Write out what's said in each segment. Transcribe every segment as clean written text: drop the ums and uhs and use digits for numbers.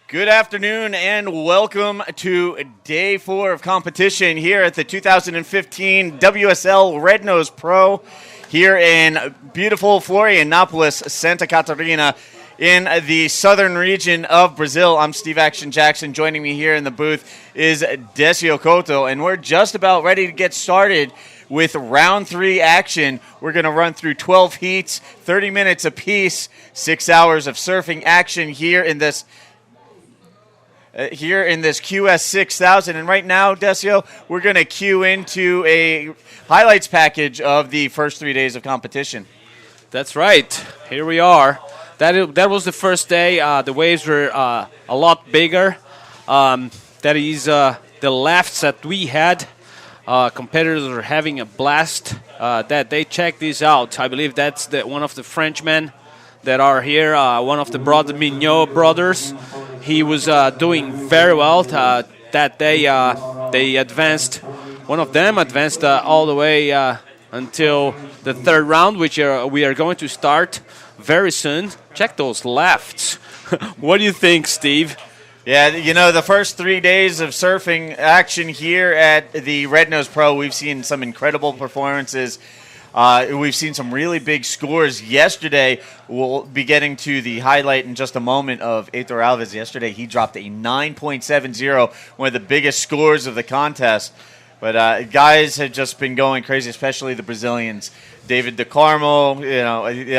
Good afternoon and welcome to day 4 of competition here at the 2015 WSL Red Nose Pro here in beautiful Florianopolis, Santa Catarina in the southern region of Brazil. I'm Steve Action Jackson. Joining me here in the booth is Decio Couto, and we're just about ready to get started with round 3 action. We're going to run through 12 heats, 30 minutes apiece, 6 hours of surfing action here in this QS 6000. And right now, Decio, we're going to cue into a highlights package of the first 3 days of competition. That's right. Here we are. That was the first day. The waves were a lot bigger. That is the lefts that we had. Competitors are having a blast. That they check this out. I believe that's one of the Frenchmen that are here. One of the Mignot brothers. He was doing very well. That day they advanced. One of them advanced all the way until the third round, which we are going to start very soon. Check those lefts. What do you think, Steve? Yeah, you know, the first 3 days of surfing action here at the Red Nose Pro, we've seen some incredible performances. We've seen some really big scores yesterday. We'll be getting to the highlight in just a moment of Heitor Alves. Yesterday, he dropped a 9.70, one of the biggest scores of the contest. But guys have just been going crazy, especially the Brazilians. David De Carmo,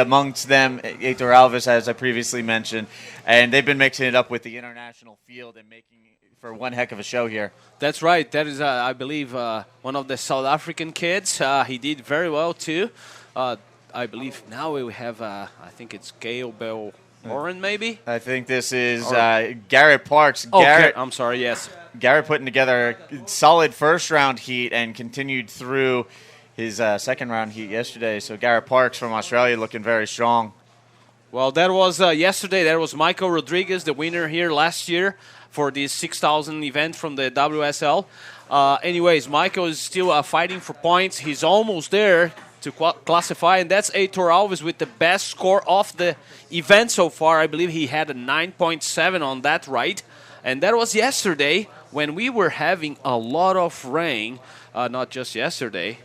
amongst them, Heitor Alves, as I previously mentioned. And they've been mixing it up with the international field and making for one heck of a show here. That's right. That is, I believe, one of the South African kids. He did very well, too. I believe now we have, I think it's Gail Bell Oren, maybe? I think this is Garrett Parks. Oh, Garrett, I'm sorry, yes. Garrett putting together a solid first-round heat and continued through his second-round heat yesterday. So Garrett Parks from Australia looking very strong. Well, that was yesterday. That was Michael Rodriguez, the winner here last year for the 6,000 event from the WSL. Anyways, Michael is still fighting for points. He's almost there to classify, and that's Heitor Alves with the best score of the event so far. I believe he had a 9.7 on that right, and that was yesterday when we were having a lot of rain, not just yesterday.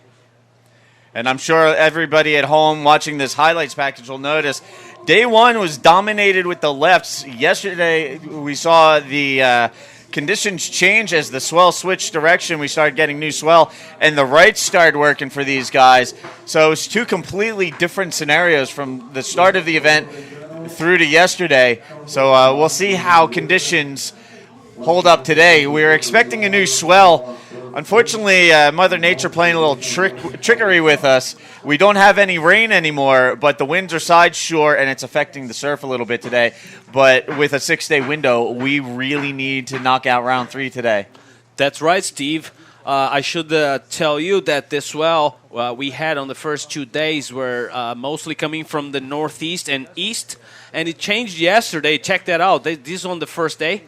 And I'm sure everybody at home watching this highlights package will notice day 1 was dominated with the lefts. Yesterday, we saw the conditions change as the swell switched direction. We started getting new swell, and the rights started working for these guys. So it's 2 completely different scenarios from the start of the event through to yesterday. So we'll see how conditions hold up today. We were expecting a new swell. Unfortunately, Mother Nature playing a little trickery with us. We don't have any rain anymore, but the winds are side shore, and it's affecting the surf a little bit today. But with a 6-day window, we really need to knock out round 3 today. That's right, Steve. I should tell you that the swell we had on the first 2 days were mostly coming from the northeast and east, and it changed yesterday. Check that out. This is on the first day.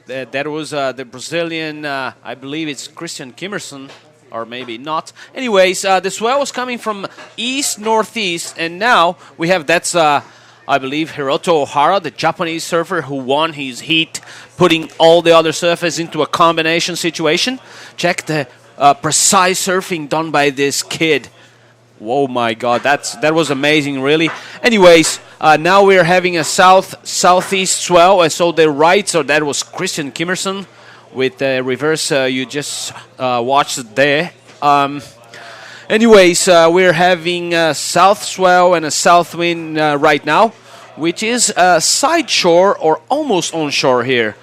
That was the Brazilian, I believe it's Christian Kimmerson, or maybe not. Anyways, the swell was coming from east-northeast, and now we have, I believe, Hiroto Ohara, the Japanese surfer who won his heat, putting all the other surfers into a combination situation. Check the precise surfing done by this kid. Oh my God, that was amazing, really. Anyways, now we're having a southeast swell, and so the right, so that was Christian Kimmerson with the reverse you just watched there. Anyways, we're having a south swell and a south wind right now, which is side shore or almost on shore here.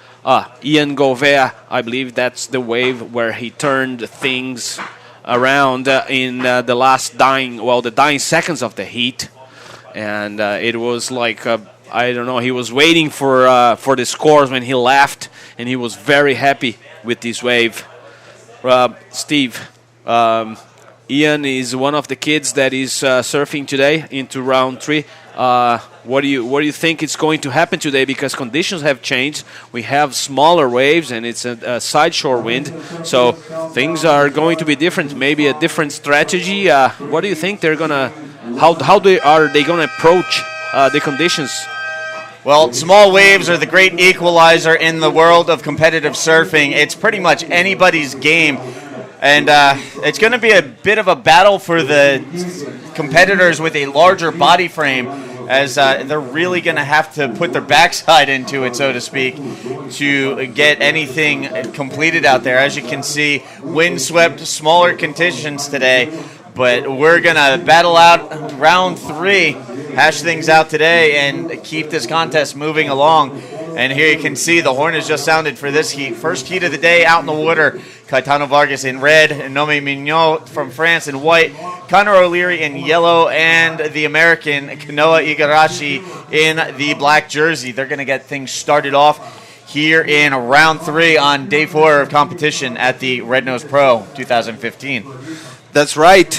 Ian Gouveia, I believe that's the wave where he turned things around in the dying seconds of the heat, and it was like I don't know. He was waiting for the scores when he left, and he was very happy with this wave. Steve, Ian is one of the kids that is surfing today into round 3. What do you think is going to happen today? Because conditions have changed. We have smaller waves, and it's a side shore wind, so things are going to be different. Maybe a different strategy. What do you think they're gonna? Are they gonna approach the conditions? Well, small waves are the great equalizer in the world of competitive surfing. It's pretty much anybody's game. And it's going to be a bit of a battle for the competitors with a larger body frame, as they're really going to have to put their backside into it, so to speak, to get anything completed out there. As you can see, windswept, smaller conditions today, but we're going to battle out round 3, hash things out today, and keep this contest moving along. And here you can see the horn has just sounded for this heat. First heat of the day out in the water. Caetano Vargas in red, Nomi Mignot from France in white, Connor O'Leary in yellow, and the American Kanoa Igarashi in the black jersey. They're going to get things started off here in round 3 on day 4 of competition at the Red Nose Pro 2015. That's right.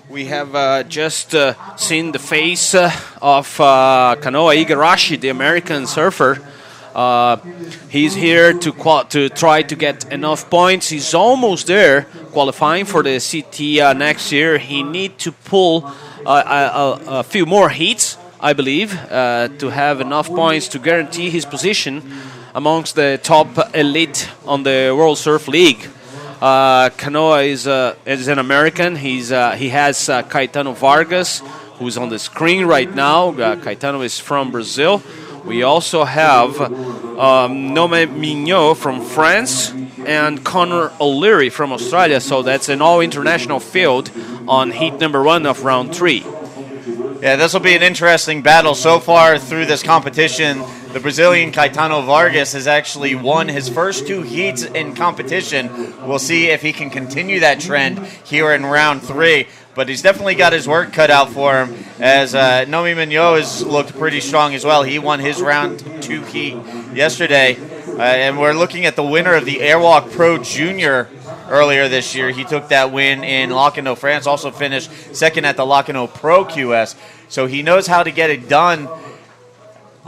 We have just seen the face of Kanoa Igarashi, the American surfer. He's here to try to get enough points. He's almost there, qualifying for the CT next year. He needs to pull a few more heats, I believe, to have enough points to guarantee his position amongst the top elite on the World Surf League. Kanoa is an American. He has Caetano Vargas, who's on the screen right now. Caetano is from Brazil. We also have Nome Mignot from France and Connor O'Leary from Australia. So that's an all-international field on heat number 1 of round 3. Yeah, this will be an interesting battle. So far through this competition, the Brazilian Caetano Vargas has actually won his first 2 heats in competition. We'll see if he can continue that trend here in round 3. But he's definitely got his work cut out for him, as Nomi Mignot has looked pretty strong as well. He won his round 2 heat yesterday. And we're looking at the winner of the Airwalk Pro Junior earlier this year. He took that win in Lacanau, France, also finished second at the Lacanau Pro QS. So he knows how to get it done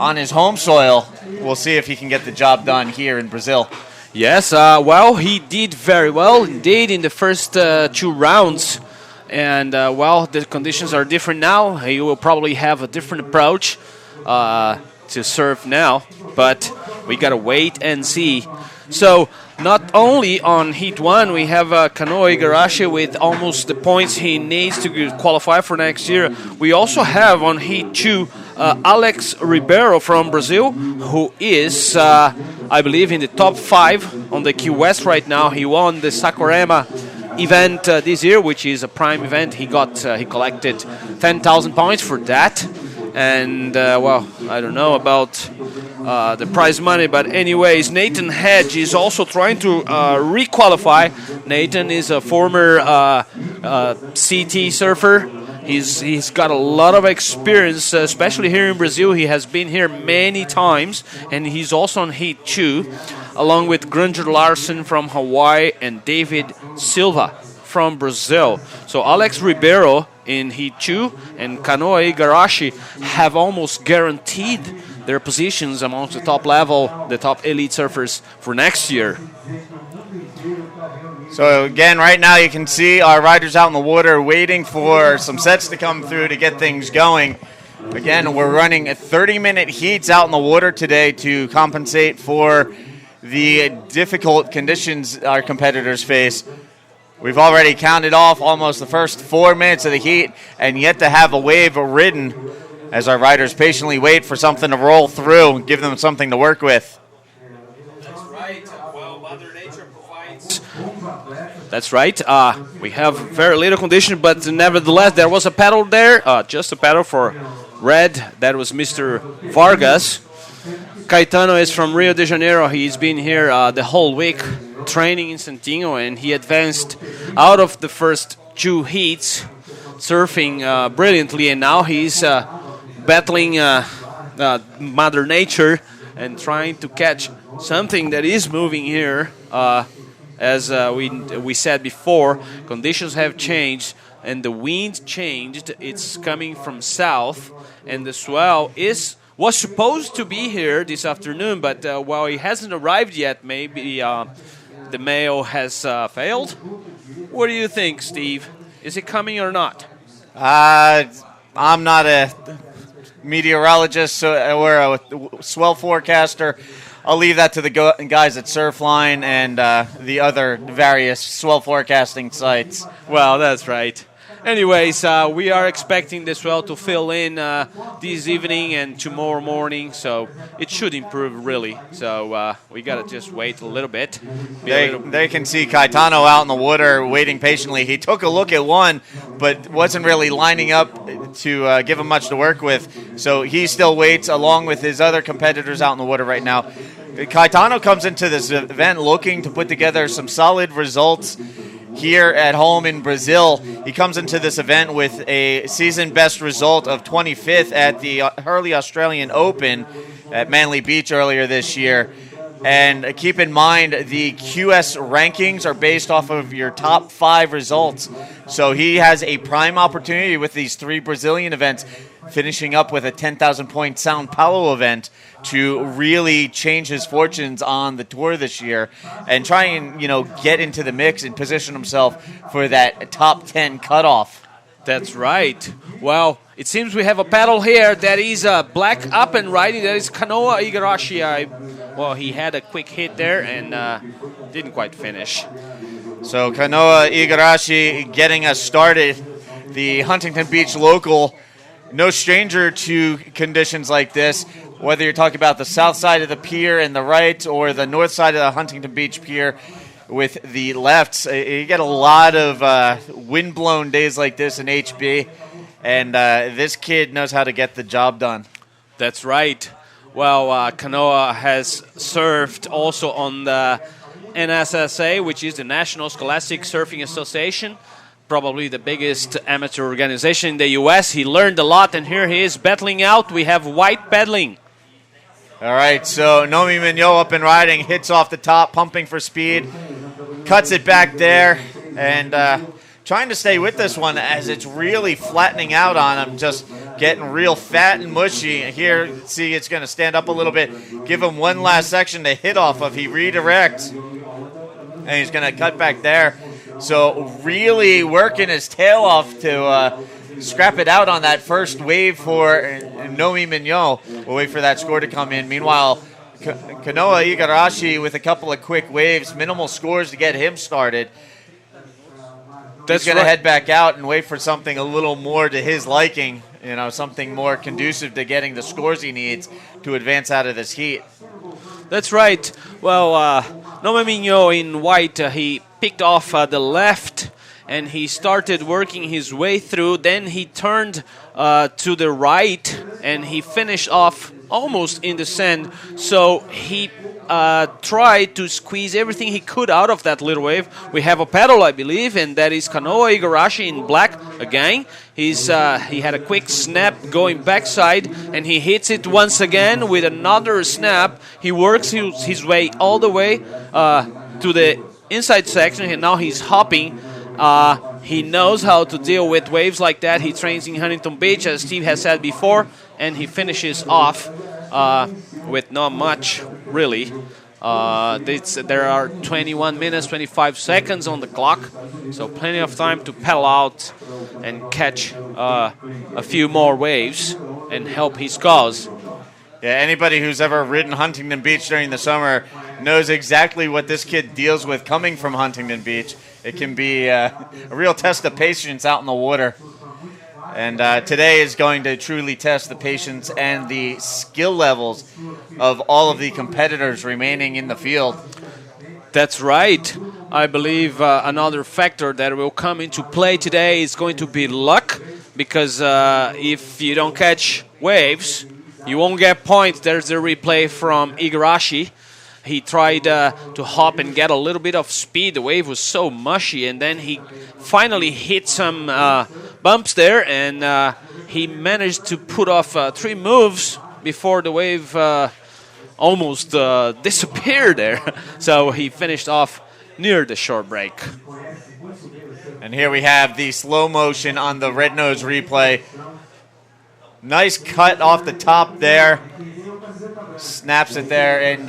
on his home soil. We'll see if he can get the job done here in Brazil. Yes, well, he did very well indeed in the first 2 rounds. And, well, the conditions are different now. He will probably have a different approach to surf now. But we got to wait and see. So, not only on Heat 1, we have Kanoa Igarashi with almost the points he needs to qualify for next year. We also have on Heat 2 Alex Ribeiro from Brazil, who is, I believe, in the top 5 on the Key West right now. He won the Saquarema event this year, which is a prime event. He collected 10,000 points for that. And, well, I don't know about the prize money, but anyways, Nathan Hedge is also trying to re-qualify. Nathan is a former CT surfer. He's got a lot of experience, especially here in Brazil. He has been here many times, and he's also on Heat 2, along with Granger Larson from Hawaii and David Silva from Brazil. So Alex Ribeiro in Heat 2 and Kanoa Igarashi have almost guaranteed their positions amongst the top level, the top elite surfers for next year. So again, right now you can see our riders out in the water waiting for some sets to come through to get things going. Again, we're running 30-minute heats out in the water today to compensate for the difficult conditions our competitors face. We've already counted off almost the first 4 minutes of the heat and yet to have a wave ridden as our riders patiently wait for something to roll through and give them something to work with. That's right. Well, Mother Nature provides. That's right. We have very little condition, but nevertheless, there was a paddle there. Just a paddle for red. That was Mr. Vargas. Caetano is from Rio de Janeiro. He's been here the whole week training in Santinho, and he advanced out of the first 2 heats, surfing brilliantly, and now he's battling Mother Nature and trying to catch something that is moving here. As we said before, conditions have changed and the wind changed. It's coming from south, and the swell was supposed to be here this afternoon, but while it hasn't arrived yet, maybe the mail has failed. What do you think, Steve? Is it coming or not? I'm not a meteorologist or a swell forecaster. I'll leave that to the guys at Surfline and the other various swell forecasting sites. Well, that's right. Anyways, we are expecting the swell to fill in this evening and tomorrow morning, so it should improve really. So we gotta just wait a little bit. They can see Caetano out in the water waiting patiently. He took a look at one, but wasn't really lining up to give him much to work with. So he still waits along with his other competitors out in the water right now. Caetano comes into this event looking to put together some solid results here at home in Brazil. He comes into this event with a season best result of 25th at the Hurley Australian Open at Manly Beach earlier this year. And keep in mind, the QS rankings are based off of your top 5 results. So he has a prime opportunity with these 3 Brazilian events, finishing up with a 10,000-point Sao Paulo event to really change his fortunes on the tour this year and try and, get into the mix and position himself for that top 10 cutoff. That's right. Well, it seems we have a paddle here that is black up and riding. That is Kanoa Igarashi. He had a quick hit there and didn't quite finish. So Kanoa Igarashi getting us started. The Huntington Beach local, no stranger to conditions like this. Whether you're talking about the south side of the pier and the right or the north side of the Huntington Beach pier with the lefts, you get a lot of wind-blown days like this in HB, and this kid knows how to get the job done. That's right. Well, Kanoa has served also on the NSSA, which is the National Scholastic Surfing Association, probably the biggest amateur organization in the U.S. He learned a lot, and here he is battling out. We have white paddling. All right, so Nomi Mignot up and riding, hits off the top, pumping for speed, cuts it back there, and trying to stay with this one as it's really flattening out on him, just getting real fat and mushy. Here, see, it's going to stand up a little bit, give him one last section to hit off of. He redirects, and he's going to cut back there. So really working his tail off to scrap it out on that first wave for Nomi Mignot. We'll wait for that score to come in. Meanwhile, Kanoa Igarashi with a couple of quick waves, minimal scores to get him started. He's going to head back out and wait for something a little more to his liking, something more conducive to getting the scores he needs to advance out of this heat. That's right. Well, Nomi Mignot in white, he picked off the left, and he started working his way through. Then he turned to the right, and he finished off almost in the sand. So he tried to squeeze everything he could out of that little wave. We have a paddle, I believe, and that is Kanoa Igarashi in black again. He had a quick snap going backside, and he hits it once again with another snap. He works his way all the way to the inside section, and now he's hopping. He knows how to deal with waves like that. He trains in Huntington Beach, as Steve has said before, and he finishes off with not much, really. There are 21 minutes, 25 seconds on the clock, so plenty of time to paddle out and catch a few more waves and help his cause. Yeah, anybody who's ever ridden Huntington Beach during the summer knows exactly what this kid deals with coming from Huntington Beach. It can be a real test of patience out in the water. And today is going to truly test the patience and the skill levels of all of the competitors remaining in the field. That's right. I believe another factor that will come into play today is going to be luck, because if you don't catch waves, you won't get points. There's a replay from Igarashi. He tried to hop and get a little bit of speed. The wave was so mushy, and then he finally hit some bumps there, and he managed to put off 3 moves before the wave almost disappeared there. So he finished off near the short break. And here we have the slow motion on the Red Nose replay. Nice cut off the top there. Snaps it there, and,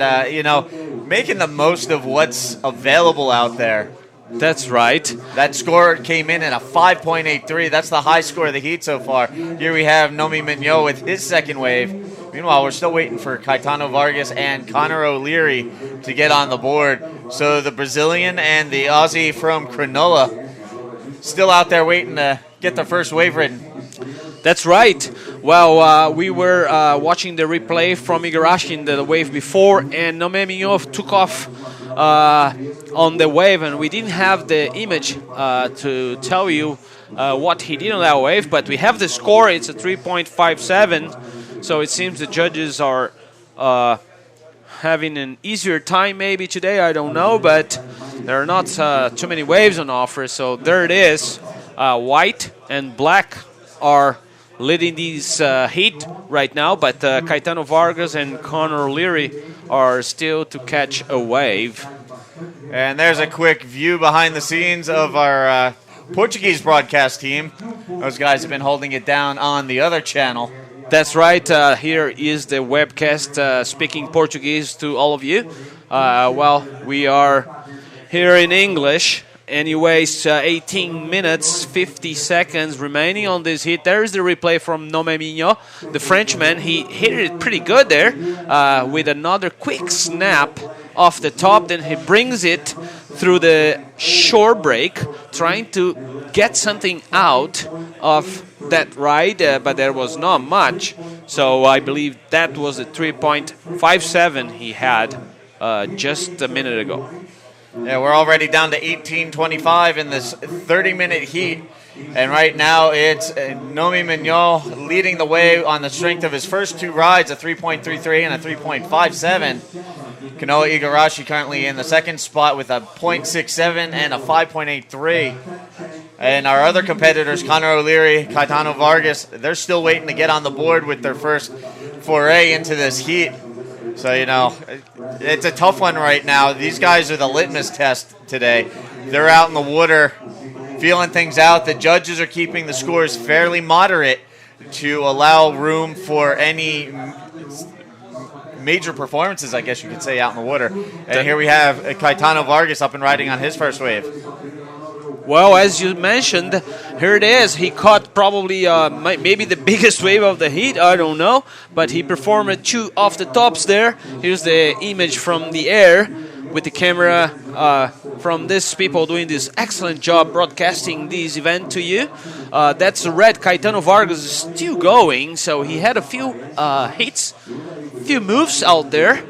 making the most of what's available out there. That's right. That score came in at a 5.83. That's the high score of the heat so far. Here we have Nomi Mignot with his second wave. Meanwhile, we're still waiting for Caetano Vargas and Connor O'Leary to get on the board. So the Brazilian and the Aussie from Cronulla still out there waiting to get their first wave ridden. That's right. Well, we were watching the replay from Igarashi in the wave before, and Nome Mignot took off on the wave, and we didn't have the image to tell you what he did on that wave, but we have the score. It's a 3.57, so it seems the judges are having an easier time maybe today, I don't know, but there are not too many waves on offer, so there it is. White and black are leading these heat right now, but Caetano Vargas and Connor O'Leary are still to catch a wave. And there's a quick view behind the scenes of our Portuguese broadcast team. Those guys have been holding it down on the other channel. That's right. Here is the webcast speaking Portuguese to all of you. Well, we are here in English. Anyways, 18 minutes, 50 seconds remaining on this hit. There is the replay from Nome Mignot, the Frenchman. He hit it pretty good there with another quick snap off the top. Then he brings it through the shore break, trying to get something out of that ride, but there was not much. So I believe that was a 3.57 he had just a minute ago. Yeah, we're already down to 18:25 in this 30-minute heat. And right now it's Nomi Mignot leading the way on the strength of his first two rides, a 3.33 and a 3.57. Kanoa Igarashi currently in the second spot with a 0.67 and a 5.83. And our other competitors, Connor O'Leary, Caetano Vargas, they're still waiting to get on the board with their first foray into this heat. So, you know, it's a tough one right now. These guys are the litmus test today. They're out in the water feeling things out. The judges are keeping the scores fairly moderate to allow room for any major performances, I guess you could say, out in the water. And here we have Caetano Vargas up and riding on his first wave. Well, as you mentioned, here it is. He caught probably maybe the biggest wave of the heat. I don't know. But he performed two off the tops there. Here's the image from the air with the camera from these people doing this excellent job broadcasting this event to you. That's red. Caetano Vargas is still going. So he had a few hits, few moves out there.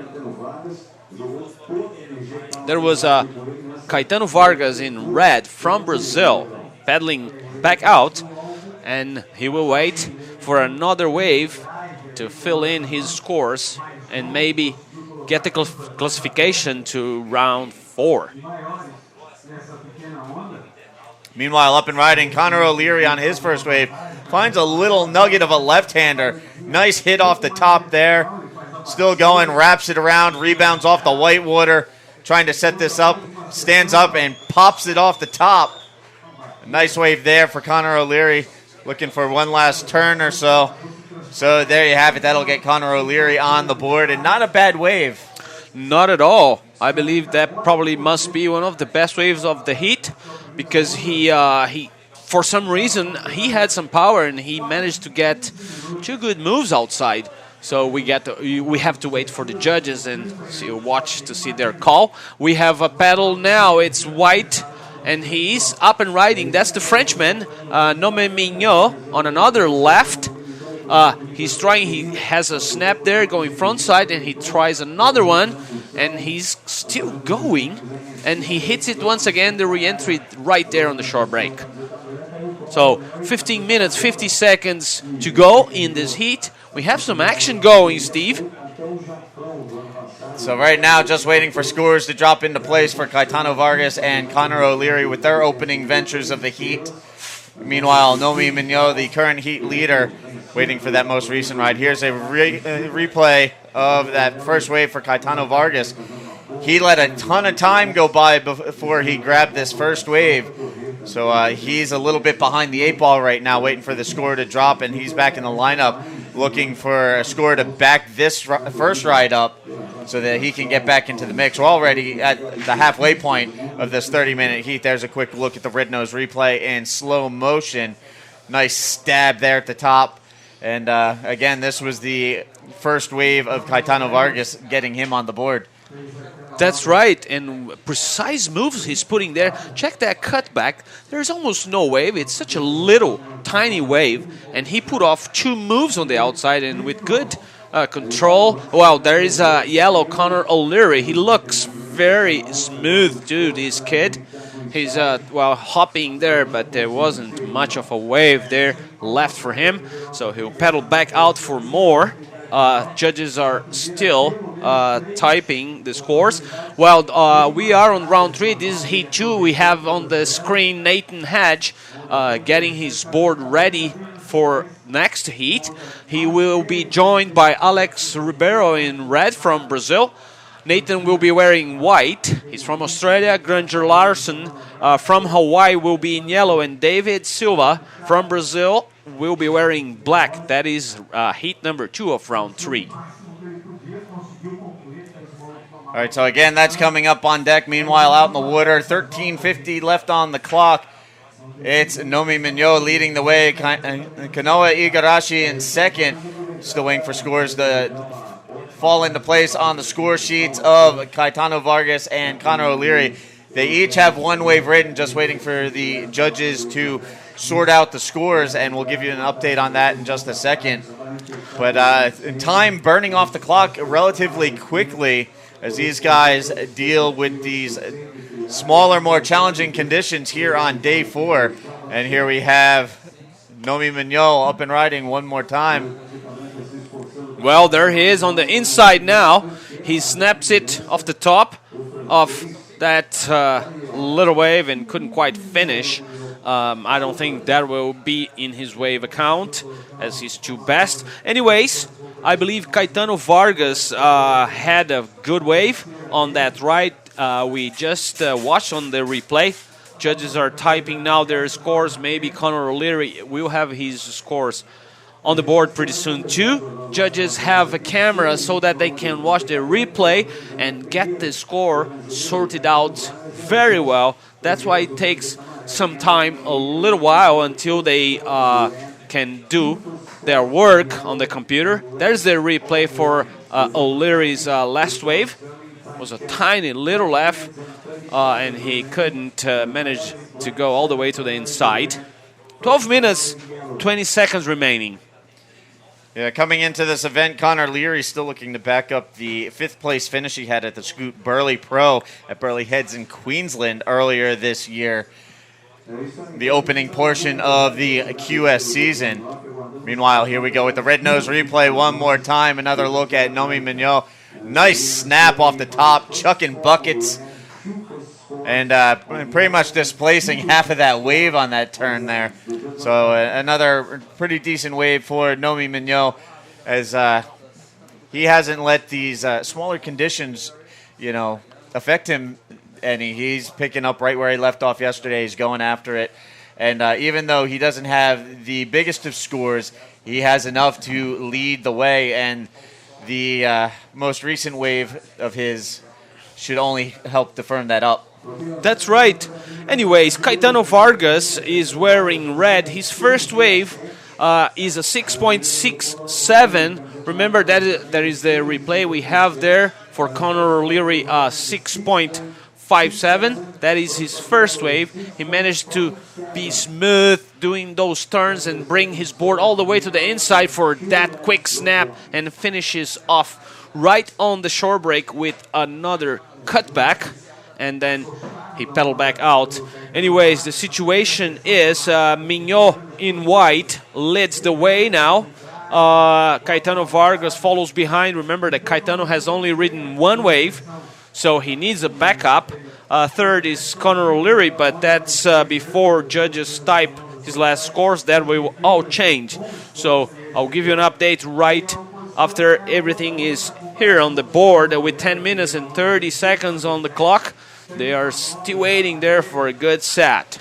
There was a Caetano Vargas in red from Brazil, paddling back out, and he will wait for another wave to fill in his scores and maybe get the classification to round 4. Meanwhile, up and riding, Connor O'Leary on his first wave finds a little nugget of a left-hander. Nice hit off the top there. Still going, wraps it around, rebounds off the white water, trying to set this up. Stands up and pops it off the top. A nice wave there for Connor O'Leary. Looking for one last turn or so. So there you have it. That'll get Connor O'Leary on the board. And not a bad wave. Not at all. I believe that probably must be one of the best waves of the heat, because he for some reason, he had some power and he managed to get two good moves outside. So we have to wait for the judges and watch to see their call. We have a paddle now. It's white, and he's up and riding. That's the Frenchman, Nome Mignot, on another left. He's trying. He has a snap there going front side, and he tries another one, and he's still going, and he hits it once again. The re-entry right there on the short break. So 15 minutes, 50 seconds to go in this heat. We have some action going, Steve. So right now, just waiting for scores to drop into place for Caetano Vargas and Connor O'Leary with their opening ventures of the heat. Meanwhile, Nomi Mignot, the current heat leader, waiting for that most recent ride. Here's a replay of that first wave for Caetano Vargas. He let a ton of time go by before he grabbed this first wave. So he's a little bit behind the 8 ball right now, waiting for the score to drop, and he's back in the lineup looking for a score to back this first ride up so that he can get back into the mix. We're already at the halfway point of this 30-minute heat. There's a quick look at the red nose replay in slow motion. Nice stab there at the top. And again, this was the first wave of Caetano Vargas, getting him on the board. That's right, and precise moves he's putting there. Check that cutback. There's almost no wave. It's such a little, tiny wave, and he put off 2 moves on the outside, and with good control. Well, there is a yellow Conor O'Leary. He looks very smooth, too, this kid. He's, hopping there, but there wasn't much of a wave there left for him, so he'll pedal back out for more. Judges are still typing the scores. Well, we are on round 3. This is heat 2. We have on the screen Nathan Hedge getting his board ready for next heat. He will be joined by Alex Ribeiro in red from Brazil. Nathan will be wearing white. He's from Australia. Granger Larson from Hawaii will be in yellow. And David Silva from Brazil will be wearing black. That is heat number 2 of round 3. All right, so again, that's coming up on deck. Meanwhile, out in the water, 13:50 left on the clock. It's Nomi Mignot leading the way. Kanoa Igarashi in second. Still waiting for scores to fall into place on the score sheets of Caetano Vargas and Conor O'Leary. They each have 1 wave written, just waiting for the judges to sort out the scores, and we'll give you an update on that in just a second. But time burning off the clock relatively quickly as these guys deal with these smaller, more challenging conditions here on day 4. And here we have Nomi Mignot up and riding one more time. Well, there he is on the inside now. He snaps it off the top of that little wave and couldn't quite finish. I don't think that will be in his wave account as he's 2 best. Anyways, I believe Caetano Vargas had a good wave on that ride. We just watched on the replay. Judges are typing now their scores. Maybe Conor O'Leary will have his scores on the board pretty soon too. Judges have a camera so that they can watch the replay and get the score sorted out very well. That's why it takes some time, a little while, until they can do their work on the computer. There's the replay for O'Leary's last wave. It was a tiny little left, and he couldn't manage to go all the way to the inside. 12 minutes, 20 seconds remaining. Yeah, coming into this event, Conor O'Leary still looking to back up the 5th place finish he had at the Scoot Burley Pro at Burley Heads in Queensland earlier this year. The opening portion of the QS season. Meanwhile, here we go with the red nose replay one more time. Another look at Nomi Mignot. Nice snap off the top, chucking buckets. And pretty much displacing half of that wave on that turn there. So another pretty decent wave for Nomi Mignot, as he hasn't let these smaller conditions, affect him any. He's picking up right where he left off yesterday. He's going after it. And even though he doesn't have the biggest of scores, he has enough to lead the way. And the most recent wave of his should only help to firm that up. That's right. Anyways, Caetano Vargas is wearing red. His first wave is a 6.67. Remember that there is the replay we have there for Conor O'Leary, 6.57. That is his first wave. He managed to be smooth doing those turns and bring his board all the way to the inside for that quick snap, and finishes off right on the shore break with another cutback. And then he pedaled back out. Anyways, the situation is Mignot in white leads the way now. Caetano Vargas follows behind. Remember that Caetano has only ridden 1 wave, so he needs a backup. Third is Conor O'Leary, but that's before judges type his last scores. That will all change. So I'll give you an update right after everything is here on the board with 10 minutes and 30 seconds on the clock. They are still waiting there for a good set.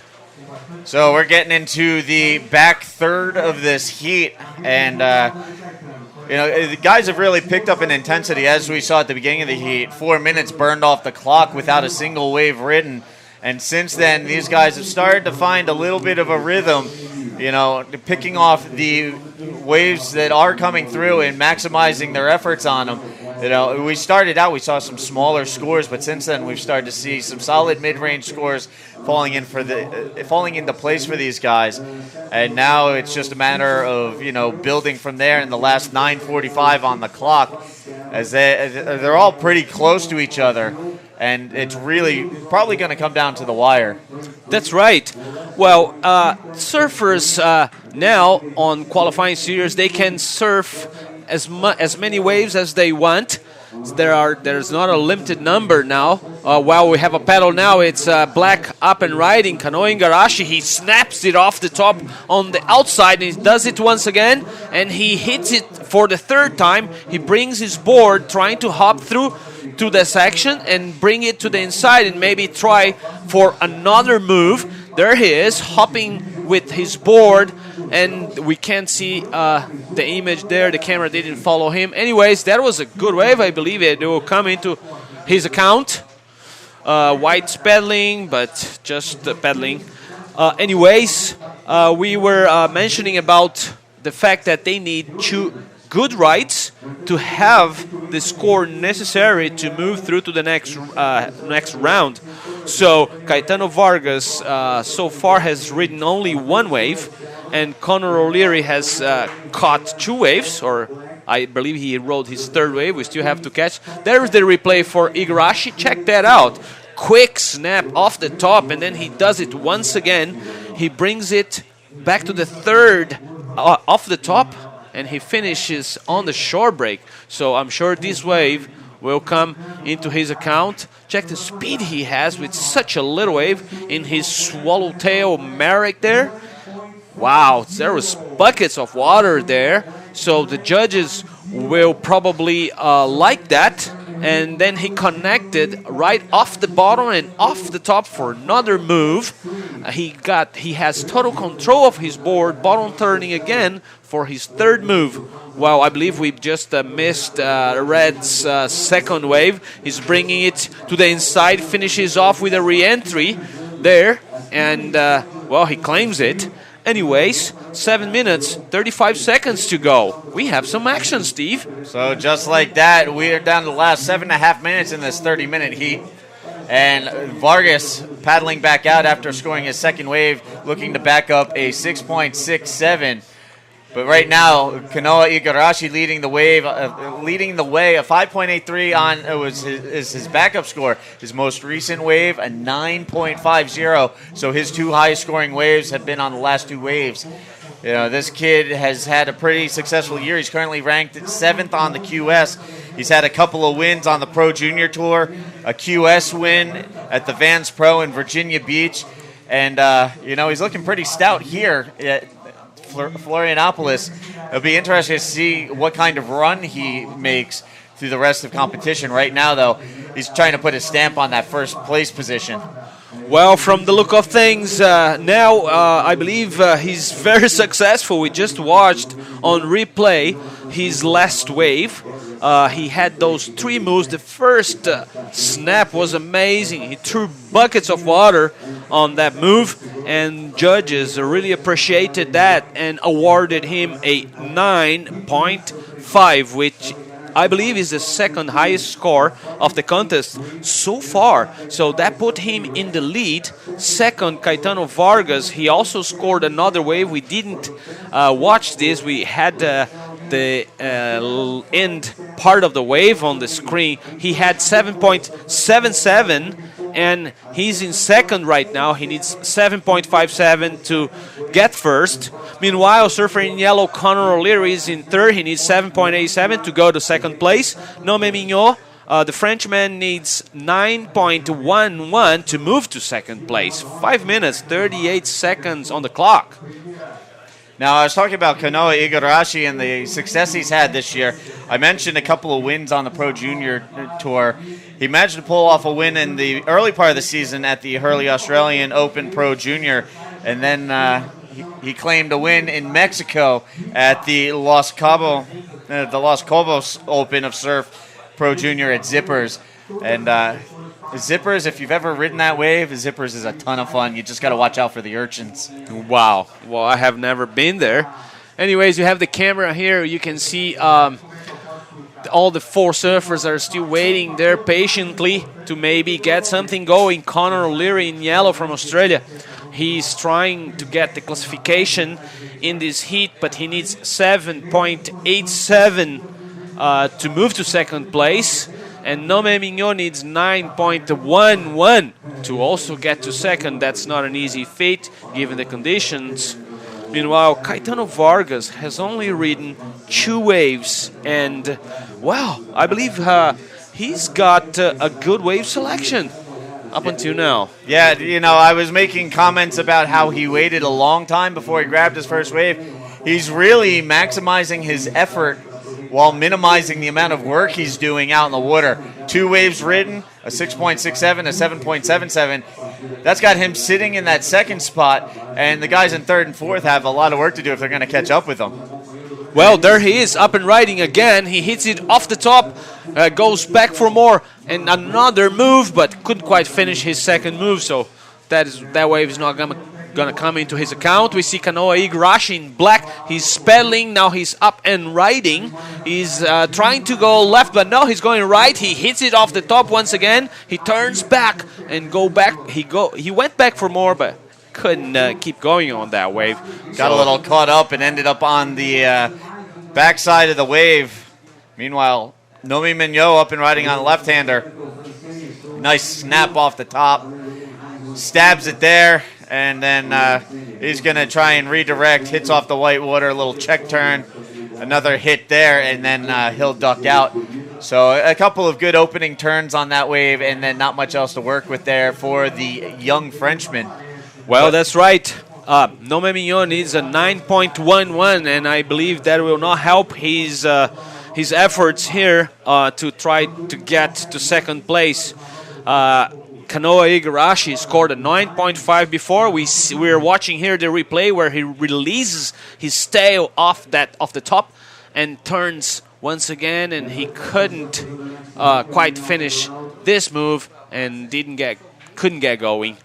So we're getting into the back third of this heat, and the guys have really picked up in intensity as we saw at the beginning of the heat. 4 minutes burned off the clock without a single wave ridden. And since then, these guys have started to find a little bit of a rhythm, picking off the waves that are coming through and maximizing their efforts on them. We started out, we saw some smaller scores, but since then we've started to see some solid mid-range scores falling into place for these guys. And now it's just a matter of, building from there in the last 9:45 on the clock, as they're all pretty close to each other. And it's really probably going to come down to the wire. That's right. Well, surfers now on qualifying series, they can surf as many waves as they want. There's not a limited number now. While we have a paddle now, it's Black up and riding. Kanoa Igarashi, he snaps it off the top on the outside, and he does it once again, and he hits it for the third time. He brings his board, trying to hop through to the section and bring it to the inside and maybe try for another move. There he is, hopping with his board, and we can't see the image there. The camera didn't follow him. Anyways, that was a good wave. I believe it will come into his account. White's pedaling, but just pedaling. Anyways, we were mentioning about the fact that they need two good rides to have the score necessary to move through to the next round. So Caetano Vargas so far has ridden only one wave, and Conor O'Leary has caught two waves, or I believe he rode his third wave. We still have to catch. There's the replay for Igarashi. Check that out. Quick snap off the top, and then he does it once again. He brings it back to the third off the top, and he finishes on the shore break. So I'm sure this wave will come into his account. Check the speed he has with such a little wave in his swallowtail Merrick there. Wow, there was buckets of water there. So the judges will probably like that. And then he connected right off the bottom and off the top for another move. He has total control of his board, bottom turning again for his third move. Well, I believe we just missed Red's second wave. He's bringing it to the inside, finishes off with a re-entry there, and he claims it. Anyways, 7 minutes, 35 seconds to go. We have some action, Steve. So just like that, we are down to the last 7.5 minutes in this 30-minute heat. And Vargas paddling back out after scoring his second wave, looking to back up a 6.67. But right now, Kanoa Igarashi leading the way, a 5.83 on is his backup score. His most recent wave, a 9.50. So his two highest scoring waves have been on the last two waves. This kid has had a pretty successful year. He's currently ranked 7th on the QS. He's had a couple of wins on the Pro Junior Tour, a QS win at the Vans Pro in Virginia Beach. And, he's looking pretty stout here at Florianopolis. It'll be interesting to see what kind of run he makes through the rest of competition. Right now, though, he's trying to put a stamp on that first place position. Well, from the look of things, now I believe he's very successful. We just watched on replay his last wave. He had those three moves. The first snap was amazing. He threw buckets of water on that move, and judges really appreciated that and awarded him a 9.5, which I believe is the second highest score of the contest so far. So that put him in the lead. Second, Caetano Vargas. He also scored another wave. We didn't watch this. We had the end part of the wave on the screen. He had 7.77, and he's in second right now. He needs 7.57 to get first. Meanwhile, surfer in yellow Conor O'Leary is in third. He needs 7.87 to go to second place. Nome Mignot, the Frenchman, needs 9.11 to move to second place. 5 minutes, 38 seconds on the clock. Now, I was talking about Kanoa Igarashi and the success he's had this year. I mentioned a couple of wins on the Pro Junior Tour. He managed to pull off a win in the early part of the season at the Hurley Australian Open Pro Junior, and then he claimed a win in Mexico at the Los Cabos Open of Surf Pro Junior at Zippers. And Zippers, if you've ever ridden that wave, Zippers is a ton of fun. You just got to watch out for the urchins. Wow. Well, I have never been there. Anyways, you have the camera here. You can see all the 4 surfers are still waiting there patiently to maybe get something going. Conor O'Leary in yellow from Australia. He's trying to get the classification in this heat, but he needs 7.87 to move to second place. And Nome Mignon needs 9.11 to also get to second. That's not an easy feat given the conditions. Meanwhile, Caetano Vargas has only ridden 2 waves, and well, I believe he's got a good wave selection up until now. Yeah, I was making comments about how he waited a long time before he grabbed his first wave. He's really maximizing his effort while minimizing the amount of work he's doing out in the water. 2 waves ridden, a 6.67, a 7.77. That's got him sitting in that second spot, and the guys in third and fourth have a lot of work to do if they're going to catch up with him. Well, there he is, up and riding again. He hits it off the top, goes back for more, and another move, but couldn't quite finish his second move, so that wave is not gonna come into his account. We see Kanoa Igarashi in black. He's pedaling, now he's up and riding. He's trying to go left, but no, he's going right. He hits it off the top once again. He turns back and go back. He went back for more, but couldn't keep going on that wave. Got a little caught up and ended up on the backside of the wave. Meanwhile, Nomi Mignot up and riding on a left-hander. Nice snap off the top. Stabs it there, and then he's going to try and redirect. Hits off the white water, a little check turn. Another hit there, and then he'll duck out. So a couple of good opening turns on that wave, and then not much else to work with there for the young Frenchman. Well, that's right. Nome Mignon needs a 9.11, and I believe that will not help his efforts here to try to get to second place. Kanoa Igarashi scored a 9.5 before. We're watching here the replay where he releases his tail off the top and turns once again, and he couldn't quite finish this move and couldn't get going.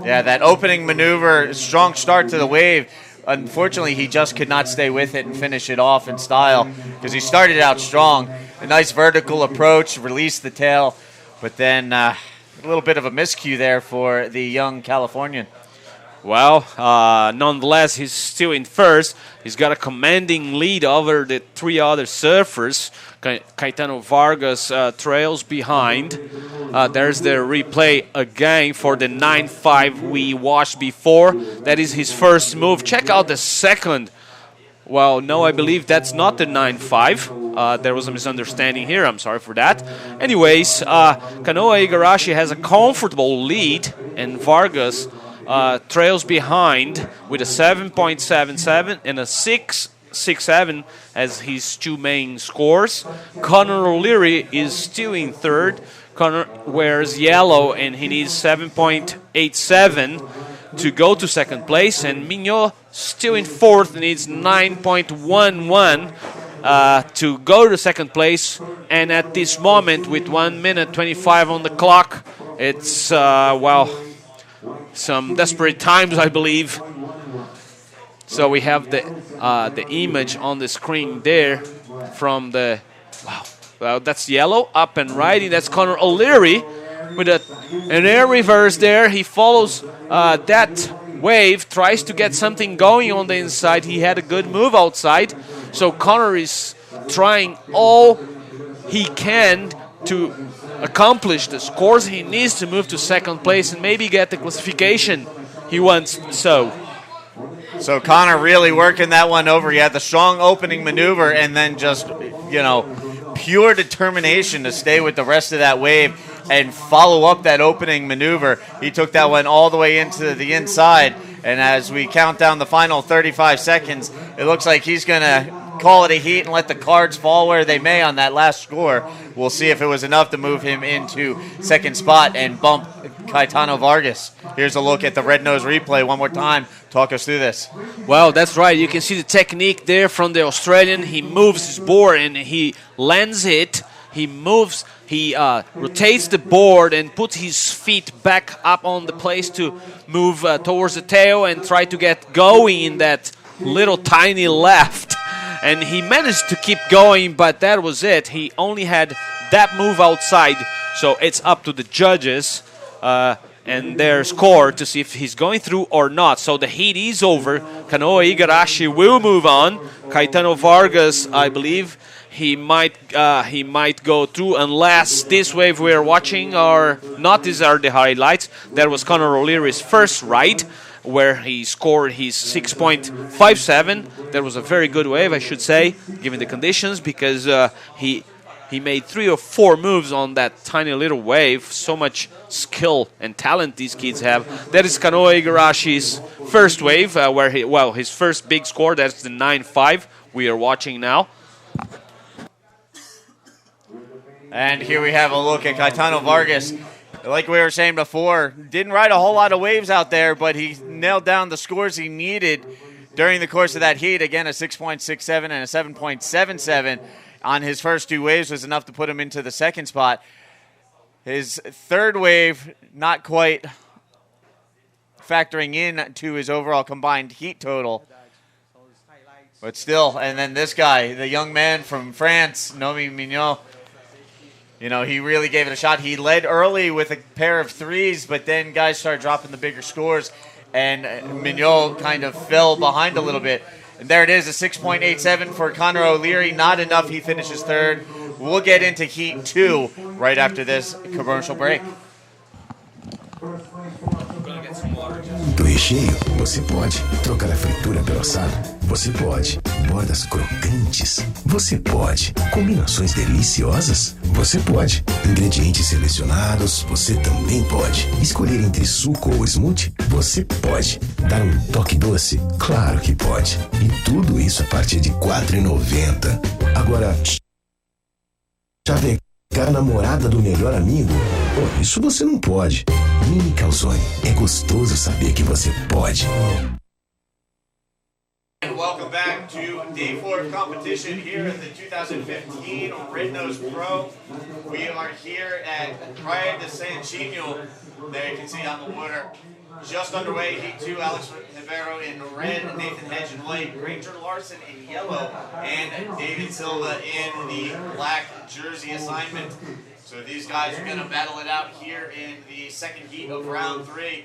Yeah, that opening maneuver, strong start to the wave. Unfortunately, he just could not stay with it and finish it off in style because he started out strong. A nice vertical approach, released the tail, but then a little bit of a miscue there for the young Californian. Well, nonetheless, he's still in first. He's got a commanding lead over the 3 other surfers. Caetano Vargas trails behind. There's the replay again for the 9.5 we watched before. That is his first move. Check out the second. Well, no, I believe that's not the 9.5. There was a misunderstanding here. I'm sorry for that. Anyways, Kanoa Igarashi has a comfortable lead, and Vargas trails behind with a 7.77 and a 6.67 as his 2 main scores. Conor O'Leary is still in third. Conor wears yellow and he needs 7.87 to go to second place. And Mignot still in fourth, needs 9.11 to go to second place. And at this moment, with 1 minute 25 on the clock, it's, some desperate times, I believe. So we have the image on the screen there from the... Well, that's yellow, up and riding. That's Conor O'Leary with an air reverse there. He follows that wave, tries to get something going on the inside. He had a good move outside. So Conor is trying all he can to accomplish the scores he needs to move to second place and maybe get the classification he wants. So Conor really working that one over. He had the strong opening maneuver and then just, pure determination to stay with the rest of that wave and follow up that opening maneuver. He took that one all the way into the inside, and as we count down the final 35 seconds, it looks like he's going to call it a heat and let the cards fall where they may on that last score. We'll see if it was enough to move him into second spot and bump Caetano Vargas. Here's a look at the red nose replay one more time. Talk us through this. Well, that's right. You can see the technique there from the Australian. He moves his board and he lands it. he moves, he rotates the board and puts his feet back up on the place to move towards the tail and try to get going in that little tiny left. And he managed to keep going, but that was it. He only had that move outside, so it's up to the judges and their score to see if he's going through or not. So the heat is over. Kanoa Igarashi will move on. Caetano Vargas, I believe, he might go through unless this wave we're watching are not. These are the highlights. That was Conor O'Leary's first ride, where he scored his 6.57. That was a very good wave, I should say, given the conditions, because he made 3 or 4 moves on that tiny little wave. So much skill and talent these kids have. That is Kanoa Igarashi's first wave, his first big score. That's the 9.5 we are watching now. And here we have a look at Caetano Vargas. Like we were saying before, didn't ride a whole lot of waves out there, but he nailed down the scores he needed during the course of that heat. Again, a 6.67 and a 7.77 on his first 2 waves was enough to put him into the second spot. His third wave, not quite factoring in to his overall combined heat total. But still, and then this guy, the young man from France, Nomi Mignot, you know, he really gave it a shot. He led early with a pair of 3s, but then guys started dropping the bigger scores, and Mignot kind of fell behind a little bit. And there it is, a 6.87 for Conor O'Leary. Not enough. He finishes third. We'll get into Heat 2 right after this commercial break. Do recheio, você pode. Trocar a fritura pelo assado, você pode. Bordas crocantes, você pode. Combinações deliciosas, você pode. Ingredientes selecionados, você também pode. Escolher entre suco ou smoothie, você pode. Dar um toque doce, claro que pode. E tudo isso a partir de R$ 4,90. Agora, chavecar a namorada do melhor amigo? Oh, isso você não pode. Mini Calzone. É gostoso saber que você pode. And welcome back to Day 4 of competition here at the 2015 Red Nose Pro. We are here at Praia de Santinho. There you can see on the water. Just underway, Heat 2, Alex Ribeiro in red, Nathan Hedge in white, Granger Larson in yellow, and David Silva in the black jersey assignment. So these guys are going to battle it out here in the second heat of round 3.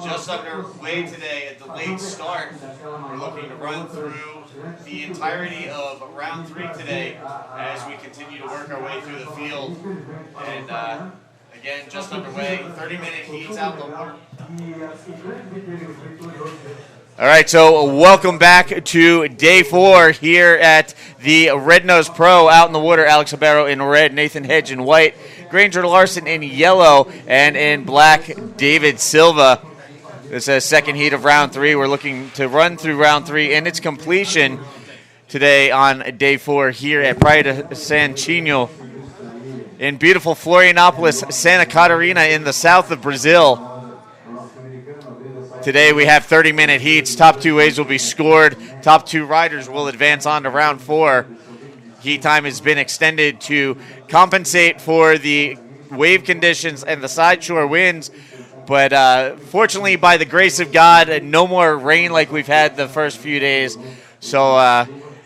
Just underway today, a delayed start. We're looking to run through the entirety of round 3 today as we continue to work our way through the field. And again, just underway, 30-minute heats out the water. All right, so welcome back to Day 4 here at the Red Nose Pro. Out in the water, Alex Ribeiro in red, Nathan Hedge in white, Granger Larson in yellow, and in black, David Silva. This is second heat of round 3. We're looking to run through round 3 and its completion today on Day 4 here at Praia de Santinho in beautiful Florianopolis, Santa Catarina in the south of Brazil. Today we have 30-minute heats. Top 2 waves will be scored. Top 2 riders will advance on to round 4. Heat time has been extended to compensate for the wave conditions and the sideshore winds. But fortunately, by the grace of God, no more rain like we've had the first few days. So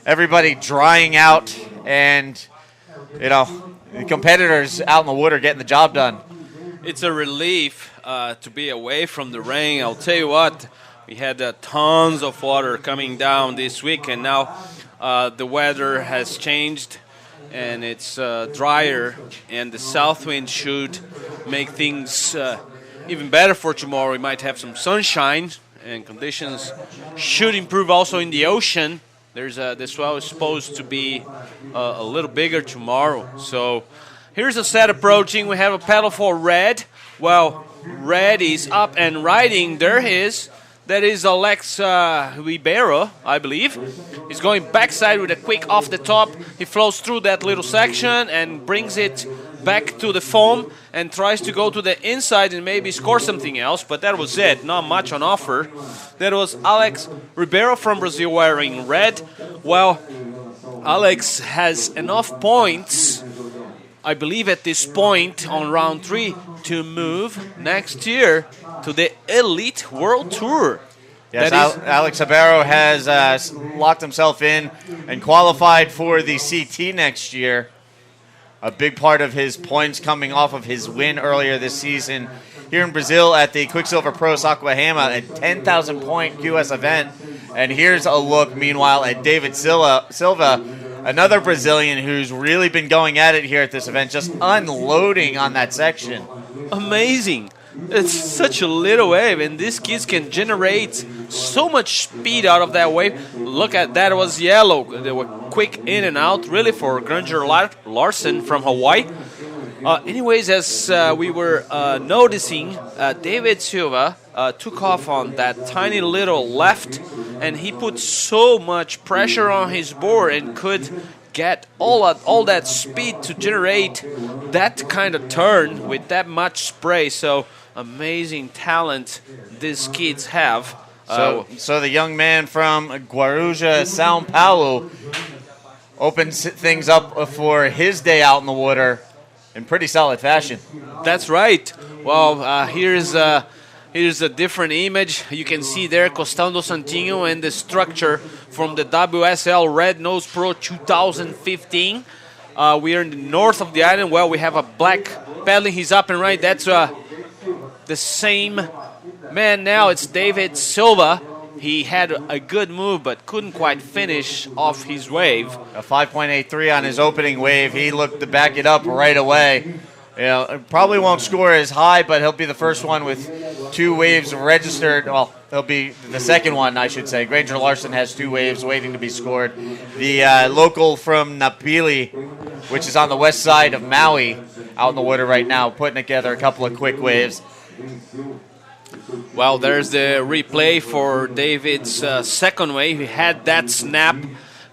everybody drying out and, you know, the competitors out in the water getting the job done. It's a relief to be away from the rain. I'll tell you what, we had tons of water coming down this week, and now the weather has changed and it's drier, and the south wind should make things even better for tomorrow. We might have some sunshine, and conditions should improve also in the ocean. The swell is supposed to be a little bigger tomorrow. So here's a set approaching. We have a pedal for red. Well, red is up and riding. There he is. That is Alex Ribeiro, I believe. He's going backside with a quick off the top. He flows through that little section and brings it back to the foam and tries to go to the inside and maybe score something else. But that was it. Not much on offer. That was Alex Ribeiro from Brazil wearing red. Well, Alex has enough points. I believe at this point on round 3 to move next year to the Elite World Tour. Yes, That is- Alex Ribeiro has locked himself in and qualified for the CT next year. A big part of his points coming off of his win earlier this season here in Brazil at the Quicksilver Pro Saquarema, a 10,000 point QS event. And here's a look, meanwhile, at David Silva, another Brazilian who's really been going at it here at this event, just unloading on that section. Amazing. It's such a little wave, and these kids can generate so much speed out of that wave. Look at that, it was yellow. They were quick in and out, really, for Granger Larson from Hawaii. Anyways, as we were noticing, David Silva took off on that tiny little left, and he put so much pressure on his board and could get all that speed to generate that kind of turn with that much spray. So amazing talent these kids have. So the young man from Guarujá, São Paulo, opens things up for his day out in the water in pretty solid fashion. That's right. Well, here's a different image. You can see there Costão do Santinho and the structure from the WSL Red Nose Pro 2015. We are in the north of the island. Well, we have a black paddling. He's up and right. That's the same man now. It's David Silva. He had a good move, but couldn't quite finish off his wave. A 5.83 on his opening wave. He looked to back it up right away. You know, probably won't score as high, but he'll be the first one with 2 waves registered. Well, he'll be the second one, I should say. Granger Larson has 2 waves waiting to be scored. The local from Napili, which is on the west side of Maui, out in the water right now, putting together a couple of quick waves. Well, there's the replay for David's second wave. He had that snap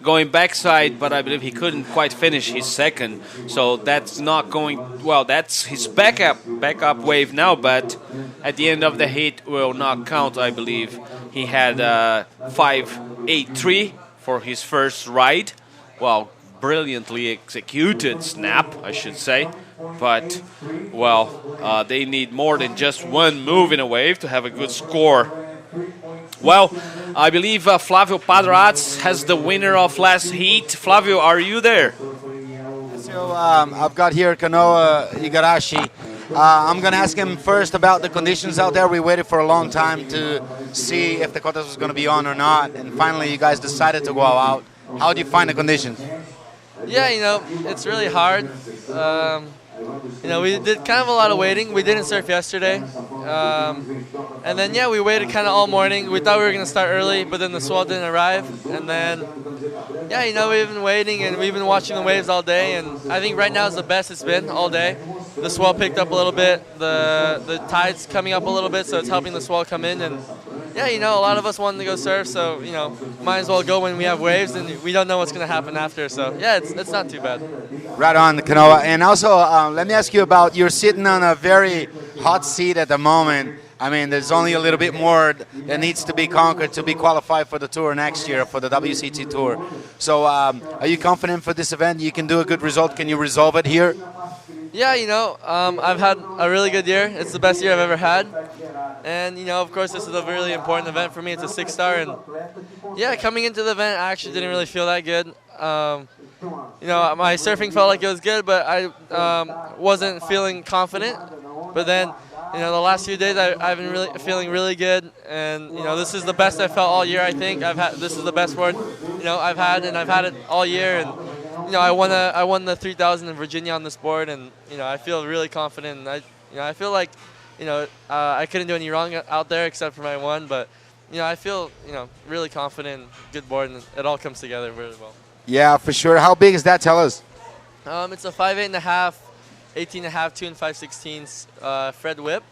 going backside, but I believe he couldn't quite finish his second. So that's not going well. That's his backup wave now, but at the end of the heat will not count, I believe. He had 5.83 for his first ride. Well, brilliantly executed snap, I should say. But, well, they need more than just one move in a wave to have a good score. Well, I believe Flavio Padrats has the winner of last heat. Flavio, are you there? So I've got here Kanoa Igarashi. I'm going to ask him first about the conditions out there. We waited for a long time to see if the contest was going to be on or not. And finally, you guys decided to go out. How do you find the conditions? Yeah, it's really hard. We did kind of a lot of waiting. We didn't surf yesterday. And then, we waited kind of all morning. We thought we were going to start early, but then the swell didn't arrive. And then, we've been waiting and we've been watching the waves all day. And I think right now is the best it's been all day. The swell picked up a little bit. The tide's coming up a little bit, so it's helping the swell come in. And, a lot of us wanted to go surf, so, might as well go when we have waves, and we don't know what's going to happen after. So, it's not too bad. Right on, Kanoa. And also, let me ask you about, you're sitting on a very hot seat at the moment. I mean, there's only a little bit more that needs to be conquered to be qualified for the tour next year, for the WCT Tour. So, are you confident for this event? You can do a good result. Can you resolve it here? Yeah, I've had a really good year. It's the best year I've ever had. And, of course, this is a really important event for me. It's a 6-star. And, coming into the event, I actually didn't really feel that good. My surfing felt like it was good, but I wasn't feeling confident. But then, the last few days I've been really feeling really good. And, this is the best I've felt all year, I think. This is the best board, I've had, and I've had it all year. And, I won the 3,000 in Virginia on this board, and I feel really confident. And I feel like I couldn't do any wrong out there except for my one, but I feel really confident, good board, and it all comes together really well. Yeah, for sure. How big is that? Tell us. It's a 5.8.5, 18.5, 2 5/16 Fred Whip.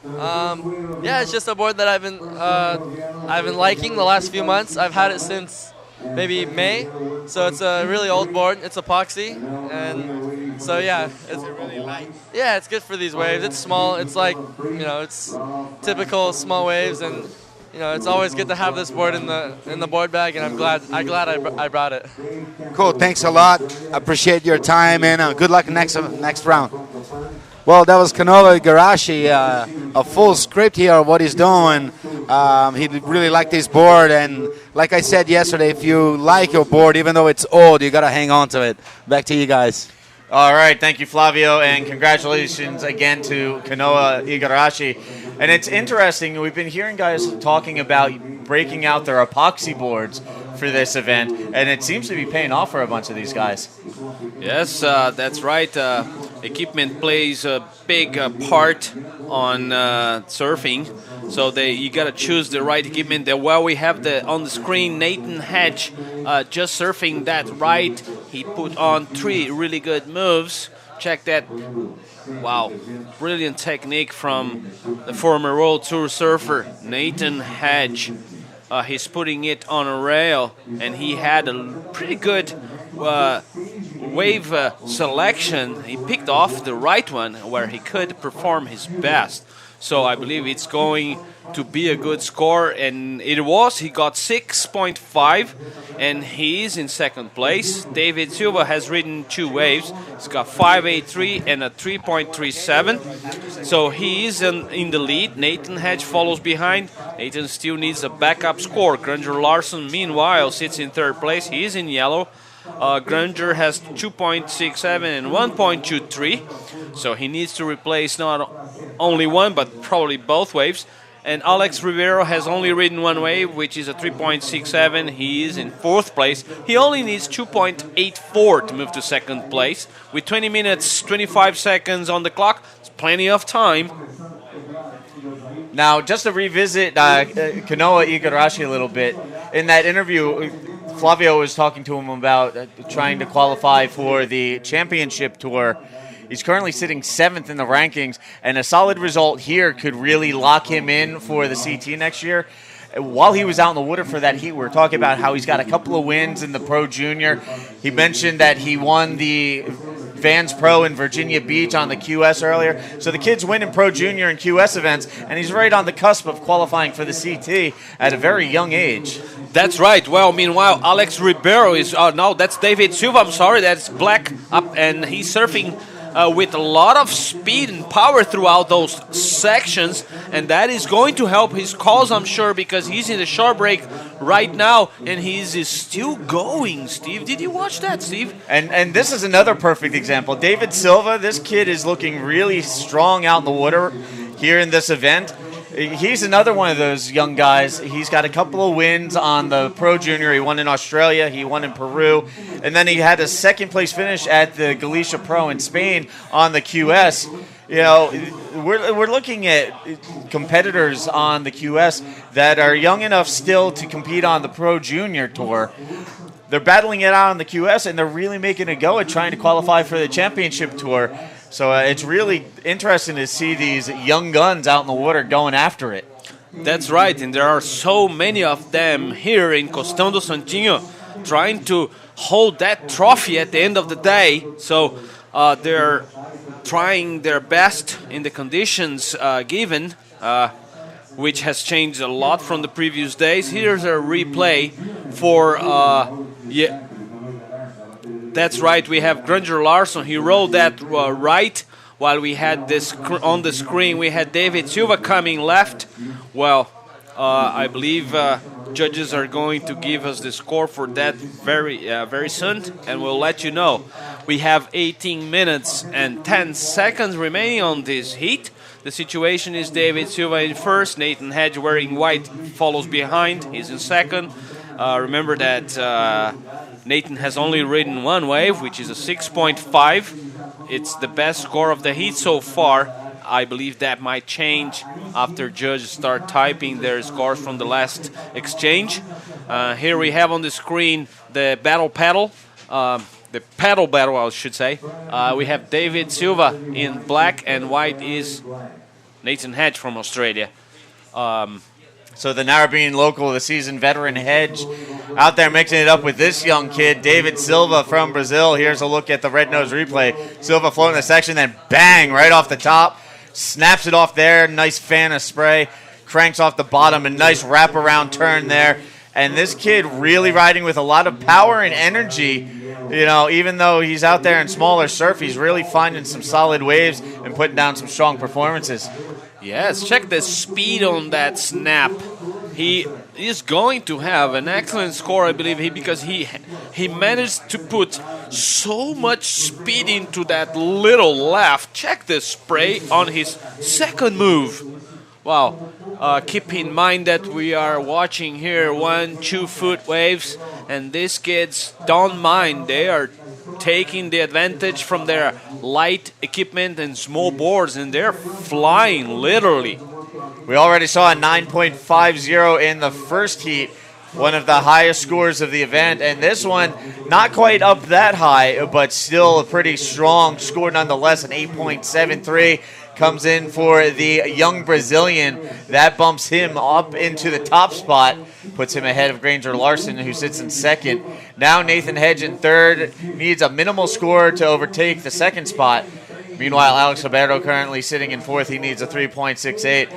It's just a board that I've been liking the last few months. I've had it since maybe May, so it's a really old board. It's epoxy, and so it's really light. It's good for these waves. It's small. It's like it's typical small waves, and it's always good to have this board in the board bag, and I'm glad I brought it. Cool. Thanks a lot. Appreciate your time, and good luck next round. Well, that was Kanoa Igarashi, a full script here of what he's doing. He really liked his board, and like I said yesterday, if you like your board, even though it's old, you got to hang on to it. Back to you guys. All right, thank you, Flavio, and congratulations again to Kanoa Igarashi. And it's interesting, we've been hearing guys talking about breaking out their epoxy boards for this event, and it seems to be paying off for a bunch of these guys. Yes, that's right. Equipment plays a big part on surfing, so you got to choose the right equipment. Well, we have on the screen Nathan Hedge just surfing that right. He put on 3 really good moves. Check that. Wow, brilliant technique from the former World Tour surfer Nathan Hedge. He's putting it on a rail, and he had a pretty good wave selection. He picked off the right one where he could perform his best. So I believe it's going to be a good score, and it was. He got 6.5, and he is in second place. David Silva has ridden 2 waves. He's got 5.83 and a 3.37. So he is in the lead. Nathan Hedge follows behind. Nathan still needs a backup score. Granger Larson, meanwhile, sits in third place. He is in yellow. Granger has 2.67 and 1.23, so he needs to replace not only one but probably both waves. And Alex Ribeiro has only ridden 1 wave, which is a 3.67. He is in fourth place. He only needs 2.84 to move to second place. With 20 minutes, 25 seconds on the clock, it's plenty of time. Now, just to revisit Kanoa Igarashi a little bit, in that interview, Flavio was talking to him about trying to qualify for the championship tour. He's currently sitting 7th in the rankings, and a solid result here could really lock him in for the CT next year. While he was out in the water for that heat, we were talking about how he's got a couple of wins in the Pro Junior. He mentioned that he won the Vans Pro in Virginia Beach on the QS earlier. So the kid's winning Pro Junior and QS events, and he's right on the cusp of qualifying for the CT at a very young age. That's right. Well, meanwhile, Alex Ribeiro is... no, that's David Silva. I'm sorry, that's Black up, and he's surfing with a lot of speed and power throughout those sections, and that is going to help his cause, I'm sure, because he's in the short break right now, and he's still going. Steve, did you watch that, Steve? And this is another perfect example. David Silva, this kid is looking really strong out in the water here in this event. He's another one of those young guys. He's got a couple of wins on the Pro Junior. He won in Australia. He won in Peru. And then he had a second-place finish at the Galicia Pro in Spain on the QS. You know, we're looking at competitors on the QS that are young enough still to compete on the Pro Junior Tour. They're battling it out on the QS, and they're really making a go at trying to qualify for the championship tour. So it's really interesting to see these young guns out in the water going after it. That's right, and there are so many of them here in Costão do Santinho trying to hold that trophy at the end of the day. So they're trying their best in the conditions given, which has changed a lot from the previous days. Here's a replay for... That's right, we have Granger Larson. He rolled that right, while we had this on the screen. We had David Silva coming left. Well, I believe judges are going to give us the score for that very soon, and we'll let you know. We have 18 minutes and 10 seconds remaining on this heat. The situation is David Silva in first, Nathan Hedge wearing white follows behind. He's in second. Remember that Nathan has only ridden 1 wave, which is a 6.5. It's the best score of the heat so far. I believe that might change after judges start typing their scores from the last exchange. Here we have on the screen the battle, the paddle battle, I should say. We have David Silva in black, and white is Nathan Hedge from Australia. So the Narrabeen local, the seasoned veteran Hedge, out there mixing it up with this young kid, David Silva from Brazil. Here's a look at the red nose replay. Silva floating the section, then bang, right off the top. Snaps it off there. Nice fan of spray. cranks off the bottom, a nice wraparound turn there. And this kid really riding with a lot of power and energy. You know, even though he's out there in smaller surf, he's really finding some solid waves and putting down some strong performances. Yes, check the speed on that snap. He is going to have an excellent score, I believe, because he managed to put so much speed into that little left. Check the spray on his second move. Wow. Keep in mind that we are watching here 1-2 foot waves, and these kids don't mind. They are taking the advantage from their light equipment and small boards, and they're flying literally. We already saw a 9.50 in the first heat, one of the highest scores of the event. And this one, not quite up that high, but still a pretty strong score nonetheless, an 8.73. Comes in for the young Brazilian. That bumps him up into the top spot, puts him ahead of Granger Larson, who sits in second. Now Nathan Hedge in third, needs a minimal score to overtake the second spot. Meanwhile, Alex Ribeiro currently sitting in fourth. He needs a 3.68.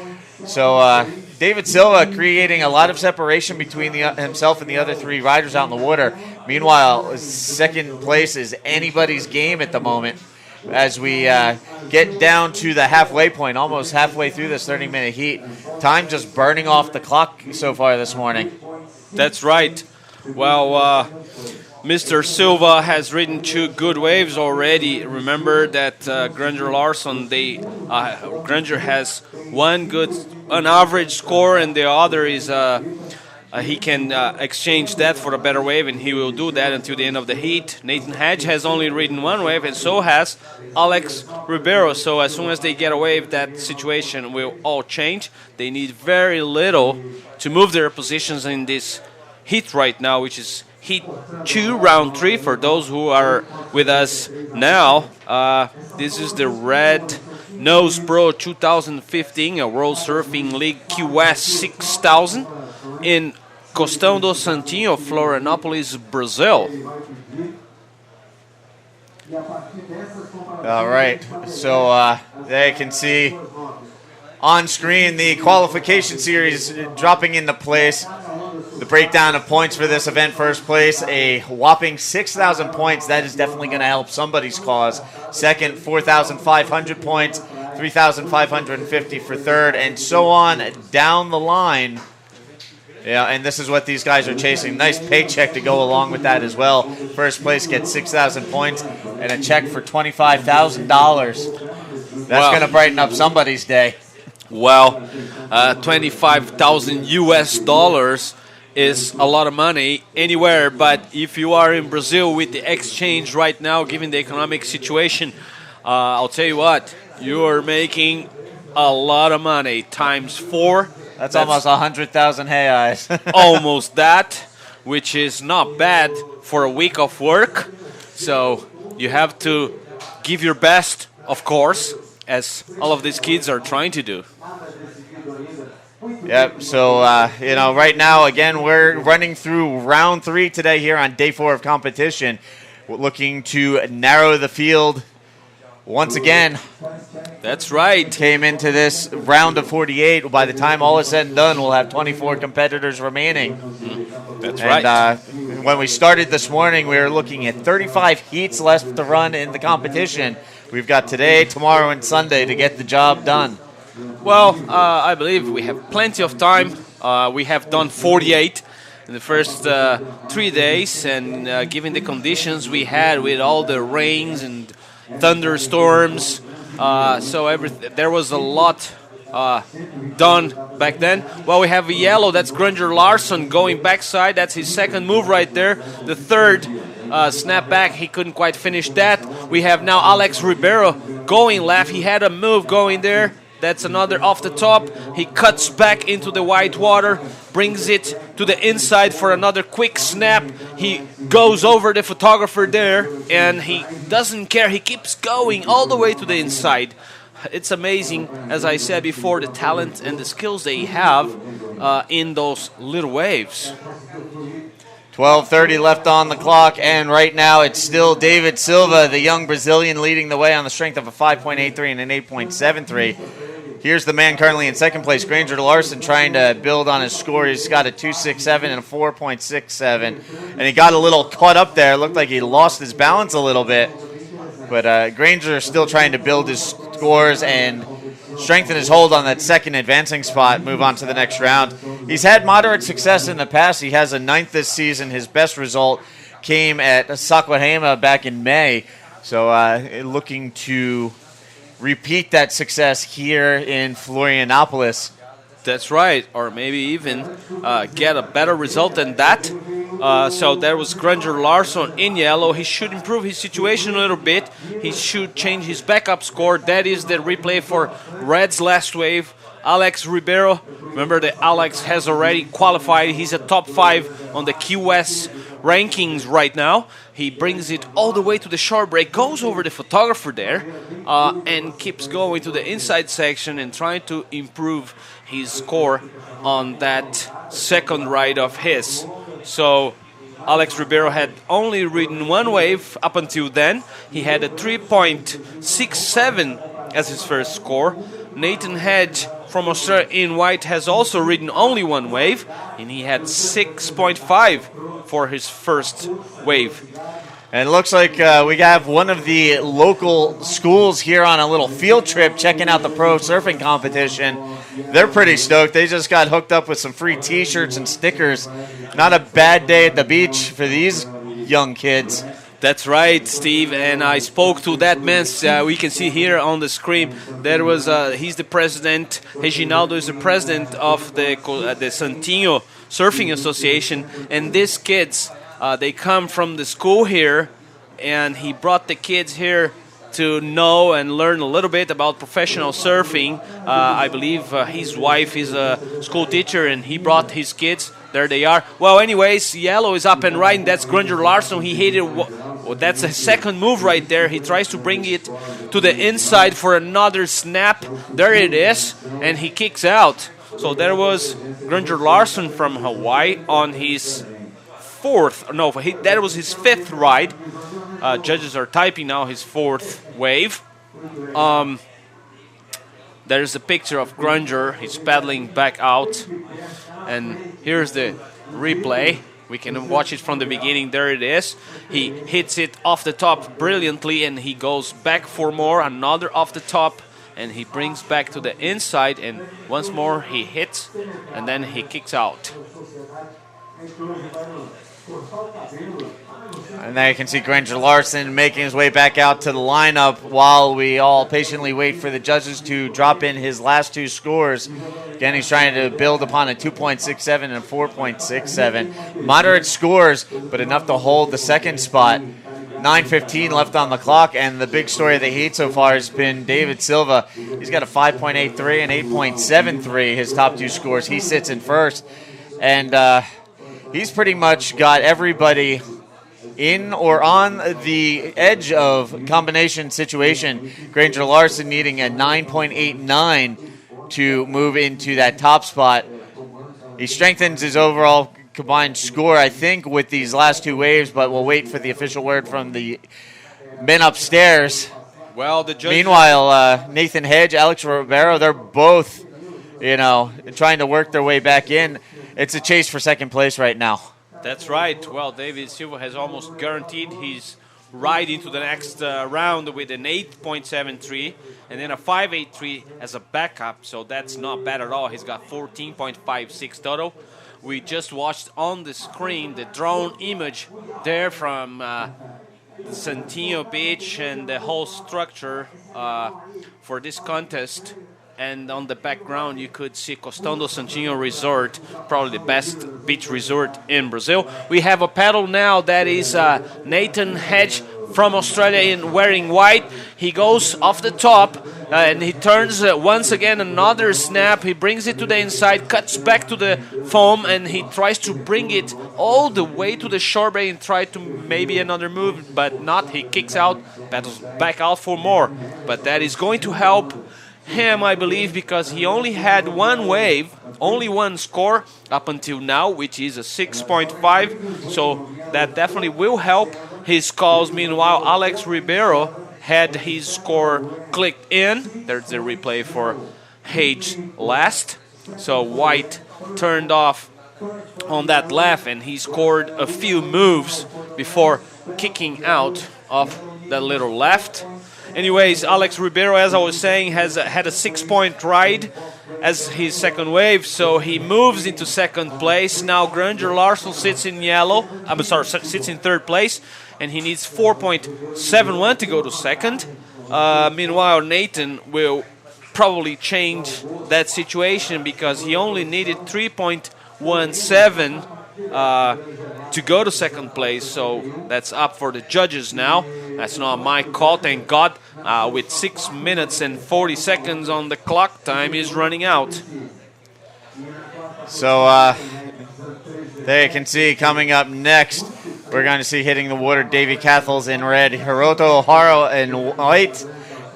So David Silva creating a lot of separation between himself and the other three riders out in the water. Meanwhile, second place is anybody's game at the moment as we get down to the halfway point, almost halfway through this 30-minute heat. Time just burning off the clock so far this morning. That's right. Well, Mr. Silva has ridden 2 good waves already. Remember that Granger Larson, Granger has an average score, and the other is he can exchange that for a better wave, and he will do that until the end of the heat. Nathan Hedge has only ridden 1 wave, and so has Alex Ribeiro. So as soon as they get a wave, that situation will all change. They need very little to move their positions in this heat right now, which is Heat 2, Round 3. For those who are with us now, this is the Red Nose Pro 2015, a World Surfing League QS 6000 in Costão do Santinho, Florianópolis, Brazil. All right, so they can see on screen the qualification series dropping into place. The breakdown of points for this event: first place, a whopping 6,000 points. That is definitely going to help somebody's cause. Second, 4,500 points, 3,550 for third, and so on down the line. Yeah, and this is what these guys are chasing. Nice paycheck to go along with that as well. First place gets 6,000 points and a check for $25,000. That's going to brighten up somebody's day. Well, $25,000 US is a lot of money anywhere, but if you are in Brazil with the exchange right now, given the economic situation, I'll tell you what, you are making a lot of money, times 4. That's almost 100,000 reais. Almost that, which is not bad for a week of work. So you have to give your best, of course, as all of these kids are trying to do. Yep, so, right now, again, we're running through round 3 today here on day 4 of competition. We're looking to narrow the field once again. That's right. Came into this round of 48. By the time all is said and done, we'll have 24 competitors remaining. That's right. And when we started this morning, we were looking at 35 heats left to run in the competition. We've got today, tomorrow, and Sunday to get the job done. Well, I believe we have plenty of time. We have done 48 in the first 3 days, and given the conditions we had with all the rains and thunderstorms, there was a lot done back then. Well, we have a yellow, that's Granger Larson going backside. That's his second move right there. The third snap back, he couldn't quite finish that. We have now Alex Ribeiro going left. He had a move going there. That's another off the top. He cuts back into the white water, brings it to the inside for another quick snap. He goes over the photographer there, and he doesn't care. He keeps going all the way to the inside. It's amazing, as I said before, the talent and the skills they have in those little waves. 12:30 left on the clock, and right now it's still David Silva, the young Brazilian, leading the way on the strength of a 5.83 and an 8.73. Here's the man currently in second place, Granger Larson, trying to build on his score. He's got a 2.67 and a 4.67, and he got a little caught up there. It looked like he lost his balance a little bit, but Granger still trying to build his scores and strengthen his hold on that second advancing spot, move on to the next round. He's had moderate success in the past. He has a 9th this season. His best result came at Saquarema back in May, so looking to repeat that success here in Florianopolis. That's right, or maybe even get a better result than that. So there was Granger Larson in yellow. He should improve his situation a little bit. He should change his backup score. That is the replay for Red's last wave. Alex Ribeiro. Remember that Alex has already qualified. He's a top 5 on the QS rankings right now. He brings it all the way to the short break, goes over the photographer there, and keeps going to the inside section and trying to improve his score on that second ride of his. So Alex Ribeiro had only ridden one wave up until then. He had a 3.67 as his first score. Nathan Hedge from Australia in white has also ridden only one wave, and he had 6.5 for his first wave. And it looks like we have one of the local schools here on a little field trip checking out the pro surfing competition. They're pretty stoked. They just got hooked up with some free T-shirts and stickers. Not a bad day at the beach for these young kids. That's right, Steve, and I spoke to that man. We can see here on the screen. There was he's the president. Reginaldo is the president of the Santinho Surfing Association, and these kids, they come from the school here, and he brought the kids here to know and learn a little bit about professional surfing. I believe his wife is a school teacher, and he brought his kids. There they are. Well, anyways, yellow is up and riding. That's Granger Larson. He hit it. That's a second move right there. He tries to bring it to the inside for another snap. There it is, and he kicks out. So there was Granger Larson from Hawaii on his that was his 5th ride. Judges are typing now his 4th wave. There's a picture of Granger. He's paddling back out. And here's the replay. We can watch it from the beginning. There it is. He hits it off the top brilliantly, and he goes back for more. Another off the top, and he brings back to the inside, and once more he hits, and then he kicks out. And there you can see Granger Larson making his way back out to the lineup while we all patiently wait for the judges to drop in his last 2 scores. Again, he's trying to build upon a 2.67 and a 4.67. Moderate scores, but enough to hold the second spot. 9:15 left on the clock, and the big story of the heat so far has been David Silva. He's got a 5.83 and 8.73, his top 2 scores. He sits in first, and he's pretty much got everybody in or on the edge of combination situation. Granger Larson needing a 9.89 to move into that top spot. He strengthens his overall combined score, I think, with these last 2 waves, but we'll wait for the official word from the men upstairs. Well, the judges... Meanwhile, Nathan Hedge, Alex Ribeiro, they're both, trying to work their way back in. It's a chase for second place right now. That's right. Well, David Silva has almost guaranteed his ride into the next round with an 8.73 and then a 5.83 as a backup. So that's not bad at all. He's got 14.56 total. We just watched on the screen the drone image there from Santinho Beach and the whole structure for this contest. And on the background, you could see Costão do Santinho Resort, probably the best beach resort in Brazil. We have a paddle now that is Nathan Hedge from Australia in wearing white. He goes off the top and he turns once again another snap. He brings it to the inside, cuts back to the foam, and he tries to bring it all the way to the shore bay and try to maybe another move, but not. He kicks out, paddles back out for more. But that is going to help him, I believe, because he only had one wave, only one score up until now, which is a 6.5, so that definitely will help his cause. Meanwhile, Alex Ribeiro had his score clicked in. There's the replay for Hage last. So White turned off on that left, and he scored a few moves before kicking out of that little left. Anyways, Alex Ribeiro, as I was saying, has had a 6-point ride as his second wave, so he moves into second place. Now Granger Larson sits in sits in third place, and he needs 4.71 to go to second. Meanwhile, Nathan will probably change that situation because he only needed 3.17 to go to second place, so that's up for the judges now. That's not my call, thank God. With 6 minutes and 40 seconds on the clock, time is running out. So there you can see coming up next, we're going to see hitting the water Davey Cathles in red, Hiroto Ohara in white,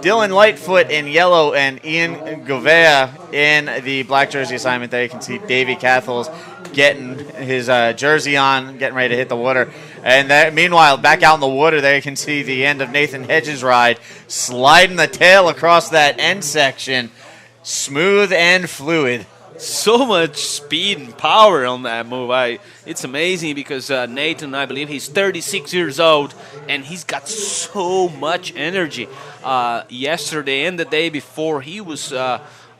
Dylan Lightfoot in yellow, and Ian Govea in the black jersey assignment. There you can see Davey Cathles getting his jersey on, getting ready to hit the water. And meanwhile, back out in the water, there you can see the end of Nathan Hedges' ride, sliding the tail across that end section, smooth and fluid. So much speed and power on that move. It's amazing because Nathan, I believe he's 36 years old, and he's got so much energy. Yesterday and the day before, he was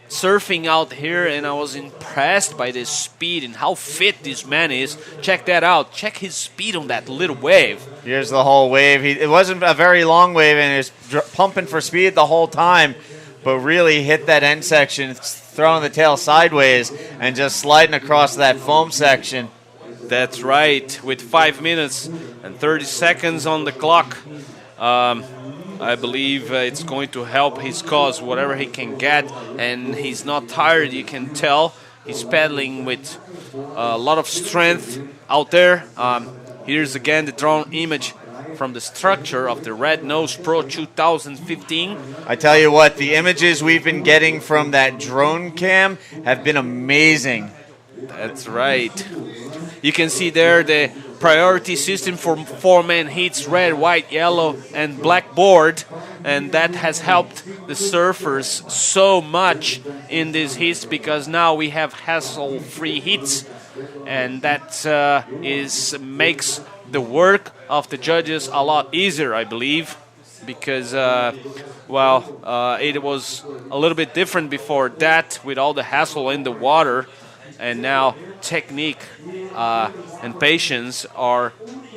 surfing out here, and I was impressed by this speed and how fit this man is. Check that out. Check his speed on that little wave. Here's the whole wave. It wasn't a very long wave, and it was pumping for speed the whole time, but really hit that end section, throwing the tail sideways and just sliding across that foam section. That's right. With 5 minutes and 30 seconds on the clock, I believe it's going to help his cause, whatever he can get, and he's not tired, you can tell. He's paddling with a lot of strength out there. Here's again the drone image from the structure of the Red Nose Pro 2015. I tell you what, the images we've been getting from that drone cam have been amazing. That's right. You can see there the priority system for 4-man heats, red, white, yellow, and black board, and that has helped the surfers so much in these heats because now we have hassle-free heats, and that makes the work of the judges a lot easier, I believe, because it was a little bit different before that with all the hassle in the water. And now technique and patience are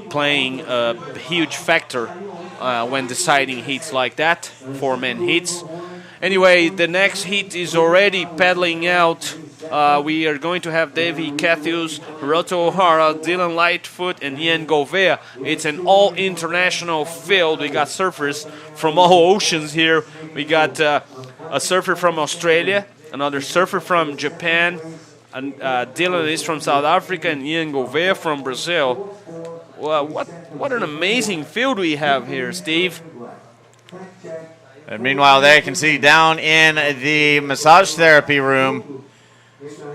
playing a huge factor when deciding heats like that, 4-man heats. Anyway, the next heat is already paddling out. We are going to have Davey Cathles, Hiroto Ohara, Dylan Lightfoot, and Ian Govea. It's an all-international field. We got surfers from all oceans here. We got a surfer from Australia, another surfer from Japan, and Dylan is from South Africa, and Ian Govea from Brazil. Well, what an amazing field we have here, Steve. And meanwhile, there you can see down in the massage therapy room,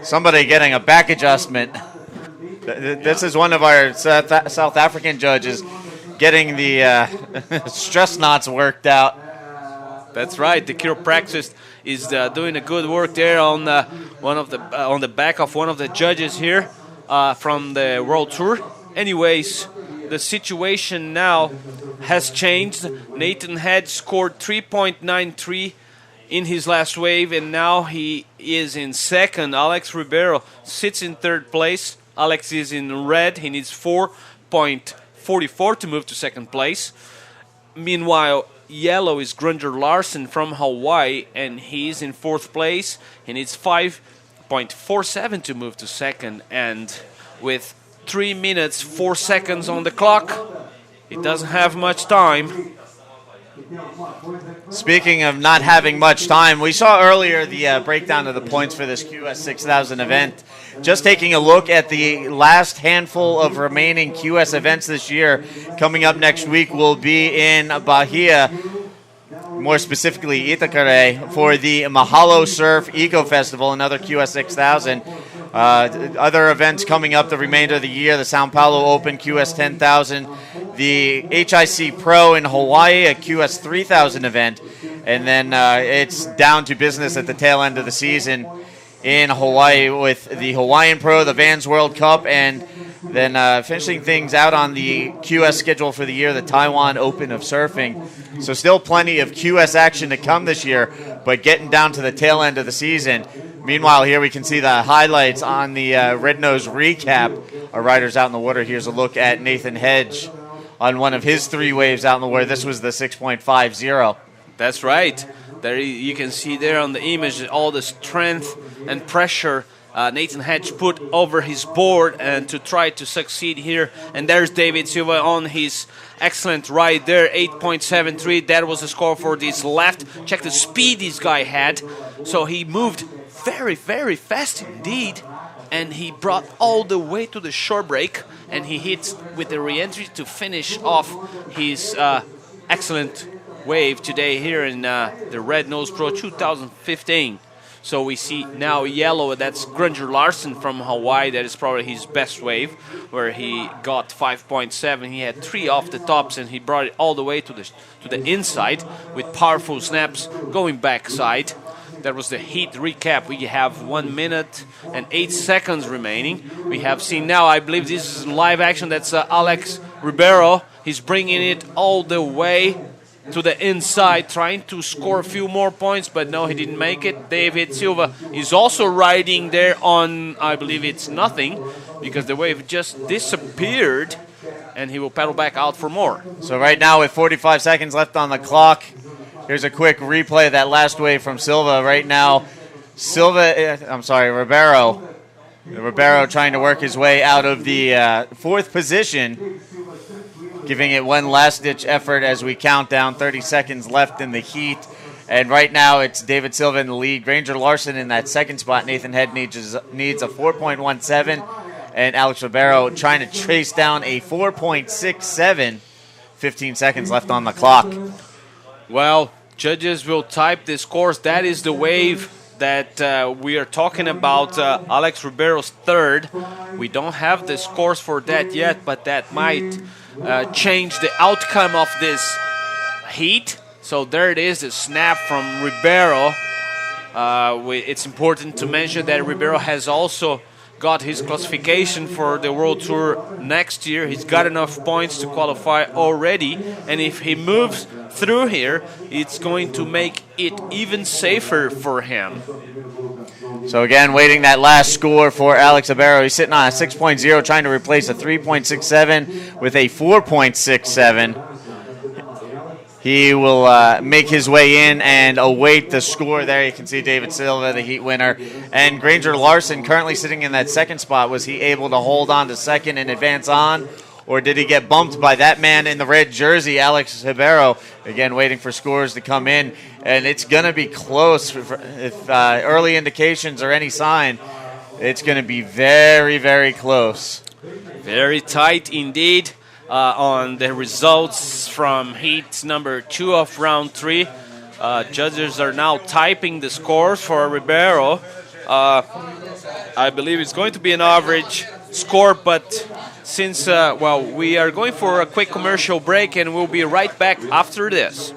somebody getting a back adjustment. This is one of our South African judges getting the stress knots worked out. That's right. The chiropractor is doing a good work there on on the back of one of the judges here from the World Tour. Anyways, the situation now has changed. Nathan had scored 3.93 in his last wave, and now he is in second. Alex Ribeiro sits in third place. Alex is in red. He needs 4.44 to move to second place. Meanwhile, yellow is Granger Larson from Hawaii, and he's in fourth place. He needs 5.47 to move to second, and with 3 minutes 4 seconds on the clock, he doesn't have much time. Speaking of not having much time, we saw earlier the breakdown of the points for this QS 6000 event. Just taking a look at the last handful of remaining QS events this year, coming up next week will be in Bahia, more specifically Itacaré, for the Mahalo Surf Eco Festival, another QS 6000. Other events coming up the remainder of the year, the Sao Paulo Open QS 10,000, the HIC Pro in Hawaii, a QS 3000 event, And then it's down to business at the tail end of the season in Hawaii with the Hawaiian Pro, the Vans World Cup, and then finishing things out on the QS schedule for the year, the Taiwan Open of Surfing. So still plenty of QS action to come this year, but getting down to the tail end of the season. Meanwhile, here we can see the highlights on the Red Nose recap. Our riders out in the water. Here's a look at Nathan Hedge on one of his 3 waves out in the water. This was the 6.50. That's right. There you can see there on the image all the strength and pressure Nathan Hedge put over his board and to try to succeed here. And there's David Silva on his excellent ride there, 8.73. That was the score for this left. Check the speed this guy had. So he moved very, very fast indeed. And he brought all the way to the shore break. And he hits with the re-entry to finish off his excellent wave today here in the Red Nose Pro 2015. So we see now yellow, that's Granger Larson from Hawaii. That is probably his best wave, where he got 5.7. He had 3 off the tops, and he brought it all the way to the inside with powerful snaps going backside. That was the heat recap. We have 1 minute and 8 seconds remaining. We have seen now, I believe this is live action, that's Alex Ribeiro. He's bringing it all the way to the inside, trying to score a few more points, but no, he didn't make it. David Silva is also riding there on, I believe it's nothing, because the wave just disappeared, and he will pedal back out for more. So right now with 45 seconds left on the clock, here's a quick replay of that last wave from Silva. Right now, Ribeiro trying to work his way out of the 4th position, giving it one last-ditch effort as we count down. 30 seconds left in the heat. And right now it's David Silva in the lead. Granger Larson in that 2nd spot. Nathan Head needs a 4.17. And Alex Ribeiro trying to trace down a 4.67. 15 seconds left on the clock. Well, judges will type the scores. That is the wave that we are talking about, Alex Ribeiro's 3rd. We don't have the scores for that yet, but that might change the outcome of this heat. So there it is, the snap from Ribeiro. It's important to mention that Ribeiro has also got his classification for the World Tour next year. He's got enough points to qualify already, and if he moves through here, it's going to make it even safer for him. So again, waiting that last score for Alex Ribeiro. He's sitting on a 6.0, trying to replace a 3.67 with a 4.67. He will make his way in and await the score there. You can see David Silva, the heat winner. And Granger Larson currently sitting in that 2nd spot. Was he able to hold on to 2nd and advance on? Or did he get bumped by that man in the red jersey, Alex Ribeiro? Again, waiting for scores to come in. And it's going to be close. If early indications are any sign, it's going to be very, very close. Very tight indeed. On the results from heat number 2 of round 3. Judges are now typing the scores for Ribeiro. I believe it's going to be an average score, but since, we are going for a quick commercial break, and we'll be right back after this.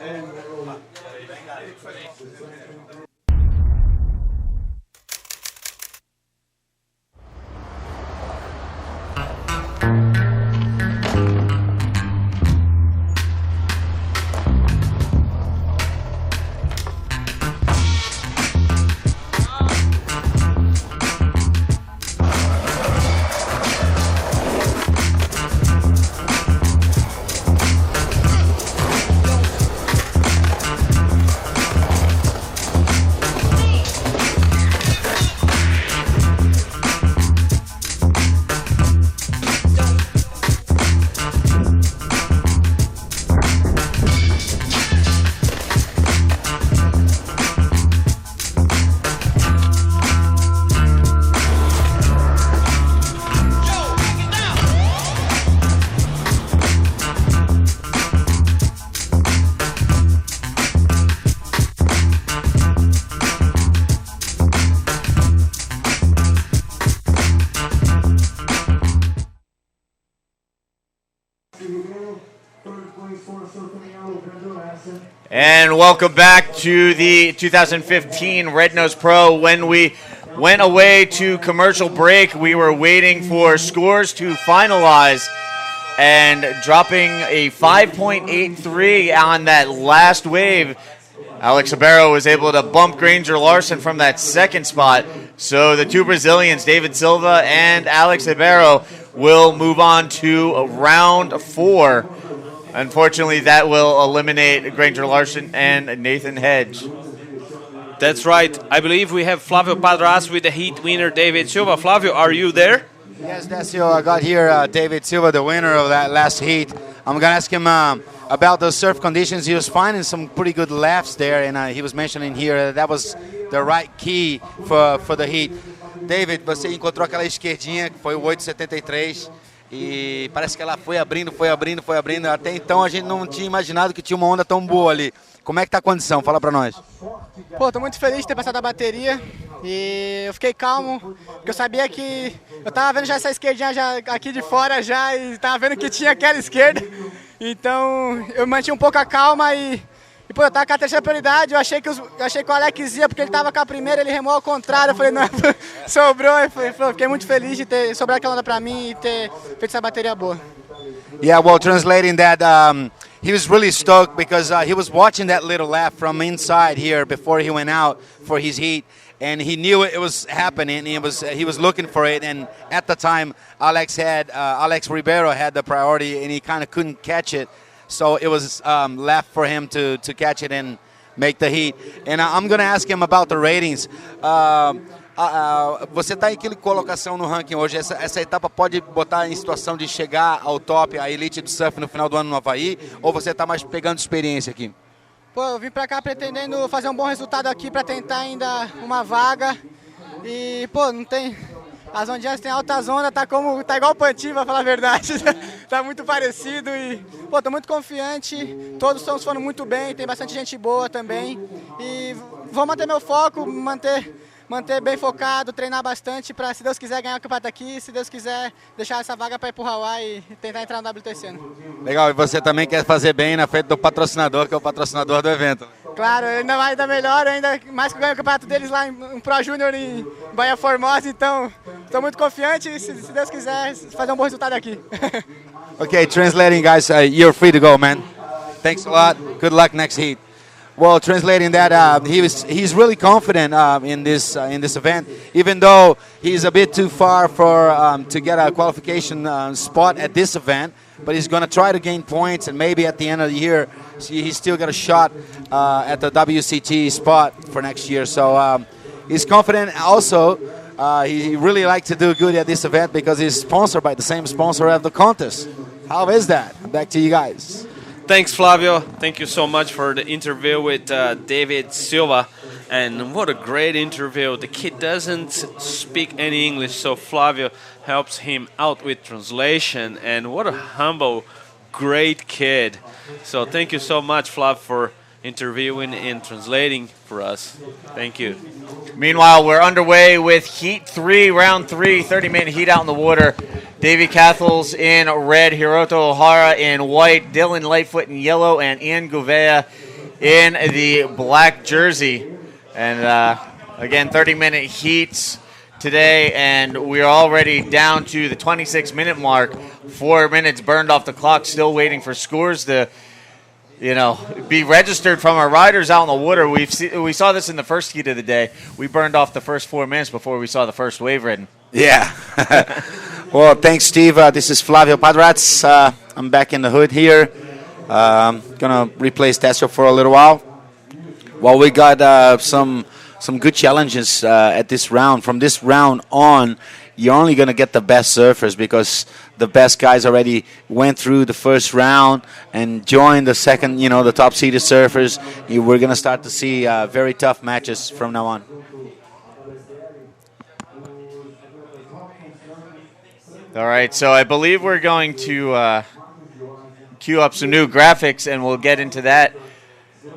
And welcome back to the 2015 Red Nose Pro. When we went away to commercial break, we were waiting for scores to finalize, and dropping a 5.83 on that last wave, Alex Ribeiro was able to bump Granger Larson from that second spot. So the two Brazilians, David Silva and Alex Ribeiro, will move on to round 4. Unfortunately, that will eliminate Granger Larson and Nathan Hedge. That's right. I believe we have Flavio Padras with the heat winner, David Silva. Flavio, are you there? Yes, Decio, I got here David Silva, the winner of that last heat. I'm going to ask him about the surf conditions. He was finding some pretty good lefts there, and he was mentioning here that was the right key for the heat. David, você encontrou aquela esquerdinha que foi o 8,73 e parece que ela foi abrindo. Até então a gente não tinha imaginado que tinha uma onda tão boa ali. Como é que tá a condição? Fala pra nós. Pô, tô muito feliz de ter passado a bateria e eu fiquei calmo, porque eu sabia que eu tava vendo já essa esquerdinha já aqui de fora já e tava vendo que tinha aquela esquerda. Então eu mantinha um pouco a calma e pô, eu tava com a terceira prioridade. Eu achei que o Alex ia porque ele tava com a primeira, ele remou ao contrário. Eu falei, não, sobrou. Eu fiquei muito feliz de ter sobrado aquela onda pra mim e ter feito essa bateria boa. Yeah, well, translating that, he was really stoked because he was watching that little lap from inside here before he went out for his heat, and he knew it was happening. He was looking for it, and at the time, Alex Ribeiro had the priority, and he kind of couldn't catch it, so it was left for him to catch it and make the heat. And I'm going to ask him about the ratings. Você está em que colocação no ranking hoje? Essa etapa pode botar em situação de chegar ao top, a elite do surf no final do ano no Havaí? Ou você está mais pegando experiência aqui? Pô, eu vim pra cá pretendendo fazer um bom resultado aqui pra tentar ainda uma vaga. E, pô, não tem... As ondinhas tem altas ondas, tá igual o Pantin, pra falar a verdade. Tá muito parecido e, pô, tô muito confiante. Todos estão falando muito bem, tem bastante gente boa também. E vou manter meu foco, manter bem focado, treinar bastante para, se Deus quiser, ganhar o campeonato aqui, se Deus quiser, deixar essa vaga para ir pro Hawaii e tentar entrar no WT esse ano. Legal, e você também quer fazer bem na frente do patrocinador, que é o patrocinador do evento. Claro, ainda melhor, ainda mais que ganho o campeonato deles lá em Pro Júnior em Bahia Formosa, então estou muito confiante e se Deus quiser, fazer um bom resultado aqui. Okay, translating, guys, you're free to go, man. Thanks a lot, good luck next heat. Well, translating that, he's really confident in this event, even though he's a bit too far to get a qualification spot at this event. But he's going to try to gain points, and maybe at the end of the year, he's still got a shot at the WCT spot for next year. So he's confident. Also, he really likes to do good at this event because he's sponsored by the same sponsor of the contest. How is that? Back to you guys. Thanks, Flavio. Thank you so much for the interview with David Silva. And what a great interview. The kid doesn't speak any English, so Flavio helps him out with translation. And what a humble, great kid. So thank you so much, Flav, for interviewing and translating for us. Thank you. Meanwhile, we're underway with Heat 3, Round 3, 30-minute heat out in the water. Davey Cathles in red, Hiroto Ohara in white, Dylan Lightfoot in yellow, and Ian Gouveia in the black jersey. And again, 30-minute heats today, and we're already down to the 26-minute mark. 4 minutes burned off the clock, still waiting for scores to be registered from our riders out in the water. We saw this in the first heat of the day. We burned off the first 4 minutes before we saw the first wave ridden. Yeah. Well, thanks, Steve. This is Flavio Padras. I'm back in the hood here. Gonna replace Decio for a little while. Well, we got some good challenges at this round. From this round on, you're only going to get the best surfers because the best guys already went through the first round and joined the second, the top-seeded surfers. We're going to start to see very tough matches from now on. All right, so I believe we're going to queue up some new graphics, and we'll get into that.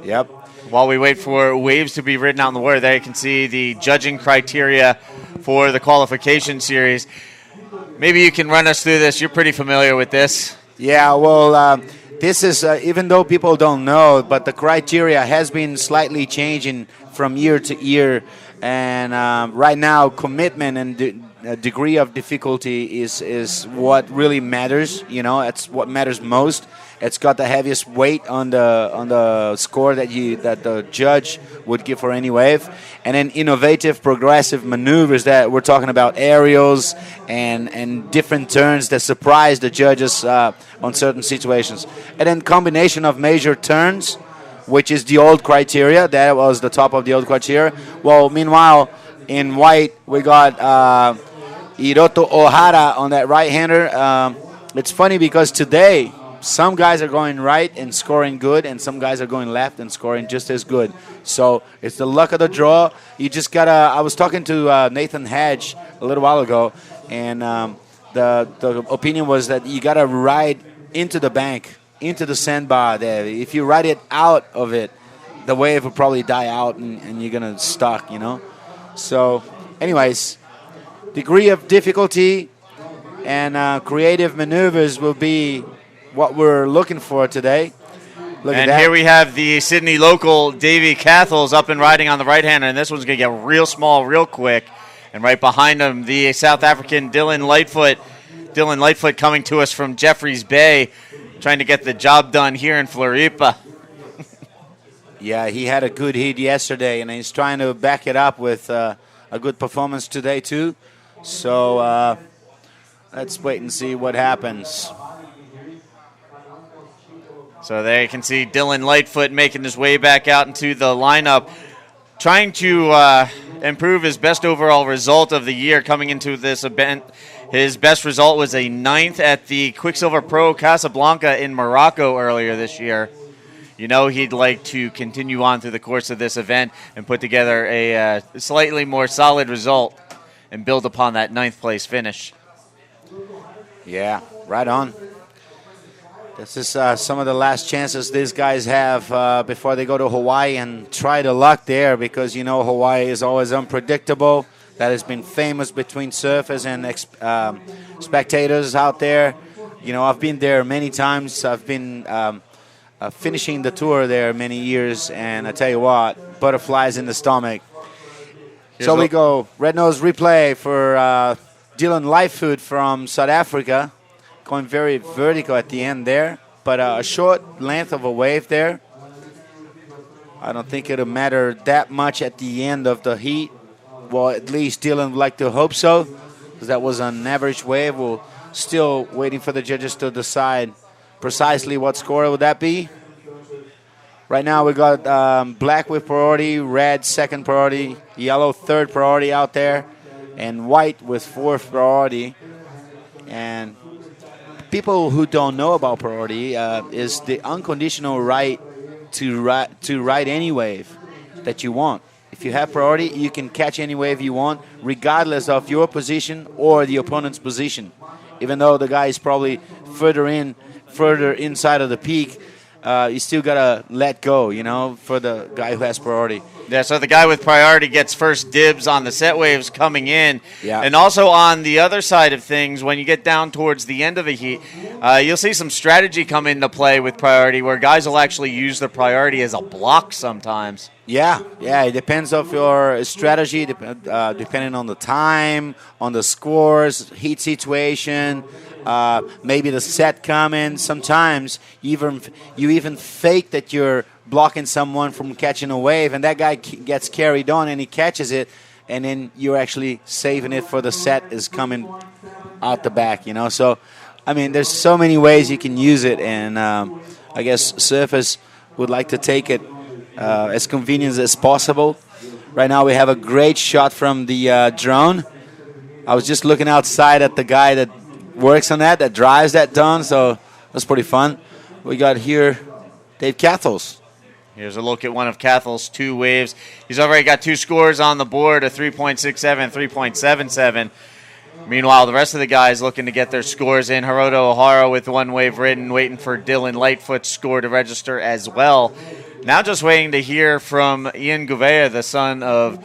Yep. While we wait for waves to be ridden out in the water, there you can see the judging criteria for the qualification series. Maybe you can run us through this. You're pretty familiar with this. Yeah, well, this is, even though people don't know, but the criteria has been slightly changing from year to year. And right now, commitment and degree of difficulty is what really matters. You know, it's what matters most. It's got the heaviest weight on the score that the judge would give for any wave. And then innovative, progressive maneuvers that we're talking about, aerials and different turns that surprise the judges on certain situations. And then combination of major turns, which is the old criteria. That was the top of the old criteria. Well, meanwhile, in white, we got Hiroto Ohara on that right-hander. It's funny because today, some guys are going right and scoring good, and some guys are going left and scoring just as good. So it's the luck of the draw. You just gotta. I was talking to Nathan Hedge a little while ago, and the opinion was that you gotta ride into the bank, into the sandbar there. If you ride it out of it, the wave will probably die out, and you're gonna stuck. You know. So, anyways, degree of difficulty and creative maneuvers will be what we're looking for today. Look at that. And here we have the Sydney local, Davey Cathles, up and riding on the right-hander, and this one's going to get real small real quick. And right behind him, the South African Dylan Lightfoot. Dylan Lightfoot coming to us from Jeffreys Bay, trying to get the job done here in Floripa. Yeah, he had a good heat yesterday, and he's trying to back it up with a good performance today too. So let's wait and see what happens. So there you can see Dylan Lightfoot making his way back out into the lineup, trying to improve his best overall result of the year coming into this event. His best result was a 9th at the Quicksilver Pro Casablanca in Morocco earlier this year. You know he'd like to continue on through the course of this event and put together a slightly more solid result and build upon that 9th place finish. Yeah, right on. This is some of the last chances these guys have before they go to Hawaii and try the luck there, because, you know, Hawaii is always unpredictable. That has been famous between surfers and spectators out there. You know, I've been there many times. I've been finishing the tour there many years, and I tell you what, butterflies in the stomach. So we go red nose replay for Dylan Lightfoot from South Africa. Going very vertical at the end there, but a short length of a wave there. I don't think it'll matter that much at the end of the heat. Well, at least Dylan would like to hope so, because that was an average wave. We're still waiting for the judges to decide precisely what score would that be. Right now we got black with priority, red second priority, yellow third priority out there, and white with fourth priority. And people who don't know about priority is the unconditional right to ride any wave that you want. If you have priority, you can catch any wave you want, regardless of your position or the opponent's position. Even though the guy is probably further inside of the peak, you still gotta let go, you know, for the guy who has priority. Yeah, so the guy with priority gets first dibs on the set waves coming in. Yeah. And also on the other side of things, when you get down towards the end of the heat, you'll see some strategy come into play with priority, where guys will actually use the priority as a block sometimes. Yeah, it depends on your strategy, depending on the time, on the scores, heat situation, maybe the set coming. Sometimes you even fake that you're blocking someone from catching a wave, and that guy gets carried on and he catches it, and then you're actually saving it for the set is coming out the back, you know. So, I mean, there's so many ways you can use it, and I guess surfers would like to take it as convenient as possible. Right now we have a great shot from the drone. I was just looking outside at the guy that works on that drives that drone, so that's pretty fun. We got here Dave Cathles. Here's a look at one of Cathel's two waves. He's already got two scores on the board, a 3.67, 3.77. Meanwhile, the rest of the guys looking to get their scores in. Hiroto Ohara with one wave ridden, waiting for Dylan Lightfoot's score to register as well. Now just waiting to hear from Ian Gouveia, the son of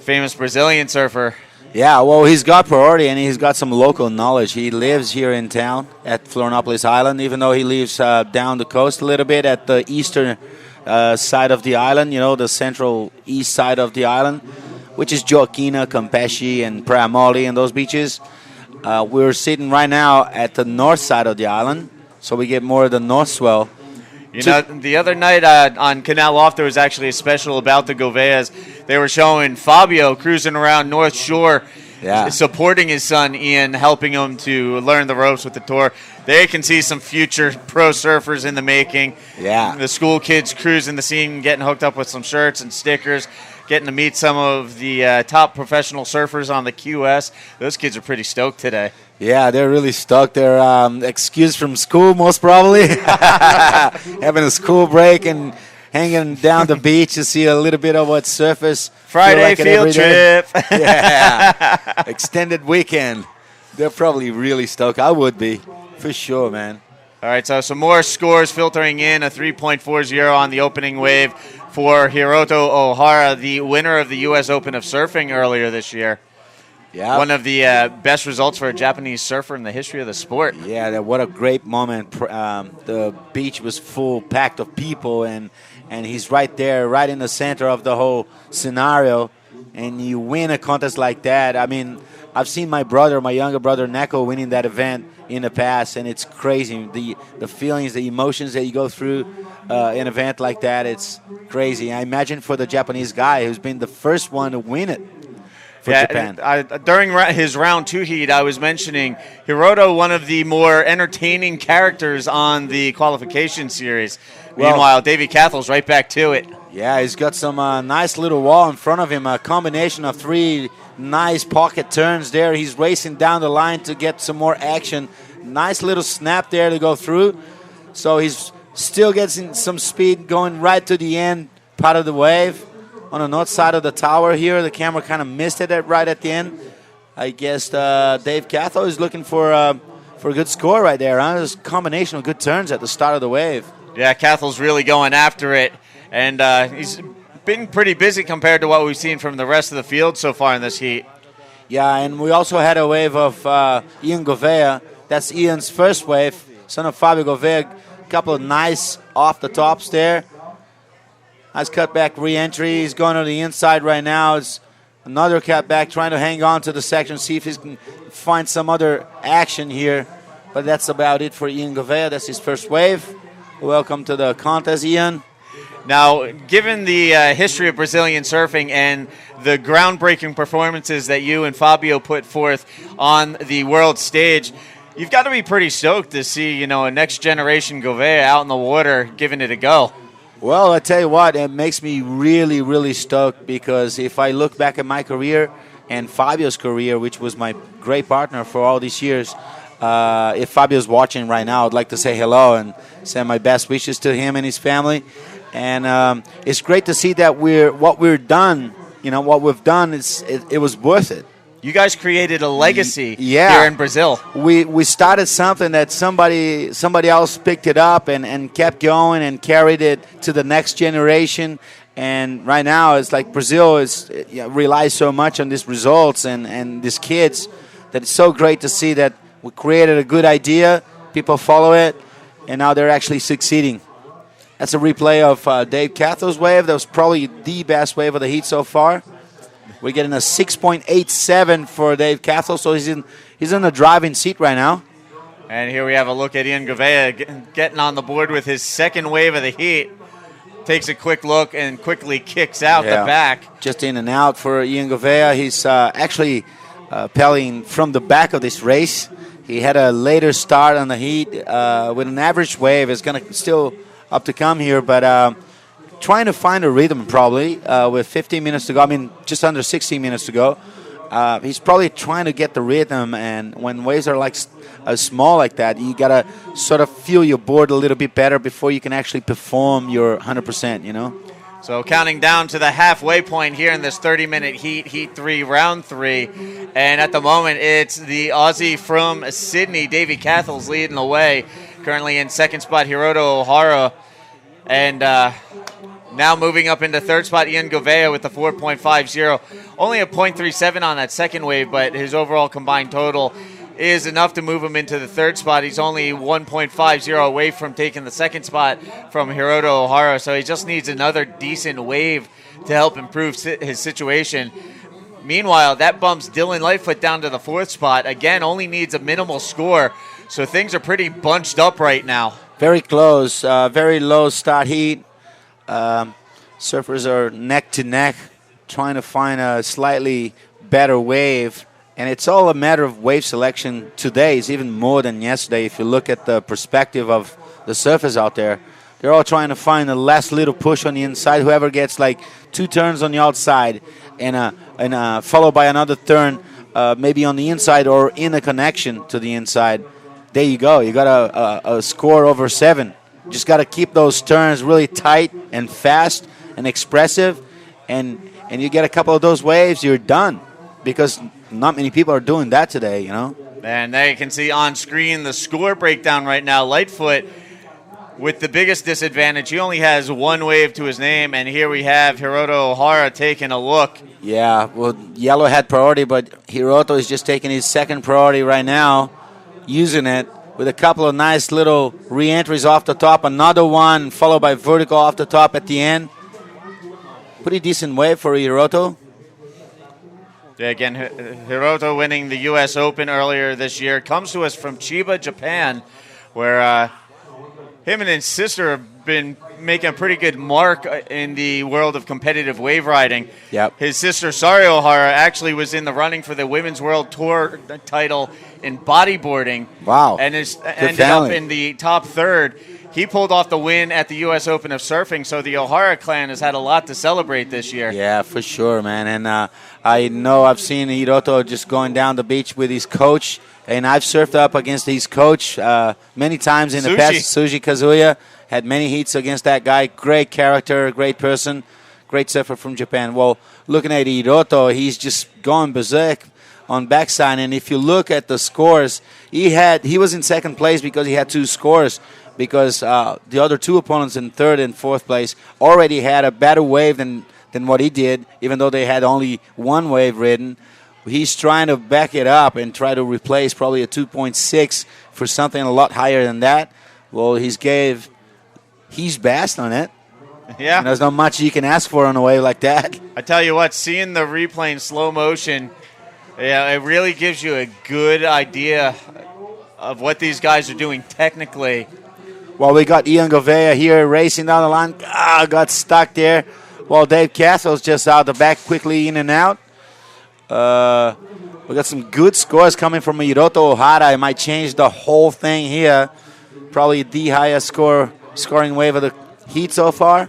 famous Brazilian surfer Yeah, well, he's got priority and he's got some local knowledge. He lives here in town at Florianopolis Island, even though he lives down the coast a little bit at the eastern side of the island, the central east side of the island, which is Joaquina, Campeche, and Praia Mole and those beaches. We're sitting right now at the north side of the island, so we get more of the north swell. The other night on Canal Off, there was actually a special about the Gouveas. They were showing Fabio cruising around North Shore, supporting his son Ian, helping him to learn the ropes with the tour. They can see some future pro surfers in the making. Yeah. The school kids cruising the scene, getting hooked up with some shirts and stickers, getting to meet some of the top professional surfers on the QS. Those kids are pretty stoked today. Yeah, they're really stoked. They're excused from school, most probably. Having a school break and hanging down the beach to see a little bit of what surfers Friday like field trip. Yeah. Extended weekend. They're probably really stoked. I would be, for sure, man. All right, so some more scores filtering in. A 3.40 on the opening wave for Hiroto Ohara, the winner of the U.S. Open of Surfing earlier this year. Yeah. One of the best results for a Japanese surfer in the history of the sport. Yeah, what a great moment. The beach was full, packed of people, and he's right there, right in the center of the whole scenario. And you win a contest like that. I mean, I've seen my younger brother, Neko, winning that event in the past, and it's crazy. The feelings, the emotions that you go through an event like that, it's crazy. I imagine for the Japanese guy who's been the first one to win it. Japan. During his round 2 heat, I was mentioning Hiroto, one of the more entertaining characters on the qualification series. Meanwhile, Davey Cathel's right back to it. Yeah, he's got some nice little wall in front of him, a combination of 3 nice pocket turns there. He's racing down the line to get some more action. Nice little snap there to go through. So he's still getting some speed going right to the end part of the wave. On the north side of the tower here, the camera kind of missed it right at the end. I guess Dave Cathell is looking for a good score right there. Huh? There's a combination of good turns at the start of the wave. Yeah, Cathel's really going after it, and he's been pretty busy compared to what we've seen from the rest of the field so far in this heat. Yeah, and we also had a wave of Ian Gouveia. That's Ian's first wave, son of Fabio Gouveia. A couple of nice off the tops there. Nice cutback re-entry. He's going to the inside right now. It's another cutback, trying to hang on to the section, see if he can find some other action here. But that's about it for Ian Gouveia. That's his first wave. Welcome to the contest, Ian. Now, given the history of Brazilian surfing and the groundbreaking performances that you and Fabio put forth on the world stage, you've got to be pretty stoked to see, a next-generation Gouveia out in the water giving it a go. Well, I tell you what, it makes me really, really stoked because if I look back at my career and Fabio's career, which was my great partner for all these years, if Fabio's watching right now, I'd like to say hello and send my best wishes to him and his family. And it's great to see that what we've done, it was worth it. You guys created a legacy here in Brazil. We started something that somebody else picked it up and kept going and carried it to the next generation. And right now, it's like Brazil relies so much on these results and these kids that it's so great to see that we created a good idea, people follow it, and now they're actually succeeding. That's a replay of Dave Cathel's wave. That was probably the best wave of the heat so far. We're getting a 6.87 for Dave Cathel, so he's in the driving seat right now. And here we have a look at Ian Gouveia getting on the board with his second wave of the heat. Takes a quick look and quickly kicks out the back. Just in and out for Ian Gouveia. He's actually pelling from the back of this race. He had a later start on the heat with an average wave. It's going to still up to come here, but trying to find a rhythm probably with 15 minutes to go. I mean, just under 16 minutes to go. He's probably trying to get the rhythm, and when waves are like small like that, you got to sort of feel your board a little bit better before you can actually perform your 100%, So counting down to the halfway point here in this 30-minute heat 3, round 3. And at the moment, it's the Aussie from Sydney, Davey Cathel's leading the way. Currently in second spot, Hiroto Ohara. And Now moving up into third spot, Ian Govea with the 4.50. Only a 0.37 on that second wave, but his overall combined total is enough to move him into the third spot. He's only 1.50 away from taking the second spot from Hiroto Ohara, so he just needs another decent wave to help improve his situation. Meanwhile, that bumps Dylan Lightfoot down to the fourth spot. Again, only needs a minimal score, so things are pretty bunched up right now. Very close, very low start heat. Surfers are neck to neck, trying to find a slightly better wave. And it's all a matter of wave selection today. It's even more than yesterday. If you look at the perspective of the surfers out there, they're all trying to find the last little push on the inside. Whoever gets like 2 turns on the outside and followed by another turn, maybe on the inside or in a connection to the inside. There you go. You got a score over 7. Just got to keep those turns really tight and fast and expressive, and you get a couple of those waves, you're done. Because not many people are doing that today, you know. And there you can see on screen the score breakdown right now. Lightfoot with the biggest disadvantage. He only has 1 wave to his name, and here we have Hiroto Ohara taking a look. Yeah, well, yellow had priority, but Hiroto is just taking his second priority right now, using it with a couple of nice little re-entries off the top. Another one followed by vertical off the top at the end. Pretty decent wave for Hiroto. Yeah, again, Hiroto winning the U.S. Open earlier this year. Comes to us from Chiba, Japan, where him and his sister have been making a pretty good mark in the world of competitive wave riding. Yep. His sister, Sari Ohara, actually was in the running for the Women's World Tour title in bodyboarding. Wow. And ended up in the top third. He pulled off the win at the U.S. Open of Surfing, so the Ohara clan has had a lot to celebrate this year. Yeah, for sure, man. And I know I've seen Hiroto just going down the beach with his coach, and I've surfed up against his coach many times in the past. Suji Kazuya had many heats against that guy. Great character, great person, great surfer from Japan. Well, looking at Hiroto, he's just going berserk on backside, and if you look at the scores, he was in second place because he had 2 scores. Because the other 2 opponents in third and fourth place already had a better wave than what he did, even though they had only 1 wave ridden. He's trying to back it up and try to replace probably a 2.6 for something a lot higher than that. Well, he's gave his best on it. Yeah. And there's not much you can ask for on a wave like that. I tell you what, seeing the replay in slow motion, yeah, it really gives you a good idea of what these guys are doing technically. Well, we got Ian Govea here racing down the line. Got stuck there. Well, Dave Castle's just out the back, quickly in and out. We got some good scores coming from Hiroto Ohara. It might change the whole thing here. Probably the highest scoring wave of the heat so far.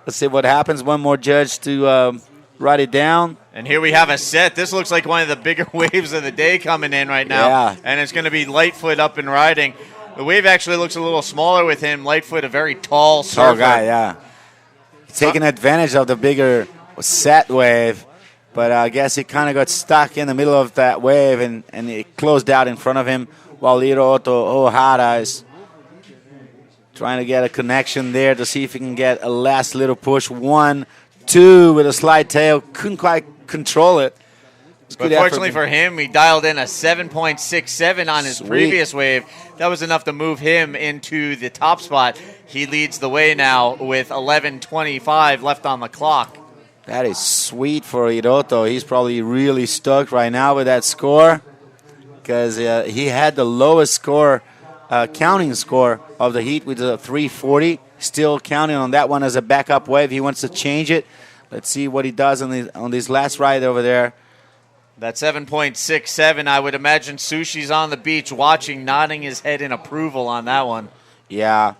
Let's see what happens. One more judge to write it down. And here we have a set. This looks like one of the bigger waves of the day coming in right now. Yeah. And it's going to be Lightfoot up and riding. The wave actually looks a little smaller with him. Lightfoot, a very tall surfer. Tall guy, yeah. Taking advantage of the bigger set wave. But I guess he kind of got stuck in the middle of that wave and it closed out in front of him while Hiroto Ohara is trying to get a connection there to see if he can get a last little push. 1, 2 with a slide tail. Couldn't quite control it. But fortunately for him, he dialed in a 7.67 on his previous wave. That was enough to move him into the top spot. He leads the way now with 11:25 left on the clock. That is sweet for Hiroto. He's probably really stoked right now with that score because he had the lowest score, counting score of the heat with a 340. Still counting on that one as a backup wave. He wants to change it. Let's see what he does on this last ride over there. That 7.67, I would imagine Sushi's on the beach watching, nodding his head in approval on that one. Yeah.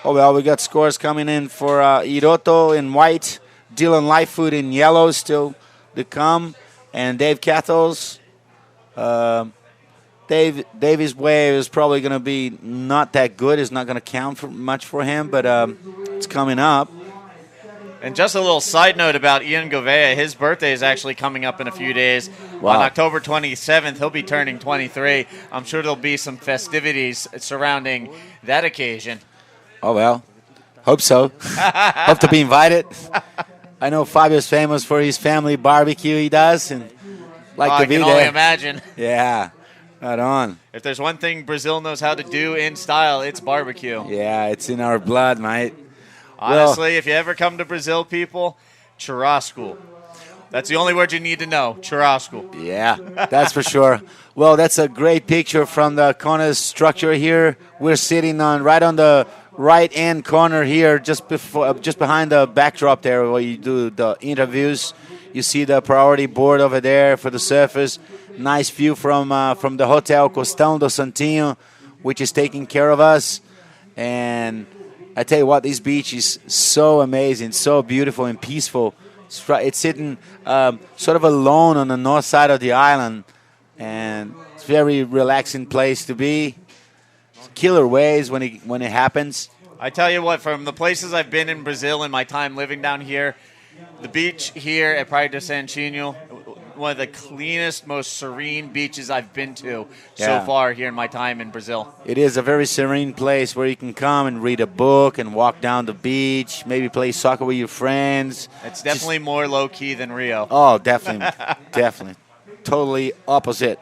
Oh, well, we got scores coming in for Hiroto in white, Dylan Lightfoot in yellow still to come, and Dave Cathos. Dave's wave is probably going to be not that good. It's not going to count much for him, but it's coming up. And just a little side note about Ian Govea, his birthday is actually coming up in a few days. Wow. On October 27th, he'll be turning 23. I'm sure there'll be some festivities surrounding that occasion. Oh, well. Hope so. Hope to be invited. I know Fabio's famous for his family barbecue he does, and like I to be can only there. imagine. Yeah, right on. If there's one thing Brazil knows how to do in style, it's barbecue. Yeah, it's in our blood, mate. Honestly, if you ever come to Brazil, people, churrasco. That's the only word you need to know, churrasco. Yeah, that's for sure. Well, that's a great picture from the Kona structure here. We're sitting right on the right end corner here, just behind the backdrop there where you do the interviews. You see the priority board over there for the surfers. Nice view from the Hotel Costão do Santinho, which is taking care of us. And I tell you what, this beach is so amazing, so beautiful and peaceful. It's sitting sort of alone on the north side of the island, and it's a very relaxing place to be. Killer waves when it happens. I tell you what, from the places I've been in Brazil in my time living down here, the beach here at Praia do Santinho, one of the cleanest, most serene beaches I've been to so far here in my time in Brazil. It is a very serene place where you can come and read a book and walk down the beach, maybe play soccer with your friends. It's definitely more low-key than Rio. Oh, definitely. Definitely. Totally opposite.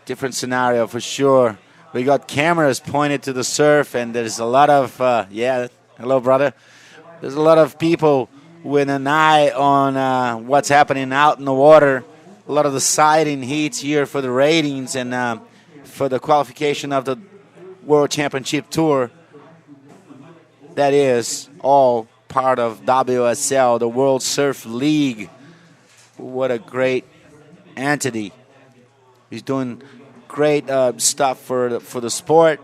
Different scenario for sure. We got cameras pointed to the surf, and there's a lot of, hello, brother. There's a lot of people with an eye on what's happening out in the water. A lot of the sighting heats here for the ratings and for the qualification of the World Championship Tour. That is all part of WSL, the World Surf League. What a great entity. He's doing great stuff for the sport.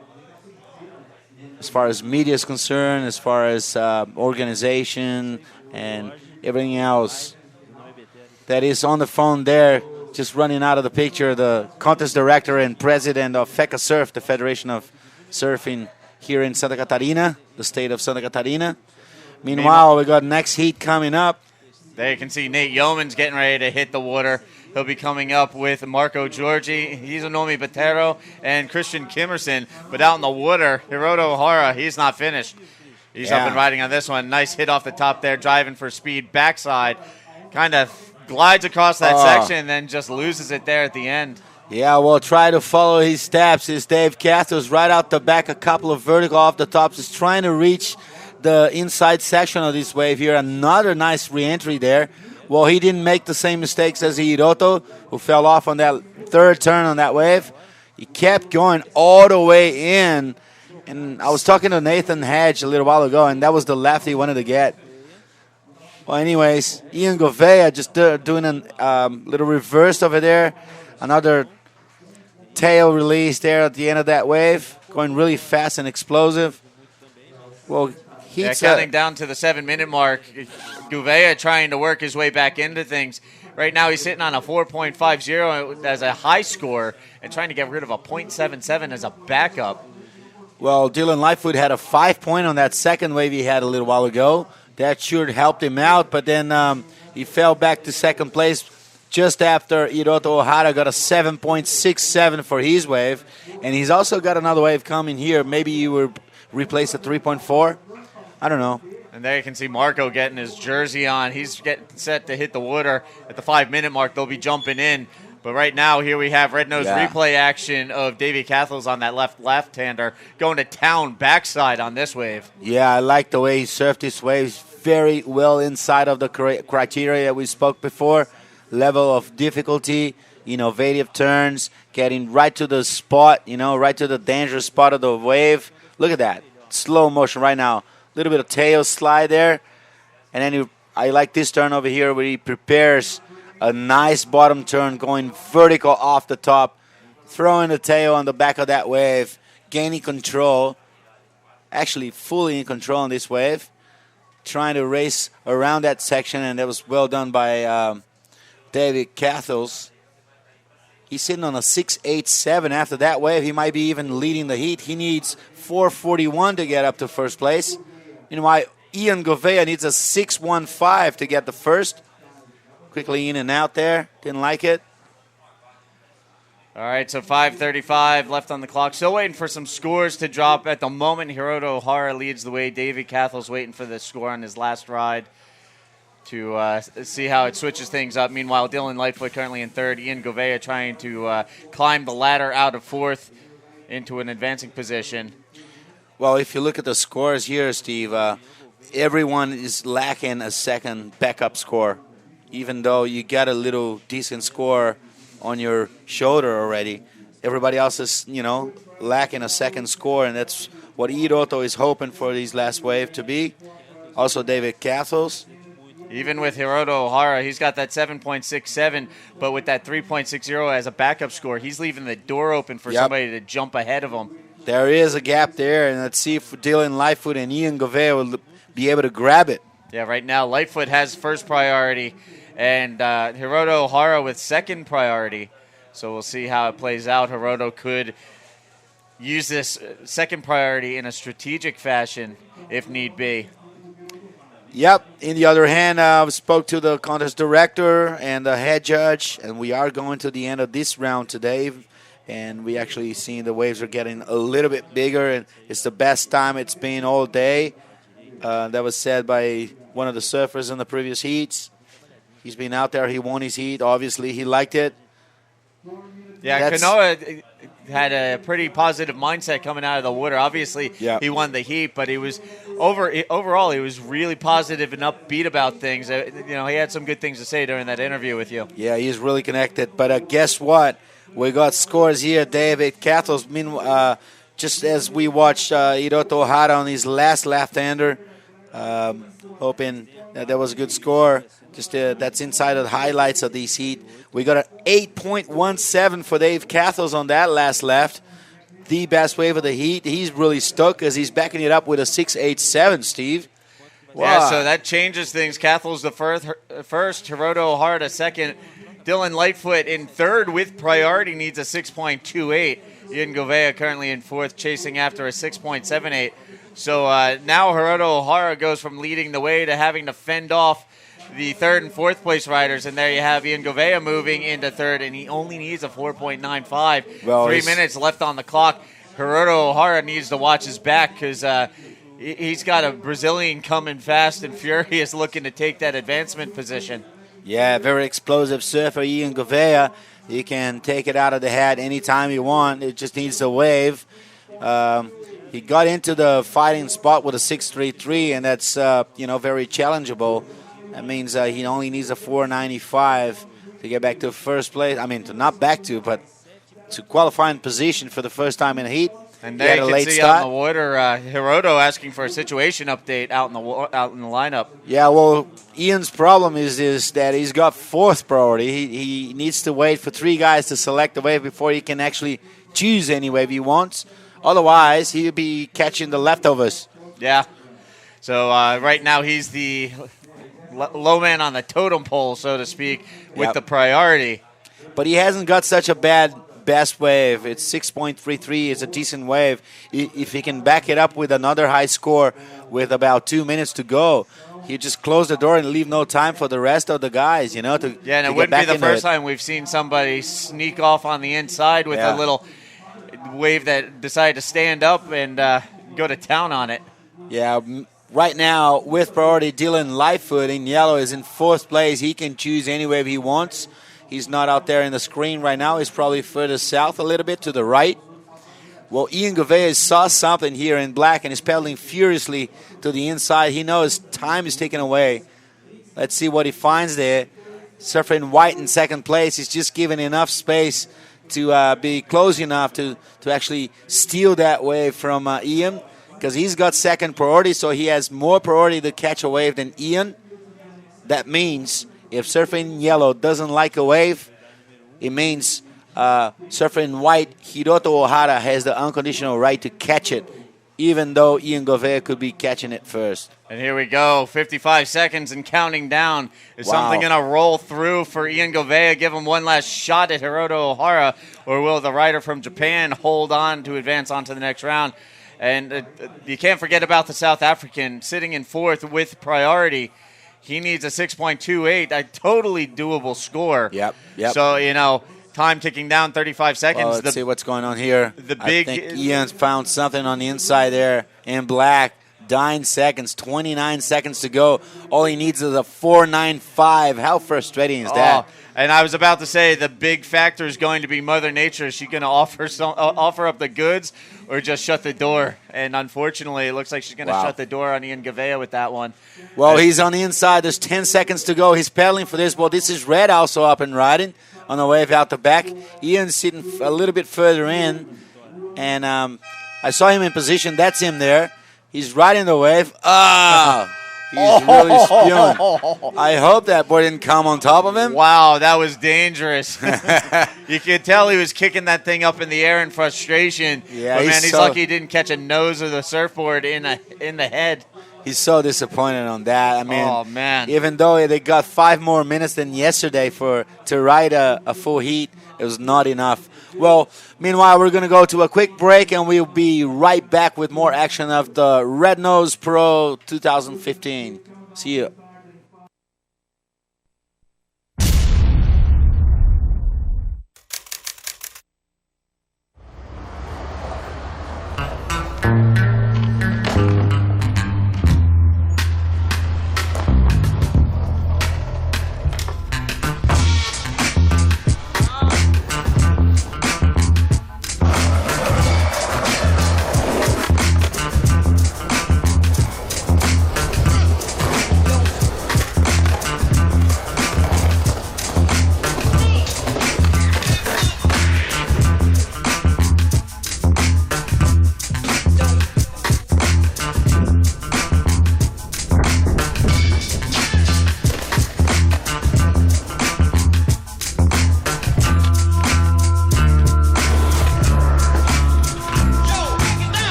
As far as media is concerned, as far as organization and everything else. That is on the phone there, just running out of the picture, the contest director and president of FECA Surf, the Federation of Surfing here in Santa Catarina, the state of Santa Catarina. Meanwhile, we got next heat coming up. There you can see Nate Yeoman's getting ready to hit the water. He'll be coming up with Marco Giorgi, Hizanomi Batero, and Christian Kimmerson. But out in the water, Hiroto Ohara, he's not finished. He's up and riding on this one. Nice hit off the top there, driving for speed backside. Kind of glides across that section and then just loses it there at the end. Yeah, well, try to follow his steps. Is Dave Castles right out the back, a couple of vertical off the top. Just trying to reach the inside section of this wave here. Another nice re-entry there. Well, he didn't make the same mistakes as Hiroto, who fell off on that third turn on that wave. He kept going all the way in. And I was talking to Nathan Hedge a little while ago, and that was the left he wanted to get. Well, anyways, Ian Gouveia just doing a little reverse over there. Another tail release there at the end of that wave. Going really fast and explosive. Well, counting down to the 7-minute mark. Gouveia trying to work his way back into things. Right now he's sitting on a 4.50 as a high score and trying to get rid of a .77 as a backup. Well, Dylan Lightfoot had a 5-point on that second wave he had a little while ago. That sure helped him out, but then he fell back to second place just after Hiroto Ohara got a 7.67 for his wave. And he's also got another wave coming here. Maybe you will replace a 3.4. I don't know. And there you can see Marco getting his jersey on. He's getting set to hit the water at the 5-minute mark. They'll be jumping in. But right now, here we have Red Nose replay action of Davey Cathles on that left-hander going to town backside on this wave. Yeah, I like the way he surfed his waves very well inside of the criteria that we spoke before. Level of difficulty, innovative turns, getting right to the spot, right to the dangerous spot of the wave. Look at that. Slow motion right now. A little bit of tail slide there. And then I like this turn over here where he prepares a nice bottom turn going vertical off the top, throwing the tail on the back of that wave, gaining control, actually fully in control on this wave, trying to race around that section, and that was well done by David Cathles. He's sitting on a 6.87 after that wave. He might be even leading the heat. He needs 4.41 to get up to first place. Meanwhile, Ian Gouveia needs a 6.15 to get the first. Quickly in and out there. Didn't like it. All right, so 5:35 left on the clock. Still waiting for some scores to drop. At the moment, Hiroto Ohara leads the way. David Cathel's waiting for the score on his last ride to see how it switches things up. Meanwhile, Dylan Lightfoot currently in third. Ian Govea trying to climb the ladder out of fourth into an advancing position. Well, if you look at the scores here, Steve, everyone is lacking a second backup score, even though you got a little decent score on your shoulder already. Everybody else is, lacking a second score, and that's what Hiroto is hoping for these last wave to be. Also, David Cathels. Even with Hiroto Ohara, he's got that 7.67, but with that 3.60 as a backup score, he's leaving the door open for somebody to jump ahead of him. There is a gap there, and let's see if Dylan Lightfoot and Ian Govea will be able to grab it. Yeah, right now Lightfoot has first priority, and Hiroto Ohara with second priority. So we'll see how it plays out. Hiroto could use this second priority in a strategic fashion if need be. Yep. In the other hand, I spoke to the contest director and the head judge, and we are going to the end of this round today. And we actually seen the waves are getting a little bit bigger, and it's the best time it's been all day. That was said by one of the surfers in the previous heats. He's been out there. He won his heat. Obviously, he liked it. Yeah, Kanoa had a pretty positive mindset coming out of the water. Obviously, he won the heat, but he was overall he was really positive and upbeat about things. He had some good things to say during that interview with you. Yeah, he's really connected. But guess what? We got scores here. David Cathels, just as we watched Hiroto Ohara on his last left-hander, hoping that was a good score. Just that's inside of the highlights of this heat. We got an 8.17 for Dave Cathels on that last left. The best wave of the heat. He's really stuck because he's backing it up with a 6.87, Steve. Wow. Yeah, so that changes things. Cathels the first, Hiroto Ohara second. Dylan Lightfoot in third with priority needs a 6.28. Ian Govea currently in fourth, chasing after a 6.78. So now Hiroto Ohara goes from leading the way to having to fend off the third and fourth place riders, and there you have Ian Govea moving into third, and he only needs a 4.95. Well, 3 minutes left on the clock. Hiroto Ohara needs to watch his back because he's got a Brazilian coming fast and furious looking to take that advancement position. Yeah, very explosive surfer, Ian Govea. He can take it out of the head anytime you want. It just needs a wave. He got into the fighting spot with a 6.33, and that's very challengeable. That means he only needs a 4.95 to get back to first place. I mean, but to qualify in position for the first time in a heat. And there you can see out in the water, Hiroto asking for a situation update out in the lineup. Yeah, well, Ian's problem is that he's got fourth priority. He needs to wait for three guys to select the wave before he can actually choose any wave he wants. Otherwise, he'll be catching the leftovers. Yeah. So right now he's the low man on the totem pole, so to speak, with the priority. But he hasn't got such a bad best wave. It's 6.33. It's a decent wave. If he can back it up with another high score with about 2 minutes to go, he just close the door and leave no time for the rest of the guys, to and it wouldn't be the first time we've seen somebody sneak off on the inside with a little wave that decided to stand up and go to town on it. Yeah, right now, with priority, Dylan Lightfoot in yellow is in fourth place. He can choose any wave he wants. He's not out there in the screen right now. He's probably further south a little bit to the right. Well, Ian Govea saw something here in black and is pedaling furiously to the inside. He knows time is taken away. Let's see what he finds there. Surfer in white in second place. He's just given enough space to be close enough to actually steal that wave from Ian, because he's got second priority, so he has more priority to catch a wave than Ian. That means if Surfer in yellow doesn't like a wave, it means Surfer in white, Hiroto Ohara, has the unconditional right to catch it, even though Ian Govea could be catching it first. And here we go, 55 seconds and counting down. Is something going to roll through for Ian Govea, give him one last shot at Hiroto Ohara, or will the rider from Japan hold on to advance on to the next round? And you can't forget about the South African sitting in fourth with priority. He needs a 6.28, a totally doable score. Yep. So, time ticking down, 35 seconds. Well, let's see what's going on here. I think Ian found something on the inside there in black. 9 seconds, 29 seconds to go. All he needs is a 4.95. How frustrating is that? And I was about to say the big factor is going to be Mother Nature. Is she going to offer up the goods or just shut the door? And unfortunately, it looks like she's going to shut the door on Ian Gavea with that one. Well, he's on the inside. There's 10 seconds to go. He's pedaling for this. Well, this is Red also up and riding on the wave out the back. Ian's sitting a little bit further in. And I saw him in position. That's him there. He's riding the wave. He's really spewing. I hope that boy didn't come on top of him. Wow, that was dangerous. You could tell he was kicking that thing up in the air in frustration. Yeah, but man, he's lucky he didn't catch a nose of the surfboard in the head. He's so disappointed on that. I mean, oh man! Even though they got 5 more minutes than yesterday to ride a full heat, it was not enough. Well, meanwhile, we're going to go to a quick break, and we'll be right back with more action of the Red Nose Pro 2015. See you.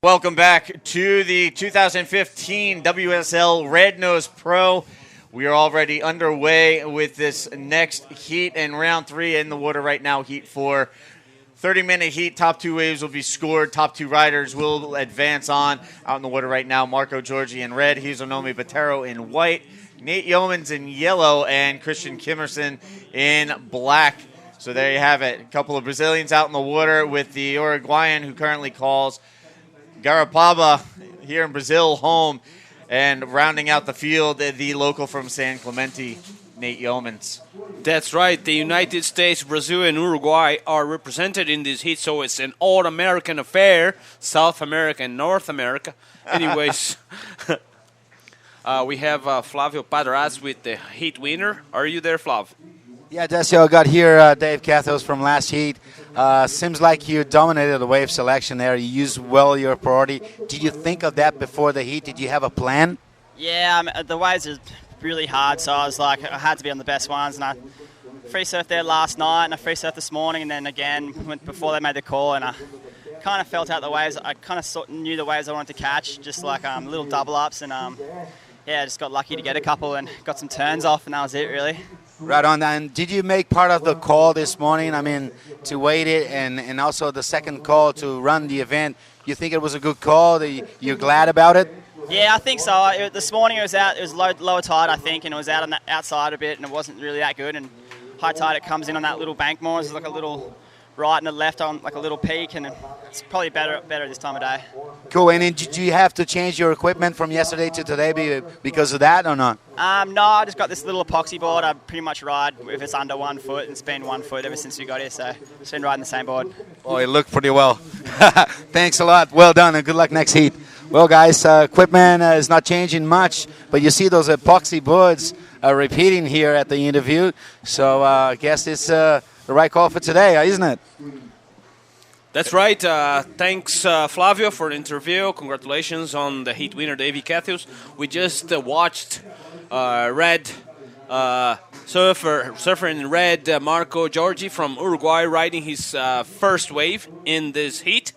Welcome back to the 2015 WSL Red Nose Pro. We are already underway with this next heat in round 3 in the water right now, heat 4. 30-minute heat, top 2 waves will be scored. Top 2 riders will advance on. Out in the water right now, Marco Giorgi in red, Hizonomi Botero in white, Nate Yeomans in yellow, and Christian Kimmerson in black. So there you have it. A couple of Brazilians out in the water with the Uruguayan who currently calls Garapaba here in Brazil home, and rounding out the field, the local from San Clemente, Nate Yeomans. That's right. The United States, Brazil, and Uruguay are represented in this heat, so it's an all-American affair, South America and North America. Anyways, we have Flavio Padras with the heat winner. Are you there, Flav? Yeah, Decio, I got here Dave Cathos from last heat. Seems like you dominated the wave selection there. You used well your priority. Did you think of that before the heat? Did you have a plan? Yeah, the waves are really hard, so I was like, I had to be on the best ones. And I free surfed there last night, and I free surfed this morning, and then again before they made the call, and I kind of felt out the waves. I kind of knew the waves I wanted to catch, just like little double ups, and yeah, I just got lucky to get a couple and got some turns off, and that was it really. Right on. And did you make part of the call this morning? I mean, to wait it and also the second call to run the event. You think it was a good call? You're glad about it? Yeah, I think so. This morning it was out. It was lower tide, I think, and it was out on the outside a bit, and it wasn't really that good. And high tide, it comes in on that little bank more. It's like a little right and a left on like a little peak, and it's probably better this time of day. Cool. And did you have to change your equipment from yesterday to today because of that or not? No, I just got this little epoxy board. I pretty much ride if it's under 1 foot, and it's been 1 foot ever since we got here, so just been riding the same board. Oh, it looked pretty well. Thanks a lot. Well done, and good luck next heat. Well, guys, equipment is not changing much, but you see those epoxy boards repeating here at the interview. So I guess it's the right call for today, isn't it? That's right. Thanks, Flavio, for the interview. Congratulations on the heat winner, Davey Cathos. We just watched red surfer in red, Marco Giorgi from Uruguay, riding his first wave in this heat.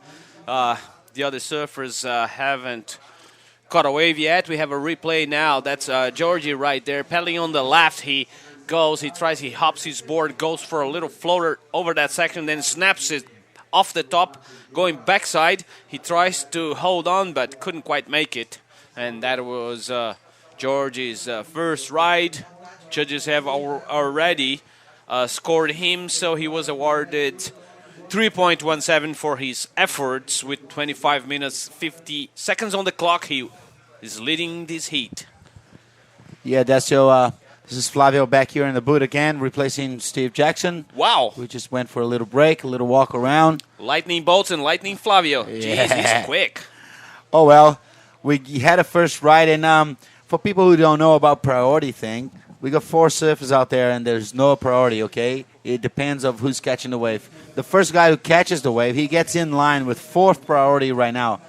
The other surfers haven't caught a wave yet. We have a replay now. That's Giorgi right there, pedaling on the left. He goes. He hops his board, goes for a little floater over that section, then snaps it off the top, going backside. He tries to hold on, but couldn't quite make it. And that was Georgie's first ride. Judges have already scored him, so he was awarded 3.17 for his efforts with 25 minutes, 50 seconds on the clock. He is leading this heat. Yeah, Decio, this is Flavio back here in the booth again, replacing Steve Jackson. Wow. We just went for a little break, a little walk around. Lightning bolts and lightning Flavio. Yeah. Jeez, he's quick. Oh, well, we had a first ride, and for people who don't know about priority thing, we got 4 surfers out there, and there's no priority, okay? It depends of who's catching the wave. The first guy who catches the wave, he gets in line with 4th priority right now.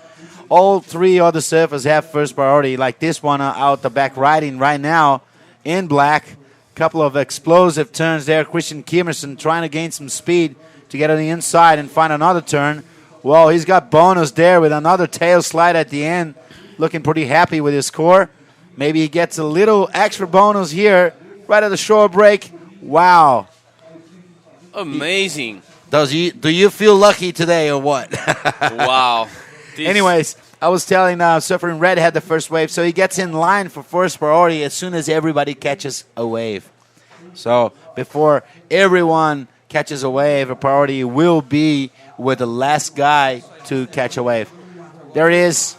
All 3 other surfers have first priority, like this one out the back riding right now in black. Couple of explosive turns there. Christian Kimmerson trying to gain some speed to get on the inside and find another turn. Well, he's got bonus there with another tail slide at the end. Looking pretty happy with his score. Maybe he gets a little extra bonus here right at the shore break. Wow. Amazing. Do you feel lucky today or what? Wow. Anyways, I was telling Surfer in Red had the first wave, so he gets in line for first priority as soon as everybody catches a wave. So before everyone catches a wave, a priority will be with the last guy to catch a wave. There it is.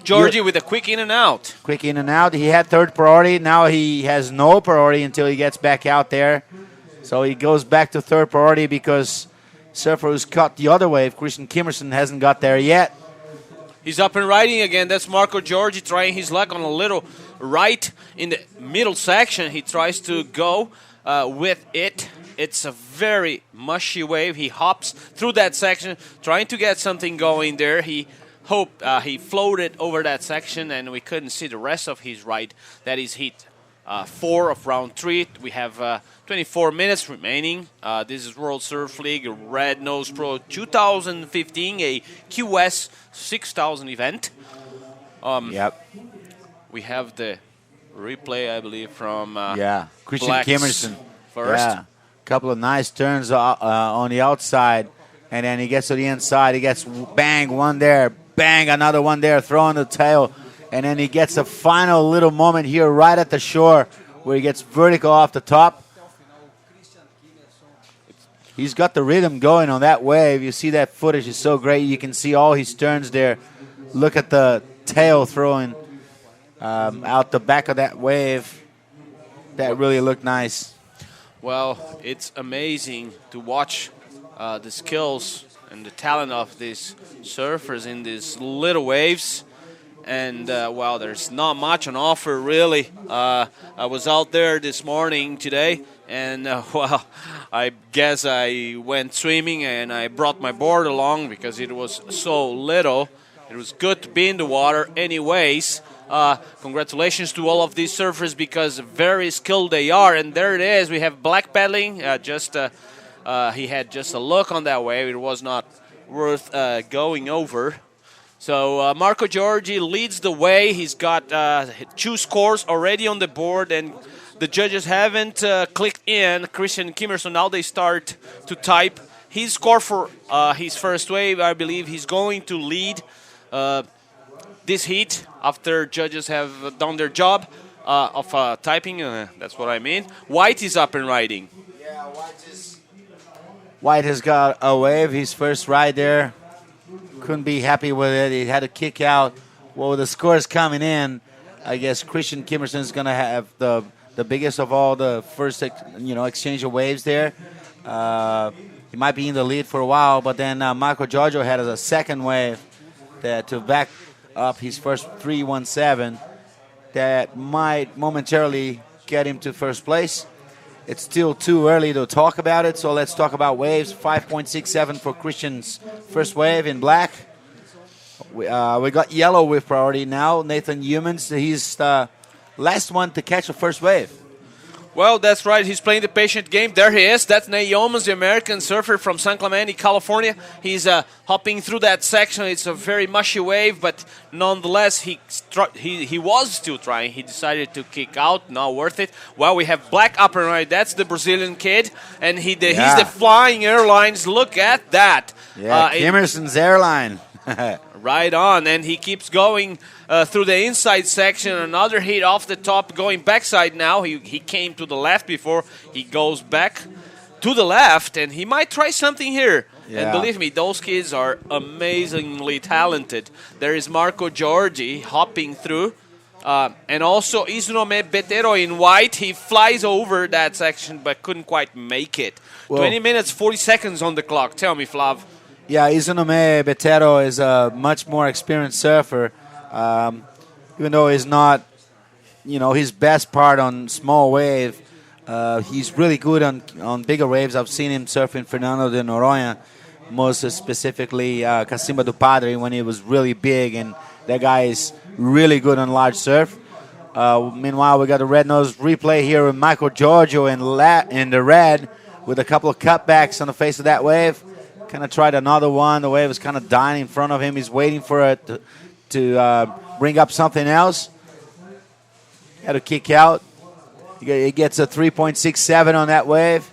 Georgie with a quick in and out. Quick in and out. He had 3rd priority. Now he has no priority until he gets back out there. So he goes back to 3rd priority because surfer who's caught the other wave, Christian Kimmerson, hasn't got there yet. He's up and riding again. That's Marco Giorgi trying his luck on a little right in the middle section. He tries to go with it. It's a very mushy wave. He hops through that section, trying to get something going there. He floated over that section, and we couldn't see the rest of his ride. That is heat 4 of round 3. We have 24 minutes remaining. This is World Surf League Red Nose Pro 2015, a QS 6000 event. Yep. We have the replay, I believe, from Christian Black's Kimmerson first. Yeah, couple of nice turns on the outside, and then he gets to the inside. He gets bang one there, bang another one there, throwing the tail, and then he gets a final little moment here right at the shore where he gets vertical off the top. He's got the rhythm going on that wave. You see that footage is so great. You can see all his turns there. Look at the tail throwing out the back of that wave. That really looked nice. Well, it's amazing to watch the skills and the talent of these surfers in these little waves. And, well, there's not much on offer, really. I was out there this morning today, and, well, I guess I went swimming and I brought my board along because it was so little. It was good to be in the water anyways. Congratulations to all of these surfers because very skilled they are. And there it is. We have Black paddling. He had just a look on that wave. It was not worth going over. So Marco Giorgi leads the way. He's got 2 scores already on the board, and the judges haven't clicked in. Christian Kimmerson, now they start to type his score for his first wave. I believe he's going to lead this heat after judges have done their job of typing. That's what I mean. White is up and riding. Yeah, White has got a wave. His first ride there. Couldn't be happy with it. He had to kick out. Well, with the scores coming in, I guess Christian Kimmerson is going to have the biggest of all the first exchange of waves there. He might be in the lead for a while, but then Marco Giorgio had a second wave to back up his first 3.17 that might momentarily get him to first place. It's still too early to talk about it, so let's talk about waves. 5.67 for Christian's first wave in black. We got yellow with priority now. Nathan Humans, he's the last one to catch the first wave. Well, that's right. He's playing the patient game. There he is. That's Nate Yeomans, the American surfer from San Clemente, California. He's hopping through that section. It's a very mushy wave, but nonetheless, he was still trying. He decided to kick out. Not worth it. Well, we have Black up and right. That's the Brazilian kid, and he's the Flying Airlines. Look at that. Yeah, Kimmerson's airline. Right on, and he keeps going through the inside section. Another hit off the top, going backside now. He came to the left before. He goes back to the left, and he might try something here. Yeah. And believe me, those kids are amazingly talented. There is Marco Giorgi hopping through, and also Izunome Betero in white. He flies over that section, but couldn't quite make it. Well, 20 minutes, 40 seconds on the clock. Tell me, Flav. Yeah, Izunome Betero is a much more experienced surfer, even though he's not, his best part on small wave. He's really good on bigger waves. I've seen him surfing Fernando de Noronha, most specifically Cacimba do Padre when he was really big, and that guy is really good on large surf. Meanwhile, we got a red nose replay here with Michael Giorgio in the red with a couple of cutbacks on the face of that wave. Kind of tried another one. The wave was kind of dying in front of him. He's waiting for it to bring up something else. Had to kick out. He gets a 3.67 on that wave.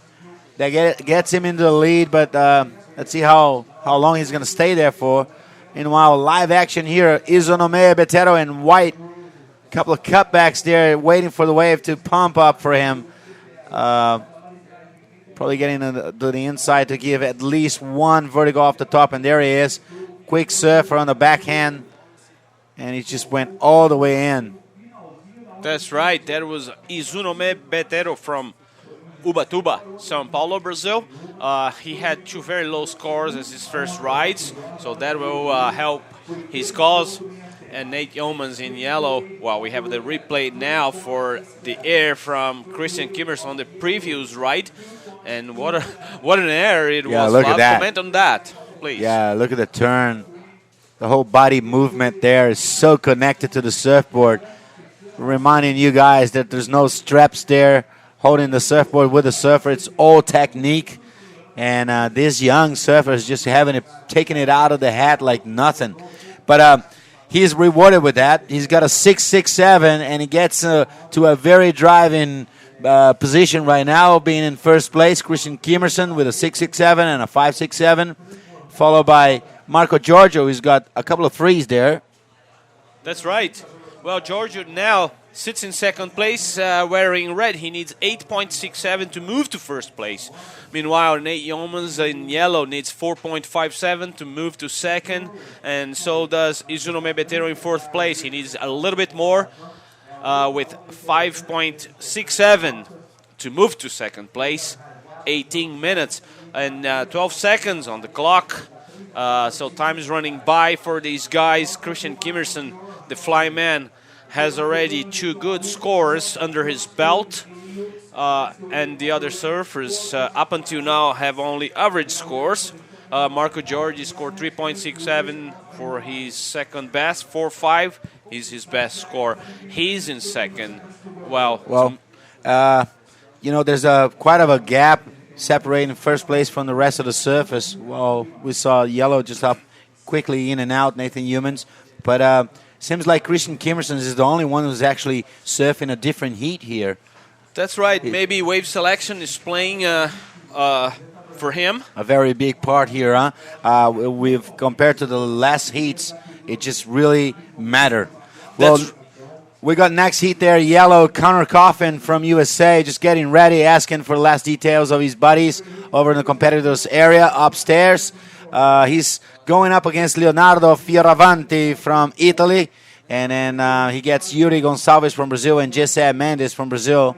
That gets him into the lead, but let's see how long he's going to stay there for. Meanwhile, live action here. Izunome Betero in white. A couple of cutbacks there, waiting for the wave to pump up for him. Probably getting to the inside to give at least one vertical off the top, and there he is. Quick surfer on the backhand, and he just went all the way in. That's right. That was Izunome Betero from Ubatuba, São Paulo, Brazil. He had two very low scores as his first rides, so that will help his cause. And Nate Yeomans in yellow. Well, we have the replay now for the air from Christian Kimmerson on the previous ride. And what an air it was. Look at that. Comment on that, please. Yeah, look at the turn. The whole body movement there is so connected to the surfboard. Reminding you guys that there's no straps there holding the surfboard with the surfer. It's all technique. And this young surfer is just taking it out of the hat like nothing. But he's rewarded with that. He's got a 6.67, and he gets to a very driving position right now, being in first place. Christian Kimmerson with a 6.67 and a 5.67, followed by Marco Giorgio, who's got a couple of threes there. That's right. Well, Giorgio now sits in second place wearing red. He needs 8.67 to move to first place. Meanwhile, Nate Yeomans in yellow needs 4.57 to move to second, and so does Izunome Betero in fourth place. He needs a little bit more with 5.67 to move to second place. 18 minutes and 12 seconds on the clock. So time is running by for these guys. Christian Kimmerson, the flyman, has already two good scores under his belt. And the other surfers up until now have only average scores. Marco Giorgi scored 3.67 for his second best. 4.5 is his best score. He's in second. There's quite of a gap separating first place from the rest of the surface. Well, we saw yellow just up quickly in and out, Nathan Yeomans. But seems like Christian Kimmerson is the only one who's actually surfing a different heat here. That's right. Maybe wave selection is playing for him. A very big part here, huh? We've compared to the last heats, it just really mattered. Well, we got next heat there, yellow, Connor Coffin from USA, just getting ready, asking for the last details of his buddies over in the competitors area upstairs. He's going up against Leonardo Fioravanti from Italy, and then he gets Yuri Gonçalves from Brazil and Jesse Mendes from Brazil.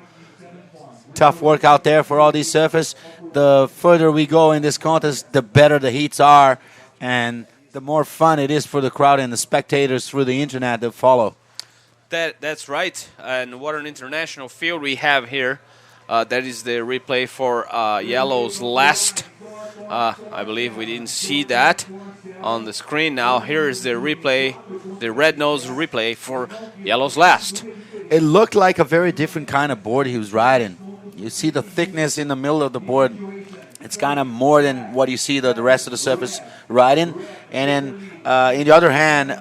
Tough work out there for all these surfers. The further we go in this contest, the better the heats are, and the more fun it is for the crowd and the spectators through the internet that follow. That's right, and what an international field we have here. That is the replay for Yellow's last. I believe we didn't see that on the screen. Now here is the replay, the red nose replay for Yellow's last. It looked like a very different kind of board he was riding. You see the thickness in the middle of the board. It's kind of more than what you see the rest of the surface riding. And then, in the other hand,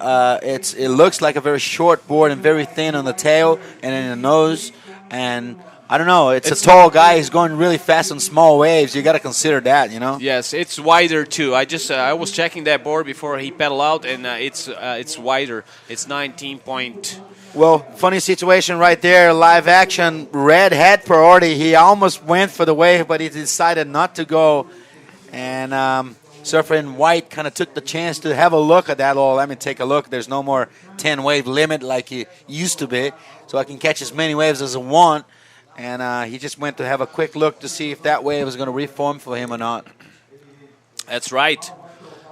it looks like a very short board and very thin on the tail and in the nose. And I don't know. It's a tall guy. He's going really fast on small waves. You got to consider that, you know. Yes, it's wider too. I was checking that board before he pedaled out, and it's wider. It's 19 point. Well, funny situation right there. Live action. Red had priority. He almost went for the wave, but he decided not to go. And Surfer in white kind of took the chance to have a look at that. Oh, let me take a look. There's no more 10 wave limit like it used to be, so I can catch as many waves as I want. And he just went to have a quick look to see if that wave was going to reform for him or not. That's right.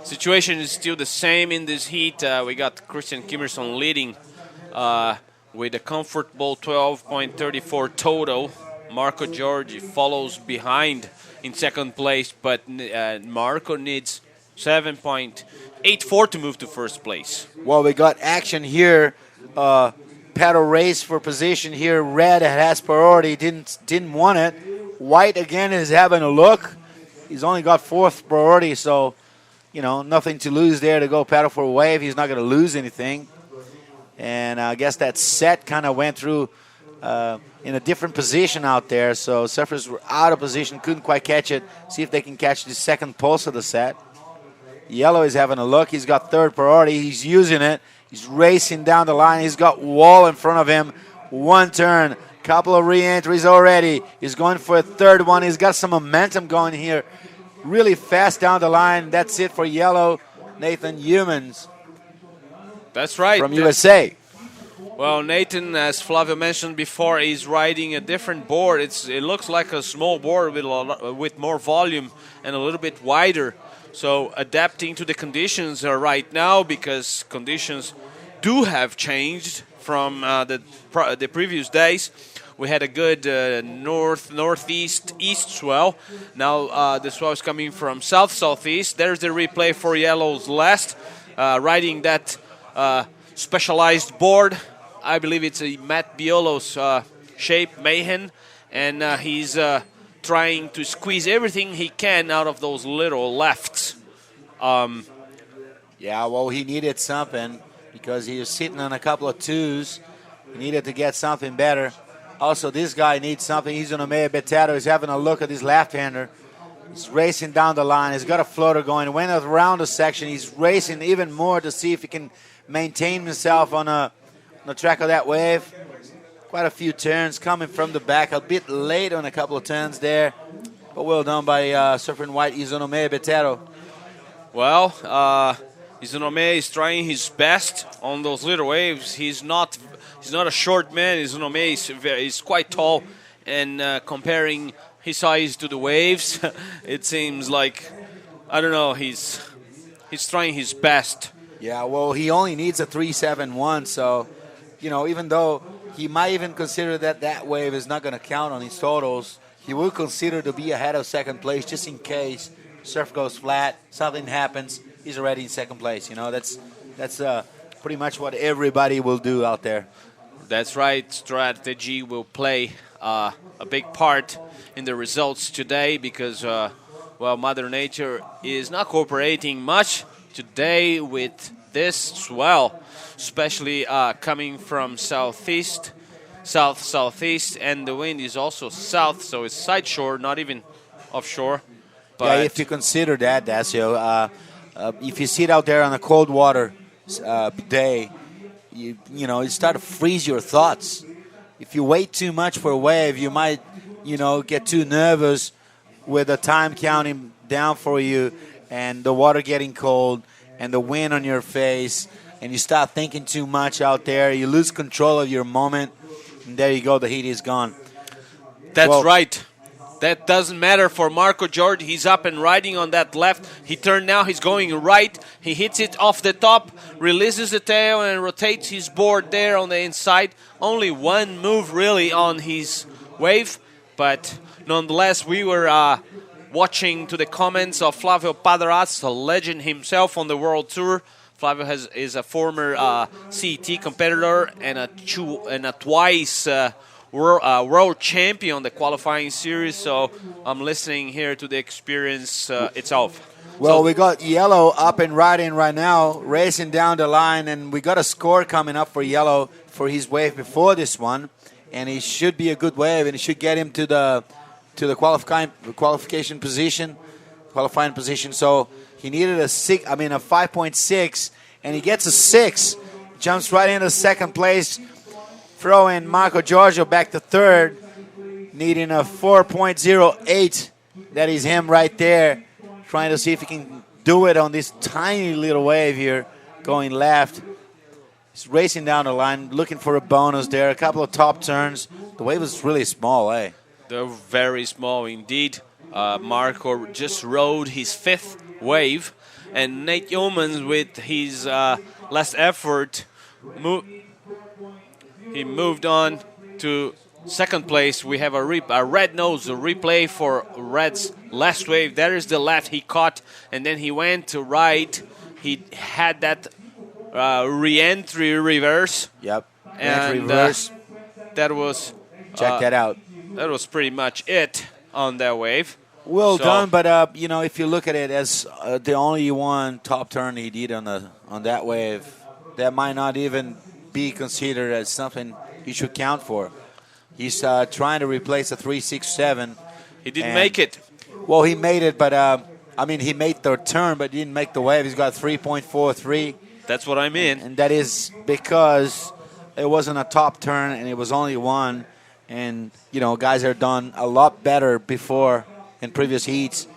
Situation is still the same in this heat. We got Christian Kimmerson leading with a comfortable 12.34 total. Marco Giorgi follows behind in second place, but Marco needs 7.84 to move to first place. Well, we got action here. Paddle race for position here. Red has priority. Didn't want it. White again is having a look. He's only got fourth priority, so nothing to lose there to go paddle for a wave. He's not going to lose anything. And I guess that set kind of went through in a different position out there. So surfers were out of position, couldn't quite catch it. See if they can catch the second pulse of the set. Yellow is having a look. He's got third priority. He's using it. He's racing down the line. He's got wall in front of him. One turn. Couple of re-entries already. He's going for a third one. He's got some momentum going here. Really fast down the line. That's it for yellow. Nathan Humans. That's right. From USA. Well, Nathan, as Flavio mentioned before, is riding a different board. It looks like a small board with more volume and a little bit wider. So adapting to the conditions right now, because conditions do have changed from the previous days. We had a good northeast east swell. Now the swell is coming from southeast. There's the replay for yellow's last, riding that specialized board. I believe it's a Matt Biolo's shape Mayhem, and he's trying to squeeze everything he can out of those little lefts. Yeah, well, he needed something because he was sitting on a couple of twos. He needed to get something better. Also, this guy needs something. He's on a Meia Betero. He's having a look at his left-hander. He's racing down the line. He's got a floater going. He went around the section. He's racing even more to see if he can maintain himself on the track of that wave. Quite a few turns coming from the back. A bit late on a couple of turns there. But well done by Surfer in White, Izonome Betero. Well, Izonome is trying his best on those little waves. He's not a short man. Izonome is quite tall. And comparing his size to the waves, it seems like, I don't know, he's trying his best. Yeah, well, he only needs a 3.71, so, even though he might even consider that wave is not going to count on his totals, he will consider to be ahead of second place just in case surf goes flat, something happens, he's already in second place. That's pretty much what everybody will do out there. That's right. Strategy will play a big part in the results today because, Mother Nature is not cooperating much today with this swell, especially coming from southeast, southeast, and the wind is also south, so it's side shore, not even offshore. But yeah, if you consider that, Dacio, if you sit out there on a cold water day, you start to freeze your thoughts. If you wait too much for a wave, you might, get too nervous with the time counting down for you and the water getting cold and the wind on your face, and you start thinking too much out there. You lose control of your moment, and there you go, the heat is gone. That's right. That doesn't matter for Marco Giorgi. He's up and riding on that left. He turned now. He's going right. He hits it off the top, releases the tail, and rotates his board there on the inside. Only one move really on his wave, but nonetheless, we were watching to the comments of Flavio Paderaz, a legend himself on the World Tour. Flavio is a former CET competitor and a twice world champion, the qualifying series. So I'm listening here to the experience itself. Well, we got Yellow up and riding right now, racing down the line, and we got a score coming up for Yellow for his wave before this one, and it should be a good wave, and it should get him to the qualifying position. So he needed a 5.6, and he gets a 6, jumps right into second place, throwing Marco Giorgio back to third, needing a 4.08. That is him right there, trying to see if he can do it on this tiny little wave here, going left. He's racing down the line, looking for a bonus there, a couple of top turns. The wave was really small, eh? They're very small indeed. Marco just rode his 5th wave, and Nate Yeomans with his last effort, he moved on to second place. We have a red nose, a replay for Red's last wave. There is the left he caught, and then he went to right. He had that re-entry reverse. Yep, and reverse. That was check that out. That was pretty much it on that wave. Well done, but if you look at it as the only one top turn he did on that wave, that might not even be considered as something he should count for. He's trying to replace a 3.67. He didn't make it. Well, he made it, but he made the turn, but didn't make the wave. He's got 3.43. That's what I mean. And that is because it wasn't a top turn and it was only one. And guys are done a lot better before in previous heats.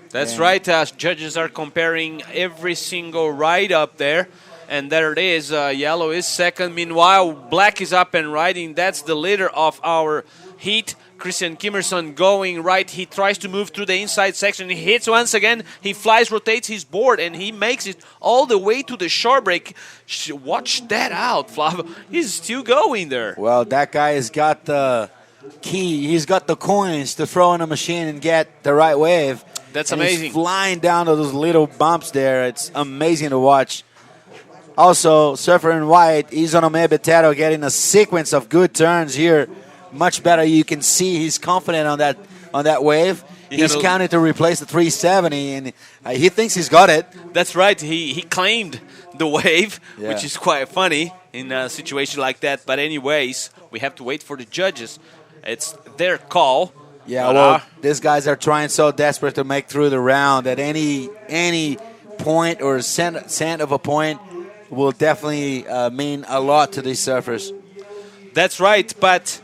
That's right. Judges are comparing every single ride up there. And there it is. Yellow is second. Meanwhile, Black is up and riding. That's the leader of our heat. Christian Kimmerson going right. He tries to move through the inside section. He hits once again. He flies, rotates his board, and he makes it all the way to the shore break. Watch that out, Flavo. He's still going there. Well, that guy has got the key. He's got the coins to throw in a machine and get the right wave. That's and amazing. He's flying down to those little bumps there. It's amazing to watch. Also, Surfer in White, Izonome Betero getting a sequence of good turns here. Much better. You can see he's confident on that wave. He's counting to replace the 370, and he thinks he's got it. That's right. He claimed the wave, which is quite funny in a situation like that. But anyways, we have to wait for the judges. It's their call. Yeah, well, these guys are trying so desperate to make through the round that any point or cent of a point will definitely mean a lot to these surfers. That's right, but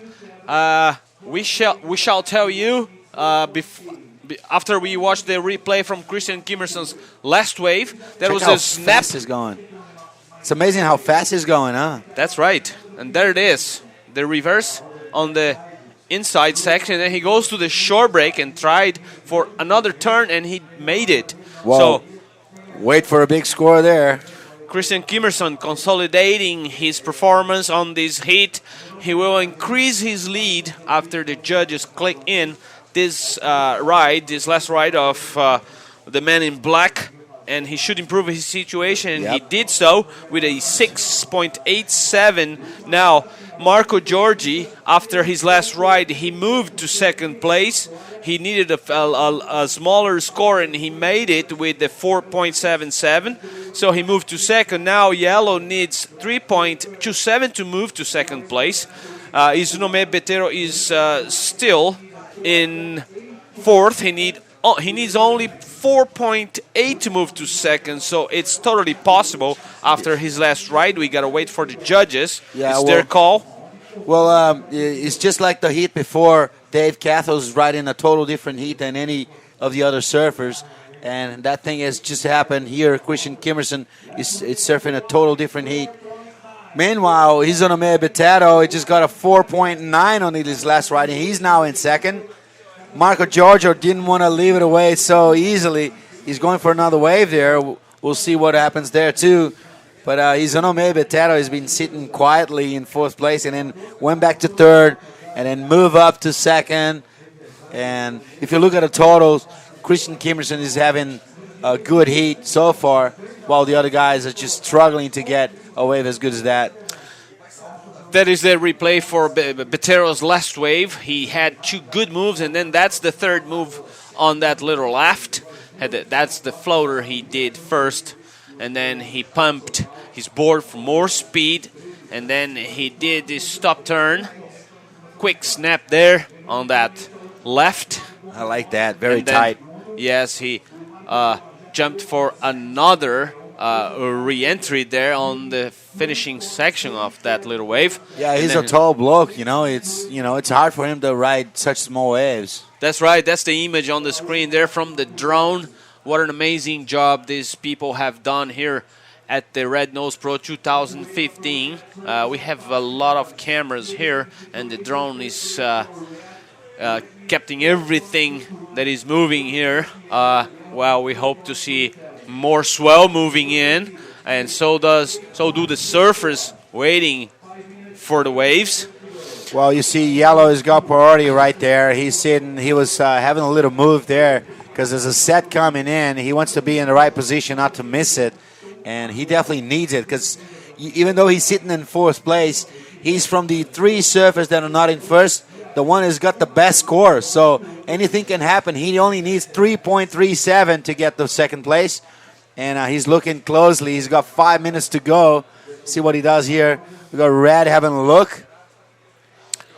we shall tell you after we watch the replay from Christian Kimmerson's last wave. There was a snap. Fast he's going. It's amazing how fast he's going, huh? That's right, and there it is, the reverse on the inside section. Then he goes to the shore break and tried for another turn, and he made it. Whoa. So wait for a big score there. Christian Kimmerson consolidating his performance on this heat. He will increase his lead after the judges click in this last ride of the man in black, and he should improve his situation, and he did so with a 6.87. Now, Marco Giorgi, after his last ride, he moved to second place. He needed a smaller score, and he made it with the 4.77. So he moved to second. Now Yellow needs 3.27 to move to second place. Izunome Betero is still in fourth. He needs only 4.8 to move to second. So it's totally possible after his last ride. We got to wait for the judges. It's their call. Well, it's just like the heat before. Dave Cathos is riding a total different heat than any of the other surfers. And that thing has just happened here. Christian Kimmerson is surfing a total different heat. Meanwhile, Izonome Betero, he just got a 4.9 on his last ride, and he's now in second. Marco Giorgio didn't want to leave it away so easily. He's going for another wave there. We'll see what happens there, too. But Izonome Betero has been sitting quietly in fourth place and then went back to third and then moved up to second. And if you look at the totals, Christian Kimmerson is having a good heat so far, while the other guys are just struggling to get a wave as good as that. That is the replay for Betero's last wave. He had 2 good moves, and then that's the third move on that little left. That's the floater he did first, and then he pumped his board for more speed, and then he did this stop turn. Quick snap there on that left. I like that. Very And then, tight. Yes, he jumped for another re-entry there on the finishing section of that little wave. Yeah, And he's then- a tall bloke. It's hard for him to ride such small waves. That's right. That's the image on the screen there from the drone. What an amazing job these people have done here at the Red Nose Pro 2015. We have a lot of cameras here, and the drone is capturing everything that is moving here. Well, we hope to see more swell moving in, and so do the surfers waiting for the waves. Well, you see, Yellow has got priority right there. He's sitting. He was having a little move there because there's a set coming in. He wants to be in the right position, not to miss it, and he definitely needs it because even though he's sitting in 4th place, he's from the 3 surfers that are not in 1st. The one who's got the best score, so anything can happen. He only needs 3.37 to get the 2nd place, and he's looking closely. He's got 5 minutes to go. See what he does here. We got Red having a look.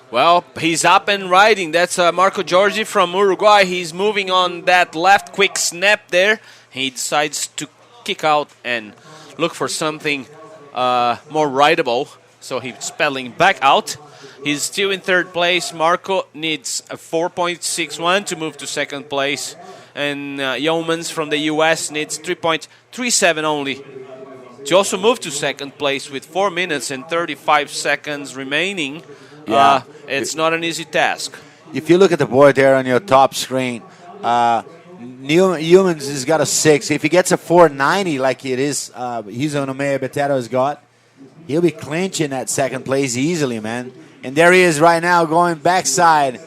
Well, he's up and riding. That's Marco Giorgi from Uruguay. He's moving on that left quick snap there. He decides to kick out and look for something more rideable. So he's pedaling back out. He's still in 3rd place. Marco needs a 4.61 to move to 2nd place. And Yeomans from the US needs 3.37 only to also move to 2nd place with 4 minutes and 35 seconds remaining. Yeah. It's not an easy task. If you look at the board there on your top screen, Humans has got a 6. If he gets a 490 like it is, Hizo Nomea Betero has got, he'll be clinching that 2nd place easily, man. And there he is right now going backside.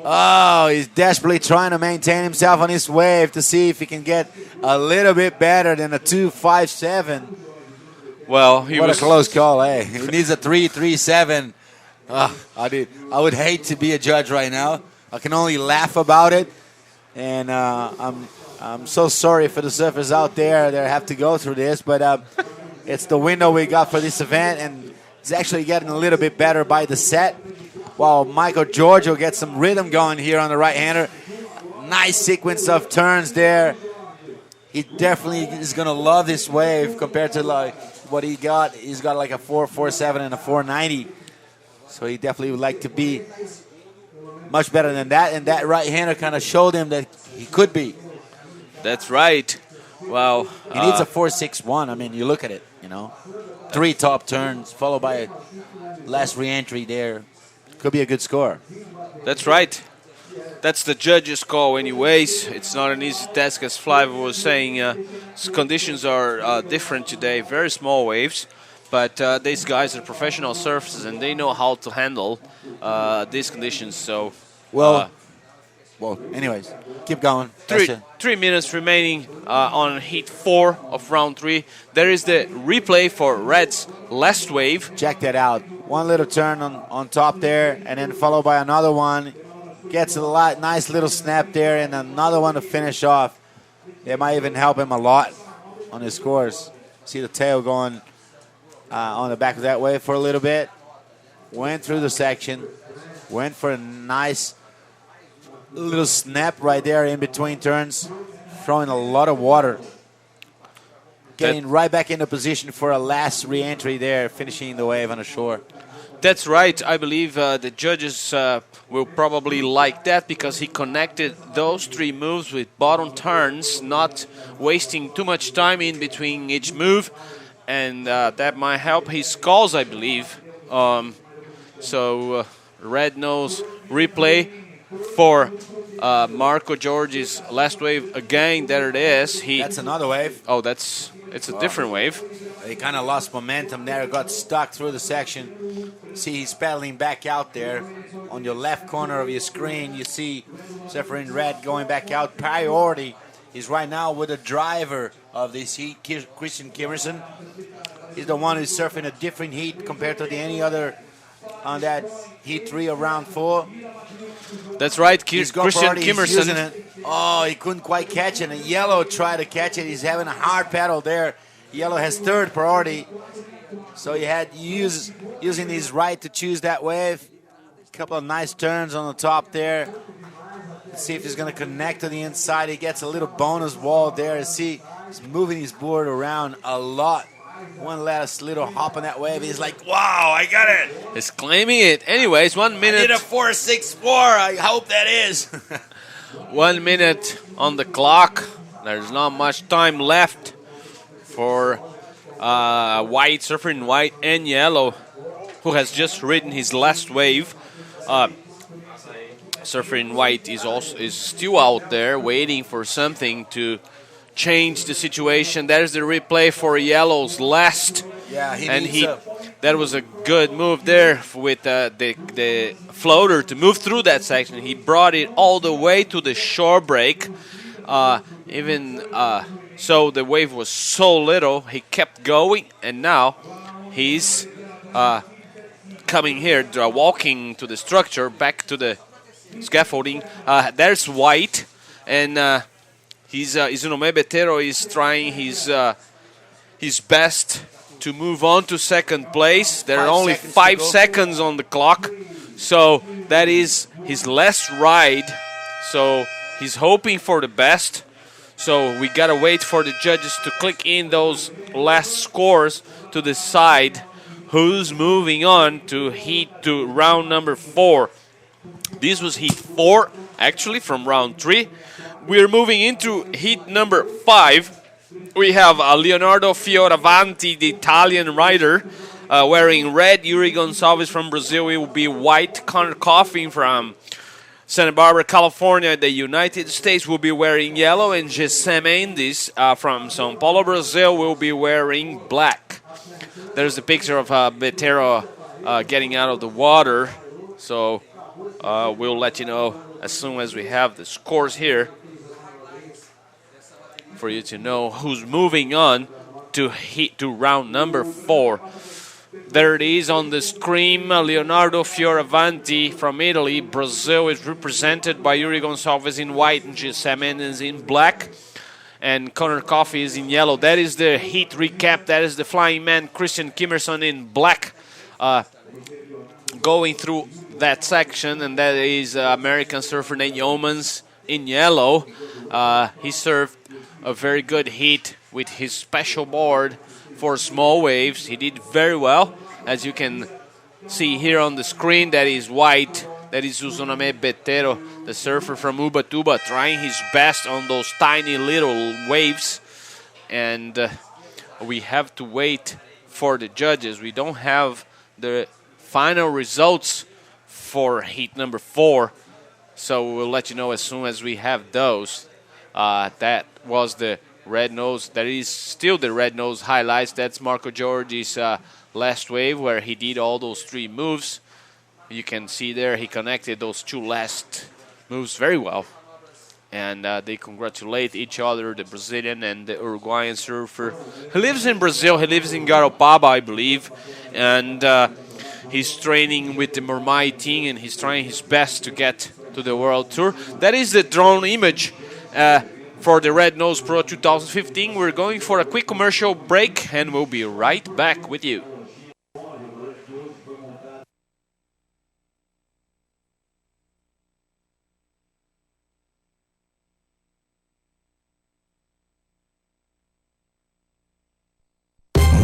Oh, he's desperately trying to maintain himself on his wave to see if he can get a little bit better than a 257. Well, What a close call, eh? He needs a 337. I would hate to be a judge right now. I can only laugh about it, and I'm so sorry for the surfers out there that have to go through this. But it's the window we got for this event, and it's actually getting a little bit better by the set. While Michael Giorgio gets some rhythm going here on the right-hander. Nice sequence of turns there. He definitely is gonna love this wave compared to like what he got. He's got like a 447 and a 490. So he definitely would like to be much better than that. And that right-hander kind of showed him that he could be. That's right. Wow. He needs a 461. I mean, you look at it, 3 top turns followed by a last re-entry there. Could be a good score. That's right. That's the judge's call anyways. It's not an easy task, as Flavio was saying. Conditions are different today. Very small waves. But these guys are professional surfers, and they know how to handle these conditions. So, Well, anyways, keep going. That's it. 3 minutes remaining on heat 4 of round 3. There is the replay for Red's last wave. Check that out. One little turn on top there, and then followed by another one. Gets a nice little snap there, and another one to finish off. It might even help him a lot on his scores. See the tail going on the back of that wave for a little bit. Went through the section. Went for a nice little snap right there in between turns. Throwing a lot of water. Getting right back into position for a last re-entry there, finishing the wave on the shore. That's right. I believe the judges will probably like that because he connected those 3 moves with bottom turns, not wasting too much time in between each move. And that might help his calls, I believe. So Red Nose replay for Marco Giorgi's last wave again. There it is. That's another wave. Oh, it's a different wave. He kind of lost momentum there, got stuck through the section. See, he's paddling back out there. On your left corner of your screen, you see surfer in red going back out. Priority is right now with the driver of this heat, Christian Kimmerson. He's the one who's surfing a different heat compared to any other on that Heat 3 of round 4. That's right, He's got Christian priority, he's using Kimmerson. it. Oh, he couldn't quite catch it. And Yellow tried to catch it. He's having a hard paddle there. Yellow has third priority. So he had using his right to choose that wave. A couple of nice turns on the top there. Let's see if he's going to connect to the inside. He gets a little bonus wall there. See, he's moving his board around a lot. One last little hop on that wave. He's like, wow, I got it. He's claiming it. Anyways, 1 minute. I did a 4.64. I hope that is. 1 minute on the clock. There's not much time left for White, surfer in white and yellow, who has just ridden his last wave. Surfer in white is still out there waiting for something to change the situation. There's the replay for yellow's last. Yeah, that was a good move there with the floater to move through that section. He brought it all the way to the shore break. So the wave was so little, he kept going, and now he's coming here, walking to the structure, back to the scaffolding. There's White, and Izunome Betero is trying his best to move on to second place. There are only 5 seconds on the clock, so that is his last ride. So he's hoping for the best. So we gotta wait for the judges to click in those last scores to decide who's moving on to round number 4. This was heat 4, actually, from round 3. We're moving into heat number 5. We have Leonardo Fioravanti, the Italian rider, wearing red. Yuri Gonçalves from Brazil. It will be white. Connor Coffin from Santa Barbara, California, the United States, will be wearing yellow. And Gessé Mendes from São Paulo, Brazil, will be wearing black. There's a picture of Betero getting out of the water. So we'll let you know as soon as we have the scores here, for you to know who's moving on to round number 4. There it is on the screen. Leonardo Fioravanti from Italy. Brazil is represented by Yuri Gonçalves in white and Gessé Mendes in black. And Connor Coffey is in yellow. That is the heat recap. That is the flying man Christian Kimmerson in black going through that section. And that is American surfer Nate Yeomans in yellow. He served a very good heat with his special board for small waves. He did very well, as you can see here on the screen. That is White. That is Uzuname Betero, the surfer from Ubatuba, trying his best on those tiny little waves. And we have to wait for the judges. We don't have the final results for heat number 4, so we'll let you know as soon as we have those. That was the red nose. That is still the red nose highlights. That's Marco Giorgi's last wave, where he did all those 3 moves. You can see there he connected those 2 last moves very well. And they congratulate each other, the Brazilian and the Uruguayan surfer. He lives in Brazil. He lives in Garopaba, I believe. And he's training with the Mormai team, and he's trying his best to get to the World Tour. That is the drone image for the Red Nose Pro 2015. We're going for a quick commercial break, and we'll be right back with you.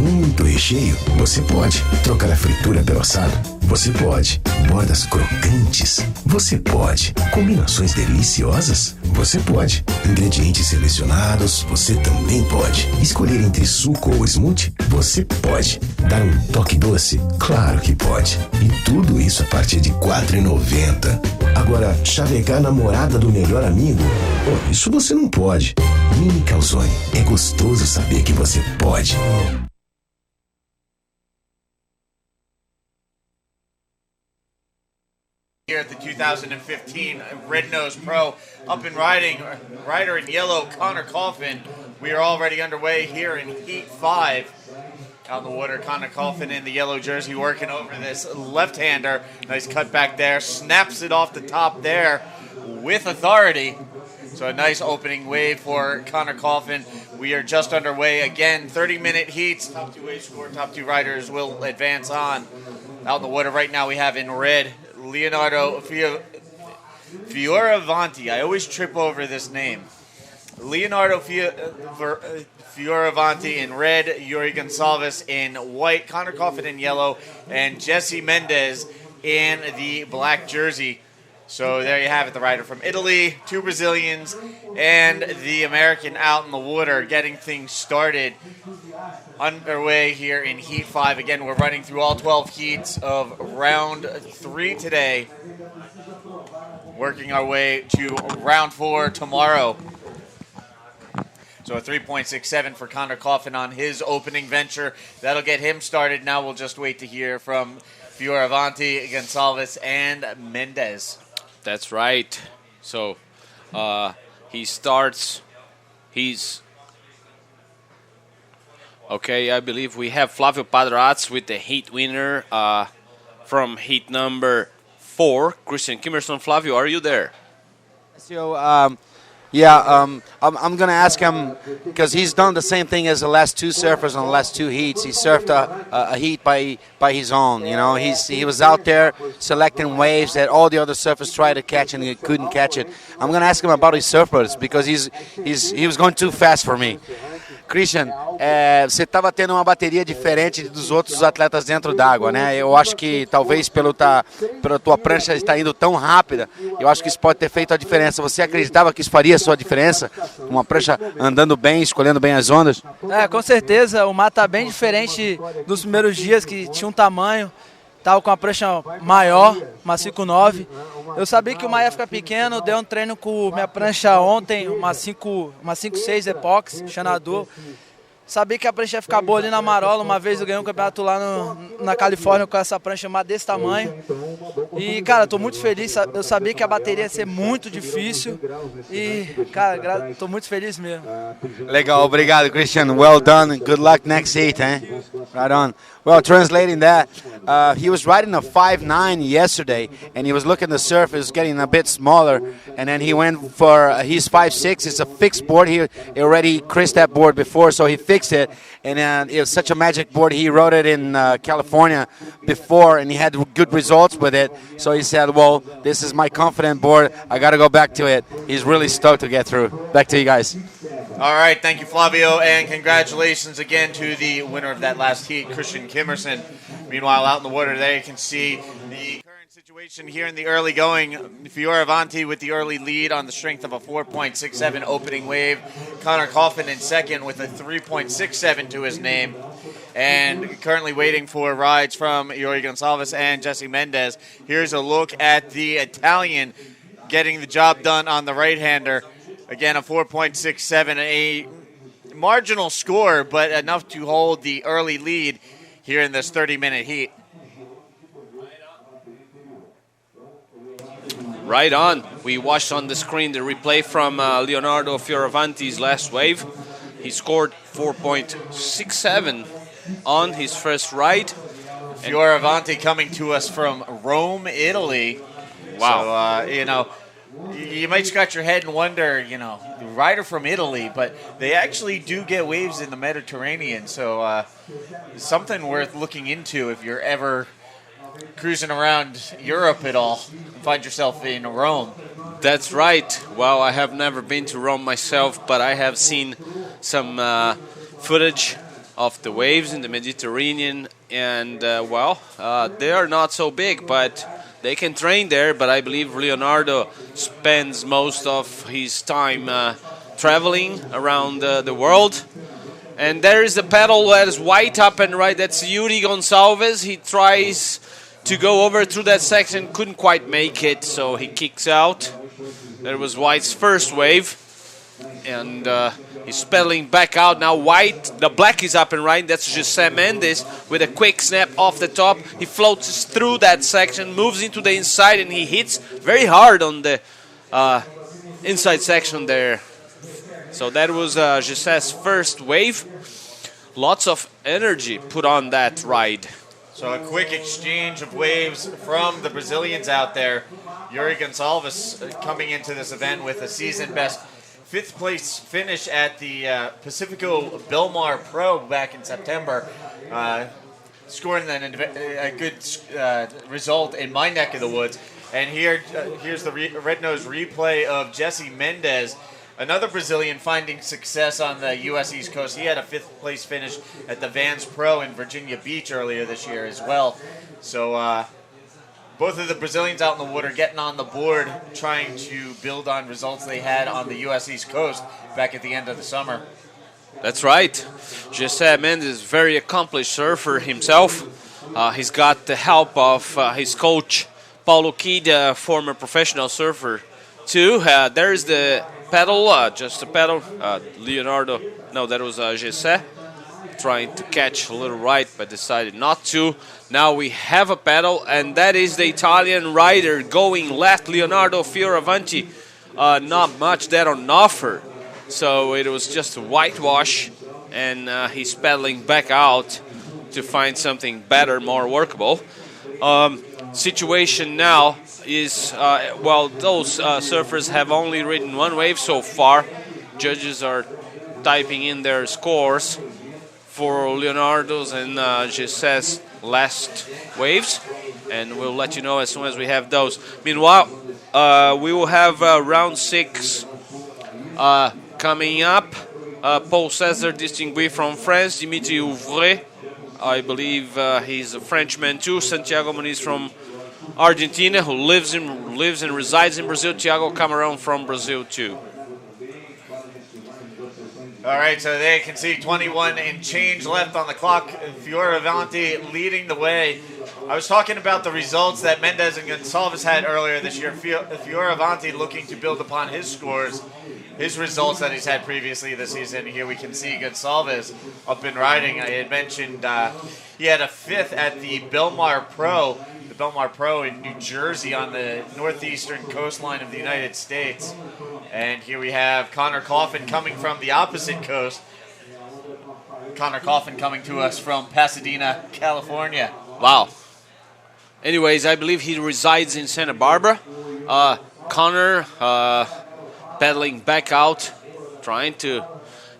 Muito recheio? Você pode. Trocar a fritura pelo assado? Você pode. Bordas crocantes? Você pode. Combinações deliciosas? Você pode. Ingredientes selecionados? Você também pode. Escolher entre suco ou smoothie? Você pode. Dar um toque doce? Claro que pode. E tudo isso a partir de R$ 4,90. Agora, chavecar a namorada do melhor amigo? Oh, isso você não pode. Mini Calzone. É gostoso saber que você pode. Here at the 2015 Red Nose Pro, up and riding, rider in yellow, Connor Coffin. We are already underway here in Heat 5. Out in the water, Connor Coffin in the yellow jersey working over this left-hander. Nice cut back there. Snaps it off the top there with authority. So a nice opening wave for Connor Coffin. We are just underway. Again, 30-minute heats. Top two wave score, top two riders will advance on. Out in the water right now we have in red Leonardo Fioravanti. I always trip over this name. Leonardo Fioravanti in red, Yuri Gonçalves in white, Connor Coffin in yellow, and Jesse Mendez in the black jersey. So there you have it, the rider from Italy, 2 Brazilians, and the American out in the water getting things started. Underway here in Heat 5. Again, we're running through all 12 heats of round 3 today. Working our way to round 4 tomorrow. So a 3.67 for Connor Coffin on his opening venture. That'll get him started. Now we'll just wait to hear from Fioravanti, Gonçalves, and Mendez. That's right. So he starts. Okay, I believe we have Flavio Padrazzi with the heat winner from heat number 4. Christian Kimmerson. Flavio, are you there? So, I'm going to ask him, because he's done the same thing as the last 2 surfers on the last 2 heats. He surfed a heat by his own. You know, he was out there selecting waves that all the other surfers tried to catch and he couldn't catch it. I'm going to ask him about his surfers, because he was going too fast for me. Christian, você estava tendo uma bateria diferente dos outros atletas dentro d'água, né? Eu acho que talvez pela tua prancha estar indo tão rápida, eu acho que isso pode ter feito a diferença. Você acreditava que isso faria a sua diferença? Uma prancha andando bem, escolhendo bem as ondas? Com certeza. O mar está bem diferente dos primeiros dias, que tinha um tamanho. Estava com a prancha maior, uma 5.9. Eu sabia que o mar ia ficar pequeno, dei um treino com minha prancha ontem, uma 5.6 Epox, chanador. Sabia que a prancha ia ficar boa ali na Marola. Uma vez eu ganhei um campeonato lá na Califórnia com essa prancha desse tamanho. E, cara, estou muito feliz. Eu sabia que a bateria ia ser muito difícil. E, cara, estou muito feliz mesmo. Legal, obrigado, Christian. Well done. Good luck next heat, eh? Right on. Well, translating that, he was riding a 5.9 yesterday, and he was looking the surf. It was getting a bit smaller, and then he went for his 5.6. It's a fixed board. He already creased that board before, so he fixed it, and it was such a magic board. He rode it in California before, and he had good results with it. So he said, well, this is my confident board. I got to go back to it. He's really stoked to get through. Back to you guys. All right, thank you, Flavio, and congratulations again to the winner of that last heat, Christian Kimmerson. Meanwhile, out in the water there, you can see the current situation here in the early going. Fioravanti with the early lead on the strength of a 4.67 opening wave. Connor Coffin in second with a 3.67 to his name. And currently waiting for rides from Yuri Gonçalves and Jesse Mendez. Here's a look at the Italian getting the job done on the right-hander. Again, a 4.67, a marginal score, but enough to hold the early lead here in this 30-minute heat. Right on. We watched on the screen the replay from Leonardo Fioravanti's last wave. He scored 4.67 on his first ride. Fioravanti coming to us from Rome, Italy. Wow. So, you might scratch your head and wonder, the rider from Italy, but they actually do get waves in the Mediterranean, so something worth looking into if you're ever cruising around Europe at all and find yourself in Rome. That's right. Well, I have never been to Rome myself, but I have seen some footage of the waves in the Mediterranean, and, they are not so big, but they can train there, but I believe Leonardo spends most of his time traveling around the world. And there is the pedal that is white up and right. That's Yuri Gonçalves. He tries to go over through that section, couldn't quite make it, so he kicks out. There was White's first wave. And he's pedaling back out now. White, the black is up and right. That's José Mendes with a quick snap off the top. He floats through that section, moves into the inside, and he hits very hard on the inside section there. So that was José's first wave. lots of energy put on that ride. So a quick exchange of waves from the Brazilians out there. Yuri Gonçalves coming into this event with a season best 5th place finish at the Pacifico Belmar Pro back in September. Scoring a good result in my neck of the woods. And here's the red-nosed replay of Jesse Mendez, another Brazilian finding success on the U.S. East Coast. He had a 5th place finish at the Vans Pro in Virginia Beach earlier this year as well. So both of the Brazilians out in the water getting on the board, trying to build on results they had on the U.S. East Coast back at the end of the summer. That's right. Jesse Mendes is a very accomplished surfer himself. He's got the help of his coach, Paulo Kida, former professional surfer, too. There's the pedal, just a pedal. Leonardo, no, that was Jesse, trying to catch a little right, but decided not to. Now we have a pedal, and that is the Italian rider going left, Leonardo Fioravanti. Not much that on offer. So it was just a whitewash, and he's pedaling back out to find something better, more workable. Situation now is, those surfers have only ridden one wave so far. Judges are typing in their scores for Leonardo's and Jesse's last waves, and we'll let you know as soon as we have those. Meanwhile, we will have round 6 coming up. Paul Cesar Distingué from France, Dimitri Ouvray, I believe he's a Frenchman too, Santiago Muniz from Argentina, who lives and resides in Brazil, Thiago Camarão from Brazil too. All right, so they can see 21 and change left on the clock. Fioravanti leading the way. I was talking about the results that Mendez and Gonçalves had earlier this year. Fioravanti looking to build upon his scores, his results that he's had previously this season. Here we can see Gonçalves up and riding. I had mentioned he had a 5th at the Belmar Pro in New Jersey on the northeastern coastline of the United States. And here we have Connor Coffin coming from the opposite coast. Connor Coffin coming to us from Pasadena, California. Wow. Anyways, I believe he resides in Santa Barbara. Connor pedaling back out, trying to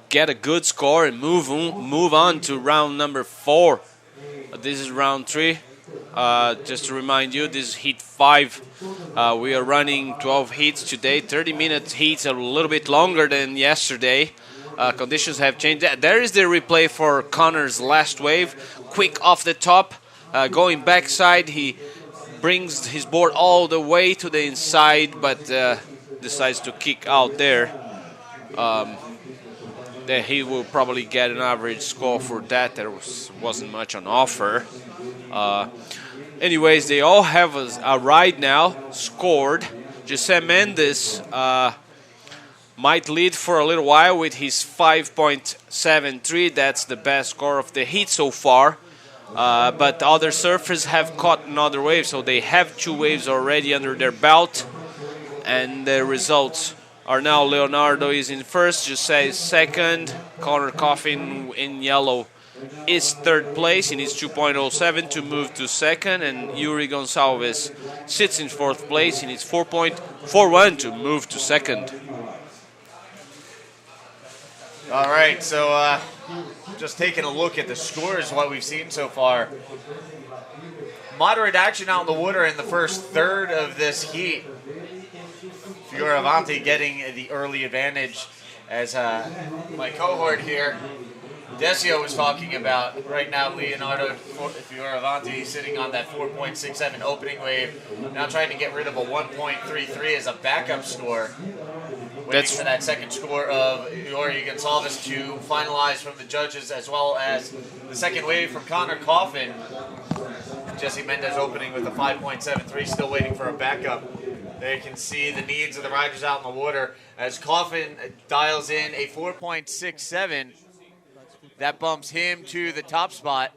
get a good score and move on to round number 4. This is round 3. Just to remind you, this is heat 5. We are running 12 heats today, 30-minute heats, a little bit longer than yesterday. Conditions have changed. There is the replay for Connor's last wave. Quick off the top, going backside. He brings his board all the way to the inside, but decides to kick out there. That he will probably get an average score for that. There wasn't much on offer. Anyways, they all have a ride now scored. Jesse Mendes might lead for a little while with his 5.73. That's the best score of the heat so far. But other surfers have caught another wave, so they have 2 waves already under their belt. And the results are now Leonardo is in first, Jesse is second, Connor Coffin in yellow is 3rd place. He needs 2.07 to move to second, and Yuri Gonçalves sits in 4th place. He needs 4.41 to move to second. All right, so just taking a look at the scores, what we've seen so far. Moderate action out in the water in the first third of this heat. Fioravanti getting the early advantage, as my cohort here, Decio, was talking about. Right now, Leonardo Fioravanti sitting on that 4.67 opening wave, now trying to get rid of a 1.33 as a backup score. Waiting for that second score of Yuri Gonçalves to finalize from the judges, as well as the second wave from Connor Coffin. Jesse Mendez opening with a 5.73, still waiting for a backup. There you can see the needs of the riders out in the water as Coffin dials in a 4.67. That bumps him to the top spot.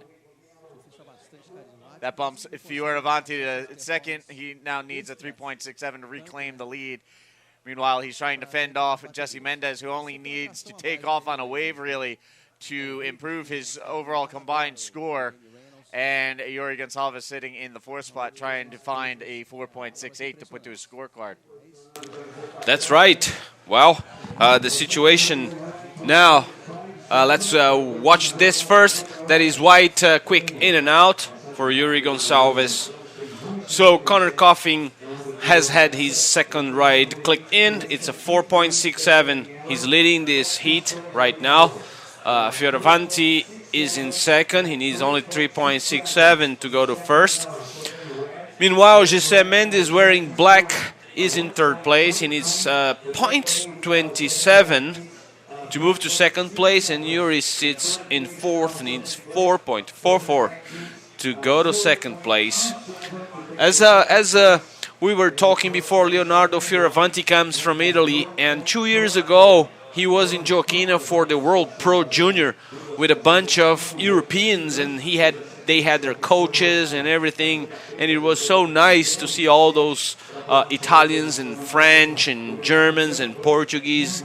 That bumps Fioravanti to second. He now needs a 3.67 to reclaim the lead. Meanwhile, he's trying to fend off Jesse Mendez, who only needs to take off on a wave, really, to improve his overall combined score. And Yuri Gonçalves sitting in the 4th spot trying to find a 4.68 to put to his scorecard. That's right. Well, the situation now, let's watch this first. That is white, quick in and out for Yuri Gonçalves. So Connor Coffin has had his second ride clicked in. It's a 4.67. He's leading this heat right now. Fioravanti is in second. He needs only 3.67 to go to first. Meanwhile, José Mendes wearing black is in third place. He needs 0.27 to move to second place, and Yuri sits in fourth, needs 4.44 to go to second place. As we were talking before, Leonardo Fioravanti comes from Italy, and 2 years ago he was in Gioacchino for the World Pro Junior with a bunch of Europeans, and they had their coaches and everything, and it was so nice to see all those Italians and French and Germans and Portuguese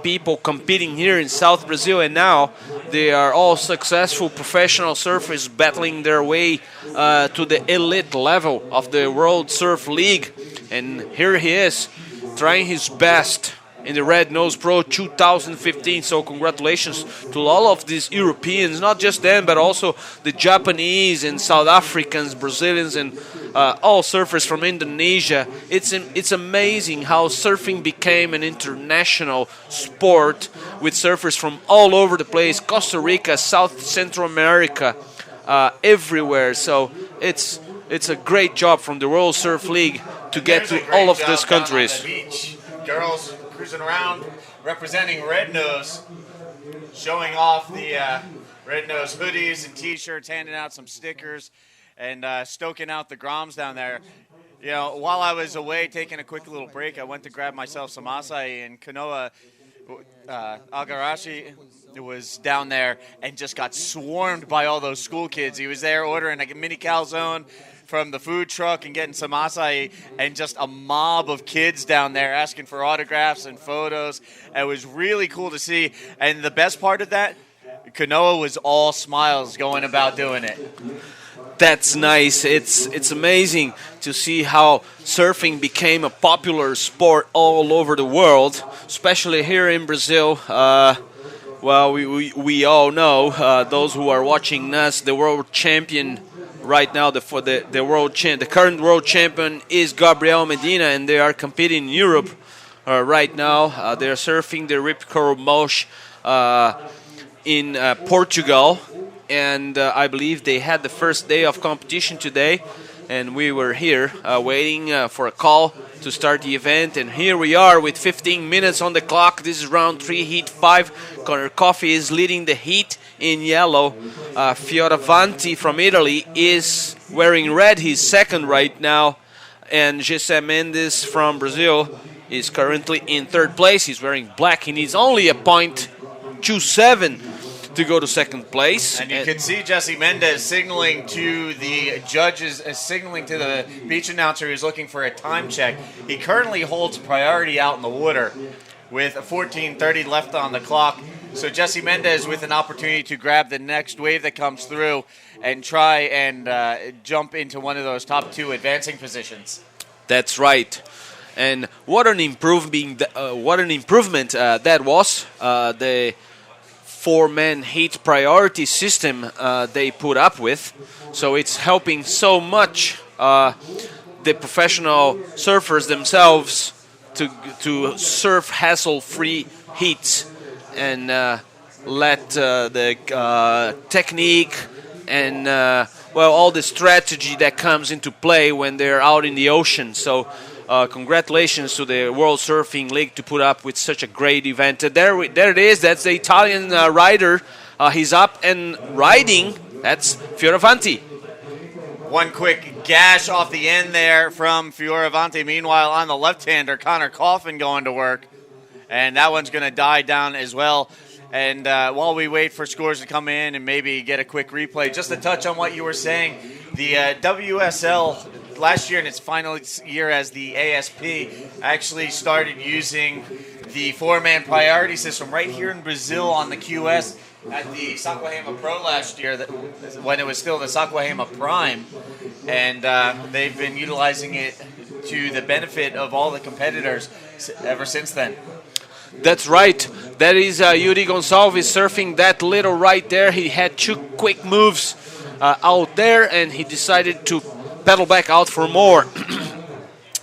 people competing here in South Brazil, and now they are all successful professional surfers battling their way to the elite level of the World Surf League. And here he is trying his best in the Red Nose Pro 2015. So congratulations to all of these Europeans, not just them, but also the Japanese and South Africans, Brazilians, and all surfers from Indonesia. It's amazing how surfing became an international sport with surfers from all over the place, Costa Rica, South Central America, everywhere. So it's a great job from the World Surf League to get to all of these countries. Girls cruising around representing Red Nose, showing off the Red Nose hoodies and T-shirts, handing out some stickers, and stoking out the Groms down there. You know, while I was away taking a quick little break, I went to grab myself some acai, and Kanoa Algarashi was down there and just got swarmed by all those school kids. He was there ordering a mini calzone from the food truck and getting some acai, and just a mob of kids down there asking for autographs and photos. It was really cool to see. And the best part of that, Kanoa was all smiles going about doing it. That's nice. It's amazing to see how surfing became a popular sport all over the world, especially here in Brazil. Well, we all know, those who are watching us, the world champion right now, the current world champion is Gabriel Medina, and they are competing in Europe right now. They are surfing the Rip Curl Mosh in Portugal, and I believe they had the first day of competition today, and we were here waiting for a call to start the event, and here we are with 15 minutes on the clock. This is round 3, heat 5. Connor Coffey is leading the heat in yellow. Fioravanti from Italy is wearing red. He's second right now. And José Mendes from Brazil is currently in third place. He's wearing black. He needs only a 0.27 to go to second place. And you can see Jesse Mendes signaling to the judges, signaling to the beach announcer who's looking for a time check. He currently holds priority out in the water with 14:30 left on the clock. So Jesse Mendes with an opportunity to grab the next wave that comes through and try and jump into one of those top 2 advancing positions. That's right. And what an improvement that was. The 4-man heat priority system they put up with. So it's helping so much the professional surfers themselves to surf hassle-free heats and let the technique and all the strategy that comes into play when they're out in the ocean. So congratulations to the World Surfing League to put up with such a great event. There it is. That's the Italian rider. He's up and riding. That's Fioravanti. One quick gash off the end there from Fioravanti. Meanwhile, on the left-hander, Connor Coffin going to work. And that one's going to die down as well. And while we wait for scores to come in and maybe get a quick replay, just to touch on what you were saying, the WSL last year in its final year as the ASP actually started using the four-man priority system right here in Brazil on the QS at the Saquarema Pro last year, when it was still the Saquarema Prime, and they've been utilizing it to the benefit of all the competitors ever since then. That's right. That is Yuri Gonçalves surfing that little right there. He had two quick moves out there, and he decided to pedal back out for more.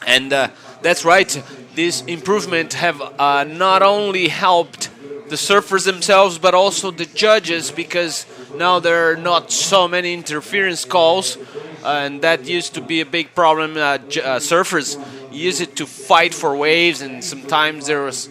And that's right. This improvement have not only helped the surfers themselves, but also the judges, because now there are not so many interference calls, and that used to be a big problem. Surfers use it to fight for waves, and sometimes there was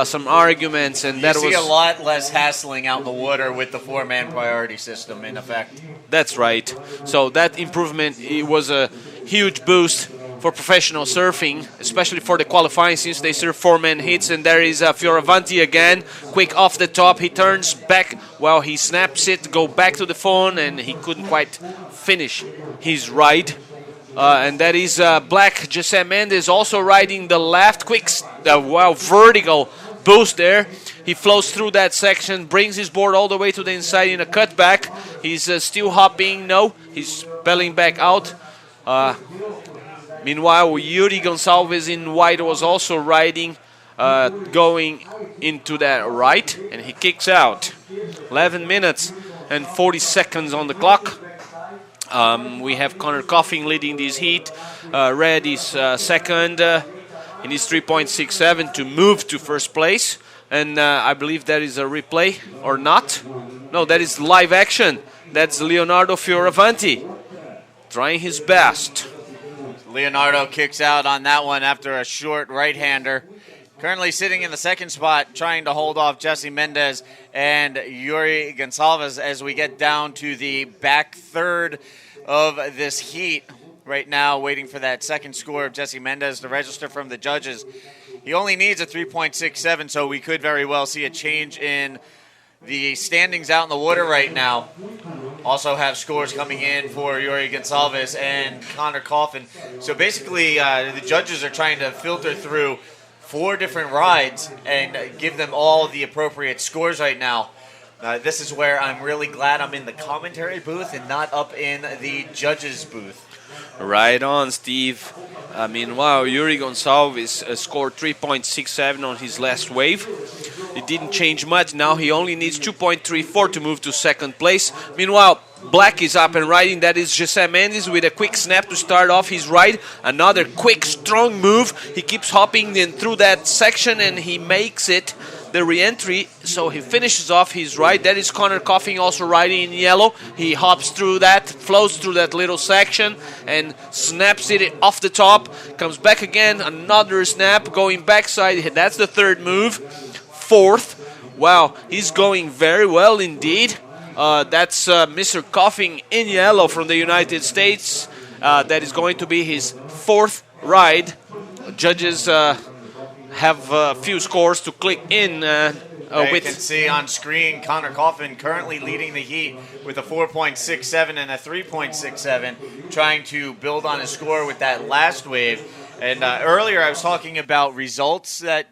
some arguments, and you see a lot less hassling out in the water with the four-man priority system in effect. That's right. So that improvement, it was a huge boost for professional surfing, especially for the qualifying, since they surf four-man hits. And there is Fioravanti again, quick off the top. He turns back while he snaps it, go back to the phone, and he couldn't quite finish his ride. And that is Black. José Mendes also riding the left, quick, vertical boost there. He flows through that section, brings his board all the way to the inside in a cutback. He's still hopping. No, he's belling back out. Meanwhile, Yuri Gonçalves in white was also riding, going into that right, and he kicks out. 11 minutes and 40 seconds on the clock. We have Connor Coffin leading this heat. Red is second. He needs 3.67 to move to first place. And I believe that is a replay, or not. No, that is live action. That's Leonardo Fioravanti trying his best. Leonardo kicks out on that one after a short right-hander. Currently sitting in the second spot, trying to hold off Jesse Mendes and Yuri Gonçalves as we get down to the back third of this heat. Right now, waiting for that second score of Jesse Mendes to register from the judges. He only needs a 3.67, so we could very well see a change in the standings out in the water right now. Also have scores coming in for Yuri Gonçalves and Connor Coffin. So basically, the judges are trying to filter through 4 different rides and give them all the appropriate scores right now. This is where I'm really glad I'm in the commentary booth and not up in the judges' booth. Right on, Steve. Meanwhile, Yuri Gonçalves scored 3.67 on his last wave. It didn't change much. Now he only needs 2.34 to move to second place. Meanwhile, Black is up and riding. That is José Mendes with a quick snap to start off his ride. Another quick, strong move. He keeps hopping in through that section, and he makes it the re-entry, so he finishes off his ride. That is Connor Coffin also riding in yellow. He hops through that, flows through that little section, and snaps it off the top. Comes back again, another snap, going backside. That's the third move. Fourth. Wow, he's going very well indeed. That's Mr. Coffin in yellow from the United States. That is going to be his fourth ride. Judges have a few scores to click in. You can see on screen Connor Coffin currently leading the heat with a 4.67 and a 3.67, trying to build on his score with that last wave. And earlier I was talking about results that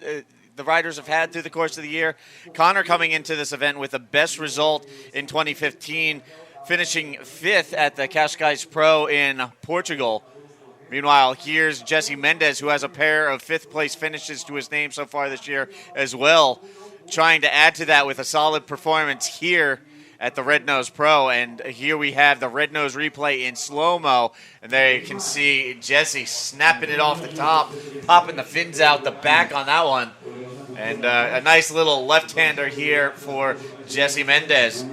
the riders have had through the course of the year. Connor coming into this event with the best result in 2015, finishing 5th at the Cascais Pro in Portugal. Meanwhile, here's Jesse Mendes, who has a pair of 5th-place finishes to his name so far this year as well, trying to add to that with a solid performance here at the Red Nose Pro. And here we have the Red Nose replay in slow-mo. And there you can see Jesse snapping it off the top, popping the fins out the back on that one. And a nice little left-hander here for Jesse Mendes.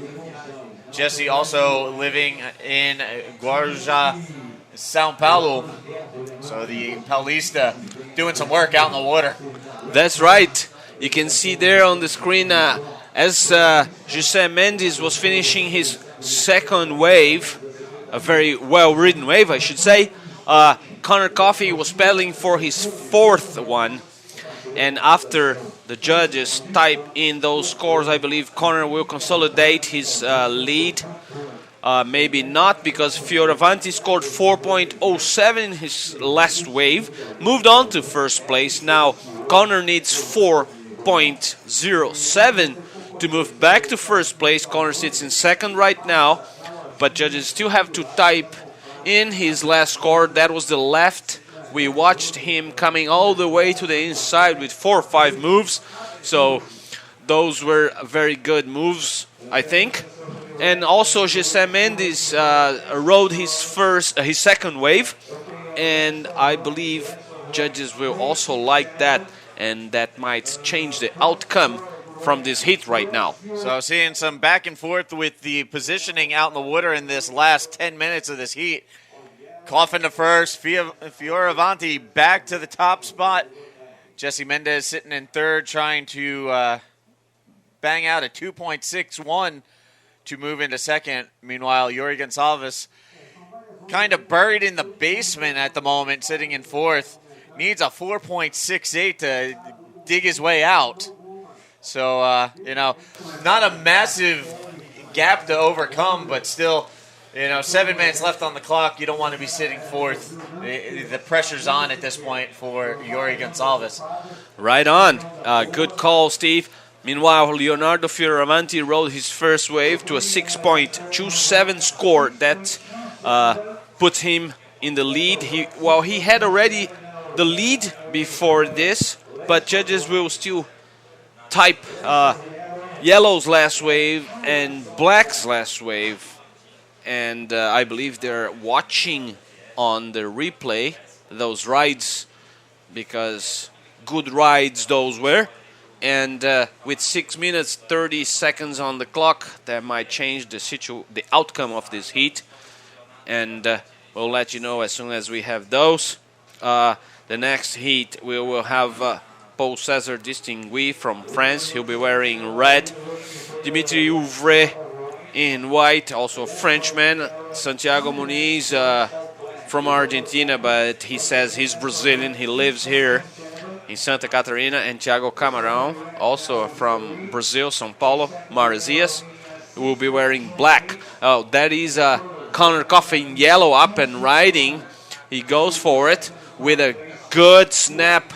Jesse also living in Guarujá, Sao Paulo. So the Paulista doing some work out in the water. That's right. You can see there on the screen as José Mendes was finishing his second wave, a very well-ridden wave, I should say. Connor Coffin was pedaling for his 4th one. And after the judges type in those scores, I believe Connor will consolidate his lead. Maybe not, because Fioravanti scored 4.07 in his last wave, moved on to first place. Now Connor needs 4 6.07 to move back to first place. Connor sits in second right now, but judges still have to type in his last score. That was the left. We watched him coming all the way to the inside with 4 or 5 moves. So those were very good moves, I think. And also Gessé Mendes rode his second wave, and I believe judges will also like that, and that might change the outcome from this heat right now. So seeing some back and forth with the positioning out in the water in this last 10 minutes of this heat. Coffin to first, Fioravanti back to the top spot. Gessé Mendes sitting in third, trying to bang out a 2.61 to move into second. Meanwhile, Yuri Gonçalves kind of buried in the basement at the moment, sitting in fourth. Needs a 4.68 to dig his way out. So, not a massive gap to overcome, but still, 7 minutes left on the clock. You don't want to be sitting fourth. The pressure's on at this point for Yuri Gonçalves. Right on. Good call, Steve. Meanwhile, Leonardo Fioravanti rode his first wave to a 6.27 score. That puts him in the lead. He had already the lead before this, but judges will still type yellow's last wave and black's last wave. And I believe they're watching on the replay those rides, because good rides those were. And with 6 minutes 30 seconds on the clock, that might change the outcome of this heat. And we'll let you know as soon as we have those. The next heat, we will have Paul César Distinguy from France. He'll be wearing red. Dimitri Ouvray in white, also a Frenchman. Santiago Muniz from Argentina, but he says he's Brazilian. He lives here in Santa Catarina. And Thiago Camarão, also from Brazil, São Paulo, Maresias, who will be wearing black. Oh, that is Conor Coffin yellow up and riding. He goes for it with a good snap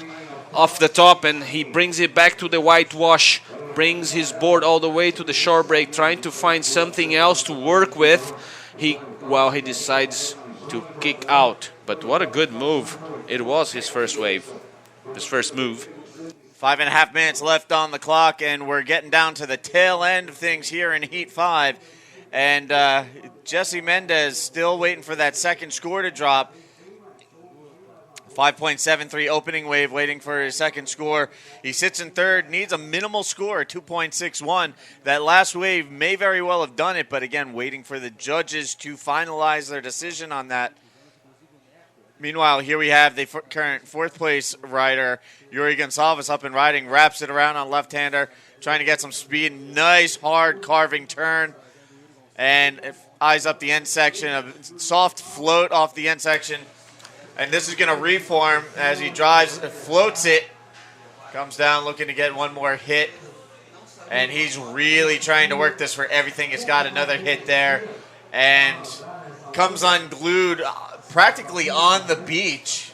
off the top, and he brings it back to the whitewash, brings his board all the way to the shore break, trying to find something else to work with. He decides to kick out. But what a good move. It was his first wave, his first move. 5.5 minutes left on the clock, and we're getting down to the tail end of things here in Heat 5. And Gessé Mendes still waiting for that second score to drop. 5.73 opening wave, waiting for his second score. He sits in third, needs a minimal score, 2.61. That last wave may very well have done it, but again, waiting for the judges to finalize their decision on that. Meanwhile, here we have the current fourth place rider, Yuri Gonçalves, up and riding, wraps it around on left-hander, trying to get some speed. Nice, hard carving turn. And eyes up the end section, a soft float off the end section. And this is going to reform as he drives, floats it, comes down looking to get one more hit. And he's really trying to work this for everything. He's got another hit there and comes unglued practically on the beach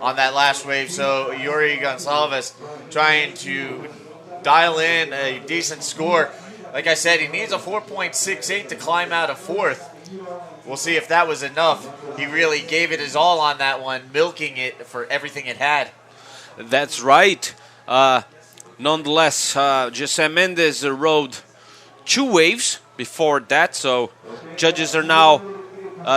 on that last wave. So Yuri Gonçalves trying to dial in a decent score. Like I said, he needs a 4.68 to climb out of fourth. We'll see if that was enough. He really gave it his all on that one, milking it for everything it had. That's right. Nonetheless, Gessé Mendes rode 2 waves before that, so judges are now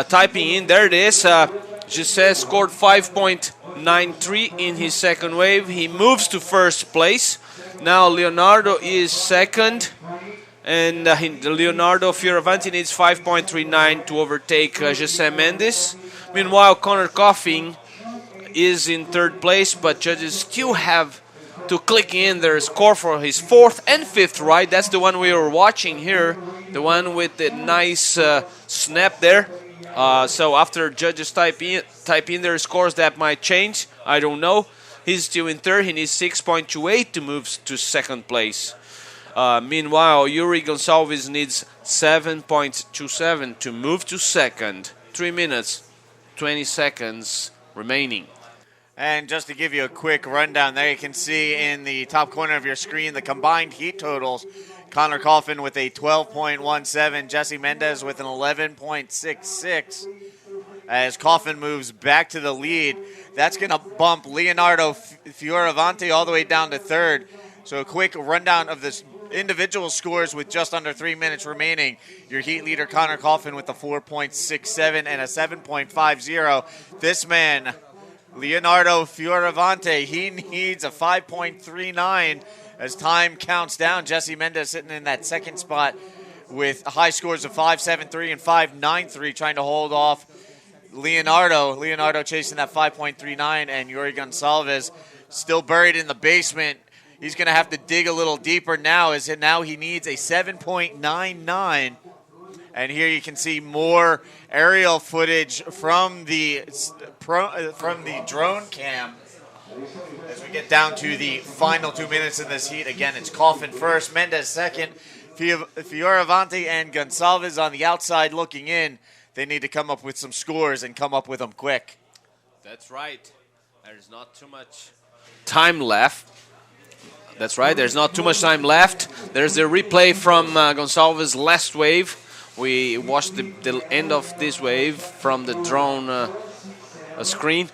typing in. There it is. Gessé scored 5.93 in his second wave. He moves to first place. Now Leonardo is second. And Leonardo Fioravanti needs 5.39 to overtake Gessé Mendes. Meanwhile, Conor Coffin is in third place, but judges still have to click in their score for his fourth and fifth ride. That's the one we were watching here, the one with the nice snap there. So after judges type in their scores, that might change. I don't know. He's still in third. He needs 6.28 to move to second place. Meanwhile, Yuri Gonçalves needs 7.27 to move to second. 3 minutes, 20 seconds remaining. And just to give you a quick rundown, there you can see in the top corner of your screen the combined heat totals. Connor Coffin with a 12.17, Jesse Mendez with an 11.66. As Coffin moves back to the lead, that's going to bump Leonardo Fioravanti all the way down to third. So a quick rundown of this individual scores with just under 3 minutes remaining. Your heat leader, Connor Coffin, with a 4.67 and a 7.50. This man, Leonardo Fioravanti, he needs a 5.39 as time counts down. Jesse Mendez sitting in that second spot with high scores of 5.73 and 5.93, trying to hold off Leonardo chasing that 5.39, and Yuri Gonçalves still buried in the basement. He's going to have to dig a little deeper now, as now he needs a 7.99. And here you can see more aerial footage from the drone cam as we get down to the final 2 minutes in this heat. Again, it's Coffin first, Mendez second, Fioravanti and Gonçalves on the outside looking in. They need to come up with some scores and come up with them quick. That's right. There's not too much time left. That's right. There's not too much time left. There's a replay from Gonçalves' last wave. We watched the end of this wave from the drone screen.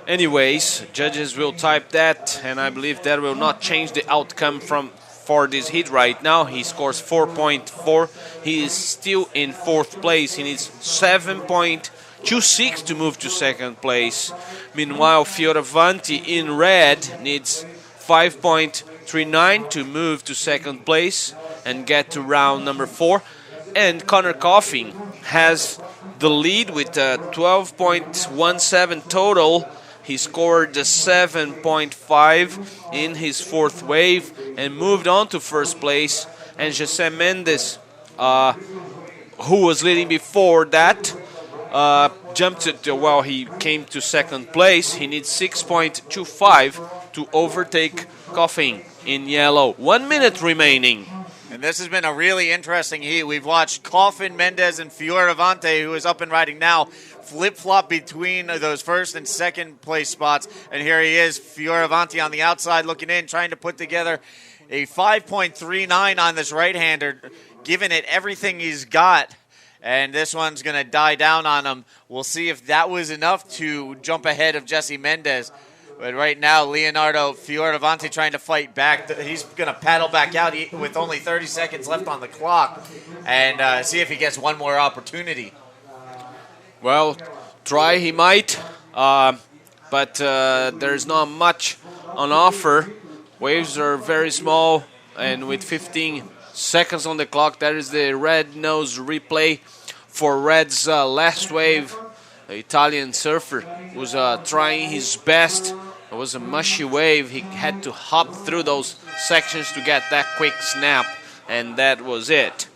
Anyways, judges will type that, and I believe that will not change the outcome for this heat right now. He scores 4.4. He is still in fourth place. He needs 7.26 to move to second place. Meanwhile, Fioravanti in red needs 5.39 to move to second place and get to round number 4. And Connor Coffin has the lead with a 12.17 total. He scored the 7.5 in his fourth wave and moved on to first place. And Jesse Mendez, who was leading before that, jumped to, he came to second place. He needs 6.25 to overtake Coffin in yellow. 1 minute remaining. And this has been a really interesting heat. We've watched Coffin, Mendez, and Fioravanti, who is up and riding now, flip-flop between those first and second place spots. And here he is, Fioravanti on the outside looking in, trying to put together a 5.39 on this right-hander, giving it everything he's got. And this one's going to die down on him. We'll see if that was enough to jump ahead of Jesse Mendez. But right now, Leonardo Fioravanti trying to fight back. He's going to paddle back out with only 30 seconds left on the clock and see if he gets one more opportunity. Well, try he might, but there's not much on offer. Waves are very small, and with 15 seconds on the clock, that is the red nose replay for Red's last wave. The Italian surfer was trying his best. It was a mushy wave. He had to hop through those sections to get that quick snap, and that was it.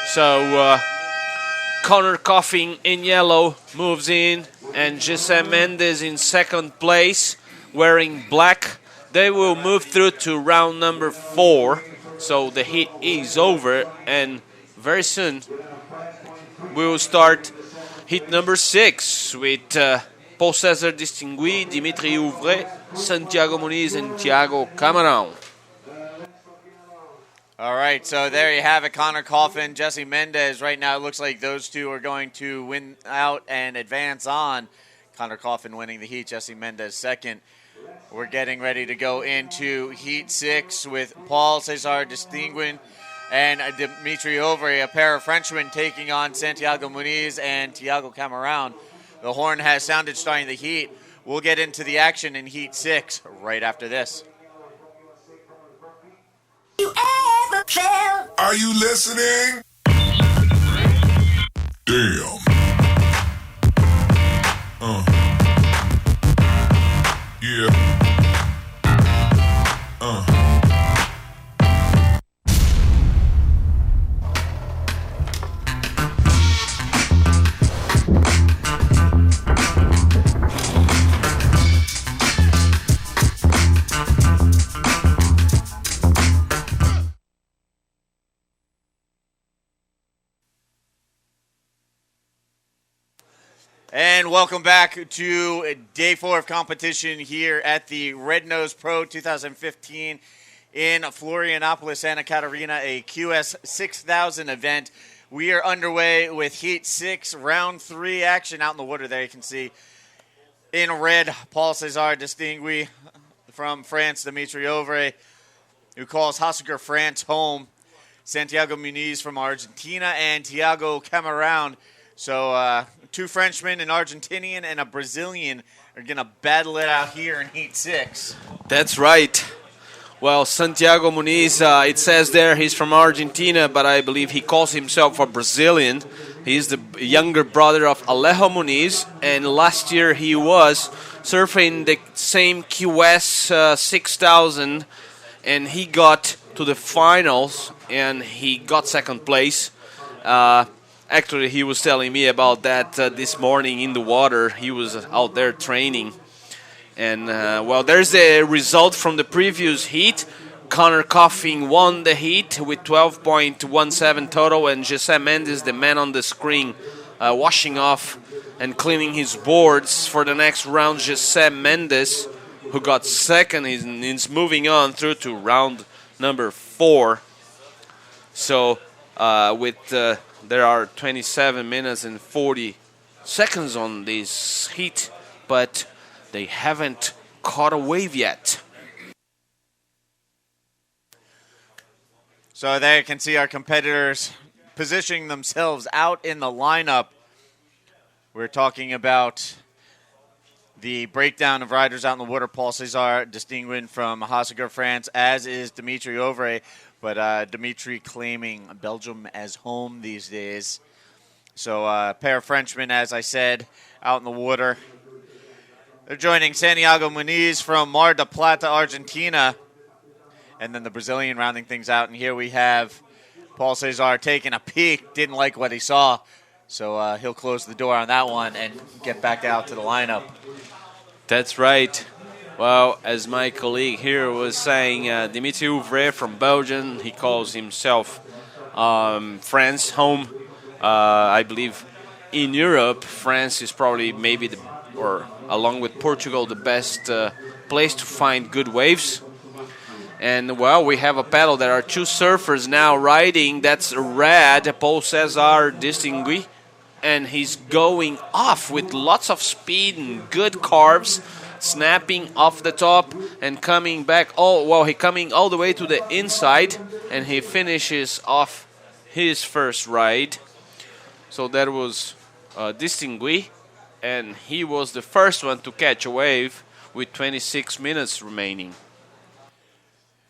So Connor Coffin in yellow moves in, and Jesse Mendez in second place wearing black. They will move through to round number 4. So the heat is over, and very soon we will start heat number 6 with Paul César Distingui, Dimitri Ouvret, Santiago Muniz, and Thiago Camarão. All right, so there you have it. Connor Coffin, Jesse Mendez. Right now it looks like those two are going to win out and advance on. Connor Coffin winning the heat, Jesse Mendez second. We're getting ready to go into heat 6 with Paul César Distinguin and Dimitri Ouvret, a pair of Frenchmen taking on Santiago Muniz and Thiago Camarão. The horn has sounded starting the heat. We'll get into the action in heat 6 right after this. Are you listening? Damn. Yeah. And welcome back to day 4 of competition here at the Red Nose Pro 2015 in Florianopolis, Santa Catarina, a QS 6000 event. We are underway with Heat 6, Round 3 action out in the water there. You can see in red, Paul César Distingué from France, Dimitri Ovre, who calls Hossegor France home, Santiago Muniz from Argentina, and Thiago Camarão. So 2 Frenchmen, an Argentinian, and a Brazilian are going to battle it out here in Heat 6. That's right. Well, Santiago Muniz, it says there he's from Argentina, but I believe he calls himself a Brazilian. He's the younger brother of Alejo Muniz, and last year he was surfing the same QS 6000, and he got to the finals, and he got second place. Actually, he was telling me about that this morning in the water. He was out there training. And, well, there's the result from the previous heat. Connor Coffin won the heat with 12.17 total, and José Mendes, the man on the screen, washing off and cleaning his boards for the next round. José Mendes, who got second, is moving on through to round number 4. So, there are 27 minutes and 40 seconds on this heat, but they haven't caught a wave yet. So there you can see our competitors positioning themselves out in the lineup. We're talking about the breakdown of riders out in the water. Paul César Distingué from Hossegor, France, as is Dimitri Ovre. But Dimitri claiming Belgium as home these days. So a pair of Frenchmen, as I said, out in the water. They're joining Santiago Muniz from Mar del Plata, Argentina. And then the Brazilian rounding things out. And here we have Paul César taking a peek. Didn't like what he saw. So he'll close the door on that one and get back out to the lineup. That's right. Well, as my colleague here was saying, Dimitri Ovre from Belgium, he calls himself France home. I believe in Europe, France is probably maybe, or along with Portugal, the best place to find good waves. And, well, we have a paddle. There are 2 surfers now riding. That's red, Paul César Distingué, and he's going off with lots of speed and good carves, snapping off the top and coming back. He coming all the way to the inside, and he finishes off his first ride. So that was Distingué, and he was the first one to catch a wave with 26 minutes remaining.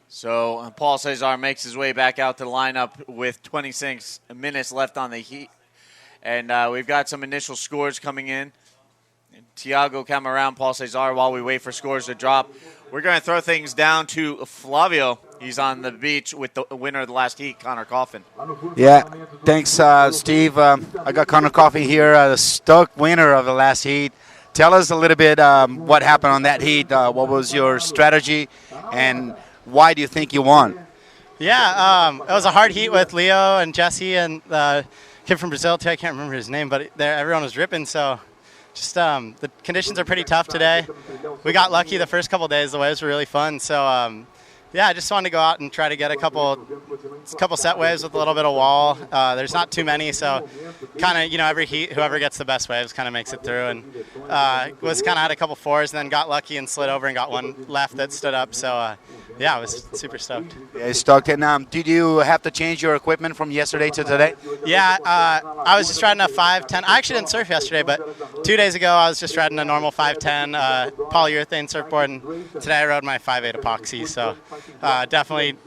So Paul César makes his way back out to the lineup with 26 minutes left on the heat. And we've got some initial scores coming in. Thiago Camarão, Paul César, while we wait for scores to drop. We're going to throw things down to Flavio. He's on the beach with the winner of the last heat, Connor Coffin. Yeah, thanks, Steve. I got Connor Coffin here, the Stoke winner of the last heat. Tell us a little bit what happened on that heat. What was your strategy, and why do you think you won? Yeah, it was a hard heat with Leo and Jesse and the kid from Brazil, too. I can't remember his name, but everyone was ripping, so just the conditions are pretty tough today. We got lucky the first couple days. The waves were really fun, so yeah, I just wanted to go out and try to get a couple set waves with a little bit of wall. There's not too many, so kind of, every heat, whoever gets the best waves kind of makes it through. And had a couple 4s, and then got lucky and slid over and got one left that stood up. So yeah, I was super stoked. Yeah, stoked. And did you have to change your equipment from yesterday to today? Yeah, I was just riding a 510. I actually didn't surf yesterday, but 2 days ago I was just riding a normal 510 polyurethane surfboard, and today I rode my 5.8 epoxy. So definitely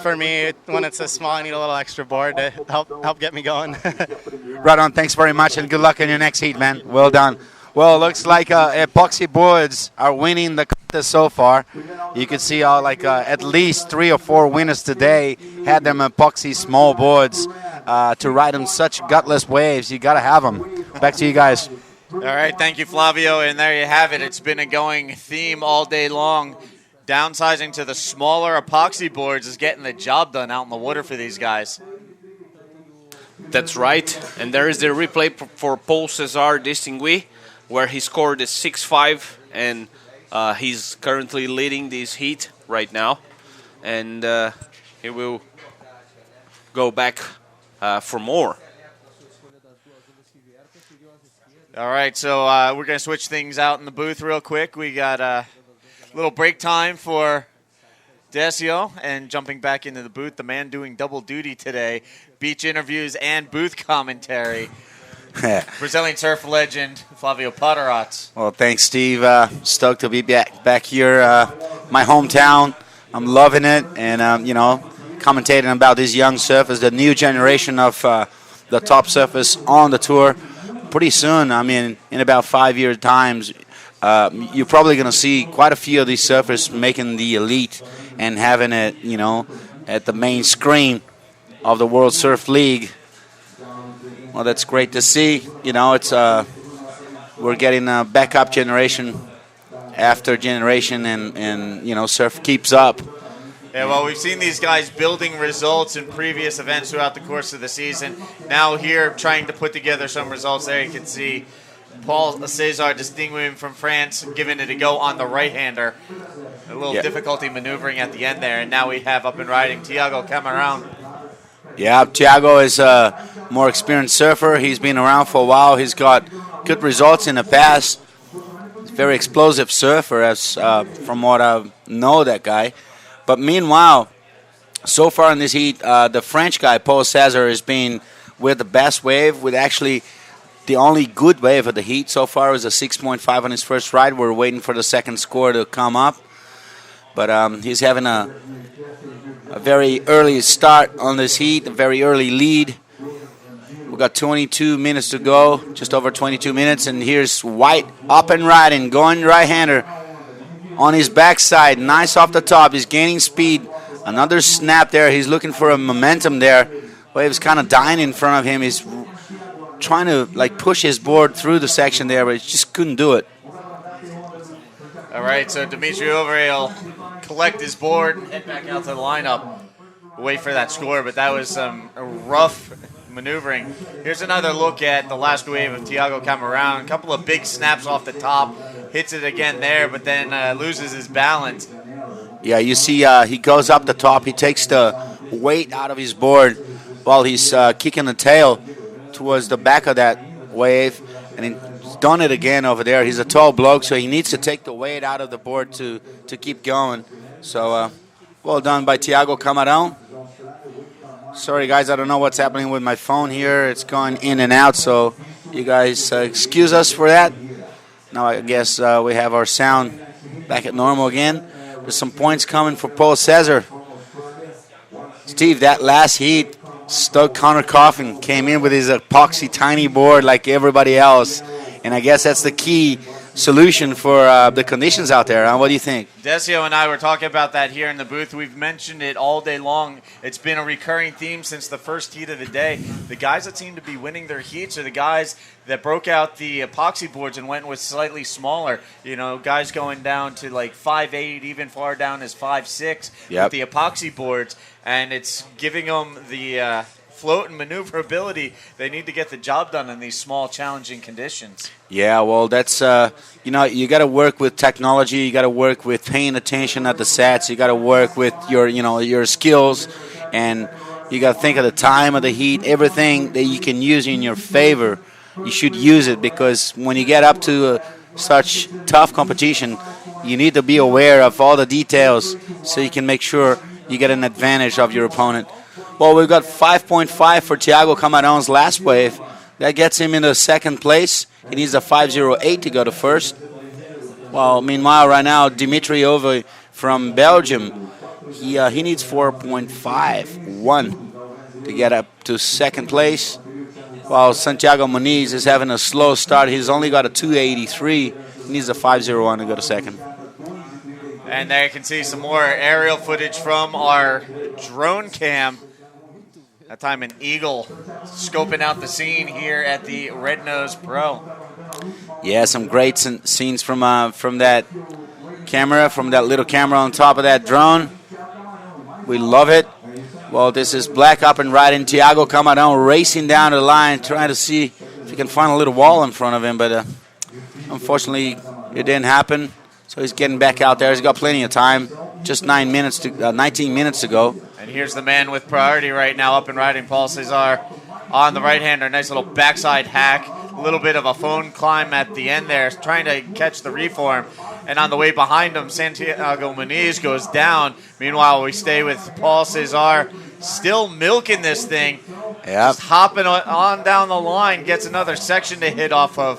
for me, when it's this small, I need a little extra board to help get me going. Right on. Thanks very much, and good luck in your next heat, man. Well done. Well, it looks like epoxy boards are winning the contest so far. You can see at least 3 or 4 winners today had them epoxy small boards to ride them such gutless waves. You got to have them. Back to you guys. All right, thank you, Flavio. And there you have it. It's been a going theme all day long. Downsizing to the smaller epoxy boards is getting the job done out in the water for these guys. That's right. And there is the replay for Paul César Distingué. where he scored is 6.5, and he's currently leading this heat right now. And he will go back for more. All right, so we're going to switch things out in the booth real quick. We got a little break time for Decio, and jumping back into the booth, the man doing double duty today, beach interviews and booth commentary. Brazilian surf legend Flavio Potterots. Well, thanks, Steve. Stoked to be back here, my hometown. I'm loving it, and commentating about these young surfers, the new generation of the top surfers on the tour. Pretty soon, I mean, in about 5 years' times, you're probably going to see quite a few of these surfers making the elite and having it, at the main screen of the World Surf League. Well, that's great to see. It's we're getting a backup generation after generation, and surf keeps up. Yeah, well, we've seen these guys building results in previous events throughout the course of the season. Now here, trying to put together some results. There you can see Paul Cesar distinguishing from France, giving it a go on the right-hander. A little difficulty maneuvering at the end there. And now we have up and riding Thiago Camarão. Yeah, Thiago is a more experienced surfer. He's been around for a while. He's got good results in the past. He's a very explosive surfer, as from what I know, that guy. But meanwhile, so far in this heat, the French guy, Paul Cesar, has been with the best wave, with actually the only good wave of the heat so far is a 6.5 on his first ride. We're waiting for the second score to come up. But he's having a very early start on this heat, a very early lead. We've got 22 minutes to go, just over 22 minutes. And here's White up and riding, going right-hander. On his backside, nice off the top. He's gaining speed. Another snap there. He's looking for a momentum there. Wave's kind of dying in front of him. He's trying to push his board through the section there, but he just couldn't do it. All right, so Dimitri Overy will collect his board and head back out to the lineup. Wait for that score, but that was some rough maneuvering. Here's another look at the last wave of Thiago Camarão. A couple of big snaps off the top. Hits it again there, but then loses his balance. Yeah, you see he goes up the top. He takes the weight out of his board while he's kicking the tail towards the back of that wave. And he's done it again over there. He's a tall bloke, so he needs to take the weight out of the board to keep going. So well done by Thiago Camarão. Sorry, guys, I don't know what's happening with my phone here. It's going in and out, so you guys excuse us for that. Now I guess we have our sound back at normal again. There's some points coming for Paul Cesar. Steve, that last heat, Stoke Connor Coffin came in with his epoxy tiny board like everybody else. And I guess that's the key solution for the conditions out there. What do you think? Decio and I were talking about that here in the booth. We've mentioned it all day long. It's been a recurring theme since the first heat of the day. The guys that seem to be winning their heats are the guys that broke out the epoxy boards and went with slightly smaller. Guys going down to 5'8", even far down as 5'6", with the epoxy boards. And it's giving them the float and maneuverability. They need to get the job done in these small, challenging conditions. Yeah, well, that's, you got to work with technology. You got to work with paying attention at the sets. You got to work with your skills. And you got to think of the time of the heat. Everything that you can use in your favor, you should use it, because when you get up to such tough competition, you need to be aware of all the details so you can make sure you get an advantage of your opponent. Well, we've got 5.5 for Thiago Camarão's last wave. That gets him into second place. He needs a 5.08 to go to first. Well, meanwhile, right now, Dimitri Overy from Belgium, he needs 4.51 to get up to second place. While Santiago Muniz is having a slow start. He's only got a 2.83. He needs a 5.01 to go to second. And there you can see some more aerial footage from our drone cam. That time an Eagle scoping out the scene here at the Red Nose Pro. Yeah, some great scenes from that camera, from that little camera on top of that drone. We love it. Well, this is Black up and riding. Thiago Camarão racing down the line, trying to see if he can find a little wall in front of him, but Unfortunately, it didn't happen. So he's getting back out there. He's got plenty of time. Just 19 minutes to go. And here's the man with priority right now, up and riding, Paul Cesar on the right-hander. Nice little backside hack. A little bit of a phone climb at the end there, trying to catch the reform. And on the way behind him, Santiago Muniz goes down. Meanwhile, we stay with Paul Cesar, still milking this thing. Yep. Just hopping on down the line, gets another section to hit off of.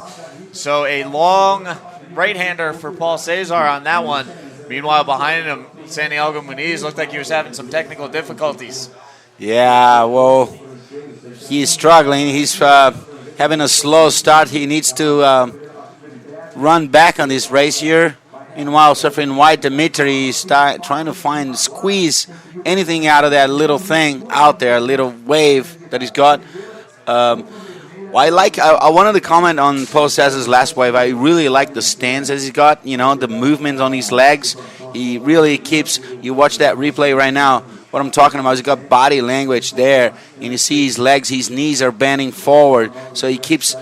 So a long right-hander for Paul Cesar on that one. Meanwhile, behind him, Santiago Muniz looked like he was having some technical difficulties. Yeah, well, he's struggling. He's having a slow start. He needs to run back on this race here. Meanwhile, Surfing White, Dimitri is trying to squeeze anything out of that little thing out there, a little wave that he's got. I wanted to comment on Paul Cesar's last wave. I really like the stance that he's got, the movement on his legs. He really keeps, you watch that replay right now, what I'm talking about is he's got body language there, and you see his legs, his knees are bending forward, so he keeps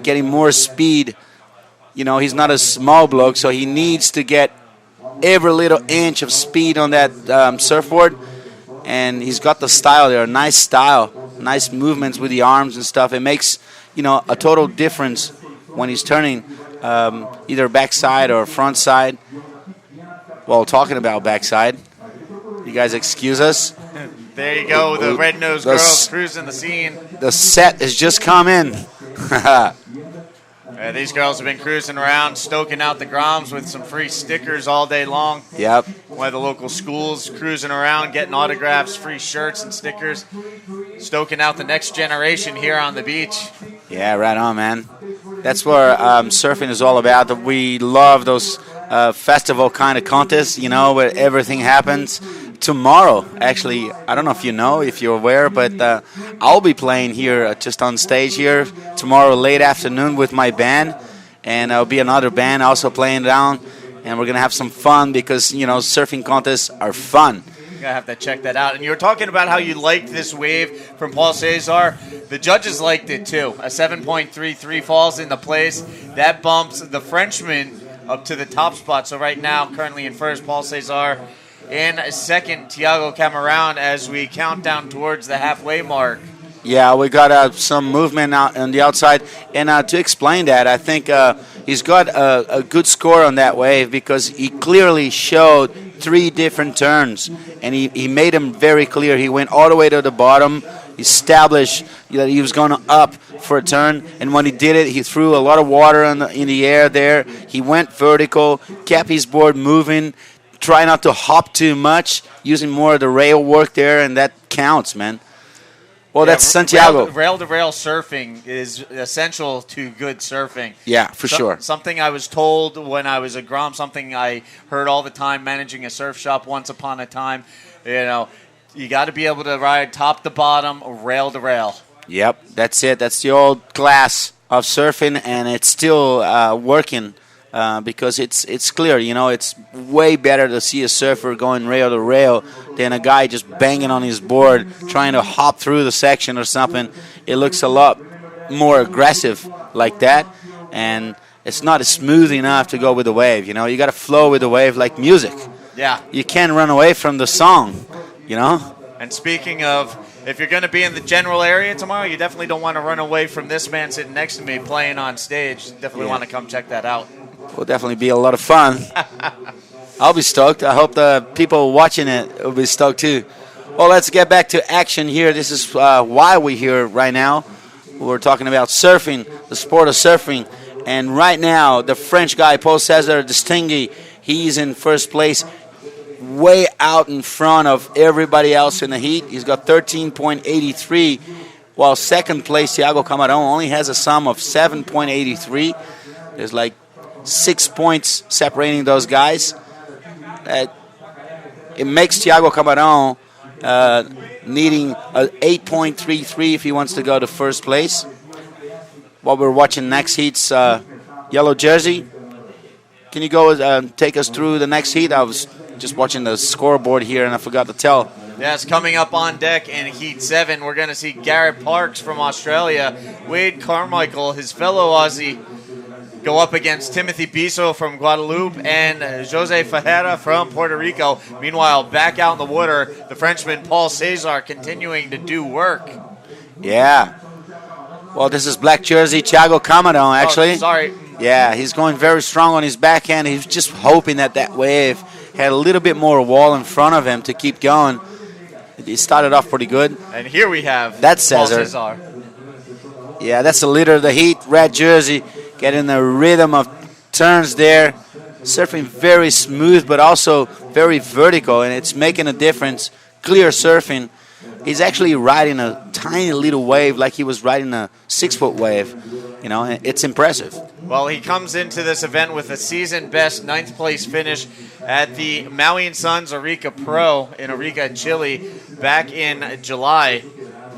getting more speed. He's not a small bloke, so he needs to get every little inch of speed on that surfboard, and he's got the style there, nice style, nice movements with the arms and stuff. It makes a total difference when he's turning either backside or front side. Well, talking about backside, you guys excuse us. There you go, the red-nosed girls cruising the scene. The set has just come in. These girls have been cruising around, stoking out the Groms with some free stickers all day long. Yep. One of the local schools cruising around, getting autographs, free shirts and stickers, stoking out the next generation here on the beach. Yeah, right on, man. That's where surfing is all about. We love those festival kind of contests, where everything happens. Tomorrow, actually, I don't know if you're aware, but I'll be playing here just on stage here tomorrow late afternoon with my band, and there'll be another band also playing down, and we're going to have some fun because, surfing contests are fun. You're going to have to check that out. And you were talking about how you liked this wave from Paul Cesar. The judges liked it too. A 7.33 falls into place. That bumps the Frenchman up to the top spot. So right now, currently in first, Paul Cesar. In second, Thiago Camarão, as we count down towards the halfway mark. Yeah, we got some movement out on the outside. And to explain that, I think he's got a good score on that wave because he clearly showed 3 different turns. And he made them very clear. He went all the way to the bottom, established that he was going up for a turn. And when he did it, he threw a lot of water in the air there. He went vertical, kept his board moving. Try not to hop too much, using more of the rail work there, and that counts, man. Well, that's Santiago. Rail-to-rail surfing is essential to good surfing. Yeah, for sure. Something I was told when I was a Grom, something I heard all the time managing a surf shop once upon a time. You got to be able to ride top to bottom, rail-to-rail. Yep, that's it. That's the old class of surfing, and it's still working. Because it's clear, it's way better to see a surfer going rail to rail than a guy just banging on his board trying to hop through the section or something. It looks a lot more aggressive like that, and it's not smooth enough to go with the wave. You got to flow with the wave like music. Yeah. You can't run away from the song, And speaking of, if you're going to be in the general area tomorrow, you definitely don't want to run away from this man sitting next to me playing on stage. Definitely want to come check that out. Will definitely be a lot of fun. I'll be stoked. I hope the people watching it will be stoked too. Well, let's get back to action here. This is why we're here right now. We're talking about surfing, the sport of surfing. And right now, the French guy, Paul Cesar Distinguy, he's in first place, way out in front of everybody else in the heat. He's got 13.83, while second place, Thiago Camarão, only has a sum of 7.83. There's like 6 points separating those guys. It makes Thiago Camarão needing an 8.33 if he wants to go to first place. While we're watching next heat's yellow jersey, can you go take us through the next heat? I was just watching the scoreboard here and I forgot to tell. Yes, coming up on deck in Heat 7, we're going to see Garrett Parks from Australia, Wade Carmichael, his fellow Aussie, go up against Timothy Biso from Guadeloupe and Jose Ferreira from Puerto Rico. Meanwhile, back out in the water, the Frenchman Paul Cesar continuing to do work. Yeah. Well, this is black jersey Thiago Camarão, actually. Oh, sorry. Yeah, he's going very strong on his backhand. He's just hoping that that wave had a little bit more wall in front of him to keep going. He started off pretty good. And here we have That's Paul Cesar. Cesar. Yeah, that's the leader of the heat. Red jersey, getting the rhythm of turns there. Surfing very smooth, but also very vertical, and it's making a difference. Clear surfing. He's actually riding a tiny little wave like he was riding a 6-foot wave. You know, it's impressive. Well, he comes into this event with a season-best 9th place finish at the Maui and Sons Arica Pro in Arica, Chile, back in July.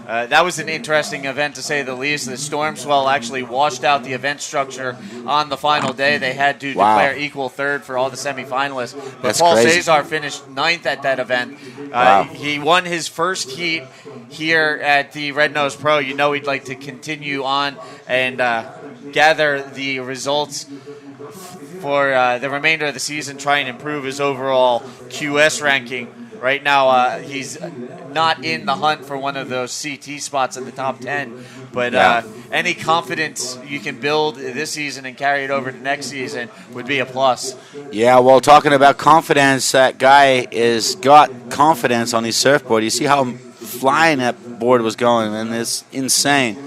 That was an interesting event, to say the least. The storm swell actually washed out the event structure on the final day. They had to declare equal third for all the semifinalists. But That's Paul crazy. Cesar finished 9th at that event. Wow. He won his first heat here at the Red Nose Pro. You know he'd like to continue on and gather the results for the remainder of the season, try and improve his overall QS ranking. Right now, he's not in the hunt for one of those CT spots in the top 10. But any confidence you can build this season and carry it over to next season would be a plus. Yeah, well, talking about confidence, that guy is got confidence on his surfboard. You see how flying that board was going, and it's insane.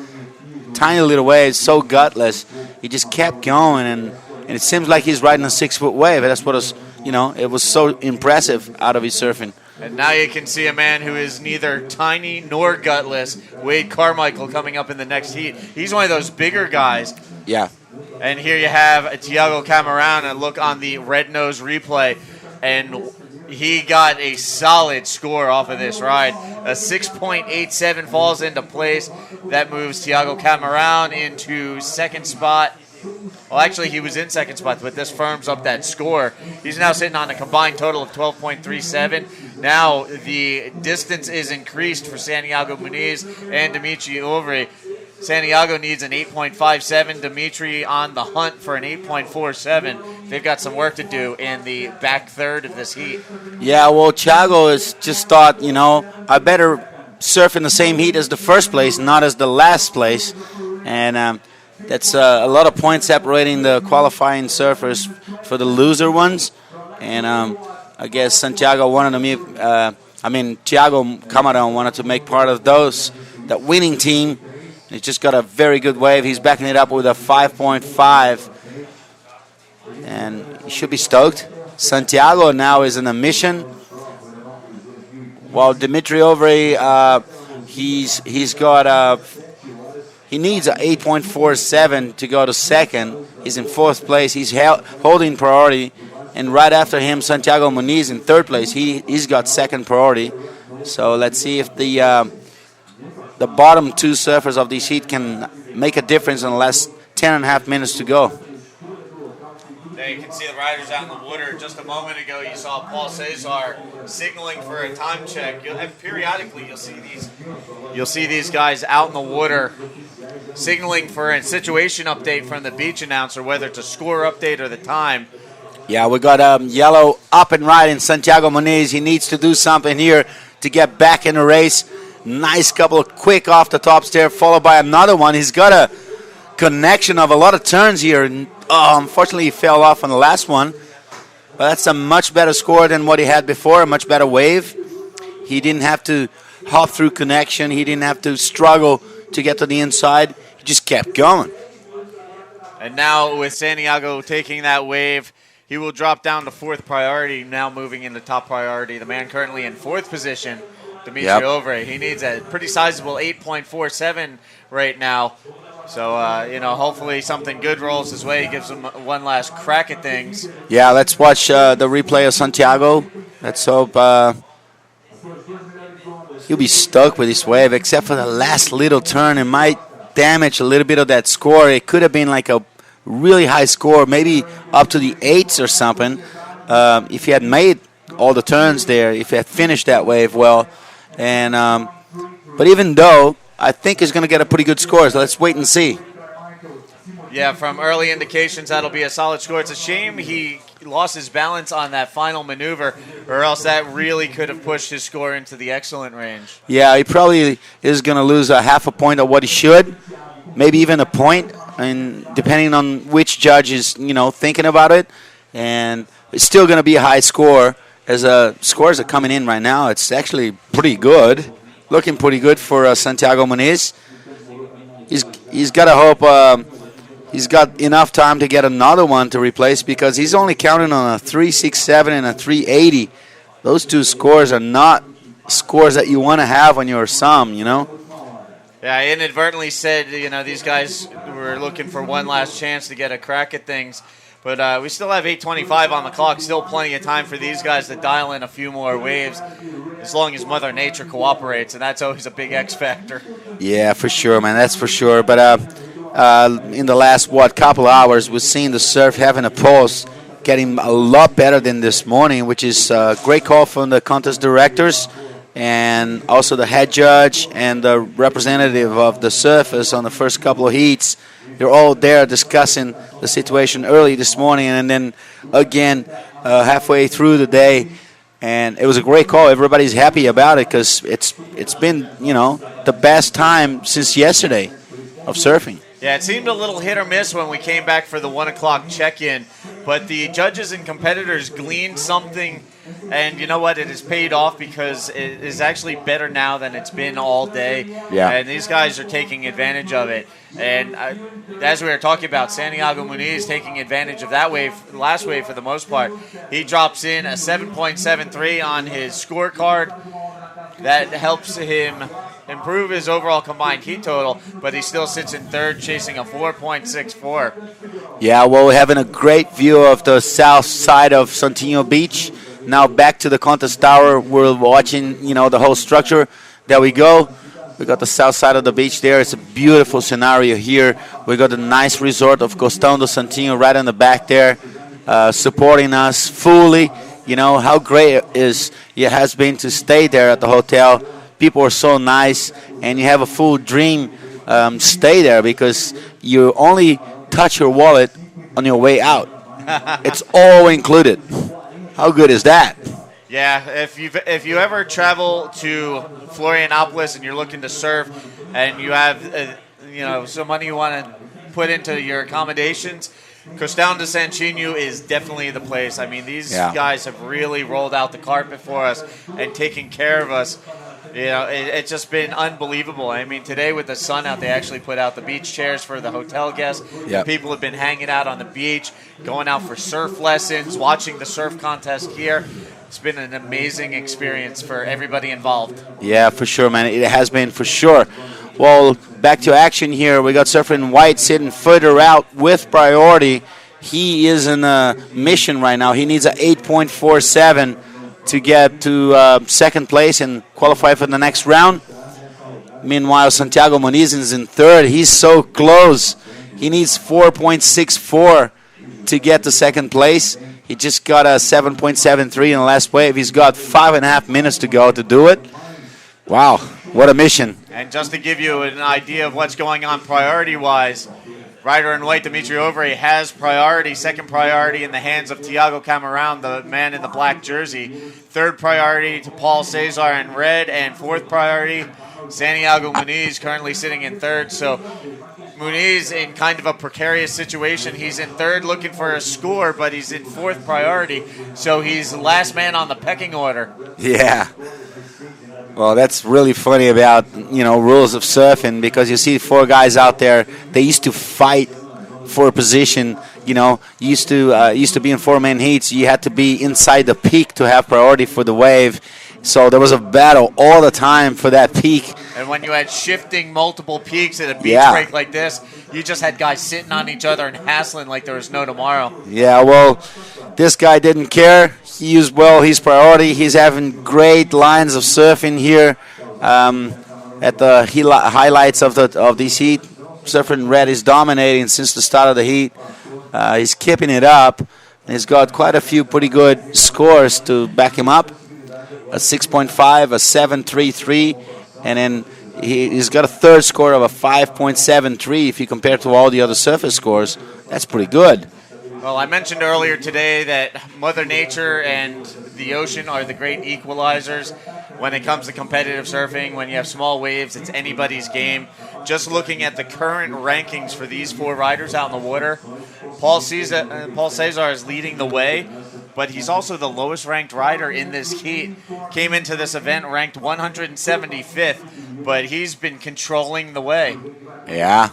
Tiny little wave, so gutless. He just kept going, and it seems like he's riding a 6-foot wave. That's what was, it was so impressive out of his surfing. And now you can see a man who is neither tiny nor gutless, Wade Carmichael, coming up in the next heat. He's one of those bigger guys. Yeah. And here you have Thiago Camarão, and look on the Red Nose replay, and he got a solid score off of this ride. A 6.87 falls into place. That moves Thiago Camarão into second spot. Well, actually, he was in second spot, but this firms up that score. He's now sitting on a combined total of 12.37. Now the distance is increased for Santiago Muniz and Dimitri Ovre. Santiago needs an 8.57. Dimitri on the hunt for an 8.47. They've got some work to do in the back third of this heat. Yeah, well, Thiago has just thought, I better surf in the same heat as the first place, not as the last place. And that's a lot of points separating the qualifying surfers for the loser ones. And I guess Thiago Camarão wanted to make part of that winning team. He's just got a very good wave. He's backing it up with a 5.5. And he should be stoked. Santiago now is in a mission. While Dimitri Ovre, he needs an 8.47 to go to second. He's in fourth place. He's holding priority. And right after him, Santiago Muniz in third place. He's got second priority. So let's see if the bottom two surfers of this heat can make a difference in the last 10.5 minutes to go. There you can see the riders out in the water. Just a moment ago, you saw Paul Cesar signaling for a time check. And periodically, you'll see these guys out in the water signaling for a situation update from the beach announcer, whether it's a score update or the time. Yeah, we got yellow up and riding. Santiago Muniz, he needs to do something here to get back in the race. Nice couple of quick off the top stair, followed by another one. He's got a connection of a lot of turns here. And, unfortunately, he fell off on the last one. But that's a much better score than what he had before, a much better wave. He didn't have to hop through connection. He didn't have to struggle to get to the inside. He just kept going. And now with Santiago taking that wave, he will drop down to fourth priority, now moving into top priority. The man currently in fourth position, Dimitri Ovre. He needs a pretty sizable 8.47 right now. So, hopefully something good rolls his way. He gives him one last crack at things. Yeah, let's watch the replay of Santiago. Let's hope he'll be stuck with this wave, except for the last little turn. It might damage a little bit of that score. It could have been like a really high score, maybe up to the 8s or something, if he had made all the turns there, if he had finished that wave well. And but even though, I think he's going to get a pretty good score, so let's wait and see. Yeah, from early indications, that'll be a solid score. It's a shame he lost his balance on that final maneuver, or else that really could have pushed his score into the excellent range. Yeah, he probably is going to lose a half a point of what he should, maybe even a point, and depending on which judge is, thinking about it. And it's still going to be a high score. As scores are coming in right now, it's actually pretty good, looking pretty good for Santiago Muniz. He's got to hope he's got enough time to get another one to replace, because he's only counting on a 367 and a 380. Those two scores are not scores that you want to have on your sum, Yeah, I inadvertently said, these guys were looking for one last chance to get a crack at things. But we still have 8:25 on the clock, still plenty of time for these guys to dial in a few more waves, as long as Mother Nature cooperates, and that's always a big X factor. Yeah, for sure, man, that's for sure. But in the last, couple hours, we've seen the surf having a pulse, getting a lot better than this morning, which is a great call from the contest directors and also the head judge and the representative of the surfers on the first couple of heats. They're all there discussing the situation early this morning, and then again halfway through the day. And it was a great call. Everybody's happy about it because it's been, the best time since yesterday of surfing. Yeah, it seemed a little hit or miss when we came back for the 1 o'clock check-in, but the judges and competitors gleaned something, and you know what? It has paid off because it is actually better now than it's been all day. Yeah. And these guys are taking advantage of it. And as we were talking about, Santiago Muniz taking advantage of that wave, last wave for the most part. He drops in a 7.73 on his scorecard. That helps him improve his overall combined heat total, but he still sits in third, chasing a 4.64. Yeah, well, we're having a great view of the south side of Santinho Beach. Now back to the contest tower. We're watching, the whole structure. There we go. We got the south side of the beach there. It's a beautiful scenario here. We got the nice resort of Costão do Santinho right in the back there, supporting us fully. How great it has been to stay there at the hotel. People are so nice, and you have a full dream stay there because you only touch your wallet on your way out. It's all included. How good is that? Yeah, if you ever travel to Florianopolis and you're looking to surf, and you have some money you want to put into your accommodations, Costão do Santinho is definitely the place. I mean, these guys have really rolled out the carpet for us and taken care of us. It's just been unbelievable. I mean, today with the sun out, they actually put out the beach chairs for the hotel guests. Yep. People have been hanging out on the beach, going out for surf lessons, watching the surf contest here. It's been an amazing experience for everybody involved. Yeah, for sure, man. It has been for sure. Well, back to action here. We got Surfer in White sitting further out with priority. He is in a mission right now. He needs an 8.47 to get to second place and qualify for the next round. Meanwhile, Santiago Muniz is in third. He's so close. He needs 4.64 to get to second place. He just got a 7.73 in the last wave. He's got 5.5 minutes to go to do it. Wow, what a mission. And just to give you an idea of what's going on priority-wise, rider in white, Dimitri Overy, has priority, second priority in the hands of Thiago Camarão, the man in the black jersey. Third priority to Paul Cesar in red, and fourth priority, Santiago Muniz, currently sitting in third. So Muniz in kind of a precarious situation. He's in third looking for a score, but he's in fourth priority. So he's the last man on the pecking order. Yeah. Well, that's really funny about, rules of surfing, because you see four guys out there, they used to fight for a position, used to be in four-man heats. You had to be inside the peak to have priority for the wave. So there was a battle all the time for that peak. And when you had shifting multiple peaks at a beach break like this, you just had guys sitting on each other and hassling like there was no tomorrow. Yeah, well, this guy didn't care. He used his priority. He's having great lines of surfing here at the highlights of this heat. Surfer in red is dominating since the start of the heat. He's keeping it up. He's got quite a few pretty good scores to back him up. A 6.5, a 7.33, and then He's got a third score of a 5.73 if you compare to all the other surface scores. That's pretty good. Well, I mentioned earlier today that Mother Nature and the ocean are the great equalizers when it comes to competitive surfing. When you have small waves, it's anybody's game. Just looking at the current rankings for these four riders out in the water, Paul Cesar is leading the way, but he's also the lowest ranked rider in this heat. Came into this event ranked 175th, but he's been controlling the way. Yeah.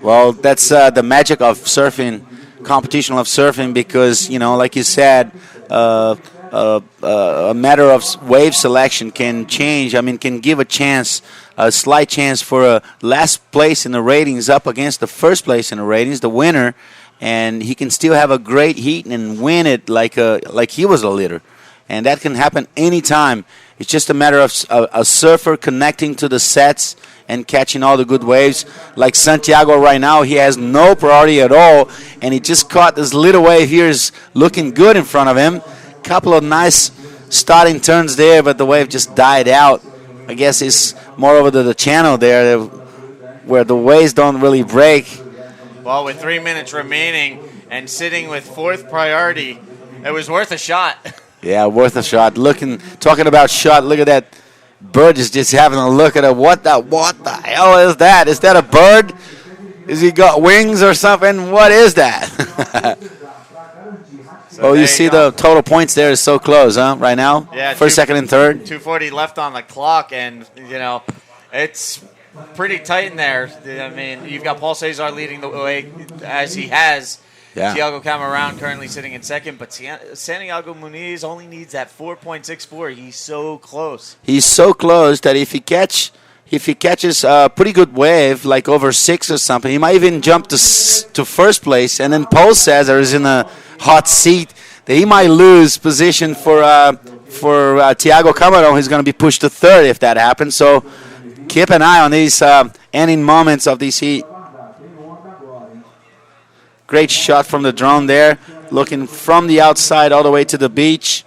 Well, that's the magic of surfing, competition of surfing, because, like you said, a matter of wave selection can change. Can give a slight chance for a last place in the ratings up against the first place in the ratings, the winner, and he can still have a great heat and win it like he was a leader. And that can happen anytime. It's just a matter of a surfer connecting to the sets and catching all the good waves. Like Santiago right now, he has no priority at all, and he just caught this little wave here, is looking good in front of him. Couple of nice starting turns there, but the wave just died out. I guess it's more over the channel there where the waves don't really break. Well, with 3 minutes remaining and sitting with fourth priority, it was worth a shot. Yeah, worth a shot. Talking about shot, look at that. Bird is just having a look at it. What the hell is that? Is that a bird? Is he got wings or something? What is that? So you see the total points there is so close, huh, right now? Yeah. First, second, and third. 2:40 left on the clock, and, it's pretty tight in there. You've got Paul Cesar leading the way as he has. Yeah. Tiago Camarão currently sitting in second, but Santiago Muniz only needs that 4.64. He's so close. He's so close that if he catches a pretty good wave, like over 6 or something, he might even jump to first place. And then Paul Cesar is in a hot seat that he might lose position for Tiago Camarão. He's going to be pushed to third if that happens. So keep an eye on these ending moments of this heat. Great shot from the drone there, looking from the outside all the way to the beach.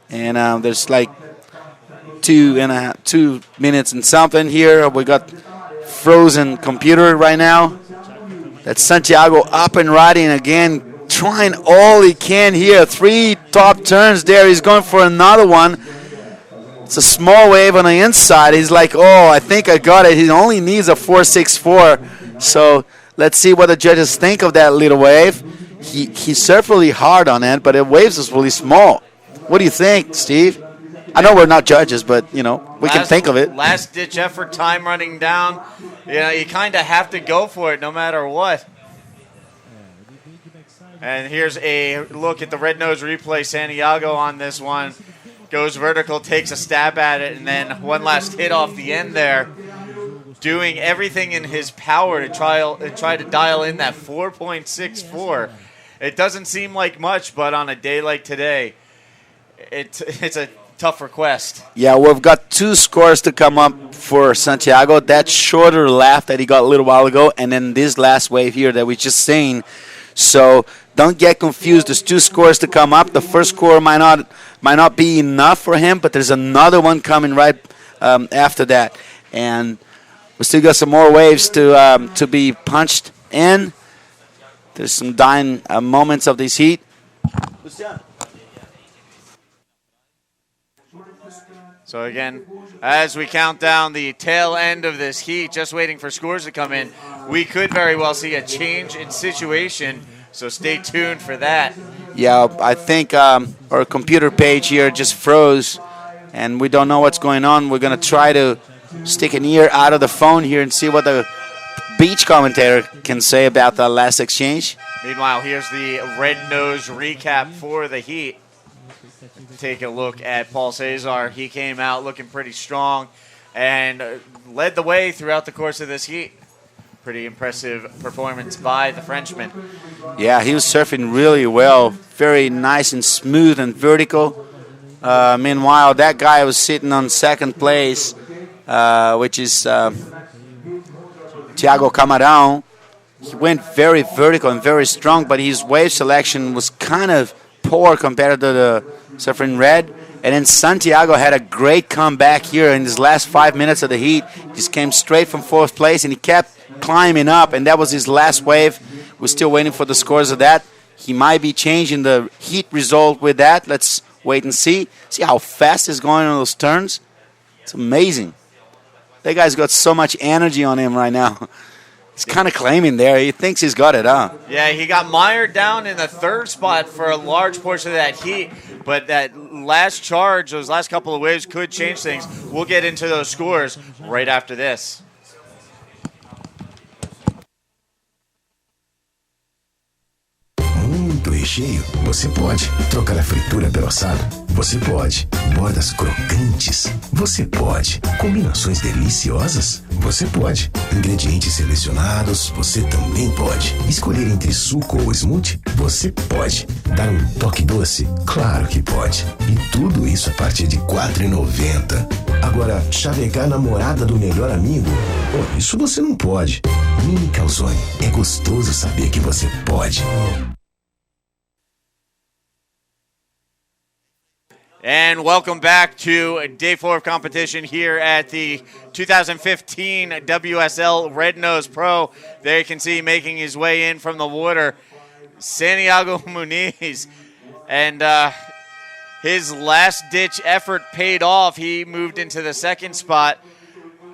And there's like 2 minutes and something here. We got frozen computer right now. That's Santiago up and riding again, trying all he can here. 3 top turns there. He's going for another one. It's a small wave on the inside. He's like, oh, I think I got it. He only needs a 4.64. So let's see what the judges think of that little wave. He surfed really hard on it, but the waves is really small. What do you think, Steve? I know we're not judges, but, we can think of it. Last-ditch effort, time running down. You kind of have to go for it no matter what. And here's a look at the red nose replay. Santiago on this one goes vertical, takes a stab at it, and then one last hit off the end there. Doing everything in his power to try to dial in that 4.64. It doesn't seem like much, but on a day like today, it's a tough request. Yeah, we've got 2 scores to come up for Santiago. That shorter left that he got a little while ago, and then this last wave here that we just seen. So don't get confused. There's 2 scores to come up. The first score might not be enough for him, but there's another one coming right after that. And we still got some more waves to be punched in. There's some dying moments of this heat. So again, as we count down the tail end of this heat, just waiting for scores to come in, we could very well see a change in situation. So stay tuned for that. Yeah, I think our computer page here just froze, and we don't know what's going on. We're going to try to stick an ear out of the phone here and see what the beach commentator can say about the last exchange. Meanwhile, here's the red nose recap for the heat. Take a look at Paul Cesar. He came out looking pretty strong and led the way throughout the course of this heat. Pretty impressive performance by the Frenchman. Yeah, he was surfing really well. Very nice and smooth and vertical. Meanwhile, that guy was sitting on second place, which is Tiago Camarão. He went very vertical and very strong, but his wave selection was kind of poor compared to the surfing red. And then Santiago had a great comeback here in his last 5 minutes of the heat. Just came straight from 4th place, and he kept climbing up, and that was his last wave. We're still waiting for the scores of that. He might be changing the heat result with that. Let's wait and see. See how fast he's going on those turns? It's amazing. That guy's got so much energy on him right now. He's kind of claiming there. He thinks he's got it, huh? Yeah, he got mired down in the 3rd spot for a large portion of that heat, but that last charge, those last couple of waves could change things. We'll get into those scores right after this. Muito recheio? Você pode. Trocar a fritura pelo assado? Você pode. Bordas crocantes? Você pode. Combinações deliciosas? Você pode. Ingredientes selecionados? Você também pode. Escolher entre suco ou smoothie? Você pode. Dar um toque doce? Claro que pode. E tudo isso a partir de R$ 4,90. Agora, chavegar namorada do melhor amigo? Oh, isso você não pode. Mini Calzone. É gostoso saber que você pode. And welcome back to day 4 of competition here at the 2015 WSL Red Nose Pro. There you can see making his way in from the water, Santiago Muniz. And his last-ditch effort paid off. He moved into the 2nd spot.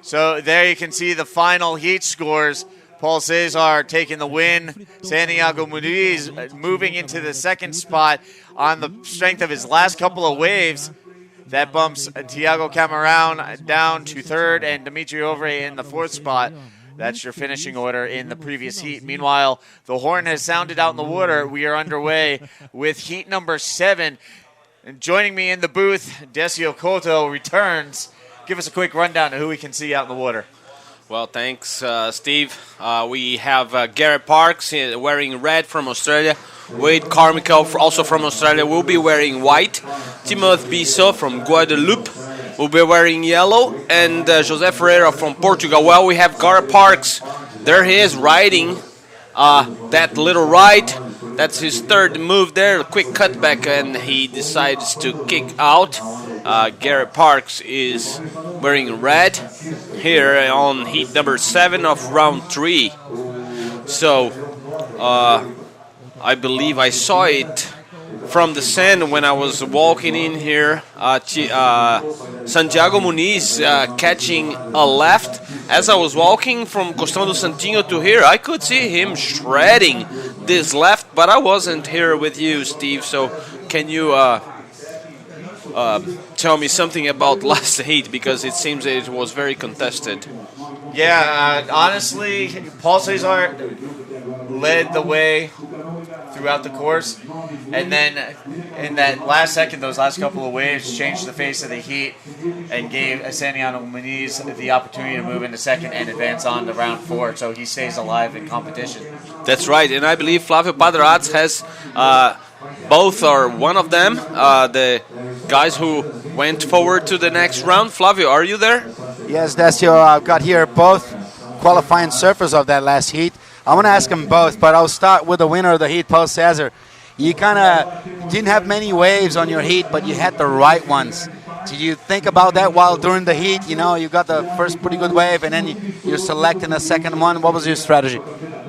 So there you can see the final heat scores. Paul Cesar taking the win. Santiago Muniz moving into the 2nd spot on the strength of his last couple of waves. That bumps Thiago Camarão down to 3rd and Dimitri Ovre in the 4th spot. That's your finishing order in the previous heat. Meanwhile, the horn has sounded out in the water. We are underway with heat number 7. And joining me in the booth, Decio Couto returns. Give us a quick rundown of who we can see out in the water. Well, thanks, Steve. We have Garrett Parks wearing red from Australia. Wade Carmichael, also from Australia, will be wearing white. Timothy Bissot from Guadeloupe will be wearing yellow. And José Ferreira from Portugal. Well, we have Garrett Parks. There he is riding that little ride. That's his 3rd move there, a quick cutback, and he decides to kick out. Garrett Parks is wearing red here on heat number 7 of round 3. So, I believe I saw it from the sand when I was walking in here. Santiago Muniz catching a left. As I was walking from Costão do Santinho to here, I could see him shredding this left, but I wasn't here with you, Steve. So can you tell me something about last heat, because it seems that it was very contested? Yeah, honestly, Paul Cesar led the way throughout the course, and then in that last second, those last couple of waves changed the face of the heat and gave Santiago Muniz the opportunity to move into 2nd and advance on to round 4, so he stays alive in competition. That's right, and I believe Flavio Padrats has both, or one of them, the guys who went forward to the next round. Flavio, are you there? Yes, Decio, I've got here both qualifying surfers of that last heat. I want to ask them both, but I'll start with the winner of the heat, Paul Cesar. You kind of didn't have many waves on your heat, but you had the right ones. Did you think about that while during the heat? You know, you got the first pretty good wave, and then you're selecting the 2nd one. What was your strategy?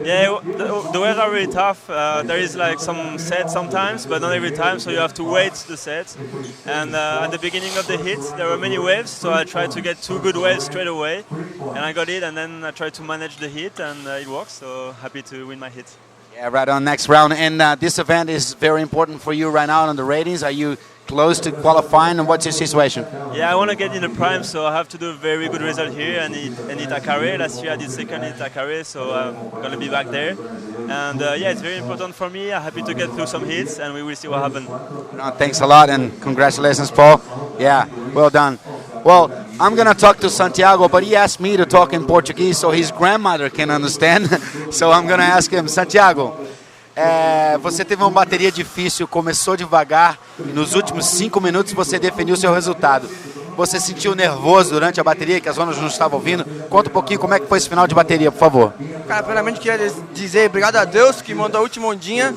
Yeah, the waves are really tough. There is like some sets sometimes, but not every time, so you have to wait the sets. And at the beginning of the hit, there were many waves, so I tried to get 2 good waves straight away, and I got it, and then I tried to manage the hit, and it worked, so happy to win my hit. Yeah, right on, next round. And this event is very important for you right now on the ratings. Are you close to qualifying, and what's your situation? Yeah, I want to get in the prime, so I have to do a very good result here and hit Akare. Last year I did 2nd hit Akare, so I'm going to be back there. And yeah, it's very important for me. I'm happy to get through some hits, and we will see what happens. No, thanks a lot, and congratulations, Paul. Yeah, well done. Well, I'm going to talk to Santiago, but he asked me to talk in Portuguese so his grandmother can understand. So I'm going to ask him, Santiago, você teve uma bateria difícil, começou devagar e nos últimos 5 minutos você definiu seu resultado. você sentiu nervoso durante a bateria, que as zonas não estavam ouvindo. Conta um pouquinho como é que foi esse final de bateria, por favor. Cara, primeiramente queria dizer obrigado a Deus que mandou a última ondinha.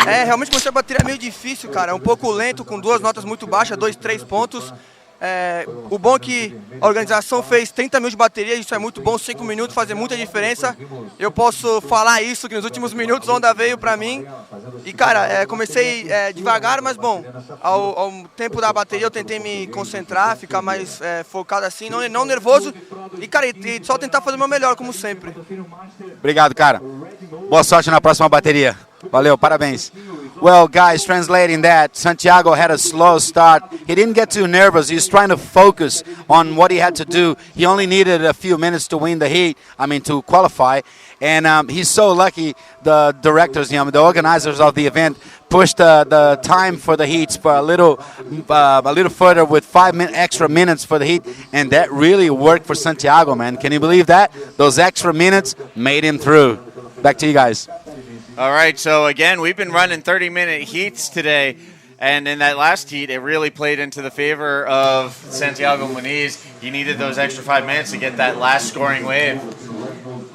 Realmente começou a bateria meio difícil, cara. Um pouco lento, com 2 notas muito baixas, 2, 3 pontos. O bom é que a organização fez 30 mil de bateria, isso é muito bom, 5 minutos fazem muita diferença. Eu posso falar isso, que nos últimos minutos a onda veio pra mim. E cara, comecei devagar, mas bom, ao tempo da bateria eu tentei me concentrar, ficar mais focado assim, não nervoso. E cara, e só tentar fazer o meu melhor, como sempre. Obrigado, cara. Boa sorte na próxima bateria. Valeu, parabéns. Well, guys, translating that, Santiago had a slow start. He didn't get too nervous. He was trying to focus on what he had to do. He only needed a few minutes to win the heat, to qualify. And he's so lucky the directors, the organizers of the event pushed the time for the heats for a little further with 5 extra minutes for the heat. And that really worked for Santiago, man. Can you believe that? Those extra minutes made him through. Back to you guys. All right, so again, we've been running 30-minute heats today, and in that last heat, it really played into the favor of Santiago Muniz. He needed those extra 5 minutes to get that last scoring wave.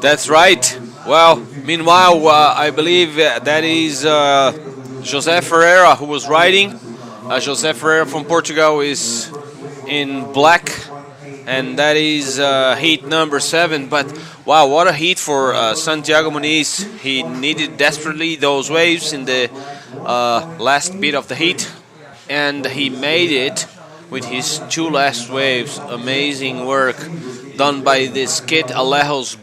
That's right. Well, meanwhile, I believe that is José Ferreira who was riding. José Ferreira from Portugal is in black, and that is heat number 7. But wow, what a heat for Santiago Muniz. He needed desperately those waves in the last bit of the heat, and he made it with his 2 last waves. Amazing work done by this kid, Alejo's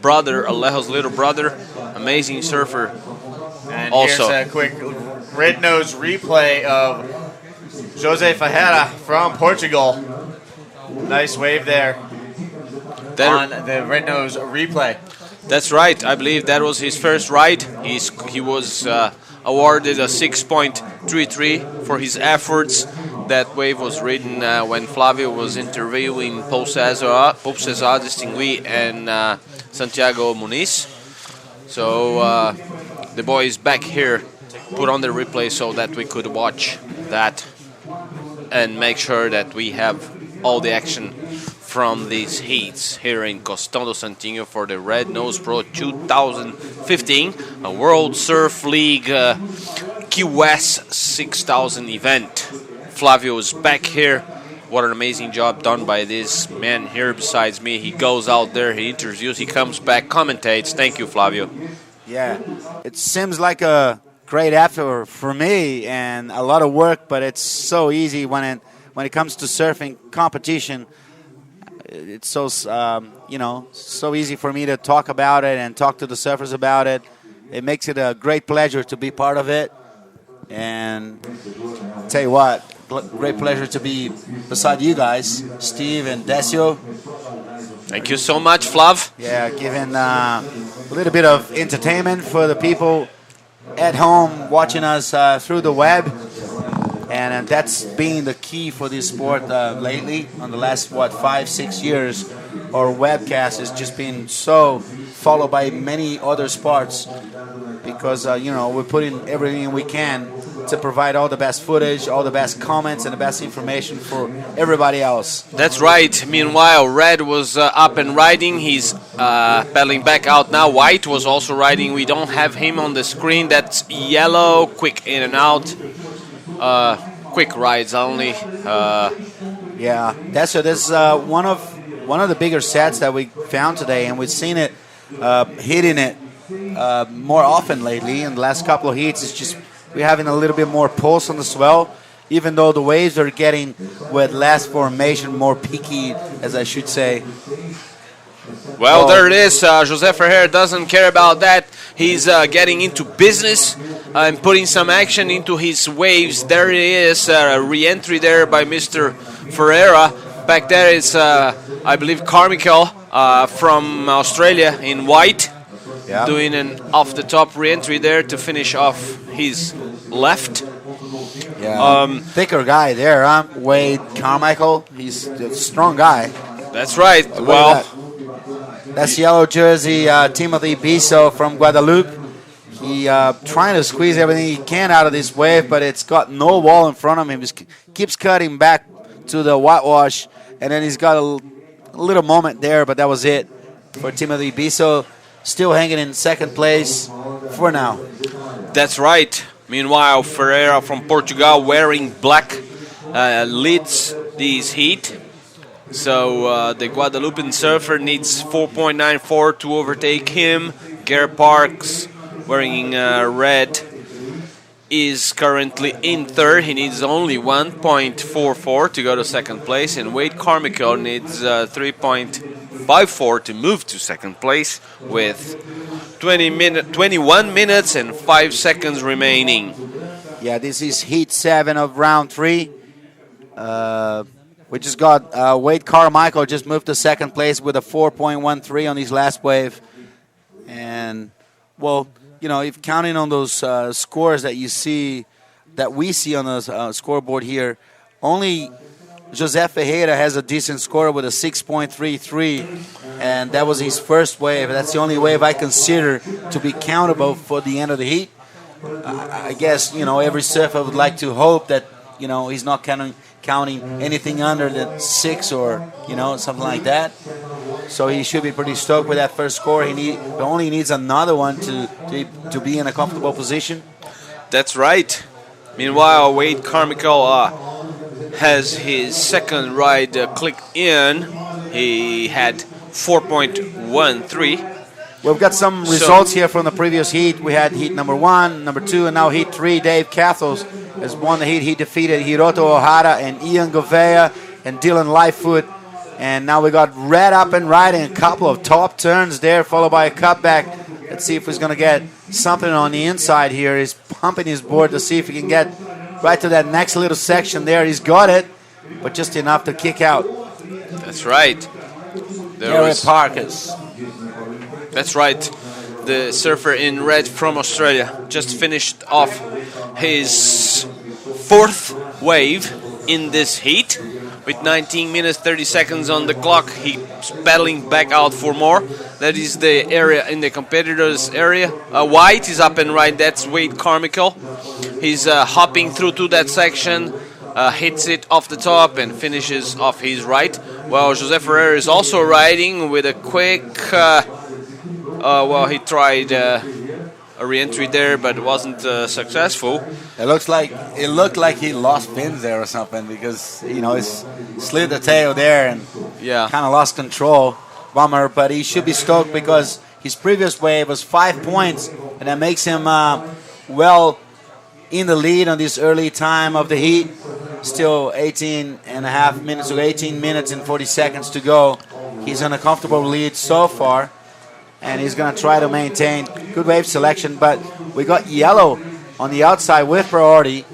little brother. Amazing surfer. And also, here's a quick red nose replay of José Ferreira from Portugal. Nice wave there on the red nose replay. That's right. I believe that was his first ride. He was awarded a 6.33 for his efforts. That wave was ridden when Flavio was interviewing Paul César Distinguí and Santiago Muniz. So the boy is back here, put on the replay so that we could watch that and make sure that we have all the action from these heats here in Costão do Santinho for the Red Nose Pro 2015, a World Surf League Key West 6000 event. Flavio is back here. What an amazing job done by this man here besides me. He goes out there, he interviews, he comes back, commentates. Thank you, Flavio. Yeah, it seems like a great effort for me and a lot of work, but it's so easy when it comes to surfing competition. It's so so easy for me to talk about it and talk to the surfers about it. It makes it a great pleasure to be part of it. And tell you what, great pleasure to be beside you guys, Steve and Decio. Thank you so much, Flav. Yeah, giving a little bit of entertainment for the people at home watching us through the web. And that's been the key for this sport lately. On the last, 5-6 years, our webcast has just been so followed by many other sports because, we're putting everything we can to provide all the best footage, all the best comments, and the best information for everybody else. That's right. Meanwhile, Red was up and riding. He's pedaling back out now. White was also riding. We don't have him on the screen. That's yellow, quick in and out. Quick rides only. Yeah, this is one of the bigger sets that we found today, and we've seen it hitting it more often lately. In the last couple of heats, it's just we're having a little bit more pulse on the swell, even though the waves are getting with less formation, more peaky, as I should say. Well, there it is. José Ferreira doesn't care about that. He's getting into business and putting some action into his waves. There it is, a re-entry there by Mr. Ferreira. Back there is, I believe, Carmichael from Australia in white, doing an off-the-top re-entry there to finish off his left. Yeah, thicker guy there, huh? Wade Carmichael. He's a strong guy. That's right. Well, that's yellow jersey Timothy Biso from Guadalupe. He trying to squeeze everything he can out of this wave, but it's got no wall in front of him. He keeps cutting back to the whitewash and then he's got a little moment there, but that was it for Timothy Bisso. Still hanging in second place for now. That's right. Meanwhile, Ferreira from Portugal wearing black leads this heat. So the Guadalupean surfer needs 4.94 to overtake him. Gary Parks wearing red is currently in third. He needs only 1.44 to go to second place. And Wade Carmichael needs 3.54 to move to second place with 21 minutes and 5 seconds remaining. Yeah, this is heat 7 of round 3. We just got Wade Carmichael just moved to second place with a 4.13 on his last wave. And, well, you know, if counting on those scores that you see, that we see on the scoreboard here, only José Ferreira has a decent score with a 6.33, and that was his first wave. That's the only wave I consider to be countable for the end of the heat. I guess, you know, every surfer would like to hope that, you know, he's not counting anything under the 6 or, you know, something like that. So he should be pretty stoked with that first score. He only needs another one to be in a comfortable position. That's right. Meanwhile, Wade Carmichael has his second ride clicked in. He had 4.13. We've got some results here from the previous heat. We had heat number 1, number 2, and now heat 3. Dave Cathos has won the heat. He defeated Hiroto Ohara and Ian Gouveia and Dylan Lightfoot. And now we got Red up and riding, a couple of top turns there, followed by a cutback. Let's see if he's going to get something on the inside here. He's pumping his board to see if he can get right to that next little section there. He's got it, but just enough to kick out. That's right. Gary Parkes. That's right. The surfer in red from Australia just finished off his 4th wave in this heat with 19 minutes 30 seconds on the clock. He's battling back out for more. That is the area in the competitors area. White is up and right. That's Wade Carmichael. He's hopping through to that section, hits it off the top and finishes off his right. Well, José Ferreira is also riding with a quick... he tried a re-entry there, but it wasn't successful. It looked like he lost fins there or something, because, you know, he slid the tail there and kind of lost control. Bummer, but he should be stoked because his previous wave was 5 points, and that makes him well in the lead on this early time of the heat. Still 18 minutes and 40 seconds to go. He's on a comfortable lead so far, and he's going to try to maintain good wave selection. But we got Yellow on the outside with priority,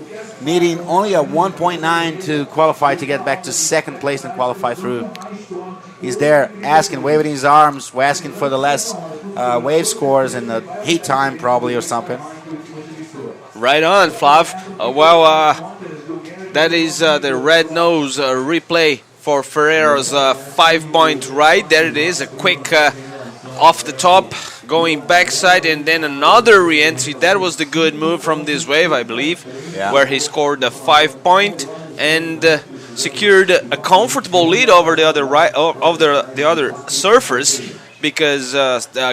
needing only a 1.9 to qualify to get back to second place and qualify through. He's there asking, waving his arms, asking for the less wave scores and the heat time probably or something. Right on, Flav. That is the red nose replay for Ferreira's 5-point ride. There it is, a quick off the top, going backside, and then another re-entry. That was the good move from this wave, I believe, where he scored a 5-point and secured a comfortable lead over the other the other surfers, because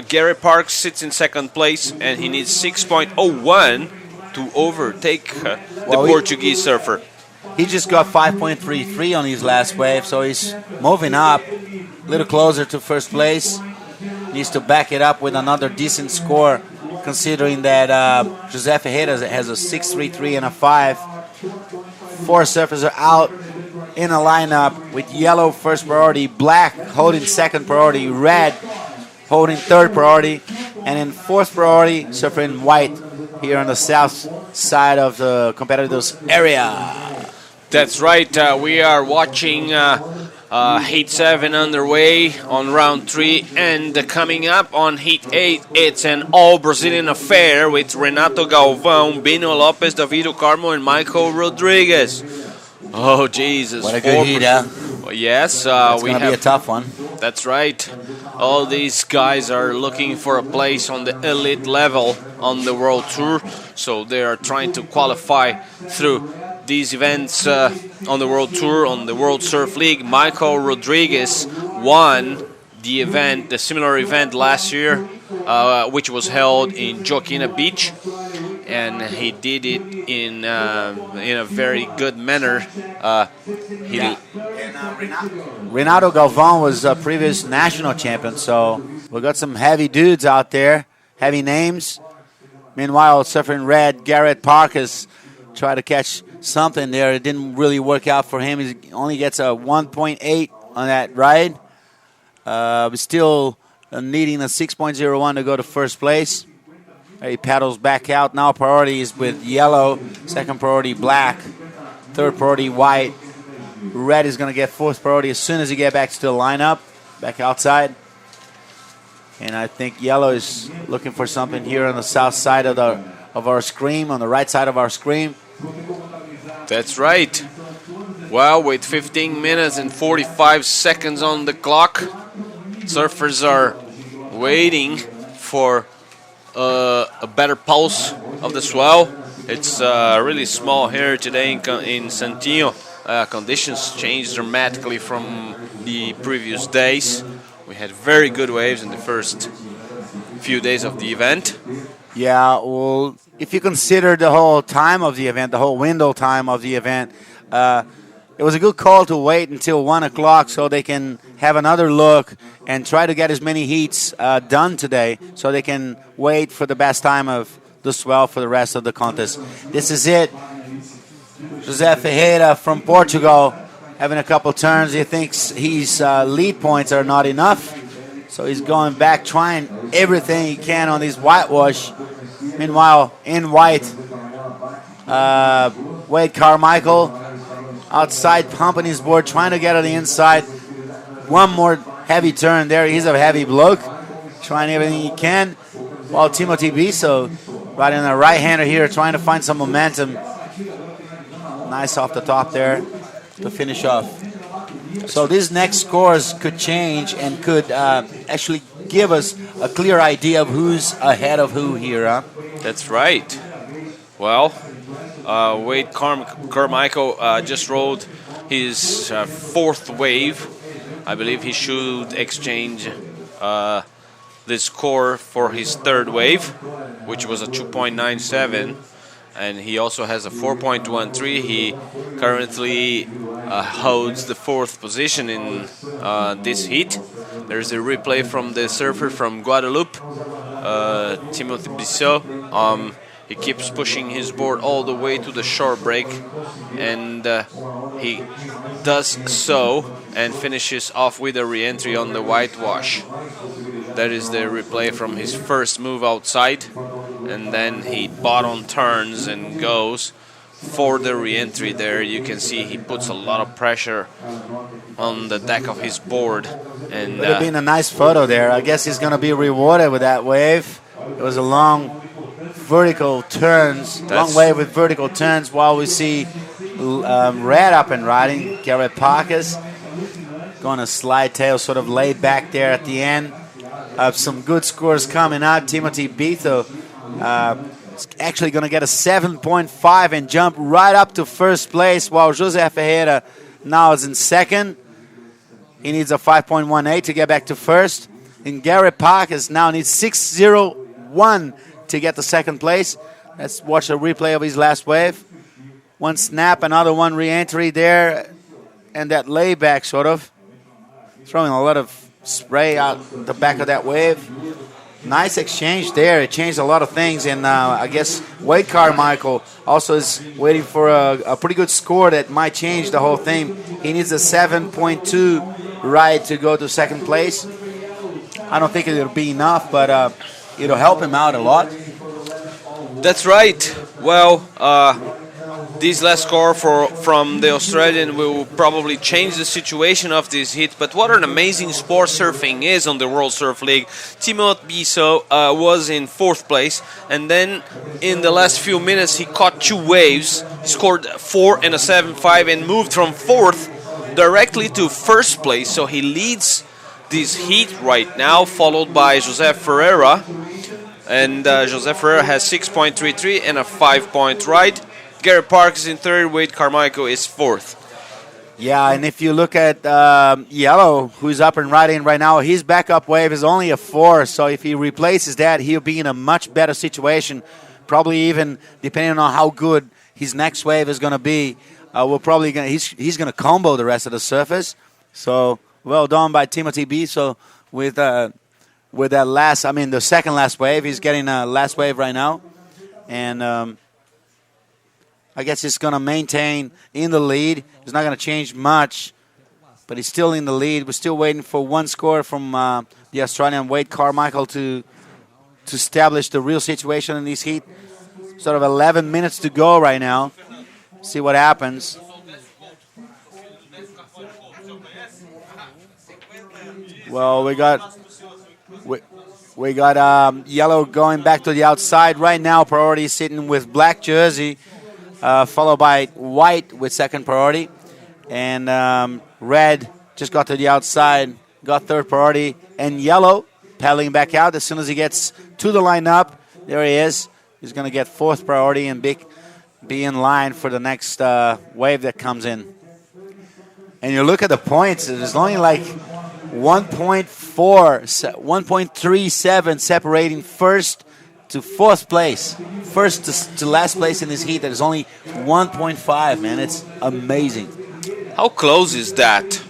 Gary Parks sits in second place and he needs 6.01 to overtake the Portuguese surfer. He just got 5.33 on his last wave, so he's moving up a little closer to first place. Needs to back it up with another decent score, considering that José Ferreira has a 6.33 and a 5. 4 surfers are out in a lineup with Yellow first priority, Black holding second priority, Red holding third priority, and in fourth priority, surfer in White here on the south side of the competitors' area. That's right. We are watching Heat 7 underway on round 3, and coming up on Heat 8, it's an all-Brazilian affair with Renato Galvão, Bino Lopes, Davido Carmo, and Michael Rodriguez. Oh, Jesus. What a good heat, huh? Well, yes. It's going to be a tough one. That's right. All these guys are looking for a place on the elite level on the World Tour, so they are trying to qualify through these events on the World Tour, on the World Surf League. Michael Rodriguez won the event, the similar event last year, which was held in Joaquina Beach, and he did it in a very good manner. Renato Galvão was a previous national champion, so we got some heavy dudes out there, heavy names. Meanwhile, surfing red, Garrett Parkus tried to catch something there. It didn't really work out for him. He only gets a 1.8 on that ride. We're still needing a 6.01 to go to first place. He paddles back out. Now priority is with yellow, second priority black, third priority white. Red is going to get fourth priority as soon as he gets back to the lineup, back outside. And I think yellow is looking for something here on the south side of our screen, on the right side of our screen. That's right. Well, with 15 minutes and 45 seconds on the clock, surfers are waiting for a better pulse of the swell. It's really small here today in Santinho. Conditions changed dramatically from the previous days. We had very good waves in the first few days of the event. Yeah, well, if you consider the whole time of the event, the whole window time of the event, it was a good call to wait until 1 o'clock so they can have another look and try to get as many heats done today so they can wait for the best time of the swell for the rest of the contest. This is it. José Ferreira from Portugal having a couple turns. He thinks his lead points are not enough, so he's going back trying everything he can on this whitewash. Meanwhile, in white, Wade Carmichael outside pumping his board, trying to get on the inside. One more heavy turn there. He's a heavy bloke, trying everything he can. While Timothy Bisso, right in the right-hander here, trying to find some momentum. Nice off the top there to finish off. So these next scores could change and could actually give us a clear idea of who's ahead of who here, huh? That's right. Well, Wade Carmichael just rode his fourth wave. I believe he should exchange the score for his third wave, which was a 2.97. And he also has a 4.13. He currently holds the fourth position in this heat. There's a replay from the surfer from Guadeloupe, Timothy Bissot. He keeps pushing his board all the way to the shore break, and he does so and finishes off with a re-entry on the whitewash. That is the replay from his first move outside, and then he bottom turns and goes for the re-entry there. You can see he puts a lot of pressure on the deck of his board. And would have been a nice photo there. I guess he's going to be rewarded with that wave. It was a long vertical turns, long wave with vertical turns, while we see red up and riding. Garrett Parkus going to slide tail, sort of laid back there at the end. Some good scores coming out. Timothy Bitho is actually going to get a 7.5 and jump right up to first place, while José Ferreira now is in second. He needs a 5.18 to get back to first. And Garrett Parkus now needs 6.01 to get to second place. Let's watch a replay of his last wave. One snap, another one re-entry there, and that layback sort of. Throwing a lot of spray out the back of that wave. Nice exchange there. It changed a lot of things, and I guess Wade Carmichael also is waiting for a pretty good score that might change the whole thing. He needs a 7.2 ride to go to second place. I don't think it'll be enough, but it'll help him out a lot. That's right. Well, this last score from the Australian will probably change the situation of this heat. But what an amazing sport surfing is on the World Surf League. Timothy Bissot was in fourth place, and then in the last few minutes he caught two waves, scored 4 and a 7.5, and moved from fourth directly to first place. So he leads this heat right now, followed by José Ferreira. And José Ferreira has 6.33 and a 5-point ride. Gary Parks is in third. Wade Carmichael is fourth. Yeah, and if you look at Yellow, who's up and riding right now, his backup wave is only a 4. So if he replaces that, he'll be in a much better situation. Probably even depending on how good his next wave is going to be. He's going to combo the rest of the surface. So well done by Timothy B. So with that the second last wave, he's getting a last wave right now, and I guess he's going to maintain in the lead. He's not going to change much, but he's still in the lead. We're still waiting for one score from the Australian Wade Carmichael to establish the real situation in this heat. Sort of 11 minutes to go right now. See what happens. Well, we got Yellow going back to the outside right now. Priority sitting with black jersey, followed by White with second priority, and Red just got to the outside, got third priority, and Yellow paddling back out as soon as he gets to the lineup. There he is. He's going to get fourth priority and be in line for the next wave that comes in. And you look at the points, there's only like 1.37 separating first to fourth place. First to last place in this heat, there's only 1.5, man. It's amazing. How close is that?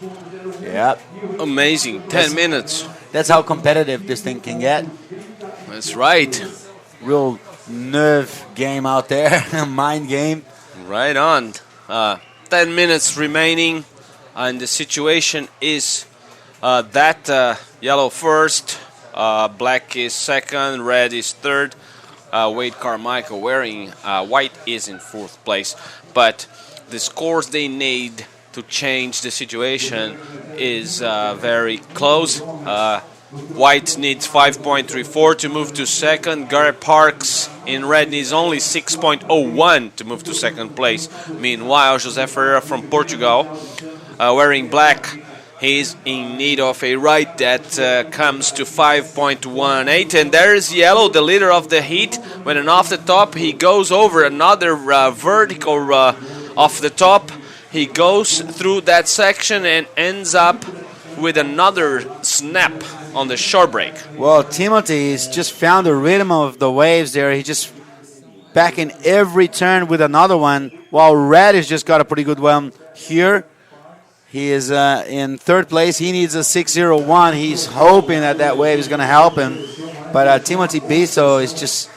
Yep. Amazing. 10 minutes. That's how competitive this thing can get. That's right. Real nerve game out there, mind game. Right on. 10 minutes remaining, and the situation is that Yellow first, Black is second, Red is third, Wade Carmichael wearing White is in fourth place. But the scores they need to change the situation is very close. White needs 5.34 to move to second. Gary Parks in red needs only 6.01 to move to second place. Meanwhile, José Ferreira from Portugal, wearing black, he's in need of a ride that comes to 5.18. And there's Yellow, the leader of the heat. When an off the top, he goes over another vertical off the top. He goes through that section and ends up with another snap on the short break. Well, Timothy's just found the rhythm of the waves there. He just back in every turn with another one, while Red has just got a pretty good one here. He is in third place. He needs a 6.01. He's hoping that wave is going to help him. But Timothy Biso is just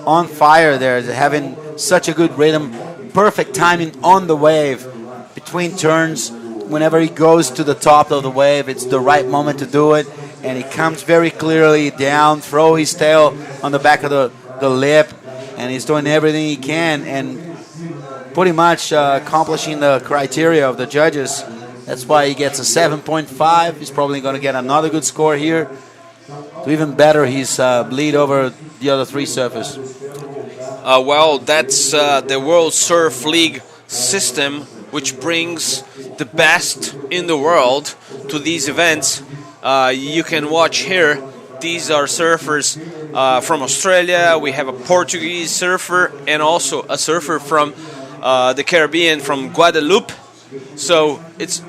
on fire there, having such a good rhythm, perfect timing on the wave between turns. Whenever he goes to the top of the wave, it's the right moment to do it. And he comes very clearly down, throw his tail on the back of the lip, and he's doing everything he can and pretty much accomplishing the criteria of the judges. That's why he gets a 7.5. He's probably going to get another good score here. To even better his lead over the other three surfers. Well, that's the World Surf League system, which brings the best in the world to these events. You can watch here. These are surfers from Australia. We have a Portuguese surfer and also a surfer from the Caribbean, from Guadeloupe. So it's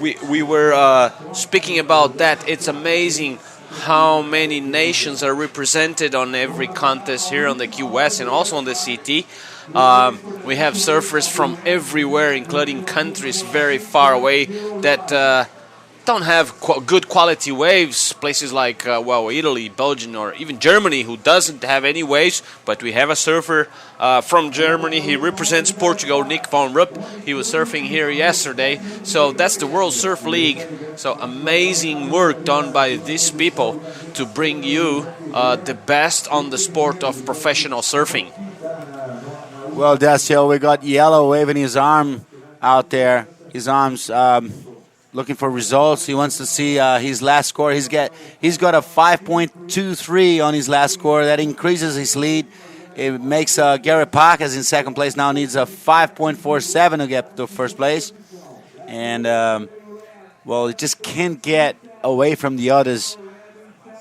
we were speaking about that. It's amazing how many nations are represented on every contest here on the Key West and also on the CT. We have surfers from everywhere, including countries very far away that don't have good quality waves. Places like Italy, Belgium, or even Germany, who doesn't have any waves. But we have a surfer from Germany. He represents Portugal, Nick Van Rupp. He was surfing here yesterday. So that's the World Surf League. So amazing work done by these people to bring you the best on the sport of professional surfing. Well, Daciel, we got Yellow waving his arm out there. His arms looking for results. He wants to see his last score. He's got a 5.23 on his last score. That increases his lead. It makes Gary Parks in second place now needs a 5.47 to get to first place. And, it just can't get away from the others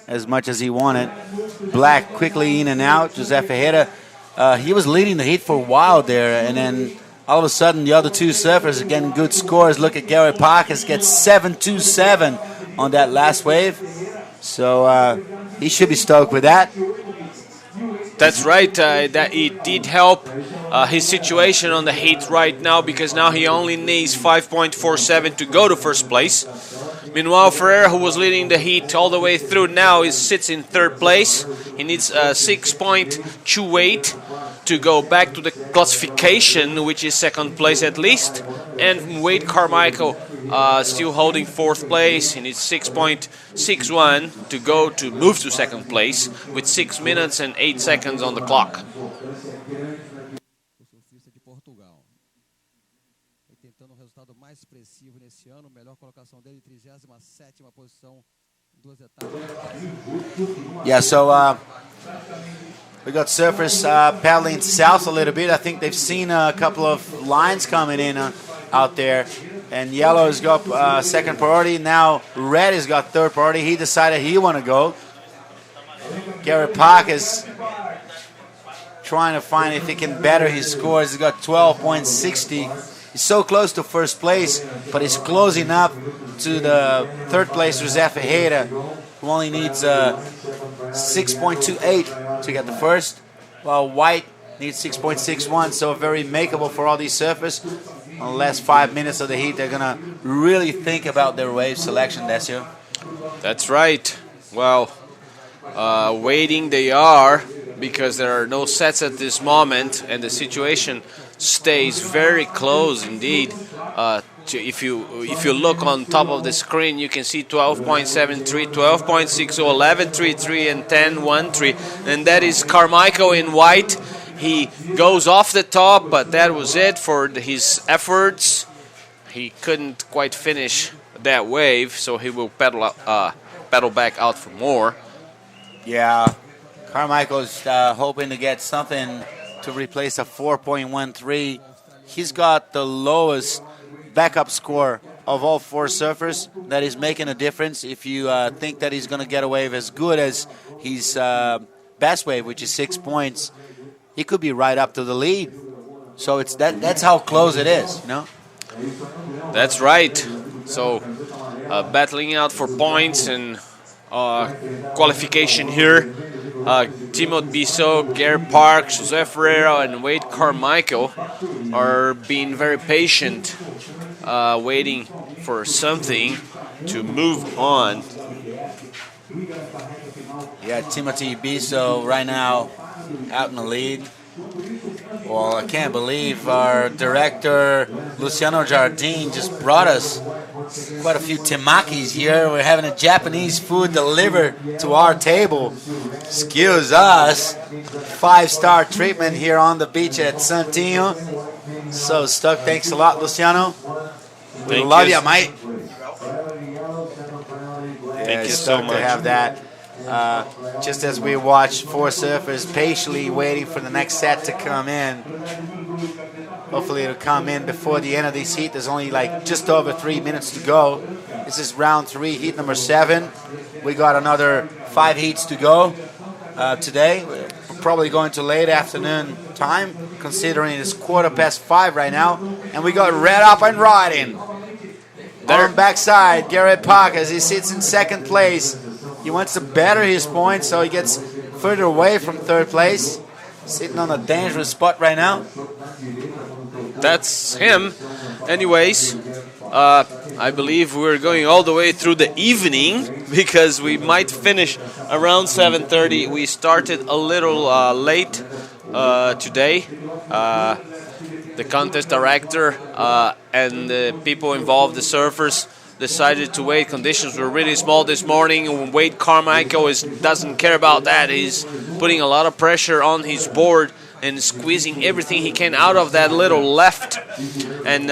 as much as he wanted. Black quickly in and out. José Ferreira he was leading the heat for a while there, and then all of a sudden the other two surfers are getting good scores. Look at Gary Parkes, gets 7.27 on that last wave. So he should be stoked with that. That's right. That it did help his situation on the heat right now, because now he only needs 5.47 to go to first place. Meanwhile, Ferreira, who was leading the heat all the way through, now sits in third place. He needs 6.28 to go back to the classification, which is second place at least. And Wade Carmichael still holding fourth place. He needs 6.61 to move to second place with 6 minutes and 8 seconds on the clock. Yeah, so we got surfers paddling south a little bit. I think they've seen a couple of lines coming in out there. And yellow has got second priority. Now red has got third priority. He decided he want to go. Gary Park is trying to find if he can better his scores. He's got 12.60. He's so close to first place, but he's close enough to the third place, José Ferreira, who only needs 6.28 to get the first, while White needs 6.61, so very makeable for all these surfers. In the last 5 minutes of the heat, they're going to really think about their wave selection, Decio. That's right. Well, waiting they are, because there are no sets at this moment, and the situation stays very close indeed. If you look on top of the screen, you can see 12.73, 12.60, 11.33, and 10.13, and that is Carmichael in white. He goes off the top, but that was it for his efforts. He couldn't quite finish that wave, so he will pedal back out for more. Yeah, Carmichael's hoping to get something to replace a 4.13. He's got the lowest backup score of all four surfers. That is making a difference. If you think that he's going to get a wave as good as his best wave, which is 6 points, he could be right up to the lead. So it's that's how close it is, you know? That's right. So battling out for points and qualification here. Timothy Bissot, Gary Parkes, José Ferreira, and Wade Carmichael are being very patient, waiting for something to move on. Yeah, Timothy Bissot right now out in the lead. Well, I can't believe our director, Luciano Jardim, just brought us quite a few temakis here. We're having a Japanese food delivered to our table. Excuse us. 5-star treatment here on the beach at Santinho. So stuck. Thanks a lot, Luciano. We love you, mate. Thank you so much. To have that. Just as we watch four surfers patiently waiting for the next set to come in. Hopefully it'll come in before the end of this heat. There's only like just over 3 minutes to go. This is round 3, heat number 7. We got another 5 heats to go today. We're probably going to late afternoon time, considering it's 5:15 right now. And we got red up and riding. On backside, Garrett Parkes, he sits in second place. He wants to better his points, so he gets further away from third place. Sitting on a dangerous spot right now. That's him. Anyways, I believe we're going all the way through the evening, because we might finish around 7:30. We started a little late today. The contest director and the people involved, the surfers, decided to wait. Conditions were really small this morning. Wade Carmichael doesn't care about that. He's putting a lot of pressure on his board and squeezing everything he can out of that little left, and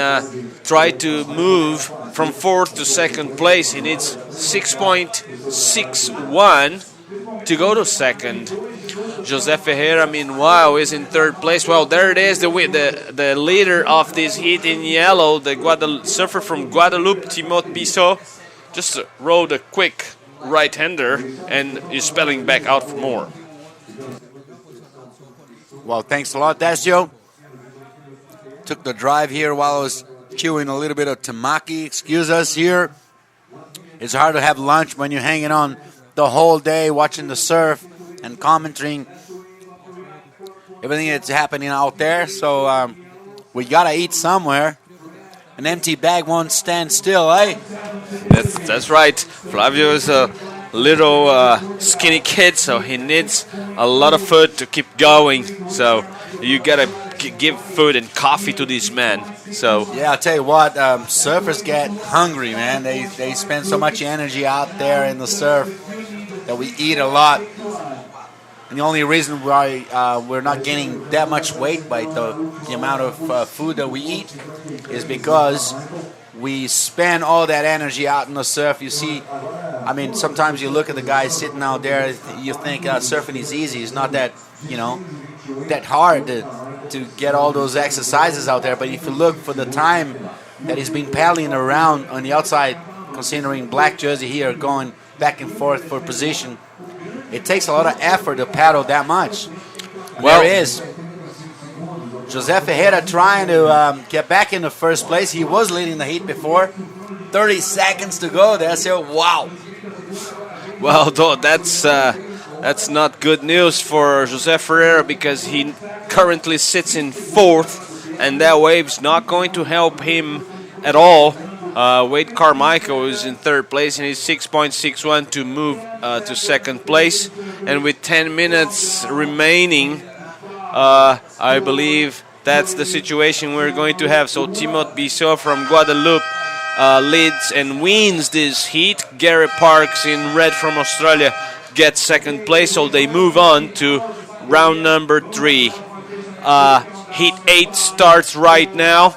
try to move from fourth to second place. He needs 6.61 to go to second. José Ferreira, meanwhile, is in third place. Well, there it is, the leader of this heat in yellow, the surfer from Guadeloupe, Timothy Bissot, just rode a quick right-hander and is spelling back out for more. Well, thanks a lot, Decio. Took the drive here while I was chewing a little bit of tamaki. Excuse us here. It's hard to have lunch when you're hanging on the whole day, watching the surf and commenting everything that's happening out there. So we got to eat somewhere. An empty bag won't stand still, eh? That's right. Flavio is a little skinny kid, so he needs a lot of food to keep going. So you gotta give food and coffee to this man. So yeah, I'll tell you what, surfers get hungry, man. They spend so much energy out there in the surf that we eat a lot. And the only reason why we're not gaining that much weight by the amount of food that we eat is because we spend all that energy out in the surf. You see, I mean, sometimes you look at the guys sitting out there, you think surfing is easy. It's not that, that hard to get all those exercises out there. But if you look for the time that he's been paddling around on the outside, considering black jersey here, going back and forth for position, it takes a lot of effort to paddle that much. Well, there is Jose Ferreira trying to get back in the first place. He was leading the heat before. 30 seconds to go. That's it. Wow. Well, that's not good news for Jose Ferreira because he currently sits in fourth, and that wave's not going to help him at all. Wade Carmichael is in third place and he's 6.61 to move to second place. And with 10 minutes remaining, I believe that's the situation we're going to have. So Timothy Bissot from Guadeloupe leads and wins this heat. Gary Parks in red from Australia gets second place. So they move on to round number 3. Heat 8 starts right now.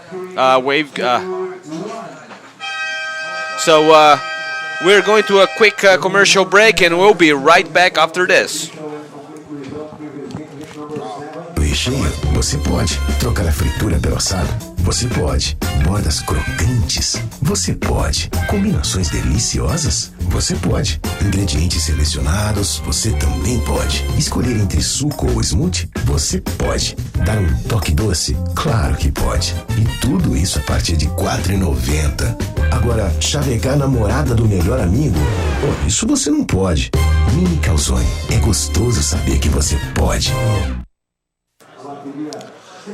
So we're going to a quick commercial break and we'll be right back after this. Do recheio? Você pode. Trocar a fritura pelo assado? Você pode. Bordas crocantes? Você pode. Combinações deliciosas? Você pode. Ingredientes selecionados? Você também pode. Escolher entre suco ou smoothie? Você pode. Dar um toque doce? Claro que pode. E tudo isso a partir de R$ 4,90. Agora, chavecar a namorada do melhor amigo? Oh, isso você não pode. Mini Calzone. É gostoso saber que você pode.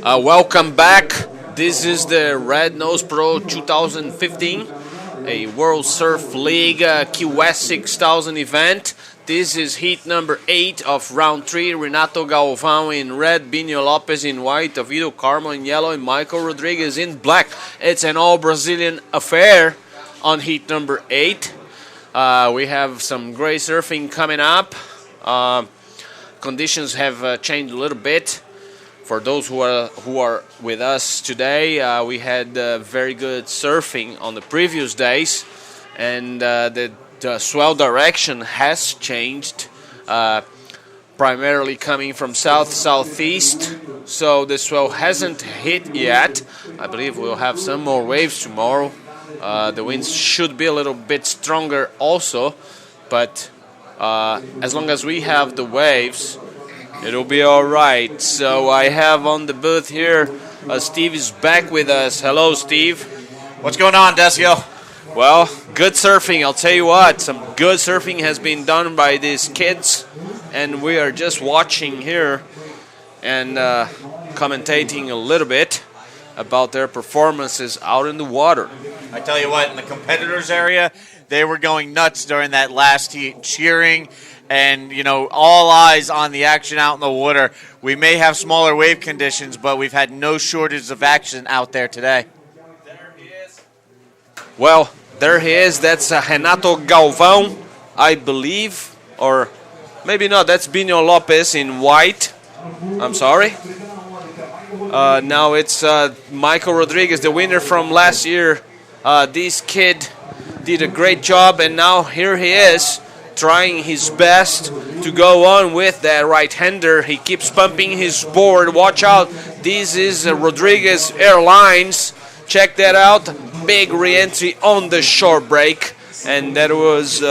Welcome back. This is the Red Nose Pro 2015, a World Surf League Key West 6000 event. This is heat number 8 of round 3. Renato Galvão in red, Binho Lopes in white, Ovidio Carmo in yellow, and Michael Rodriguez in black. It's an all-Brazilian affair on heat number 8. We have some great surfing coming up. Conditions have changed a little bit. For those who are with us today, we had very good surfing on the previous days, and the swell direction has changed, primarily coming from southeast. So the swell hasn't hit yet. I believe we'll have some more waves tomorrow. The winds should be a little bit stronger also, but as long as we have the waves, it'll be all right. So I have on the booth here, Steve is back with us. Hello, Steve. What's going on, Decio? Well, good surfing. I'll tell you what, some good surfing has been done by these kids, and we are just watching here and commentating a little bit about their performances out in the water. I tell you what, in the competitors area, they were going nuts during that last heat, cheering. And, you know, all eyes on the action out in the water. We may have smaller wave conditions, but we've had no shortage of action out there today. There he is. Well, there he is. That's Renato Galvão, I believe. Or maybe not. That's Binho Lopes in white. I'm sorry. Now it's Michael Rodriguez, the winner from last year. This kid did a great job, and now here he is, trying his best to go on with that right-hander. He keeps pumping his board. Watch out. This is Rodriguez Airlines. Check that out. Big re-entry on the short break. And that was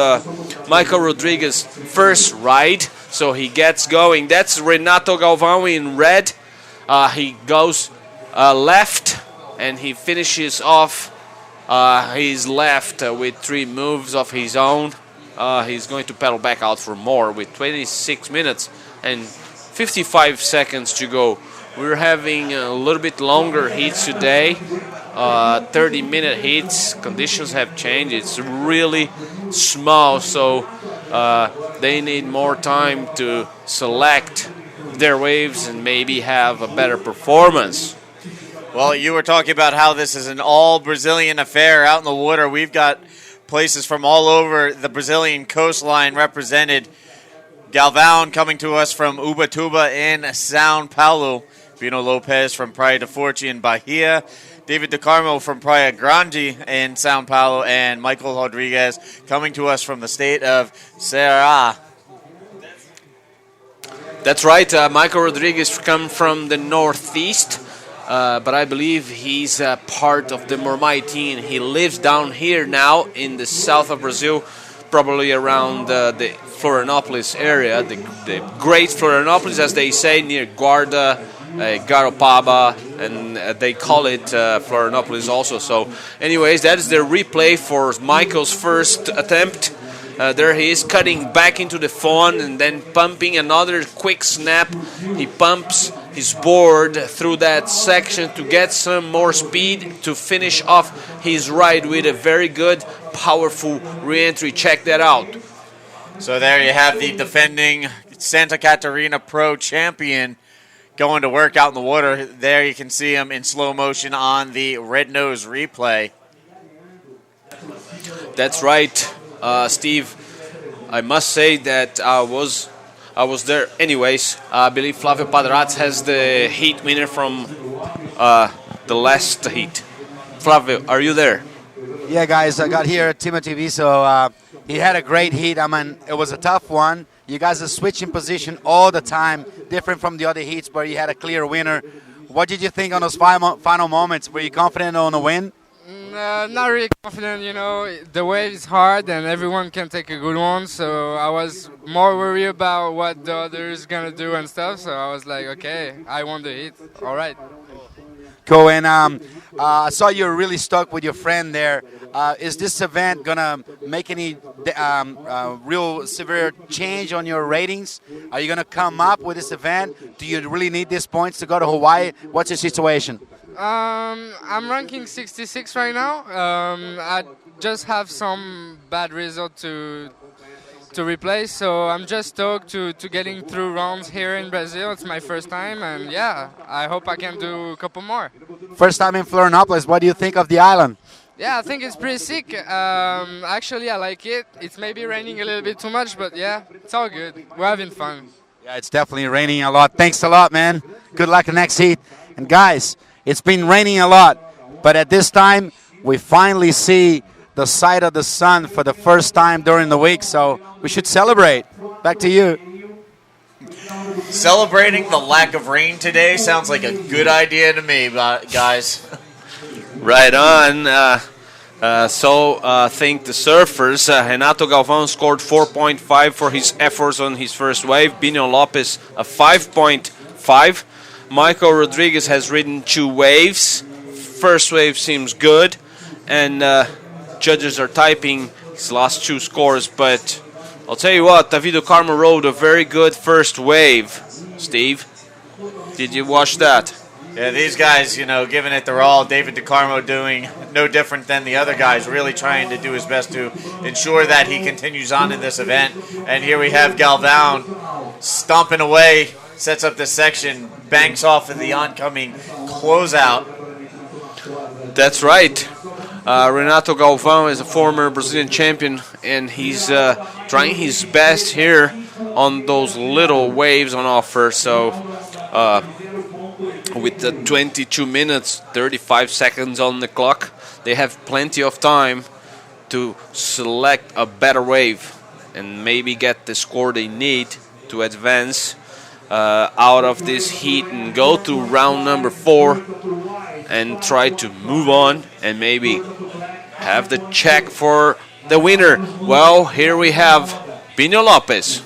Michael Rodriguez's first ride. So he gets going. That's Renato Galvão in red. He goes left, and he finishes off his left with 3 moves of his own. He's going to pedal back out for more with 26 minutes and 55 seconds to go. We're having a little bit longer heats today, 30-minute heats. Conditions have changed. It's really small, so they need more time to select their waves and maybe have a better performance. Well, you were talking about how this is an all-Brazilian affair out in the water. We've got places from all over the Brazilian coastline represented. Galvão coming to us from Ubatuba in São Paulo. Bino Lopez from Praia do Forte in Bahia. David DeCarmo from Praia Grande in São Paulo. And Michael Rodriguez coming to us from the state of Ceará. That's right. Michael Rodriguez come from the northeast, but I believe he's part of the Mormai team. He lives down here now in the south of Brazil, probably around the Florianópolis area, the great Florianópolis, as they say, near Guarda, Garopaba, and they call it Florianópolis also. So anyways, that is the replay for Michael's first attempt. There he is cutting back into the phone and then pumping another quick snap. He pumps his board through that section to get some more speed to finish off his ride with a very good, powerful re-entry. Check that out. So there you have the defending Santa Catarina Pro champion going to work out in the water. There you can see him in slow motion on the Red Nose replay. That's right, Steve. I must say that I was there. Anyways, I believe Flavio Padrats has the heat winner from the last heat. Flavio, are you there? Yeah, guys, I got here at Timothy Viso. He had a great heat. I mean, it was a tough one. You guys are switching position all the time, different from the other heats where you had a clear winner. What did you think on those final moments? Were you confident on the win? Not really confident, you know. The wave is hard and everyone can take a good one, so I was more worried about what the others gonna do and stuff, so I was like, okay, I won the heat, all right. Cool, and I saw you're really stuck with your friend there. Is this event gonna make any real severe change on your ratings? Are you gonna come up with this event? Do you really need these points to go to Hawaii? What's your situation? I'm ranking 66 right now. I just have some bad result to replace, so I'm just stoked to getting through rounds here in Brazil. It's my first time, and yeah, I hope I can do a couple more. First time in Florianópolis. What do you think of the island? Yeah, I think it's pretty sick. Actually, I like it. It's maybe raining a little bit too much, but yeah, it's all good. We're having fun. Yeah, it's definitely raining a lot. Thanks a lot, man. Good luck in the next heat. And guys, it's been raining a lot, but at this time, we finally see the side of the sun for the first time during the week, so we should celebrate. Back to you. Celebrating the lack of rain today sounds like a good idea to me, guys. Right on. I think the surfers, Renato Galvão scored 4.5 for his efforts on his first wave. Bino Lopez, a 5.5. Michael Rodriguez has ridden 2 waves. First wave seems good, and judges are typing his last 2 scores, but I'll tell you what, David DeCarmo rode a very good first wave. Steve, did you watch that? Yeah, these guys, you know, giving it their all. David DeCarmo doing no different than the other guys, really trying to do his best to ensure that he continues on in this event. And here we have Galvão stomping away, sets up this section, banks off of the oncoming closeout. That's right. Renato Galvão is a former Brazilian champion, and he's trying his best here on those little waves on offer. So with the 22 minutes, 35 seconds on the clock, they have plenty of time to select a better wave and maybe get the score they need to advance out of this heat and go to round number 4 and try to move on and maybe have the check for the winner. Well, here we have Bino Lopez.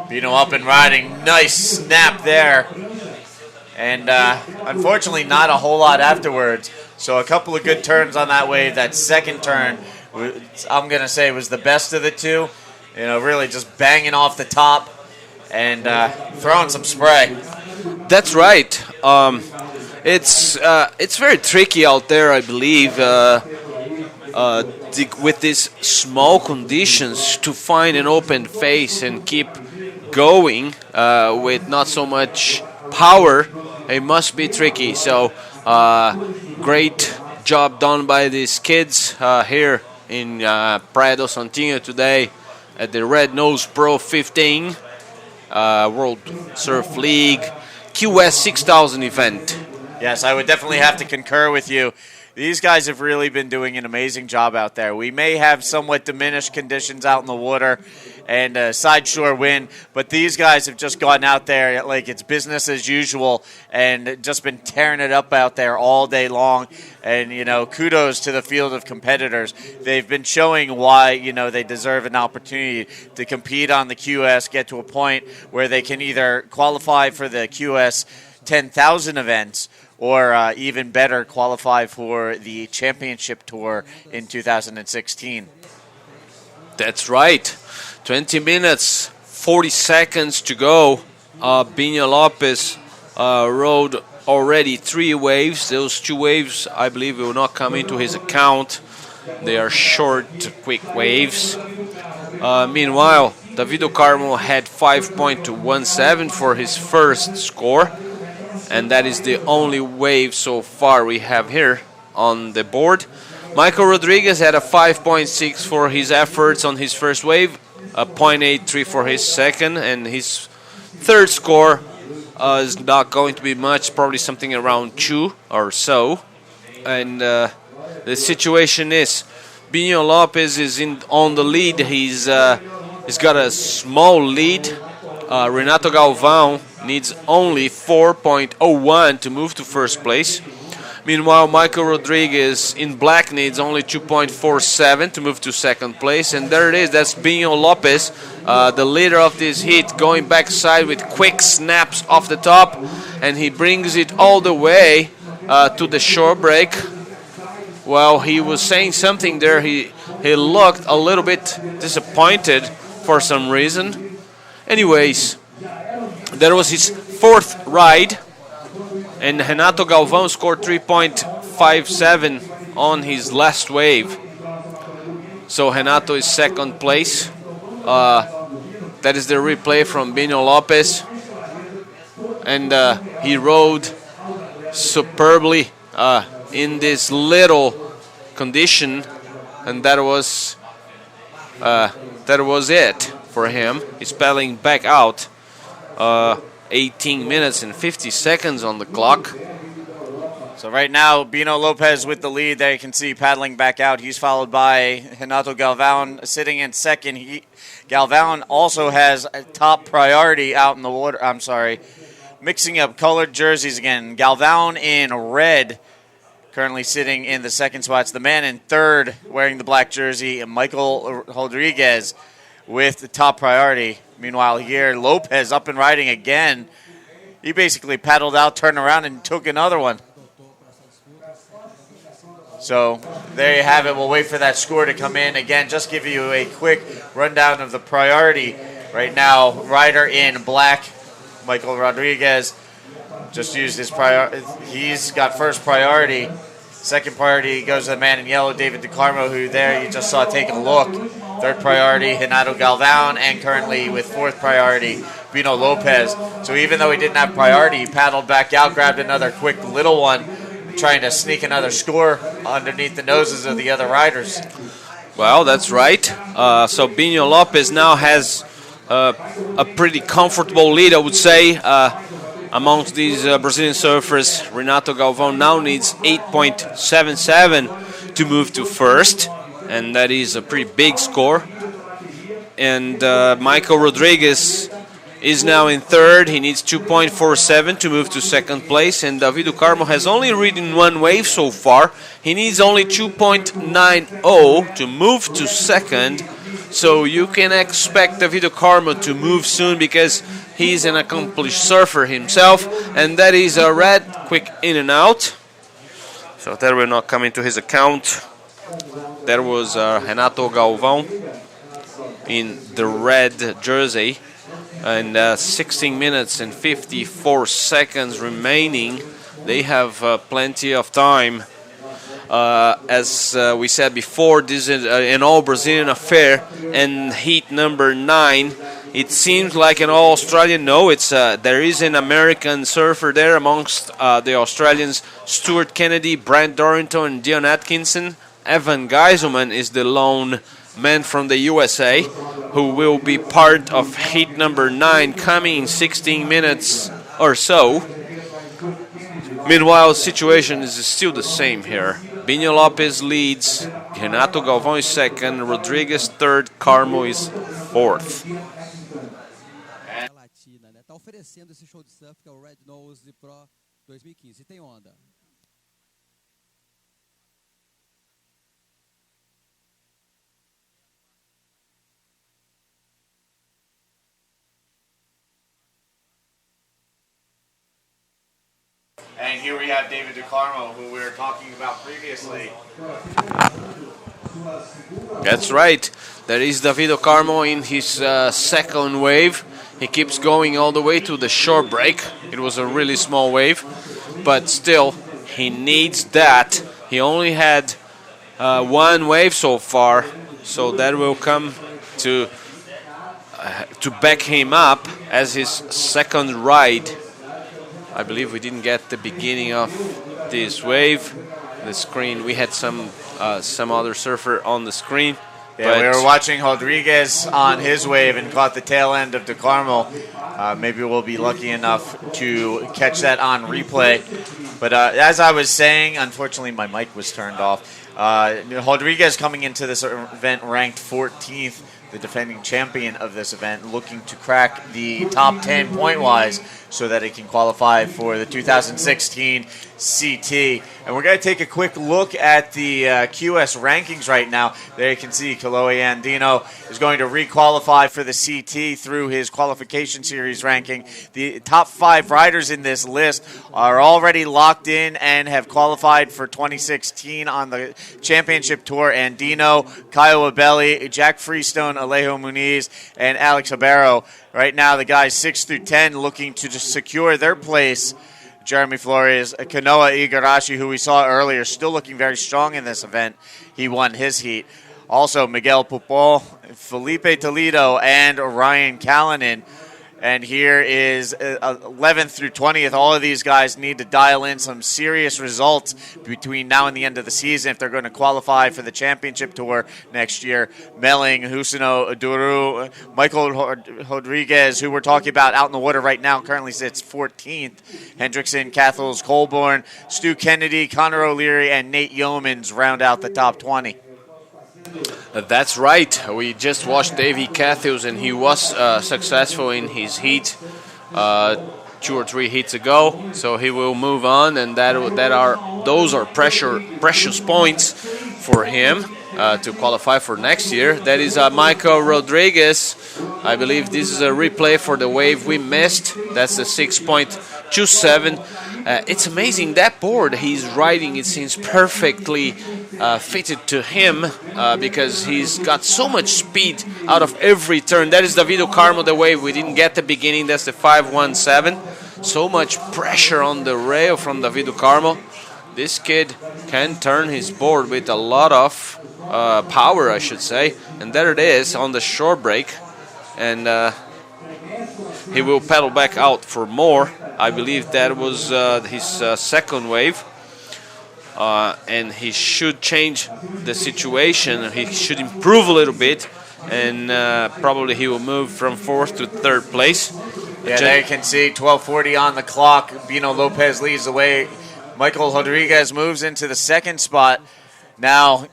Bino up and riding. Nice snap there. And unfortunately, not a whole lot afterwards. So a couple of good turns on that wave. That second turn, I'm going to say, was the best of the two. Really just banging off the top and throwing some spray. That's right. It's very tricky out there, I believe, with these small conditions to find an open face and keep going with not so much power. It must be tricky. So great job done by these kids here in Praia do Santinho today at the Red Nose Pro 15 World Surf League QS 6000 event. Yes, I would definitely have to concur with you. These guys have really been doing an amazing job out there. We may have somewhat diminished conditions out in the water and a side shore wind, but these guys have just gone out there like it's business as usual and just been tearing it up out there all day long. And, kudos to the field of competitors. They've been showing why, they deserve an opportunity to compete on the QS, get to a point where they can either qualify for the QS 10,000 events or even better, qualify for the championship tour in 2016. That's right. 20 minutes, 40 seconds to go. Bino Lopes rode already 3 waves. Those 2 waves, I believe, will not come into his account. They are short, quick waves. Meanwhile, Davido Carmo had 5.17 for his first score. And that is the only wave so far we have here on the board. Michael Rodriguez had a 5.6 for his efforts on his first wave, a 0.83 for his second, and his third score is not going to be much, probably something around 2 or so. And the situation is Bino Lopes is on the lead. He's got a small lead. Renato Galvão needs only 4.01 to move to first place. Meanwhile, Michael Rodriguez in black needs only 2.47 to move to second place. And there it is. That's Bino Lopes, the leader of this heat, going backside with quick snaps off the top. And he brings it all the way to the shore break. Well, he was saying something there. He looked a little bit disappointed for some reason. Anyways, that was his 4th ride, and Renato Galvão scored 3.57 on his last wave. So Renato is second place. That is the replay from Bino Lopes, and he rode superbly in this little condition, and that was it for him. He's paddling back out. 18 minutes and 50 seconds on the clock. So right now, Bino Lopes with the lead there. You can see paddling back out. He's followed by Renato Galvão sitting in second. Galvão also has a top priority out in the water. I'm sorry. Mixing up colored jerseys again. Galvão in red, currently sitting in the second spot. It's the man in third wearing the black jersey, Michael Rodriguez, with the top priority. Meanwhile, here, Lopez up and riding again. He basically paddled out, turned around, and took another one. So there you have it. We'll wait for that score to come in. Again, just give you a quick rundown of the priority. Right now, rider in black, Michael Rodriguez, just used his priority. He's got first priority. Second priority goes to the man in yellow, David DeCarmo, who there you just saw take a look. Third priority, Renato Galvão, and currently with fourth priority, Bino Lopes. So even though he didn't have priority, he paddled back out, grabbed another quick little one, trying to sneak another score underneath the noses of the other riders. Well, that's right. So Bino Lopes now has a pretty comfortable lead, I would say, amongst these Brazilian surfers. Renato Galvão now needs 8.77 to move to first, and that is a pretty big score. And Michael Rodriguez is now in third. He needs 2.47 to move to second place. And Davido Carmo has only ridden one wave so far. He needs only 2.90 to move to second. So you can expect Davido Carmo to move soon because he's an accomplished surfer himself. And that is a red, quick in and out. So that will not come into his account. There was Renato Galvão in the red jersey. And 16 minutes and 54 seconds remaining. They have plenty of time. As we said before, this is an all-Brazilian affair, and heat number 9. It seems like an all-Australian. No, there is an American surfer there amongst the Australians. Stuart Kennedy, Brent Dorrington, and Dion Atkinson. Evan Geiselman is the lone man from the USA, who will be part of heat number 9, coming in 16 minutes or so. Meanwhile, the situation is still the same here. Binho Lopes leads, Renato Galvão is second, Rodrigues third, Carmo is fourth. Está oferecendo esse show de surf que é o Red Nose Pro 2015. E tem onda. And here we have David DeCarmo, who we were talking about previously. That's right. There is Davido Carmo in his second wave. He keeps going all the way to the short break. It was a really small wave, but still, he needs that. He only had one wave so far, so that will come to back him up as his second ride. I believe we didn't get the beginning of this wave. The screen, we had some other surfer on the screen. Yeah, we were watching Rodrigues on his wave and caught the tail end of DeCarmo. Maybe we'll be lucky enough to catch that on replay. But as I was saying, unfortunately my mic was turned off. Rodrigues coming into this event ranked 14th, the defending champion of this event, looking to crack the top 10 point-wise so that he can qualify for the 2016 CT. And we're going to take a quick look at the QS rankings right now. There you can see Kalohe Andino is going to re-qualify for the CT through his qualification series ranking. The top 5 riders in this list are already locked in and have qualified for 2016 on the championship tour. Andino, Kyle Abelli, Jack Freestone, Alejo Muniz, and Alex Ribeiro. Right now, the guys 6 through 10 looking to just secure their place. Jeremy Flores, Kanoa Igarashi, who we saw earlier, still looking very strong in this event. He won his heat. Also, Miguel Pupol, Felipe Toledo, and Ryan Callanan. And here is 11th through 20th. All of these guys need to dial in some serious results between now and the end of the season if they're going to qualify for the championship tour next year. Melling, Husino, Duru, Michael Rodrigues, who we're talking about out in the water right now, currently sits 14th. Hendrickson, Cathles, Colborne, Stu Kennedy, Connor O'Leary, and Nate Yeomans round out the top 20. That's right. We just watched Davey Cathles, and he was successful in his heat 2 or 3 heats ago. So he will move on, and those are precious points for him to qualify for next year. That is Michael Rodrigues. I believe this is a replay for the wave we missed. That's the 6.27. It's amazing, that board he's riding, it seems perfectly fitted to him because he's got so much speed out of every turn. That is Davido Carmo, the wave we didn't get the beginning. That's the 517. So much pressure on the rail from Davido Carmo. This kid can turn his board with a lot of power, I should say. And there it is on the short break. And he will pedal back out for more. I believe that was his second wave. And he should change the situation. He should improve a little bit. And probably he will move from 4th to 3rd place. Yeah, there you can see 12:40 on the clock. Bino Lopez leads the way. Michael Rodrigues moves into the 2nd spot. Now,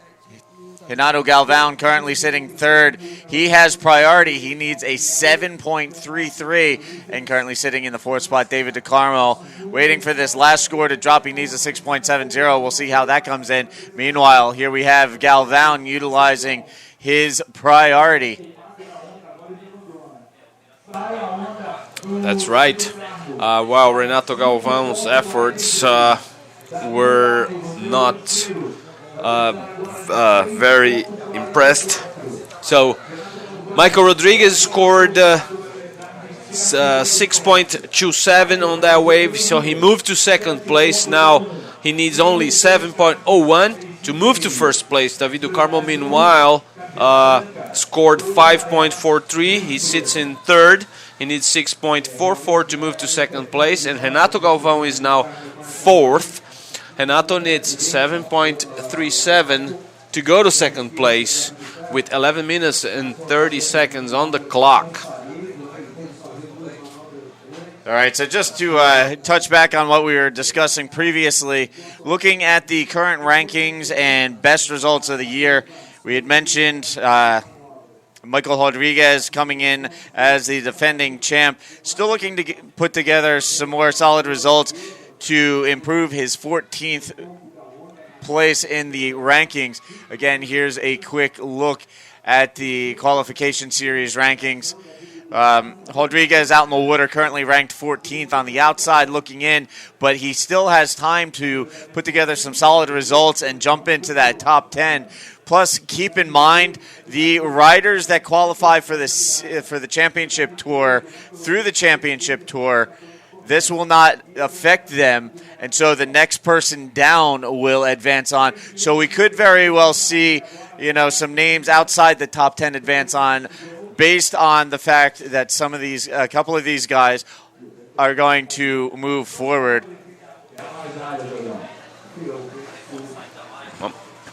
Renato Galvão currently sitting third. He has priority. He needs a 7.33 and currently sitting in the fourth spot. David DeCarmo waiting for this last score to drop. He needs a 6.70. We'll see how that comes in. Meanwhile, here we have Galvão utilizing his priority. That's right. Well, Renato Galvão's efforts were not very impressed. So Michael Rodriguez scored 6.27 on that wave, so he moved to second place. Now he needs only 7.01 to move to first place. David DeCarmo, meanwhile, scored 5.43. He sits in third. He needs 6.44 to move to second place, and Renato Galvão is now fourth. Renato needs 7.37 to go to second place with 11 minutes and 30 seconds on the clock. All right, so just to touch back on what we were discussing previously, looking at the current rankings and best results of the year, we had mentioned Michael Rodriguez coming in as the defending champ, still looking to put together some more solid results to improve his 14th place in the rankings. Again, here's a quick look at the qualification series rankings. Rodriguez out in the water, currently ranked 14th on the outside looking in, but he still has time to put together some solid results and jump into that top 10. Plus, keep in mind, the riders that qualify for the championship tour, through the championship tour, this will not affect them, and so the next person down will advance on. So we could very well see, some names outside the top 10 advance on, based on the fact that a couple of these guys are going to move forward.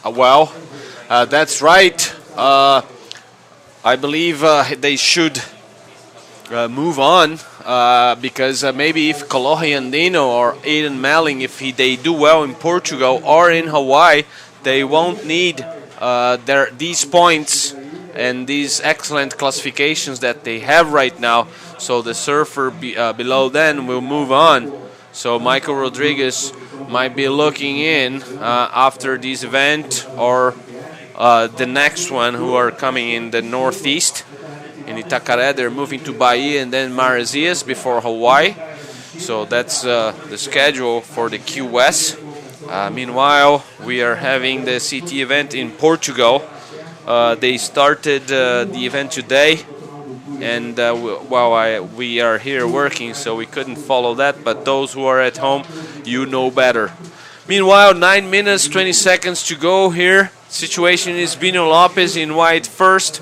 Well, that's right. I believe they should move on because maybe if Kolohe Andino or Aiden Melling, if they do well in Portugal or in Hawaii, they won't need these points and these excellent classifications that they have right now. So the surfer below them will move on. So Michael Rodriguez might be looking in after this event or the next one, who are coming in the northeast. In Itacaré, they're moving to Bahia and then Maresias before Hawaii. So that's the schedule for the QS. Meanwhile, we are having the CT event in Portugal. They started the event today, and we are here working, so we couldn't follow that. But those who are at home, you know better. Meanwhile, 9 minutes, 20 seconds to go here. Situation is Bino Lopez in white first.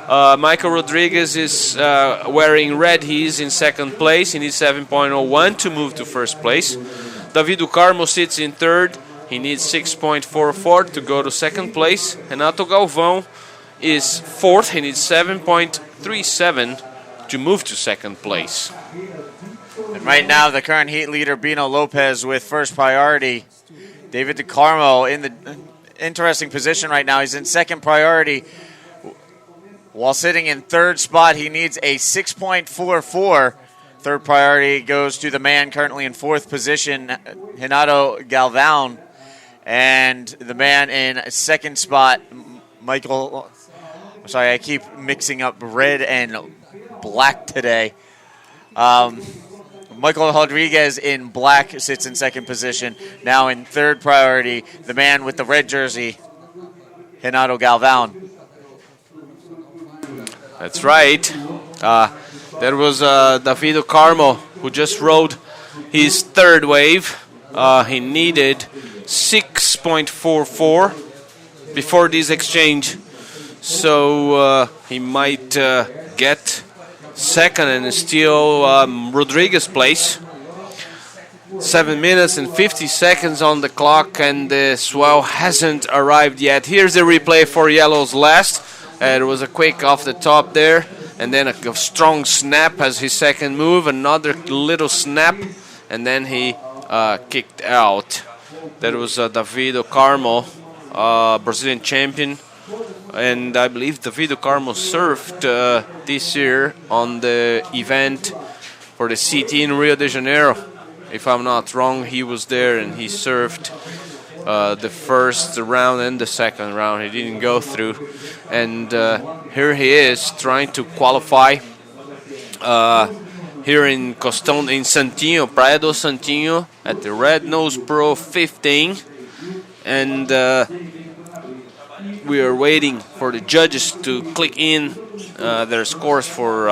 Michael Rodriguez is wearing red. He is in second place. He needs 7.01 to move to first place. David DeCarmo sits in third. He needs 6.44 to go to second place. Renato Galvão is fourth. He needs 7.37 to move to second place. And right now, the current heat leader, Bino Lopez, with first priority. David DeCarmo in the interesting position right now. He's in second priority. While sitting in third spot, he needs a 6.44. Third priority goes to the man currently in fourth position, Renato Galvão. And the man in second spot, Michael... Sorry, I keep mixing up red and black today. Michael Rodriguez in black sits in second position. Now in third priority, the man with the red jersey, Renato Galvão. That's right. There was David DeCarmo, who just rode his third wave. He needed 6.44 before this exchange. So he might get second and steal Rodriguez's place. 7 minutes and 50 seconds on the clock, and the swell hasn't arrived yet. Here's the replay for Yellow's last. It was a quick off the top there, and then a strong snap as his second move, another little snap, and then he kicked out. That was David DeCarmo, Brazilian champion, and I believe Davido Carmo served this year on the event for the CT in Rio de Janeiro. If I'm not wrong, he was there and he served the first round and the second round. He didn't go through, and here he is trying to qualify here in Costão, in Santinho, Praia do Santinho, at the Red Nose Pro 15, and we are waiting for the judges to click in their scores for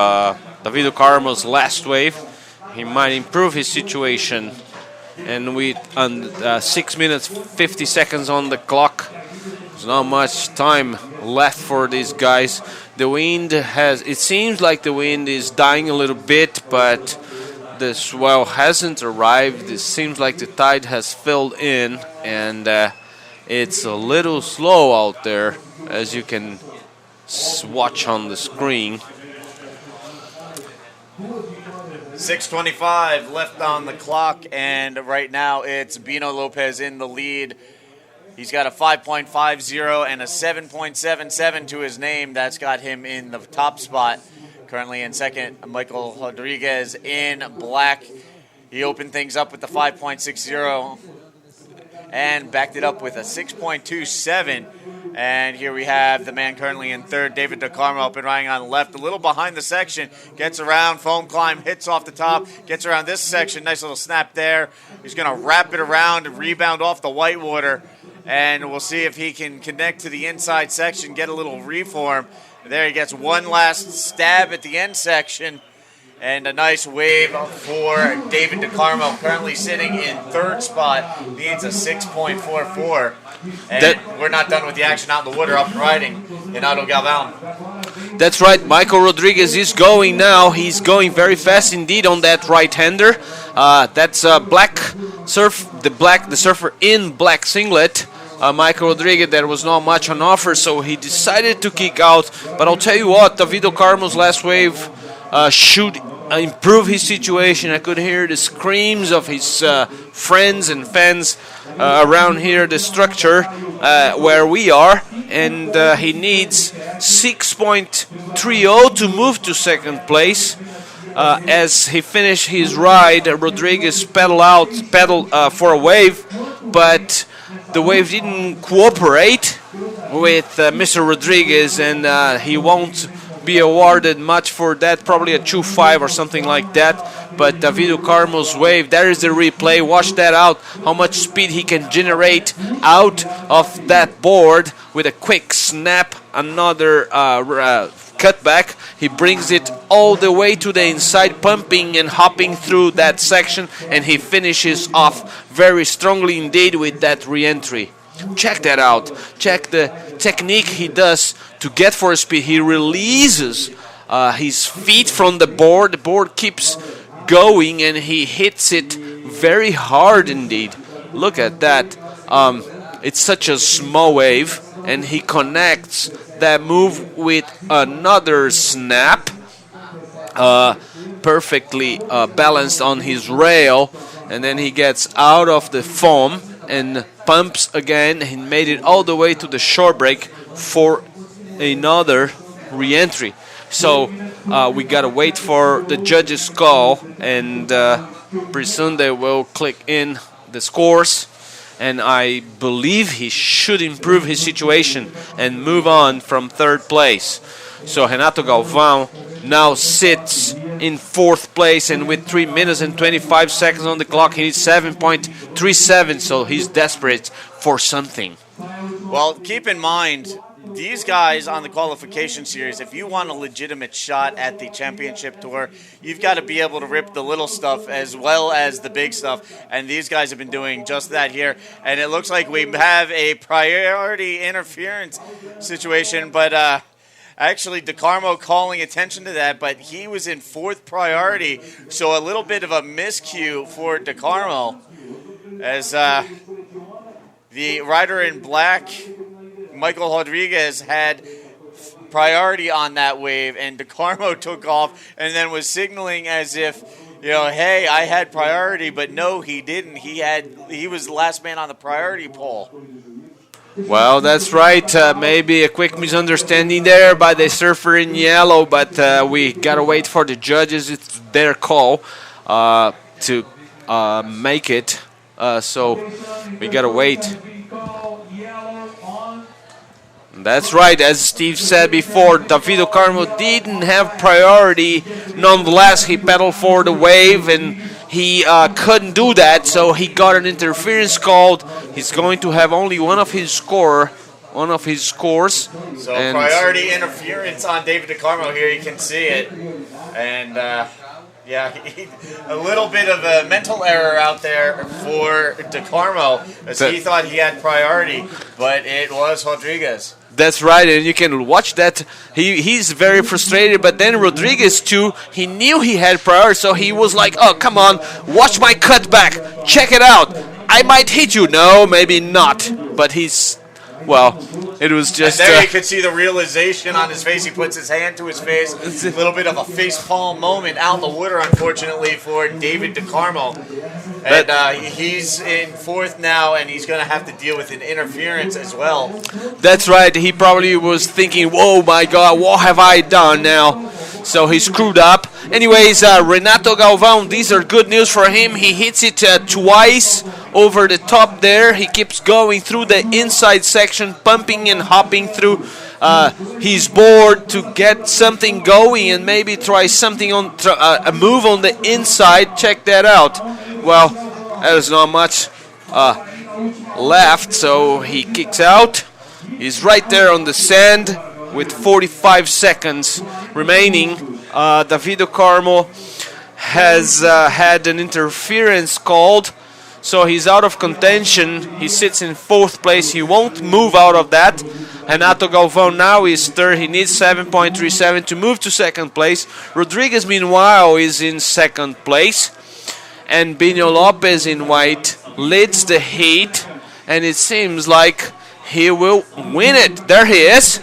Davido Carmo's last wave. He might improve his situation, and with 6 minutes 50 seconds on the clock, there's not much time left for these guys. The wind it seems like the wind is dying a little bit, but the swell hasn't arrived. It seems like the tide has filled in, and it's a little slow out there, as you can watch on the screen. 6:25 left on the clock, and right now it's Bino Lopez in the lead. He's got a 5.50 and a 7.77 to his name. That's got him in the top spot. Currently in second, Michael Rodriguez in black. He opened things up with the 5.60 and backed it up with a 6.27. And here we have the man currently in third, David DeCarmo, up and riding on the left, a little behind the section, gets around, foam climb, hits off the top, gets around this section, nice little snap there. He's going to wrap it around and rebound off the whitewater, and we'll see if he can connect to the inside section, get a little reform. There he gets one last stab at the end section, and a nice wave for David DeCarmo, currently sitting in third spot. Needs a 6.44. And we're not done with the action out in the water, up and riding in Auto Galvão. That's right. Michael Rodriguez is going now. He's going very fast indeed on that right-hander. That's black surf, the surfer in black singlet. Michael Rodriguez, there was not much on offer, so he decided to kick out. But I'll tell you what, Davido Carmo's last wave should improve his situation. I could hear the screams of his friends and fans around here, the structure where we are, and he needs 6.30 to move to second place. As he finished his ride, Rodriguez pedaled for a wave, but the wave didn't cooperate with Mr. Rodriguez, and he won't be awarded much for that, probably a 2.5 or something like that. But Davido Carmo's wave, there is the replay, watch that out, how much speed he can generate out of that board with a quick snap, another cutback. He brings it all the way to the inside, pumping and hopping through that section, and he finishes off very strongly indeed with that re-entry. Check that out. Check the technique he does to get for speed. He releases his feet from the board. The board keeps going, and he hits it very hard indeed. Look at that. It's such a small wave, and he connects that move with another snap. Perfectly balanced on his rail, and then he gets out of the foam and pumps again. He made it all the way to the shore break for another re-entry. So we gotta wait for the judges' call, and pretty soon they will click in the scores, and I believe he should improve his situation and move on from third place. So Renato Galvão now sits in fourth place, and with 3 minutes and 25 seconds on the clock, he needs 7.37, so he's desperate for something. Well, keep in mind, these guys on the qualification series, if you want a legitimate shot at the championship tour, you've got to be able to rip the little stuff as well as the big stuff, and these guys have been doing just that here. And it looks like we have a priority interference situation, but actually, DeCarmo calling attention to that, but he was in fourth priority, so a little bit of a miscue for DeCarmo, as the rider in black, Michael Rodriguez, had priority on that wave, and DeCarmo took off and then was signaling as if, hey, I had priority, but no, he didn't. He was the last man on the priority pole. Well, that's right. Maybe a quick misunderstanding there by the surfer in yellow, but we gotta wait for the judges. It's their call to make it. So we gotta wait. That's right. As Steve said before, Davido Carmo didn't have priority. Nonetheless, he pedaled for the wave and he couldn't do that, so he got an interference called. He's going to have only one of his scores. So priority interference on David DeCarmo here. You can see it, and a little bit of a mental error out there for DeCarmo, as he thought he had priority, but it was Rodriguez. That's right, and you can watch that. He's very frustrated, but then Rodriguez too, he knew he had priority, so he was like, oh, come on, watch my cutback, check it out. I might hit you. No, maybe not, but it was just... And there you could see the realization on his face. He puts his hand to his face. A little bit of a facepalm moment out in the water, unfortunately, for David DeCarmo. And he's in fourth now, and he's going to have to deal with an interference as well. That's right. He probably was thinking, whoa, my God, what have I done now? So he screwed up. Anyways, Renato Galvão, these are good news for him. He hits it twice over the top there. He keeps going through the inside section, pumping and hopping through his board to get something going and maybe try something on a move on the inside. Check that out. Well, there's not much left, so he kicks out. He's right there on the sand with 45 seconds remaining. Davido Carmo has had an interference called, so he's out of contention. He sits in fourth place. He won't move out of that. Renato Galvão now is third. He needs 7.37 to move to second place. Rodriguez, meanwhile, is in second place. And Bino Lopez in white leads the heat, and it seems like he will win it. There he is.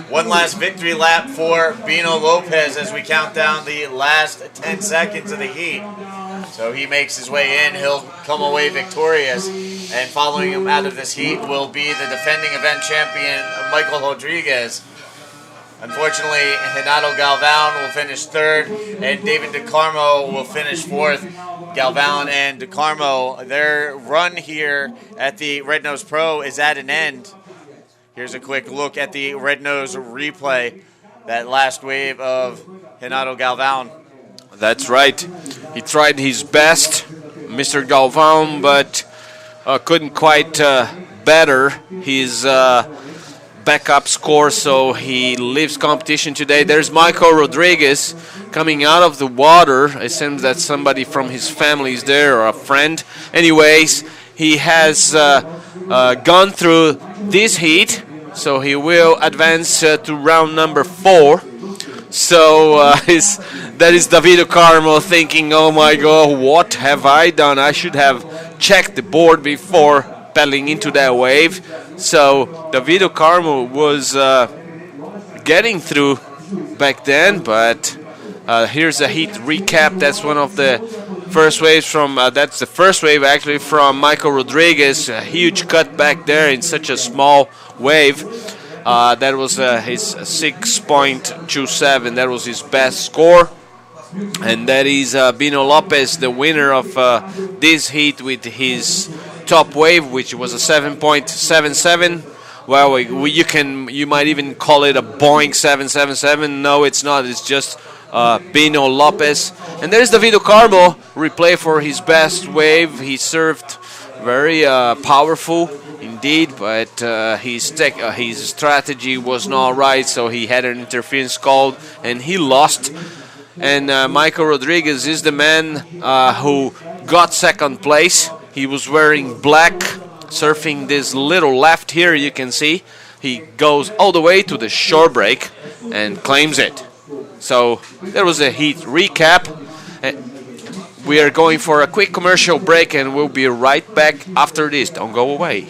One last victory lap for Bino Lopez as we count down the last 10 seconds of the heat. So he makes his way in. He'll come away victorious. And following him out of this heat will be the defending event champion, Michael Rodriguez. Unfortunately, Renato Galvão will finish third, and David DeCarmo will finish fourth. Galvão and DeCarmo, their run here at the Red Nose Pro is at an end. Here's a quick look at the Red Nose replay, that last wave of Renato Galvão. That's right. He tried his best, Mr. Galvão, but couldn't quite better his backup score, so he leaves competition today. There's Michael Rodriguez coming out of the water. It seems that somebody from his family is there, or a friend. Anyways, he has gone through this heat, so he will advance to round number 4. So that is Davido Carmo thinking, oh my God, what have I done? I should have checked the board before pedaling into that wave. So Davido Carmo was getting through back then, but here's a heat recap. That's one of the first waves from, that's the first wave actually from Michael Rodriguez. A huge cut back there in such a small wave. That was his 6.27. That was his best score. And that is Bino Lopez, the winner of this heat with his top wave, which was a 7.77. Well, you might even call it a Boeing 777. No, it's not. It's just Bino Lopez. And there's Davido Carmo, replay for his best wave. He served very powerful indeed, but his strategy was not right, so he had an interference called, and he lost. And Michael Rodriguez is the man who got second place. He was wearing black, surfing this little left here, you can see. He goes all the way to the shore break and claims it. So there was a heat recap. We are going for a quick commercial break, and we'll be right back after this. Don't go away.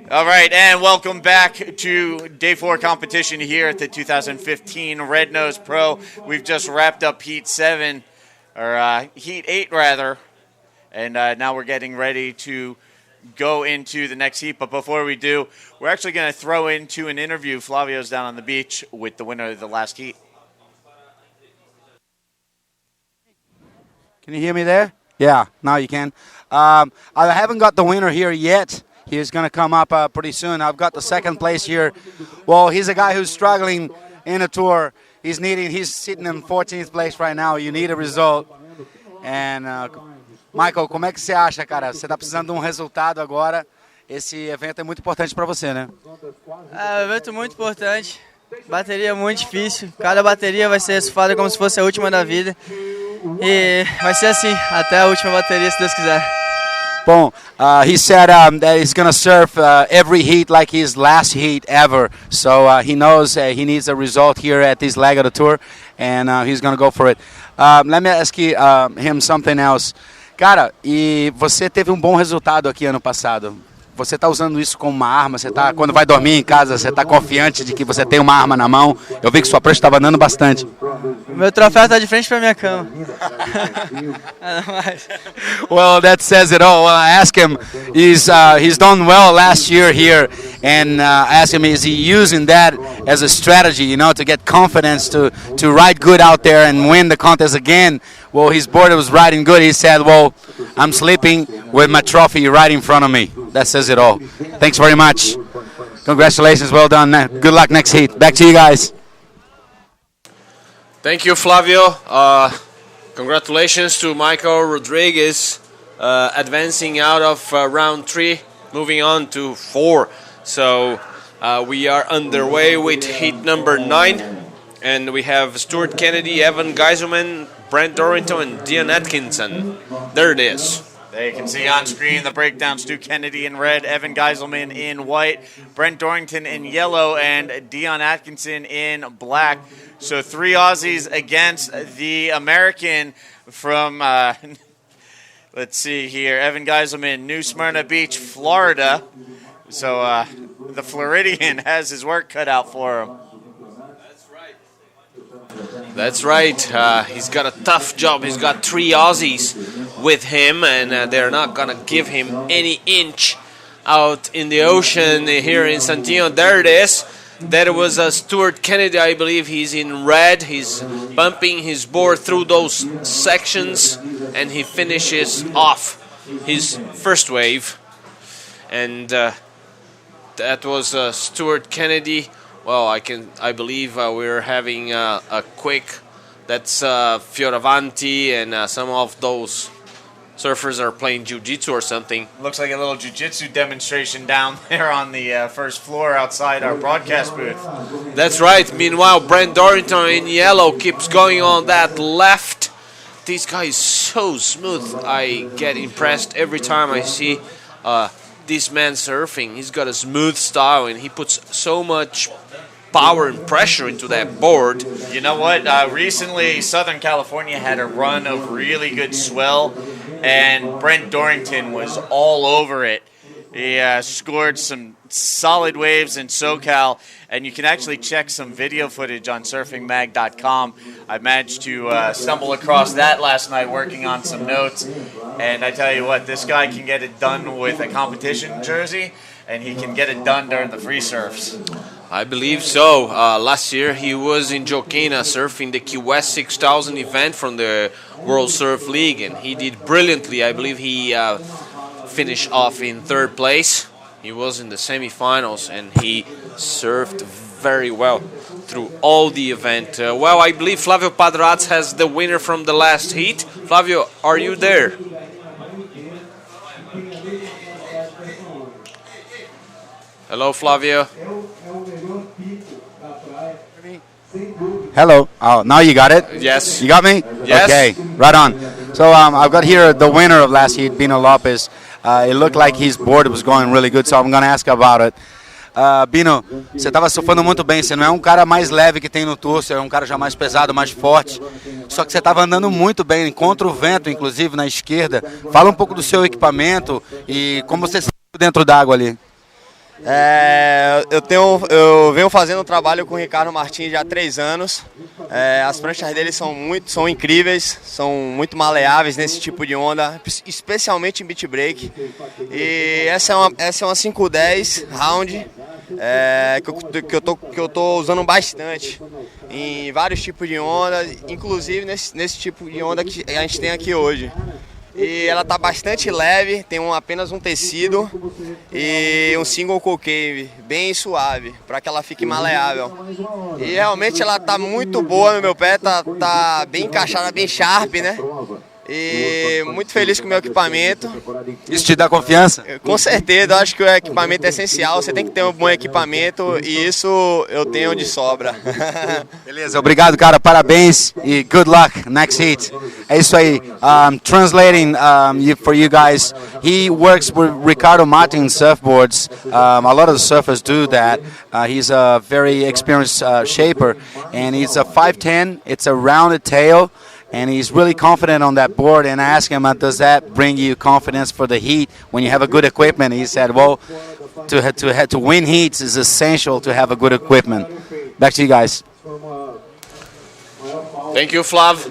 All right, and welcome back to Day 4 competition here at the 2015 Red Nose Pro. We've just wrapped up Heat 7, or Heat 8 rather, and now we're getting ready to go into the next heat. But before we do, we're actually going to throw into an interview. Flavio's down on the beach with the winner of the last heat. Can you hear me there? Yeah, now you can. I haven't got the winner here yet. He's going to come up pretty soon. I've got the second place here. Well, he's a guy who's struggling in a tour. He's sitting in 14th place right now. You need a result. And, Michael, como é que você acha, cara? Você está precisando de um resultado agora. Esse evento é muito importante para você, né? É um evento muito importante. Bateria muito difícil. Cada bateria vai ser surfada como se fosse a última da vida. E vai ser assim, até a última bateria, se Deus quiser. Bom, he said that he's going to surf every heat like his last heat ever. So he knows he needs a result here at this leg of the tour, and he's going to go for it. Let me ask him something else. Cara, e você teve um bom resultado aqui ano passado. Você está usando isso como uma arma? Você tá, quando vai dormir em casa, você está confiante de que você tem uma arma na mão? Eu vi que sua prancha estava andando bastante. Meu troféu está de frente para minha cama. Well, that says it all. Well, I asked him, he's done well last year here, and asked him, is he using that as a strategy, you know, to get confidence to ride good out there and win the contest again? Well, his board was riding good. He said, well, I'm sleeping with my trophy right in front of me. That says it all. Thanks very much. Congratulations. Well done. Good luck next heat. Back to you guys. Thank you, Flavio. Congratulations to Michael Rodriguez advancing out of round 3, moving on to 4. So we are underway with heat number 9. And we have Stuart Kennedy, Evan Geiselman, Brent Dorrington, and Dion Atkinson. There it is. There you can see on screen the breakdown. Stu Kennedy in red, Evan Geiselman in white, Brent Dorrington in yellow, and Dion Atkinson in black. So 3 Aussies against the American from, let's see here, Evan Geiselman, New Smyrna Beach, Florida. So the Floridian has his work cut out for him. That's right. He's got a tough job. He's got 3 Aussies with him, and they're not going to give him any inch out in the ocean here in Santillon. There it is. That was Stuart Kennedy, I believe. He's in red. He's bumping his board through those sections, and he finishes off his first wave. And that was Stuart Kennedy. Well, I believe we're having a quick. That's Fioravanti, and some of those surfers are playing jiu-jitsu or something. Looks like a little jiu-jitsu demonstration down there on the first floor outside our broadcast booth. That's right. Meanwhile, Brent Dorrington in yellow keeps going on that left. This guy is so smooth. I get impressed every time I see this man surfing. He's got a smooth style, and he puts so much power and pressure into that board. You know what? Recently, Southern California had a run of really good swell, and Brent Dorrington was all over it. He scored some solid waves in SoCal, and you can actually check some video footage on surfingmag.com. I managed to stumble across that last night working on some notes, and I tell you what, this guy can get it done with a competition jersey, and he can get it done during the free surfs. I believe so. Last year he was in Jokena surfing the Key West 6000 event from the World Surf League, and he did brilliantly. I believe he finished off in 3rd place. He was in the semifinals, and he surfed very well through all the event. Well, I believe Flavio Padraz has the winner from the last heat. Flavio, are you there? Hello, Flavio. Hello. Oh, now you got it? Yes. You got me? Yes. Okay, right on. So I've got here the winner of last heat, Bino Lopez. It looked like his board was going really good, so I'm going to ask about it. Bino, você estava surfando muito bem, você não é um cara mais leve que tem no tour, você é um cara já mais pesado, mais forte, só que você estava andando muito bem, contra o vento, inclusive, na esquerda. Fala um pouco do seu equipamento e como você se sentiu dentro d'água ali. Eu venho fazendo um trabalho com o Ricardo Martins já há 3 anos. As pranchas dele são incríveis, são muito maleáveis nesse tipo de onda, especialmente em beach break. E essa é uma 510 round que eu tô usando bastante em vários tipos de onda, inclusive nesse tipo de onda que a gente tem aqui hoje. E ela tá bastante leve, tem apenas um tecido e um single concave, bem suave, para que ela fique maleável. E realmente ela tá muito boa no meu pé, tá bem encaixada, bem sharp, né? E muito feliz com o meu equipamento. Isso te dá confiança? Com certeza, eu acho que o equipamento é essencial, você tem que ter um bom equipamento e isso eu tenho de sobra. Beleza, obrigado, cara, parabéns e good luck, next heat. É isso aí, translating for you guys, he works with Ricardo Martin surfboards, a lot of the surfers do that. He's a very experienced shaper and it's a 510, it's a rounded tail. And he's really confident on that board. And I asked him, does that bring you confidence for the heat when you have a good equipment? He said, well, to win heats is essential to have a good equipment. Back to you guys. Thank you, Flav.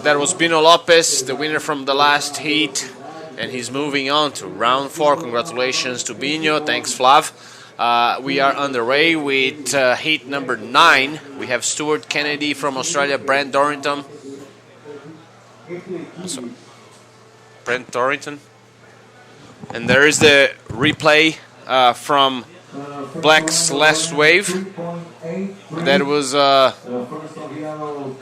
That was Bino Lopez, the winner from the last heat. And he's moving on to round 4. Congratulations to Bino. Thanks, Flav. We are underway with heat number 9. We have Stuart Kennedy from Australia, Brent Dorrington. Brent Dorrington. And there is the replay from Black's last wave. That was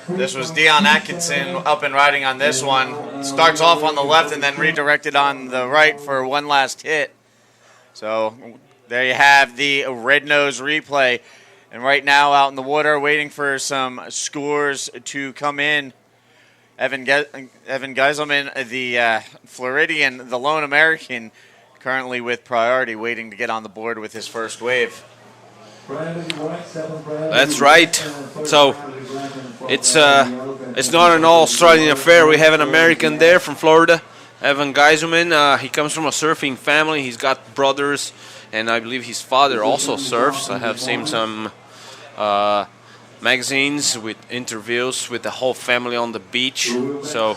this was Dion Atkinson up and riding on this one. Starts off on the left and then redirected on the right for one last hit. So there you have the red nose replay. And right now out in the water waiting for some scores to come in. Evan Geiselman, the Floridian, the lone American, currently with priority, waiting to get on the board with his first wave. That's right. So it's not an all-Australian affair. We have an American there from Florida, Evan Geiselman. He comes from a surfing family. He's got brothers, and I believe his father also surfs. I have seen some magazines with interviews with the whole family on the beach. So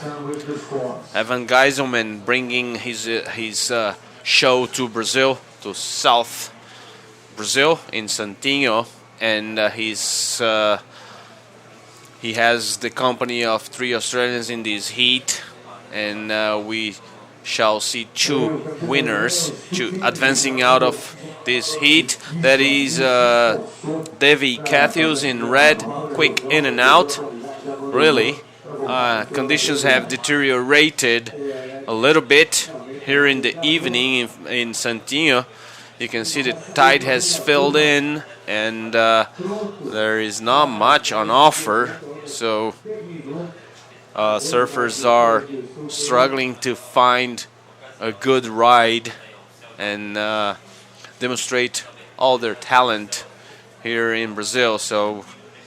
Evan Geiselman bringing his show to Brazil, to South Brazil in Santinho, and he has the company of 3 Australians in this heat, and we shall see 2 winners advancing out of this heat. That is Devi Catthews in red, quick in and out. Really, conditions have deteriorated a little bit here in the evening in Santinho. You can see the tide has filled in, and there is not much on offer. So surfers are struggling to find a good ride and demonstrate all their talent here in Brazil. So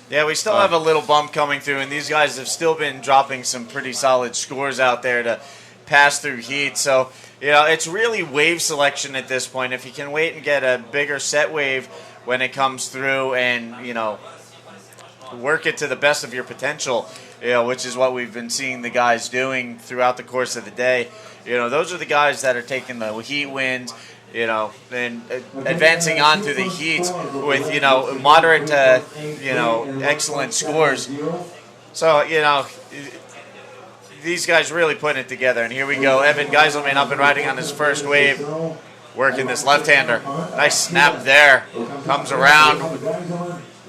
yeah, we still have a little bump coming through, and these guys have still been dropping some pretty solid scores out there to pass through heat. So, you know, it's really wave selection at this point. If you can wait and get a bigger set wave when it comes through and, you know, work it to the best of your potential, you know, which is what we've been seeing the guys doing throughout the course of the day. You know, those are the guys that are taking the heat wins, you know, and advancing on to the heats with, you know, moderate to, you know, excellent scores. So, you know, these guys really putting it together. And here we go. Evan Geiselman up and riding on his first wave, working this left-hander. Nice snap there. Comes around,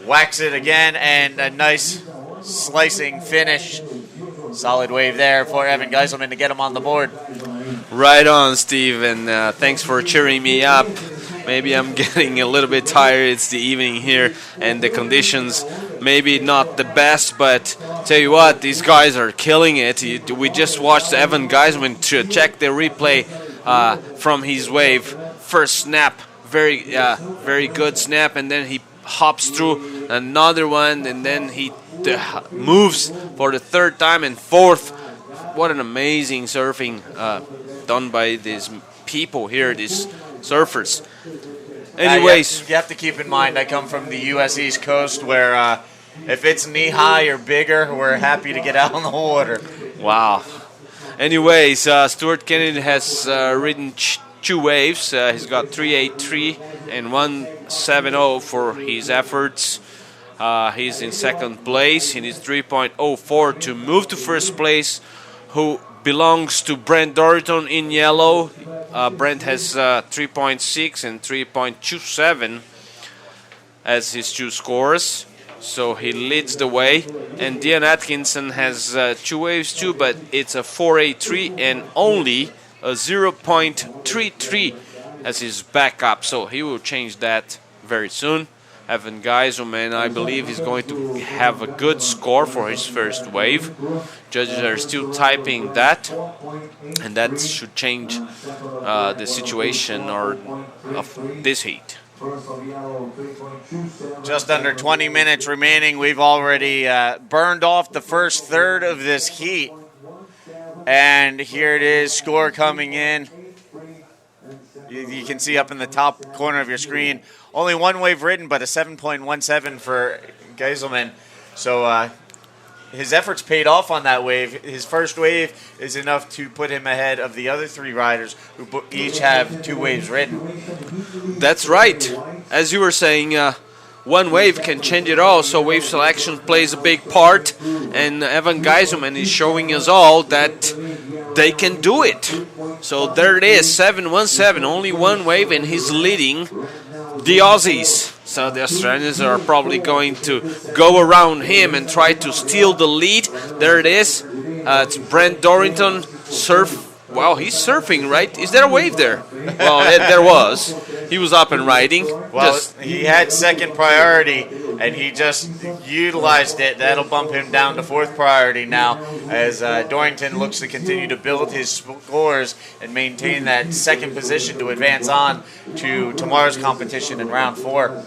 whacks it again, and a nice slicing finish. Solid wave there for Evan Geiselman to get him on the board. Right on, Steve, and thanks for cheering me up. Maybe I'm getting a little bit tired. It's the evening here, and the conditions maybe not the best, but tell you what, these guys are killing it. We just watched Evan Geiselman to check the replay from his wave. First snap, very good snap, and then he hops through another one, and then he moves for the third time and fourth. What an amazing surfing done by these people here, these surfers. Anyways, you have to keep in mind I come from the U.S. East Coast, where if it's knee high or bigger, we're happy to get out on the water. Wow. Anyways, Stuart Kennedy has ridden two waves. He's got 3.83 and 1.70 for his efforts. He's in second place. He needs 3.04 to move to first place, who belongs to Brent Dorrington in yellow. Brent has 3.6 and 3.27 as his two scores. So he leads the way. And Dean Atkinson has two waves too, but it's a 4.83 and only a 0.33 as his backup. So he will change that very soon. Evan Geiselman, I believe, is going to have a good score for his first wave. Judges are still typing that, and that should change the situation of this heat. Just under 20 minutes remaining. We've already burned off the first third of this heat. And here it is, score coming in. You can see up in the top corner of your screen, only one wave ridden, but a 7.17 for Geiselman. So his efforts paid off on that wave. His first wave is enough to put him ahead of the other three riders who each have two waves ridden. That's right. As you were saying, one wave can change it all, so wave selection plays a big part, and Evan Geiselman is showing us all that they can do it. So there it is, 7.17, only one wave, and he's leading the Aussies. So the Australians are probably going to go around him and try to steal the lead. There it is. It's Brent Dorrington Well, he's surfing, right? Is there a wave there? Well, there was. He was up and riding. Well, he had second priority, and he just utilized it. That'll bump him down to fourth priority now, as Dorrington looks to continue to build his scores and maintain that second position to advance on to tomorrow's competition in round 4.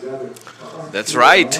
That's right.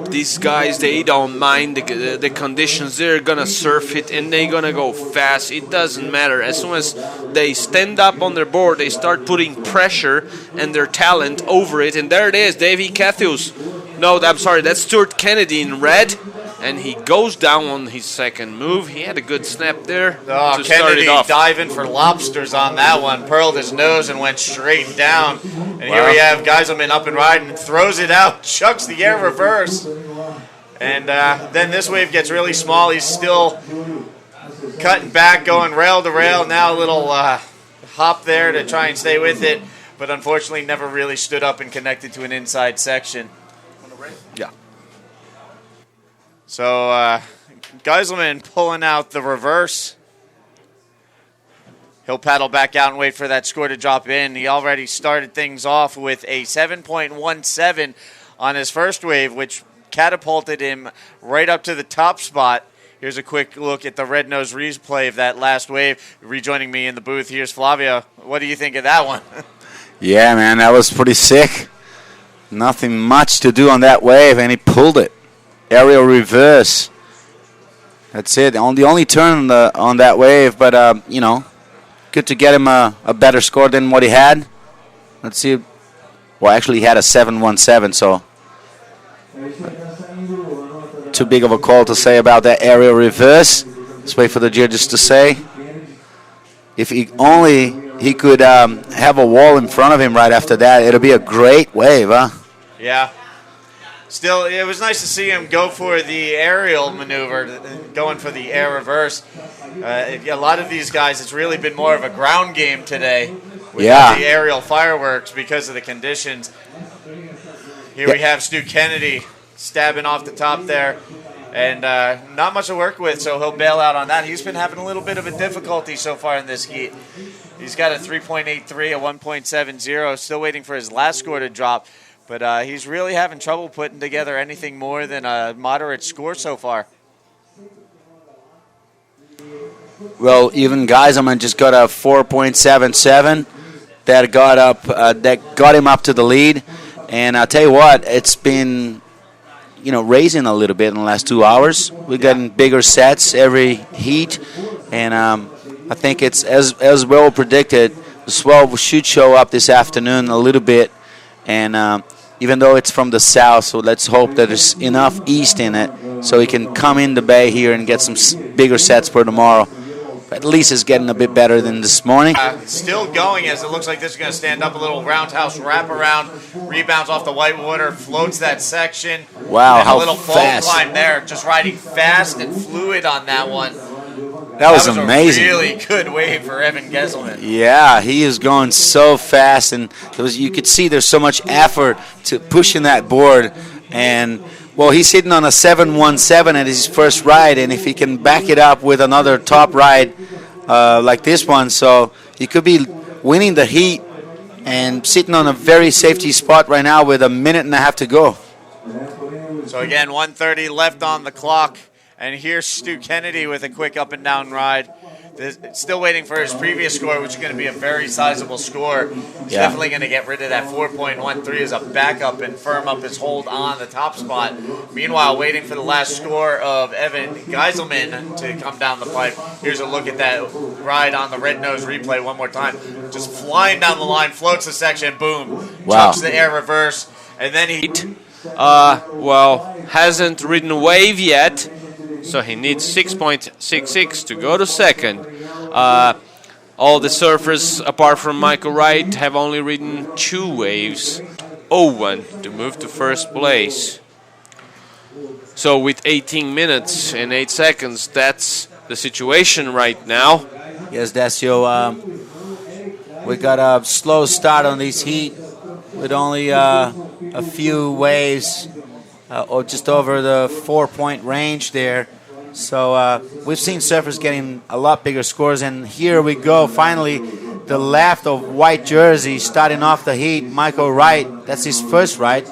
These guys, they don't mind the conditions. They're gonna surf it and they're gonna go fast. It doesn't matter. As soon as they stand up on their board, they start putting pressure and their talent over it. And there it is, Davy Catthews. No, I'm sorry, that's Stuart Kennedy in red. And he goes down on his second move. He had a good snap there to start it off. Diving for lobsters on that one. Pearled his nose and went straight down. And here we have Geiselman up and riding, throws it out, chucks the air reverse. And then this wave gets really small. He's still cutting back, going rail to rail. Now a little hop there to try and stay with it. But unfortunately never really stood up and connected to an inside section. Yeah. So Geiselman pulling out the reverse. He'll paddle back out and wait for that score to drop in. He already started things off with a 7.17 on his first wave, which catapulted him right up to the top spot. Here's a quick look at the red nose replay of that last wave. Rejoining me in the booth, here's Flavio. What do you think of that one? Yeah, man, that was pretty sick. Nothing much to do on that wave, and he pulled it. Aerial reverse. That's it. On the only turn on that wave, but good to get him a better score than what he had. Let's see. Well, actually, he had a 7.17, so too big of a call to say about that aerial reverse. Let's wait for the judges to say. If he could have a wall in front of him right after that, it'll be a great wave, huh? Yeah. Still, it was nice to see him go for the aerial maneuver, going for the air reverse. A lot of these guys, it's really been more of a ground game today with the aerial fireworks because of the conditions. Here we have Stu Kennedy stabbing off the top there, and not much to work with, so he'll bail out on that. He's been having a little bit of a difficulty so far in this heat. He's got a 3.83, a 1.70, still waiting for his last score to drop. But he's really having trouble putting together anything more than a moderate score so far. Well, even Geiselman just got a 4.77. that got him up to the lead. And I'll tell you what, it's been, raising a little bit in the last 2 hours. We're getting bigger sets every heat, and I think it's as well predicted. The swell should show up this afternoon a little bit, and even though it's from the south, so let's hope that there's enough east in it so he can come in the bay here and get some bigger sets for tomorrow. At least it's getting a bit better than this morning. Still going as it looks like this is going to stand up a little roundhouse wraparound, rebounds off the whitewater, floats that section. Wow, and how a little fast. fall climb there, just riding fast and fluid on that one. That was amazing. A really good wave for Evan Gesselman. Yeah, he is going so fast, and you could see there's so much effort to pushing that board. And well, he's sitting on a 7.17 at his first ride, and if he can back it up with another top ride like this one, so he could be winning the heat and sitting on a very safety spot right now with a minute and a half to go. So again, 1:30 left on the clock. And here's Stu Kennedy with a quick up and down ride. Still waiting for his previous score, which is going to be a very sizable score. He's definitely going to get rid of that 4.13 as a backup and firm up his hold on the top spot. Meanwhile, waiting for the last score of Evan Geiselman to come down the pipe. Here's a look at that ride on the red nose replay one more time. Just flying down the line, floats the section, boom. Wow. Chucks the air reverse, and then he... hasn't ridden a wave yet. So he needs 6.66 to go to second. All the surfers, apart from Michael Wright, have only ridden 2 waves. 0-1 to move to first place. So with 18 minutes and 8 seconds, that's the situation right now. Yes, Decio. We got a slow start on this heat with only a few waves. Or just over the 4-point range there. So we've seen surfers getting a lot bigger scores, and here we go. Finally, the left of white jersey starting off the heat. Michael Wright, that's his first ride.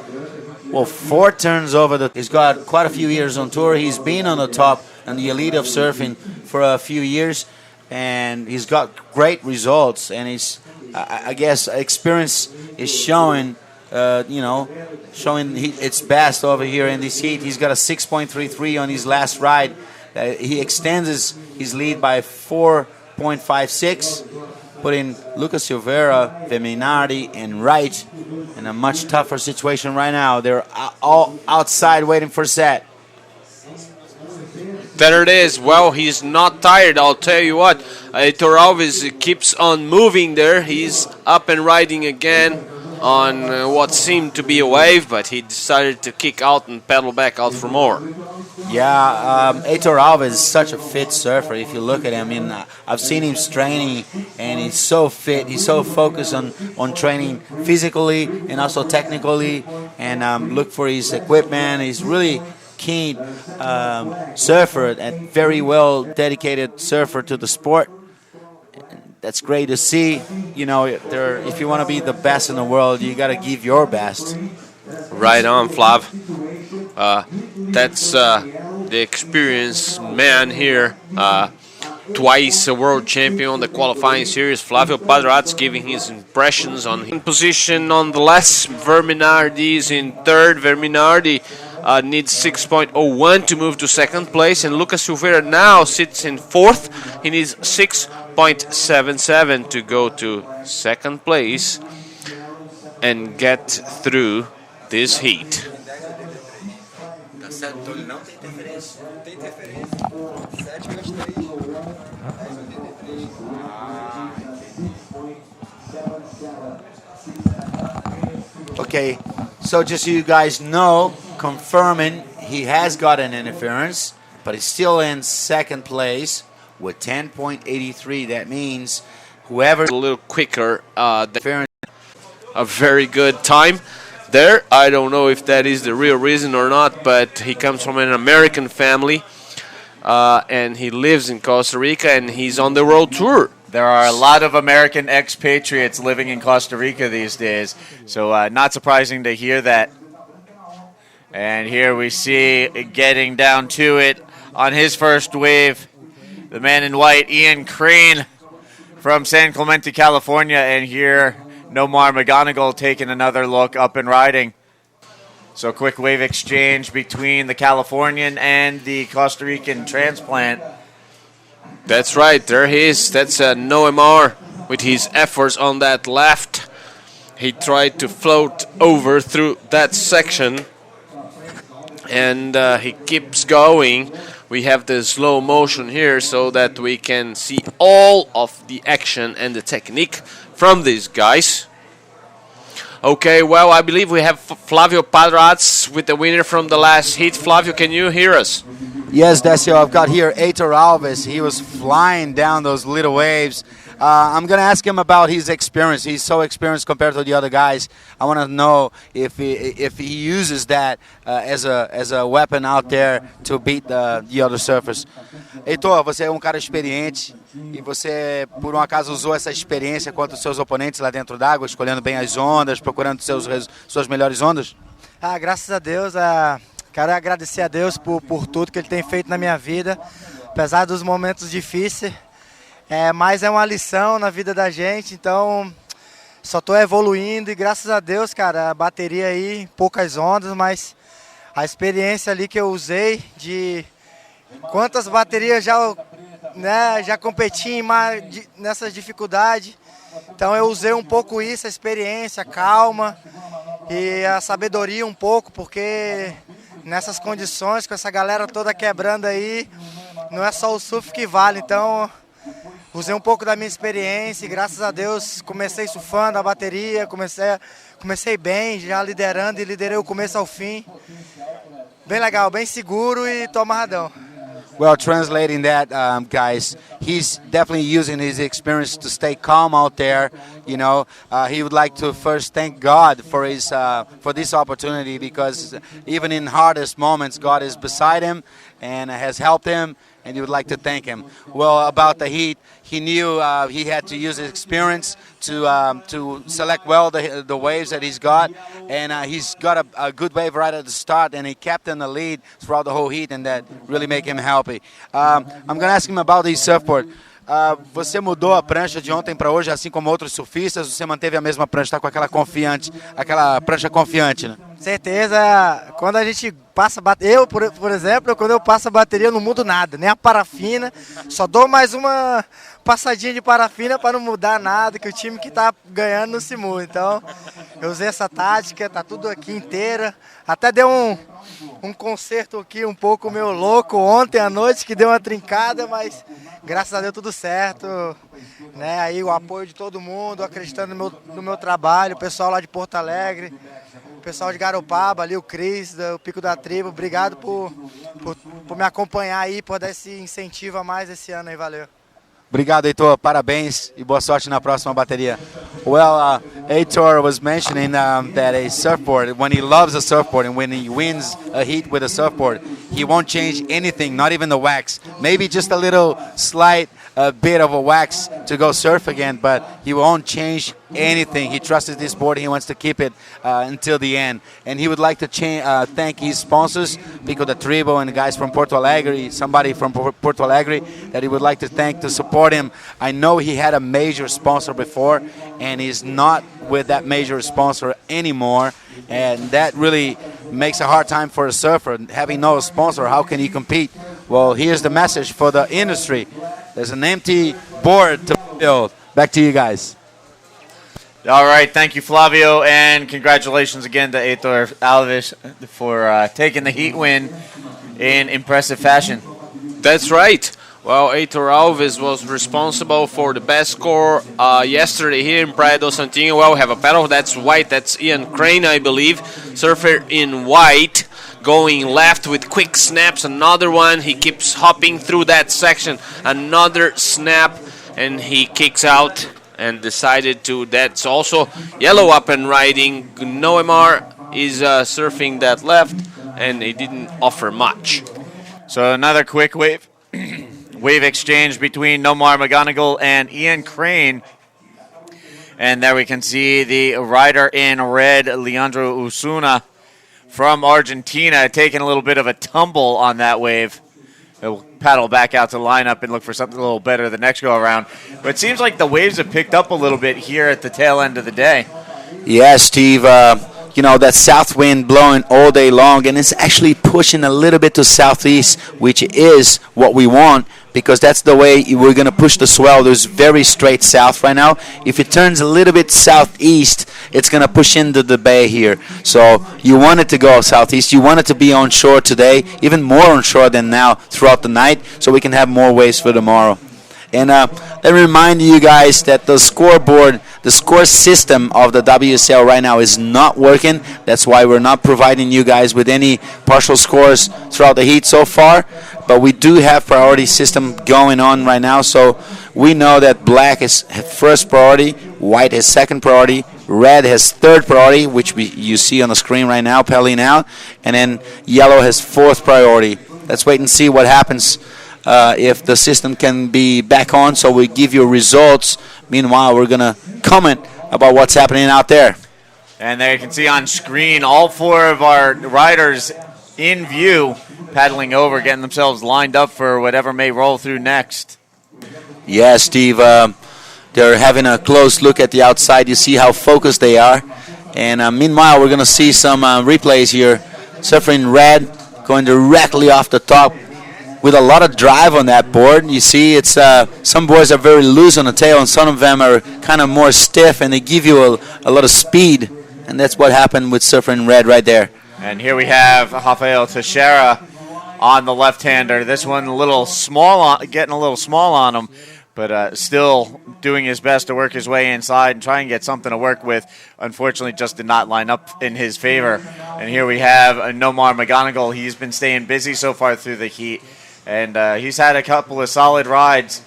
Well, 4 turns over. He's got quite a few years on tour. He's been on the top and the elite of surfing for a few years, and he's got great results. And he's, I guess, experience is showing. Showing its best over here in this heat. He's got a 6.33 on his last ride. He extends his lead by 4.56, putting Lucas Silveira, Feminardi, and Wright in a much tougher situation right now. They're all outside waiting for set. There it is. Well, he's not tired, I'll tell you what. Heitor Alves keeps on moving there. He's up and riding again on what seemed to be a wave, but he decided to kick out and pedal back out for more. Yeah, Heitor Alves is such a fit surfer. If you look at him, I've seen him training, and he's so fit. He's so focused on training physically and also technically, and look for his equipment. He's really keen surfer and very well dedicated surfer to the sport. That's great to see. If you want to be the best in the world, you got to give your best. Right on, Flav. That's the experienced man here. Twice a world champion on the qualifying series. Flavio Padratz giving his impressions on his position on the last. Verminardi is in third. Verminardi needs 6.01 to move to second place, and Lucas Silveira now sits in fourth. He needs 6.77 to go to second place and get through this heat. Okay, so just so you guys know, confirming he has got an interference, but he's still in second place with 10.83. That means whoever a little quicker, a very good time there. I don't know if that is the real reason or not, but he comes from an American family, and he lives in Costa Rica, and he's on the world tour. There are a lot of American expatriates living in Costa Rica these days, so not surprising to hear that. And here we see getting down to it on his first wave, the man in white, Ian Crane from San Clemente, California. And here Nomar McGonigal taking another look up and riding. So quick wave exchange between the Californian and the Costa Rican transplant. That's right. There he is. That's Noemar with his efforts on that left. He tried to float over through that section. And he keeps going. We have the slow motion here so that we can see all of the action and the technique from these guys. Okay, well, I believe we have Flavio Padrats with the winner from the last heat. Flavio, can you hear us? Yes, Decio, I've got here Heitor Alves. He was flying down those little waves. I'm going to ask him about his experience. He's so experienced compared to the other guys. I want to know if he uses that as a weapon out there to beat the other surfers. Heitor, você é um cara experiente e você, por um acaso, usou essa experiência contra os seus oponentes lá dentro d'água, escolhendo bem as ondas, procurando suas melhores ondas? Graças a Deus, quero agradecer a Deus por tudo que Ele tem feito na minha vida, apesar dos momentos difíceis. Mas é uma lição na vida da gente, então só estou evoluindo e graças a Deus, cara, a bateria aí, poucas ondas, mas a experiência ali que eu usei de quantas baterias já competi nessas dificuldades. Então eu usei um pouco isso, a experiência, a calma e a sabedoria um pouco, porque nessas condições, com essa galera toda quebrando aí, não é só o surf que vale, então usei um pouco da minha experiência e graças a Deus comecei surfando a bateria, comecei bem, já liderando e liderei o começo ao fim. Bem legal, bem seguro e tô amarradão. Well, translating that, guys, he's definitely using his experience to stay calm out there. You know, he would like to first thank God for this opportunity, because even in hardest moments, God is beside him and has helped him, and he would like to thank him. Well, about the heat, he knew he had to use his experience to select well the waves that he's got, and he's got a good wave right at the start, and he kept in the lead throughout the whole heat, and that really make him happy. I'm going to ask him about his surfboard. Você mudou a prancha de ontem para hoje, assim como outros surfistas? Você manteve a mesma prancha, está com aquela prancha confiante, né? Certeza, quando a gente passa, eu, por exemplo, quando eu passo a bateria eu não mudo nada, nem a parafina, só dou mais uma passadinha de parafina para não mudar nada, que o time que está ganhando não se muda. Então, eu usei essa tática, tá tudo aqui inteira, até deu um concerto aqui um pouco meio louco ontem à noite, que deu uma trincada, mas graças a Deus tudo certo, né? Aí o apoio de todo mundo, acreditando no meu trabalho, o pessoal lá de Porto Alegre, o pessoal de Garopaba, ali o Cris, do Pico da Tribo, obrigado por me acompanhar aí, por dar esse incentivo a mais esse ano aí, valeu. Obrigado, Heitor. Parabéns e boa sorte na próxima bateria. Well, Heitor was mentioning that a surfboard, when he loves a surfboard and when he wins a heat with a surfboard, he won't change anything, not even the wax. Maybe just a little slight bit of a wax to go surf again, but he won't change anything. He trusts this board. He wants to keep it until the end. And he would like to thank his sponsors, Pico da Tribo and the guys from Porto Alegre, somebody from Porto Alegre that he would like to thank to support him. I know he had a major sponsor before, and he's not with that major sponsor anymore. And that really makes a hard time for a surfer. Having no sponsor, how can he compete? Well, here's the message for the industry. There's an empty board to build. Back to you guys. All right, thank you, Flavio, and congratulations again to Heitor Alves for taking the heat win in impressive fashion. That's right. Well, Heitor Alves was responsible for the best score yesterday here in Praia do Santinho. Well, we have a paddle that's white. That's Ian Crane, I believe. Surfer in white, going left with quick snaps. Another one. He keeps hopping through that section. Another snap, and he kicks out and decided to. That's also yellow up and riding. Noemar is surfing that left, and he didn't offer much. So another quick wave. Wave exchange between Nomar McGonigal and Ian Crane. And there we can see the rider in red, Leandro Usuna from Argentina, taking a little bit of a tumble on that wave. It will paddle back out to the lineup and look for something a little better the next go around. But it seems like the waves have picked up a little bit here at the tail end of the day. Yeah, Steve. That south wind blowing all day long, and it's actually pushing a little bit to southeast, which is what we want, because that's the way we're going to push the swell. There's very straight south right now. If it turns a little bit southeast, it's going to push into the bay here. So you want it to go southeast. You want it to be on shore today, even more on shore than now throughout the night, so we can have more waves for tomorrow. And let me remind you guys that the scoreboard, the score system of the WSL right now is not working. That's why we're not providing you guys with any partial scores throughout the heat so far. But we do have priority system going on right now. So we know that black is first priority, white is second priority, red has third priority, which you see on the screen right now, pelling out, and then yellow has fourth priority. Let's wait and see what happens. If the system can be back on, so we give you results. Meanwhile, we're going to comment about what's happening out there. And there you can see on screen all 4 of our riders in view, paddling over, getting themselves lined up for whatever may roll through next. Yeah, Steve, they're having a close look at the outside. You see how focused they are. And meanwhile, we're going to see some replays here. Suffering red going directly off the top, with a lot of drive on that board. You see, it's some boards are very loose on the tail, and some of them are kind of more stiff, and they give you a lot of speed. And that's what happened with Suffering Red right there. And here we have Rafael Teixeira on the left-hander. This one a little small, getting a little small on him, but still doing his best to work his way inside and try and get something to work with. Unfortunately, just did not line up in his favor. And here we have Nomar McGonigal. He's been staying busy so far through the heat. And he's had a couple of solid rides.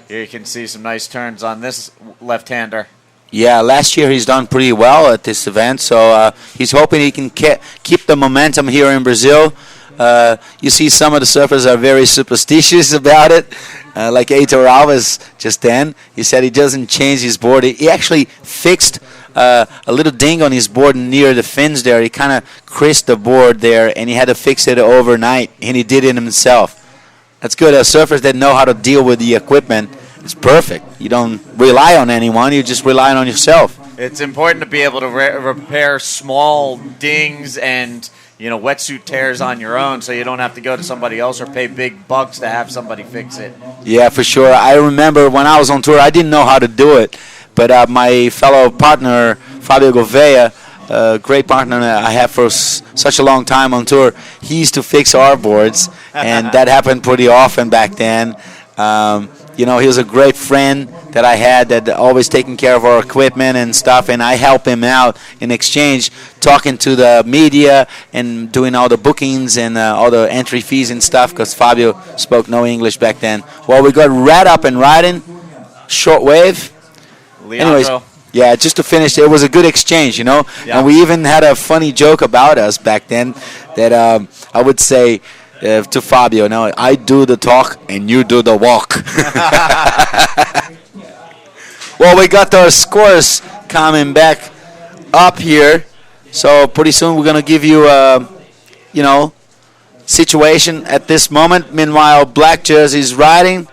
Here you can see some nice turns on this left-hander. Yeah, last year he's done pretty well at this event, so he's hoping he can keep the momentum here in Brazil. You see some of the surfers are very superstitious about it, like Heitor Alves just then. He said he doesn't change his board. He actually fixed a little ding on his board near the fins there. He kind of creased the board there, and he had to fix it overnight, and he did it himself. That's good. Surfers that know how to deal with the equipment, it's perfect. You don't rely on anyone. You just rely on yourself. It's important to be able to repair small dings and wetsuit tears on your own, so you don't have to go to somebody else or pay big bucks to have somebody fix it. Yeah, for sure. I remember when I was on tour, I didn't know how to do it, but my fellow partner, Fabio Gouveia, a great partner I have for such a long time on tour, he used to fix our boards, and that happened pretty often back then. He was a great friend that I had that always taking care of our equipment and stuff, and I help him out in exchange, talking to the media and doing all the bookings and all the entry fees and stuff, because Fabio spoke no English back then. Well, we got red up and riding, short wave. Leandro. Anyways, yeah, just to finish, it was a good exchange, Yeah. And we even had a funny joke about us back then that I would say to Fabio, I do the talk and you do the walk. Well, we got our scores coming back up here, so pretty soon we're going to give you situation at this moment. Meanwhile, black jersey is riding.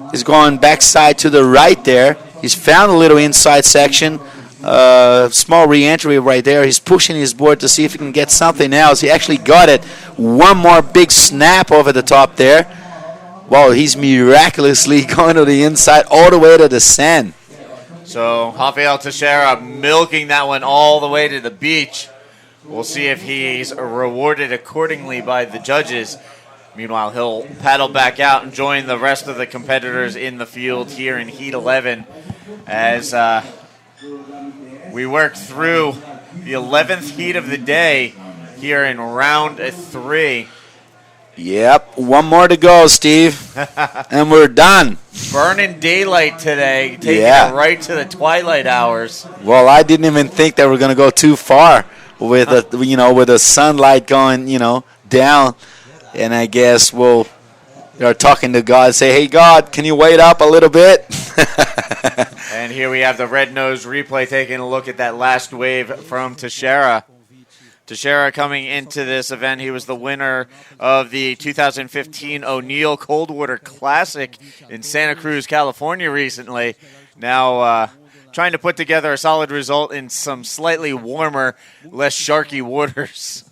He's going backside to the right there. He's found a little inside section, small re-entry right there. He's pushing his board to see if he can get something else. He actually got it. One more big snap over the top there. Wow, he's miraculously going to the inside all the way to the sand. So Rafael Teixeira milking that one all the way to the beach. We'll see if he's rewarded accordingly by the judges. Meanwhile, he'll paddle back out and join the rest of the competitors in the field here in Heat 11 as we work through the 11th heat of the day here in round 3. Yep, one more to go, Steve, and we're done. Burning daylight today, taking it right to the twilight hours. Well, I didn't even think that we're going to go too far with with the sunlight going, down. And I guess we'll start talking to God, say, hey, God, can you wait up a little bit? And here we have the Red Nose replay taking a look at that last wave from Teixeira. Teixeira coming into this event, he was the winner of the 2015 O'Neill Coldwater Classic in Santa Cruz, California recently. Now trying to put together a solid result in some slightly warmer, less sharky waters.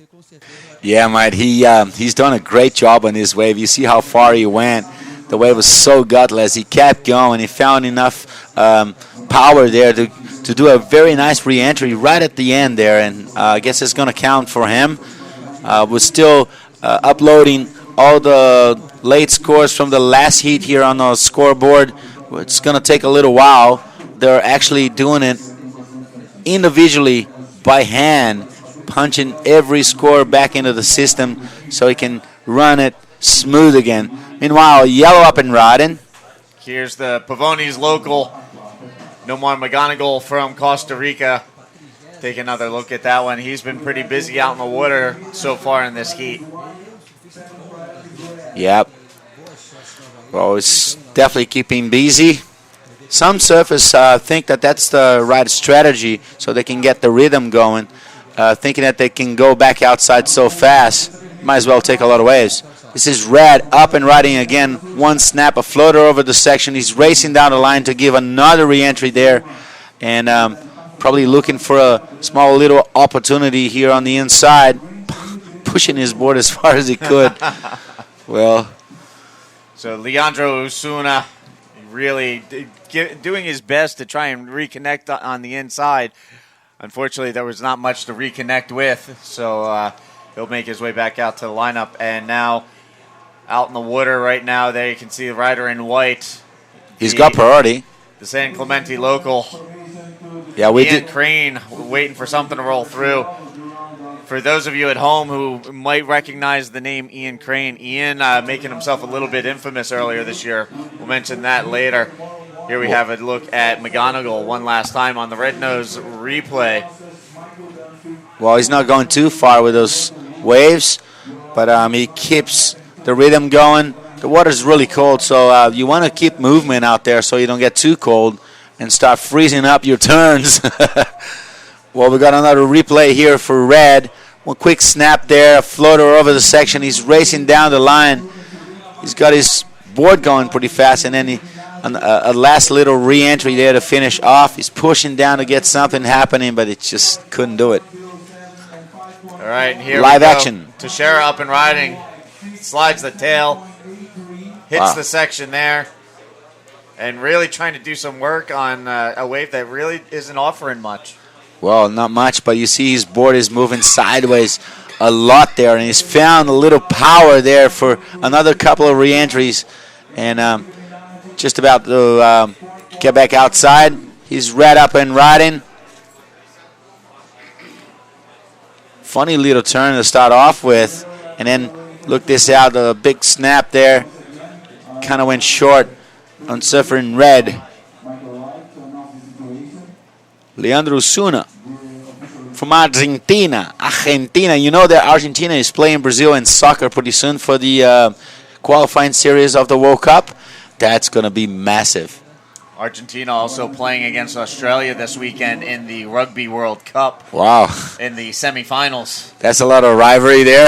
Yeah, mate, he's done a great job on this wave. You see how far he went. The wave was so gutless. He kept going. He found enough power there to do a very nice re-entry right at the end there, and I guess it's going to count for him. We're still uploading all the late scores from the last heat here on the scoreboard. It's going to take a little while. They're actually doing it individually by hand, punching every score back into the system so he can run it smooth again. Meanwhile, yellow up and riding. Here's the Pavones local, Nomar McGonigal from Costa Rica. Take another look at that one. He's been pretty busy out in the water so far in this heat. Yep. Well, it's definitely keeping busy. Some surfers think that that's the right strategy so they can get the rhythm going, thinking that they can go back outside so fast. Might as well take a lot of waves. This is Red up and riding again. One snap, a floater over the section. He's racing down the line to give another re-entry there. And probably looking for a small little opportunity here on the inside. Pushing his board as far as he could. Well. So Leandro Osuna really doing his best to try and reconnect on the inside. Unfortunately, there was not much to reconnect with. So he'll make his way back out to the lineup. And now out in the water right now, there you can see the rider in white. He's got priority. The San Clemente local. Yeah, we Ian did. Crane waiting for something to roll through. For those of you at home who might recognize the name Ian Crane, Ian making himself a little bit infamous earlier this year. We'll mention that later. Here we have a look at McGonigal one last time on the Red Nose replay. Well, he's not going too far with those waves, but he keeps the rhythm going. The water's really cold, so you want to keep movement out there so you don't get too cold and start freezing up your turns. Well, we got another replay here for Red. One quick snap there, a floater over the section. He's racing down the line. He's got his board going pretty fast, and then a last little re-entry there to finish off. He's pushing down to get something happening, but it just couldn't do it. All right, here Live we go. action. Teixeira up and riding. Slides the tail. Hits the section there. And really trying to do some work on a wave that really isn't offering much. Well, not much, but you see his board is moving sideways a lot there, and he's found a little power there for another couple of re-entries, and just about to get back outside. He's Red up and riding. Funny little turn to start off with, and then look this out, a big snap there. Kind of went short on surfer in Red. Leandro Osuna from Argentina. You know that Argentina is playing Brazil in soccer pretty soon for the qualifying series of the World Cup. That's going to be massive. Argentina also playing against Australia this weekend in the Rugby World Cup. Wow. In the semifinals. That's a lot of rivalry there.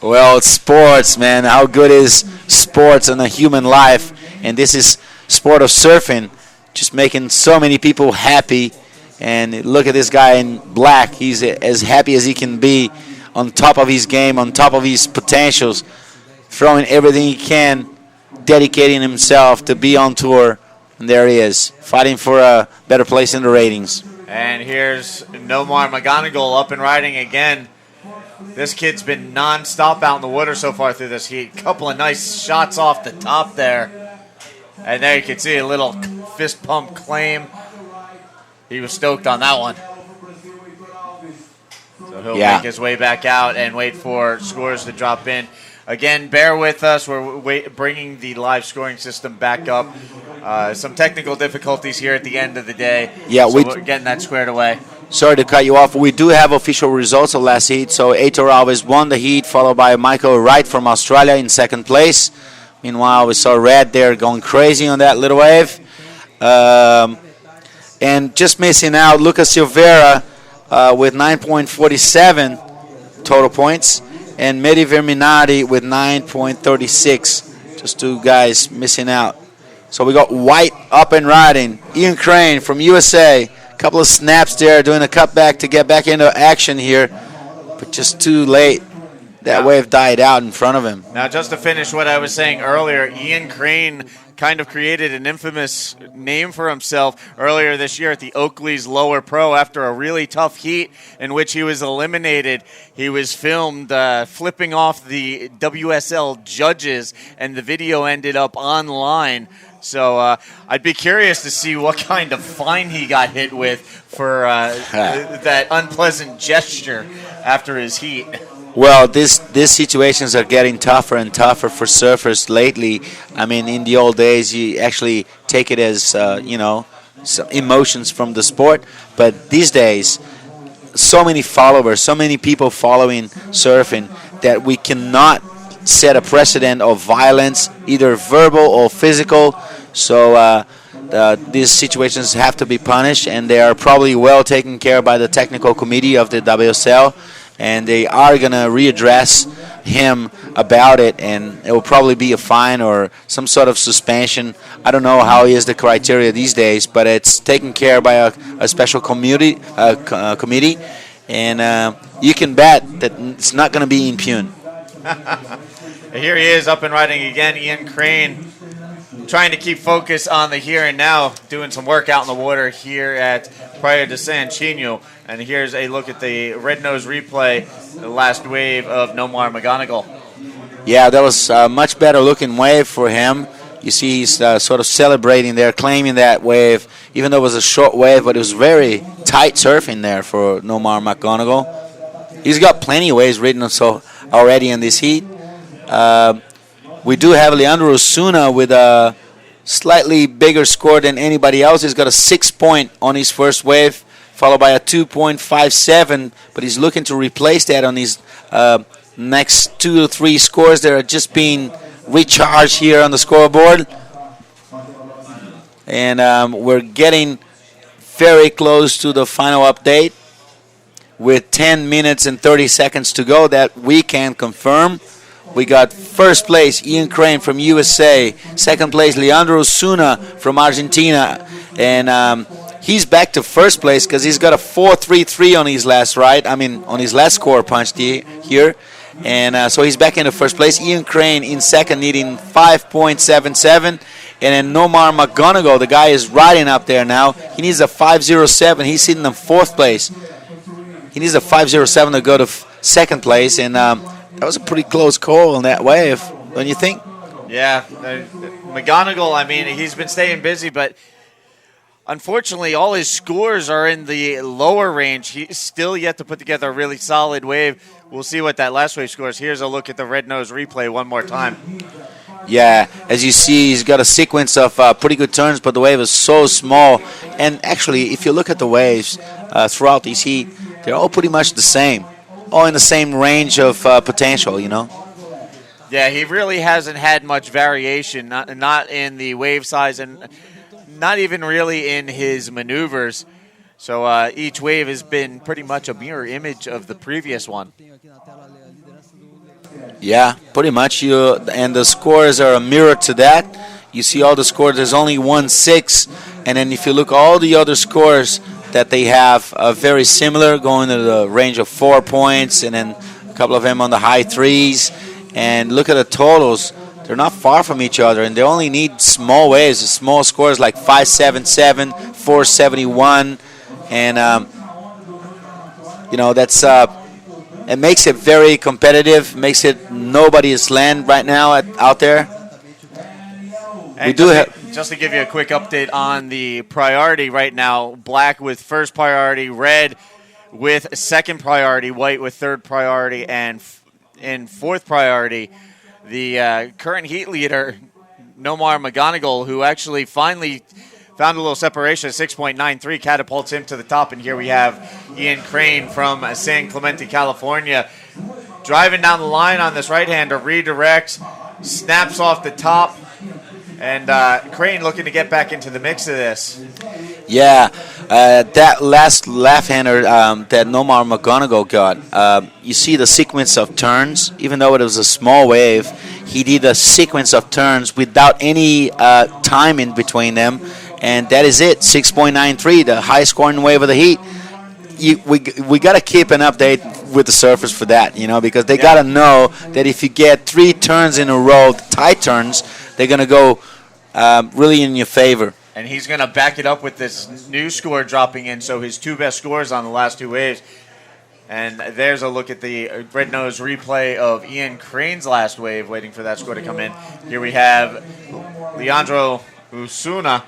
Well, it's sports, man. How good is sports in a human life? And this is sport of surfing, just making so many people happy. And look at this guy in black. He's as happy as he can be, on top of his game, on top of his potentials, throwing everything he can, dedicating himself to be on tour. And there he is, fighting for a better place in the ratings. And here's Nomar McGonigal up and riding again. This kid's been non-stop out in the water so far through this heat. Couple of nice shots off the top there. And there you can see a little fist pump claim. He was stoked on that one. So he'll make his way back out and wait for scores to drop in. Again, bear with us. We're bringing the live scoring system back up. Some technical difficulties here at the end of the day. Yeah, so we're getting that squared away. Sorry to cut you off. We do have official results of last heat. So Heitor Alves won the heat, followed by Michael Wright from Australia in second place. Meanwhile, we saw Red there going crazy on that little wave. And just missing out, Lucas Silveira with 9.47 total points, and Medi Verminati with 9.36. Just two guys missing out. So we got White up and riding. Ian Crane from USA. A couple of snaps there, doing a cutback to get back into action here, but just too late. That wave died out in front of him. Now, just to finish what I was saying earlier, Ian Crane kind of created an infamous name for himself earlier this year at the Oakley's Lower Pro after a really tough heat in which he was eliminated. He was filmed flipping off the WSL judges, and the video ended up online. So I'd be curious to see what kind of fine he got hit with for that unpleasant gesture after his heat. Well, these situations are getting tougher and tougher for surfers lately. I mean, in the old days, you actually take it as, some emotions from the sport. But these days, so many followers, so many people following surfing that we cannot set a precedent of violence, either verbal or physical. So these situations have to be punished, and they are probably well taken care of by the technical committee of the WSL. And they are going to readdress him about it, and it will probably be a fine or some sort of suspension. I don't know how is the criteria these days, but it's taken care of by a special committee, and you can bet that it's not going to be impugned. Here he is up and riding again, Ian Crane, trying to keep focus on the here and now, doing some work out in the water here at Praia de San Chino. And here's a look at the red nose replay, the last wave of Nomar McGonigal. Yeah, that was a much better looking wave for him. You see he's sort of celebrating there, claiming that wave, even though it was a short wave, but it was very tight surfing there for Nomar McGonigal. He's got plenty of waves ridden so already in this heat. We do have Leandro Osuna with a slightly bigger score than anybody else. He's got a 6 point on his first wave, followed by a 2.57, but he's looking to replace that on his next 2 or 3 scores that are just being recharged here on the scoreboard. And we're getting very close to the final update with 10 minutes and 30 seconds to go that we can confirm. We got first place Ian Crane from USA, second place Leandro Osuna from Argentina, and he's back to first place because he's got a 4.33 on his last ride. On his last score punched here. And so he's back into first place. Ian Crane in second, needing 5.77. And then Nomar McGonigal, the guy is riding up there now. He needs a 5.07. He's sitting in fourth place. He needs a 5.07 to go to second place. And that was a pretty close call on that wave, don't you think? Yeah. McGonigal, he's been staying busy, but unfortunately, all his scores are in the lower range. He's still yet to put together a really solid wave. We'll see what that last wave scores. Here's a look at the red nose replay one more time. Yeah, as you see, he's got a sequence of pretty good turns, but the wave is so small. And actually, if you look at the waves throughout this heat, they're all pretty much the same. All in the same range of potential, Yeah, he really hasn't had much variation, not in the wave size and not even really in his maneuvers. So each wave has been pretty much a mirror image of the previous one. Yeah, pretty much. And the scores are a mirror to that. You see all the scores. There's only 1-6. And then if you look all the other scores that they have are very similar, going to the range of 4 points, and then a couple of them on the high threes. And look at the totals. They're not far from each other, and they only need small waves, small scores like 5.77, 4.71, and that's it makes it very competitive. Makes it nobody's land right now out there. And just to give you a quick update on the priority right now: black with first priority, red with second priority, white with third priority, and in fourth priority. The current heat leader, Nomar McGonigal, who actually finally found a little separation at 6.93, catapults him to the top. And here we have Ian Crane from San Clemente, California, driving down the line on this right-hander, redirects, snaps off the top, and Crane looking to get back into the mix of this. Yeah, That last left-hander that Nomar McGonigal got, you see the sequence of turns. Even though it was a small wave, he did a sequence of turns without any time in between them, and that is it. 6.93, the high-scoring wave of the heat. We got to keep an update with the surfers for that, because they got to know that if you get 3 turns in a row, tight turns, they're going to go really in your favor. And he's going to back it up with this new score dropping in, so his 2 best scores on the last 2 waves. And there's a look at the Red Nose replay of Ian Crane's last wave, waiting for that score to come in. Here we have Leandro Osuna.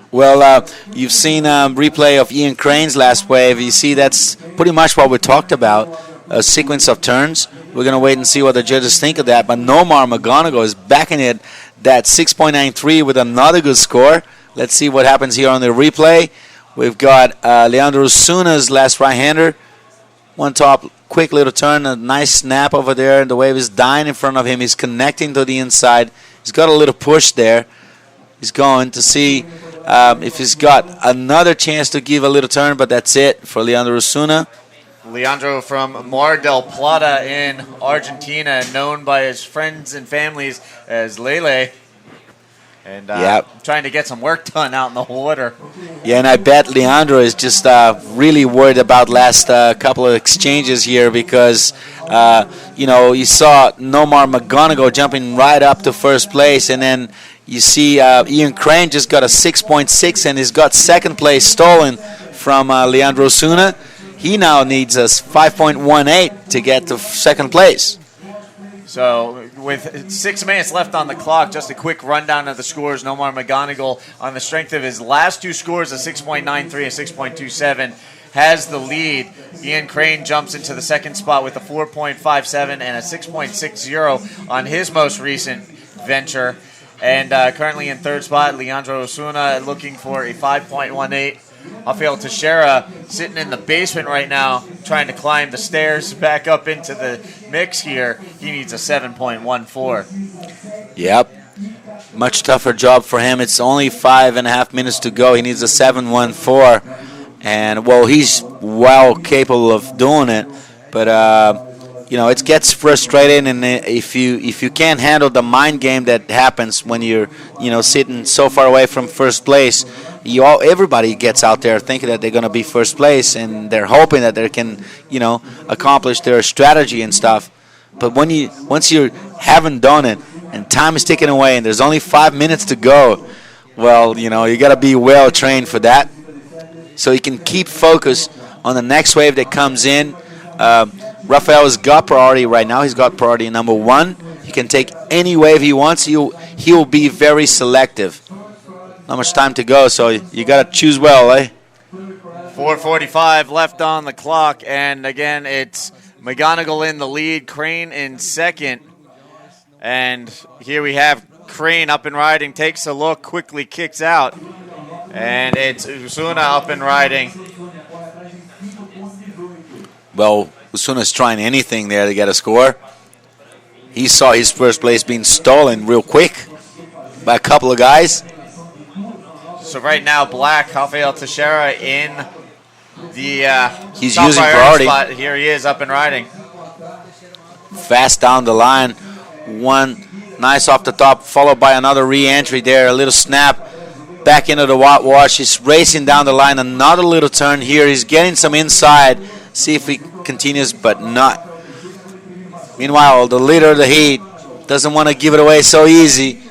Well, you've seen replay of Ian Crane's last wave. You see that's pretty much what we talked about, a sequence of turns. We're going to wait and see what the judges think of that. But Nomar McGonigal is backing it, that 6.93 with another good score. Let's see what happens here on the replay. We've got Leandro Osuna's last right-hander. One top, quick little turn, a nice snap over there, and the wave is dying in front of him. He's connecting to the inside. He's got a little push there. He's going to see if he's got another chance to give a little turn, but that's it for Leandro Osuna. Leandro from Mar del Plata in Argentina, known by his friends and families as Lele. And trying to get some work done out in the water. Yeah, and I bet Leandro is just really worried about last couple of exchanges here because, you saw Nomar McGonigal jumping right up to first place, and then you see Ian Crane just got a 6.6 and he's got second place stolen from Leandro Osuna. He now needs a 5.18 to get to second place. So with 6 minutes left on the clock, just a quick rundown of the scores. Nomar McGonigal, on the strength of his last 2 scores, a 6.93 and 6.27, has the lead. Ian Crane jumps into the second spot with a 4.57 and a 6.60 on his most recent venture. And currently in third spot, Leandro Osuna looking for a 5.18. Rafael Teixeira sitting in the basement right now, trying to climb the stairs back up into the mix here. He needs a 7.14. Yep. Much tougher job for him. It's only 5.5 minutes to go. He needs a 7.14. And, he's well capable of doing it. But, it gets frustrating. And if you can't handle the mind game that happens when you're, sitting so far away from first place, everybody gets out there thinking that they're going to be first place, and they're hoping that they can, accomplish their strategy and stuff. But once you haven't done it, and time is ticking away, and there's only 5 minutes to go, you got to be well trained for that, so you can keep focused on the next wave that comes in. Rafael has got priority right now. He's got priority number 1. He can take any wave he wants. He'll be very selective. Not much time to go, so you got to choose well, eh? 4:45 left on the clock, and again, it's McGonigal in the lead, Crane in second. And here we have Crane up and riding, takes a look, quickly kicks out. And it's Osuna up and riding. Well, Osuna's trying anything there to get a score. He saw his first place being stolen real quick by a couple of guys. So right now, Black, Rafael Teixeira in the he's using priority spot. Here he is up and riding. Fast down the line. One nice off the top, followed by another re-entry there. A little snap back into the wash. He's racing down the line. Another little turn here. He's getting some inside. See if he continues, but not. Meanwhile, the leader of the heat doesn't want to give it away so easy.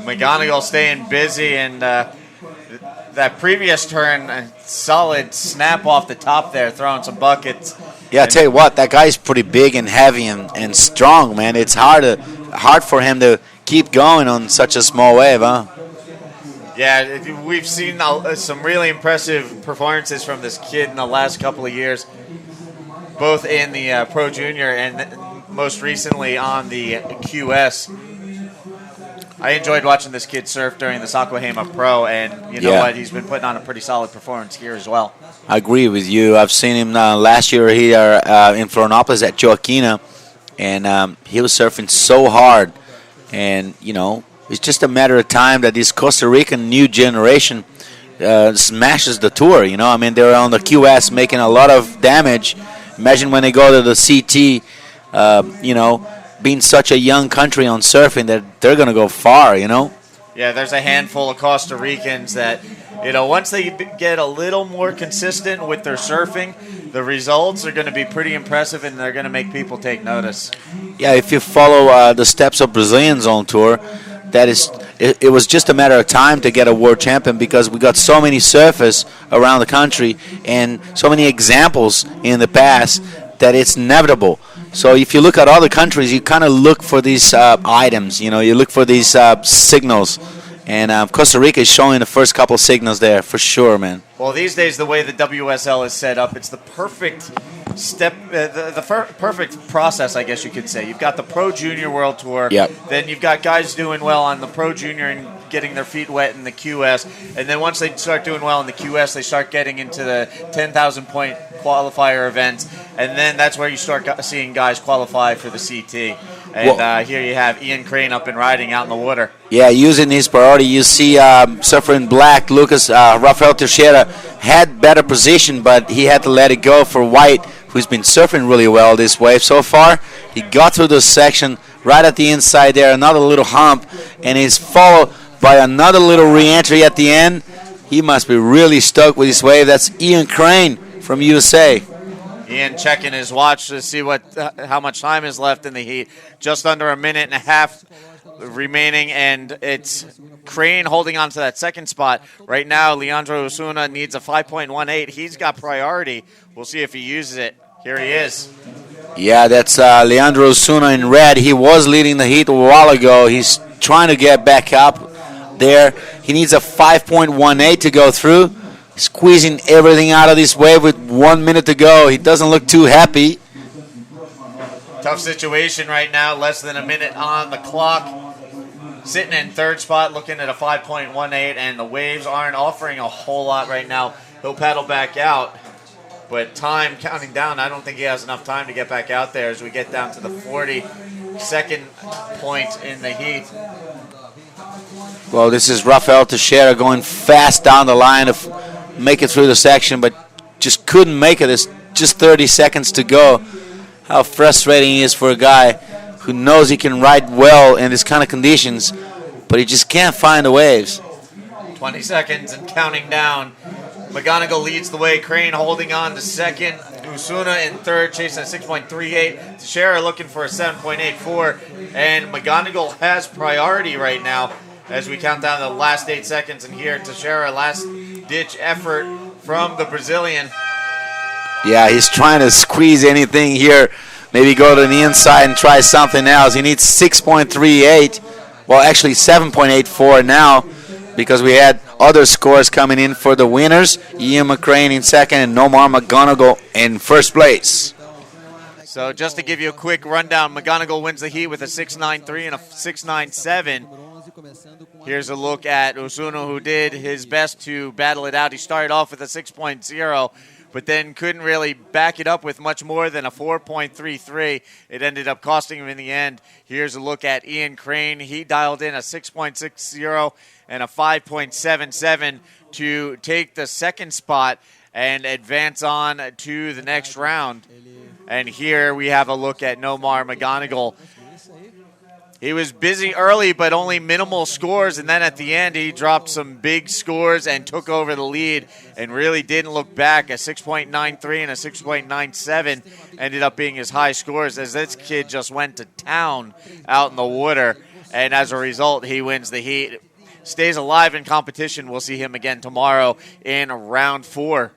McGonigal staying busy, and that previous turn, a solid snap off the top there, throwing some buckets. Yeah, I tell you what, that guy's pretty big and heavy and strong, man. It's hard for him to keep going on such a small wave, huh? Yeah, we've seen some really impressive performances from this kid in the last couple of years, both in the Pro Junior and most recently on the QS. I enjoyed watching this kid surf during the Saquahema Pro, and you know what? He's been putting on a pretty solid performance here as well. I agree with you. I've seen him last year here in Florianopolis at Joaquina, and he was surfing so hard. And, it's just a matter of time that this Costa Rican new generation smashes the tour. You know, I mean, they're on the QS making a lot of damage. Imagine when they go to the CT, you know, being such a young country on surfing, that they're going to go far, you know. Yeah, there's a handful of Costa Ricans that, you know, once they get a little more consistent with their surfing, the results are going to be pretty impressive, and they're going to make people take notice. Yeah, if you follow the steps of Brazilians on tour, it was just a matter of time to get a world champion, because we got so many surfers around the country and so many examples in the past that it's inevitable. So if you look at other countries, you kind of look for these items, you know, you look for these signals. And Costa Rica is showing the first couple signals there, for sure, man. Well, these days, the way the WSL is set up, it's the perfect step, perfect process, I guess you could say. You've got the Pro Junior World Tour. Yep. Then you've got guys doing well on the Pro Junior and getting their feet wet in the QS. And then once they start doing well in the QS, they start getting into the 10,000-point qualifier events. And then that's where you start seeing guys qualify for the CT. And here you have Ian Crane up and riding out in the water. Yeah, using his priority. You see surfer in black, Rafael Teixeira had better position, but he had to let it go for White, who's been surfing really well this wave so far. He got through the section right at the inside there, another little hump, and he's followed by another little re-entry at the end. He must be really stoked with this wave. That's Ian Crane from USA. Ian checking his watch to see how much time is left in the heat. Just under a minute and a half remaining, and it's Crane holding on to that second spot. Right now, Leandro Osuna needs a 5.18. He's got priority. We'll see if he uses it. Here he is. Yeah, that's Leandro Osuna in red. He was leading the heat a while ago. He's trying to get back up there. He needs a 5.18 to go through. Squeezing everything out of this wave with 1 minute to go. He doesn't look too happy. Tough situation right now. Less than a minute on the clock. Sitting in third spot, looking at a 5.18, and the waves aren't offering a whole lot right now. He'll paddle back out, but time counting down. I don't think he has enough time to get back out there as we get down to the 42nd point in the heat. Well, this is Rafael Teixeira going fast down the line to make it through the section, but just couldn't make it. There's just 30 seconds to go. How frustrating it is for a guy who knows he can ride well in this kind of conditions, but he just can't find the waves. 20 seconds and counting down. McGonigal leads the way. Crane holding on to second. Osuna in third, chasing a 6.38. Teixeira looking for a 7.84. And McGonigal has priority right now as we count down the last 8 seconds. And here, Teixeira, last-ditch effort from the Brazilian. Yeah, he's trying to squeeze anything here. Maybe go to the inside and try something else. He needs 6.38. Well, actually 7.84 now, because we had other scores coming in for the winners. Ian McCrane in second and Nomar McGonigal in first place. So just to give you a quick rundown, McGonigal wins the heat with a 6.93 and a 6.97. Here's a look at Osuna, who did his best to battle it out. He started off with a 6.0, but then couldn't really back it up with much more than a 4.33. It ended up costing him in the end. Here's a look at Ian Crane. He dialed in a 6.60 and a 5.77 to take the second spot and advance on to the next round. And here we have a look at Nomar McGonigal. He was busy early, but only minimal scores, and then at the end he dropped some big scores and took over the lead and really didn't look back. A 6.93 and a 6.97 ended up being his high scores, as this kid just went to town out in the water, and as a result he wins the heat. Stays alive in competition. We'll see him again tomorrow in round 4.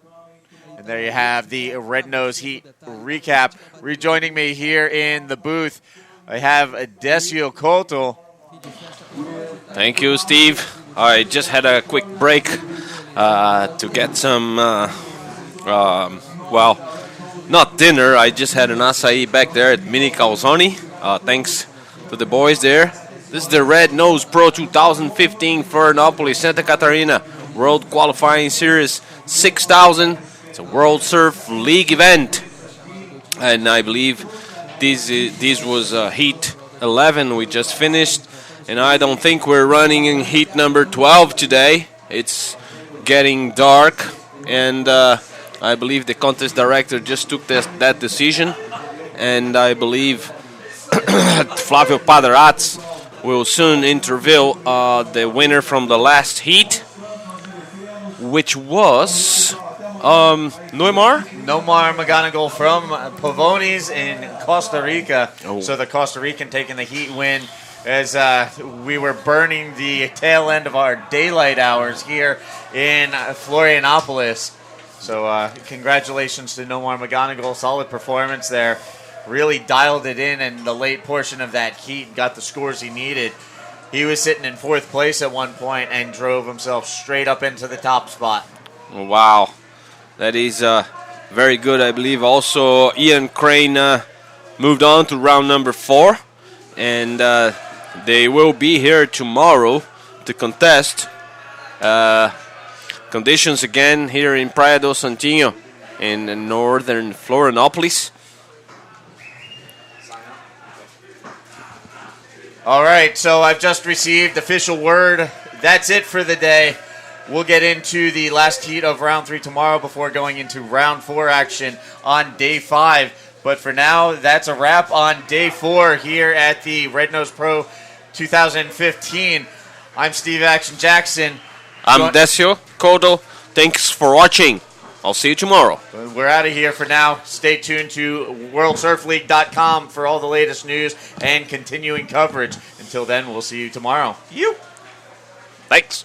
And there you have the Red Nose Heat recap. Rejoining me here in the booth, I have Decio Couto. Thank you, Steve. I just had a quick break to get some, well, not dinner. I just had an acai back there at Mini Calzone. Thanks to the boys there. This is the Red Nose Pro 2015 Florianopolis, Santa Catarina World Qualifying Series 6000. It's a World Surf League event. And I believe this was heat 11 we just finished. And I don't think we're running in heat number 12 today. It's getting dark, and I believe the contest director just took that decision, and I believe Flavio Paderatz will soon interview the winner from the last heat, which was Nomar McGonigal from Pavones in Costa Rica. So the Costa Rican taking the heat win as we were burning the tail end of our daylight hours here in Florianopolis. So congratulations to Nomar McGonigal. Solid performance there. Really dialed it in the late portion of that heat, got the scores he needed. He was sitting in 4th place at one point and drove himself straight up into the top spot. Wow. That is very good. I believe also Ian Crane moved on to round number 4. And they will be here tomorrow to contest. Conditions again here in Praia do Santinho in northern Florianopolis. All right, so I've just received official word. That's it for the day. We'll get into the last heat of round 3 tomorrow before going into round 4 action on day 5. But for now, that's a wrap on day 4 here at the Red Nose Pro 2015. I'm Steve Action Jackson. I'm Decio Kodo. Thanks for watching. I'll see you tomorrow. We're out of here for now. Stay tuned to WorldSurfLeague.com for all the latest news and continuing coverage. Until then, we'll see you tomorrow. Thanks.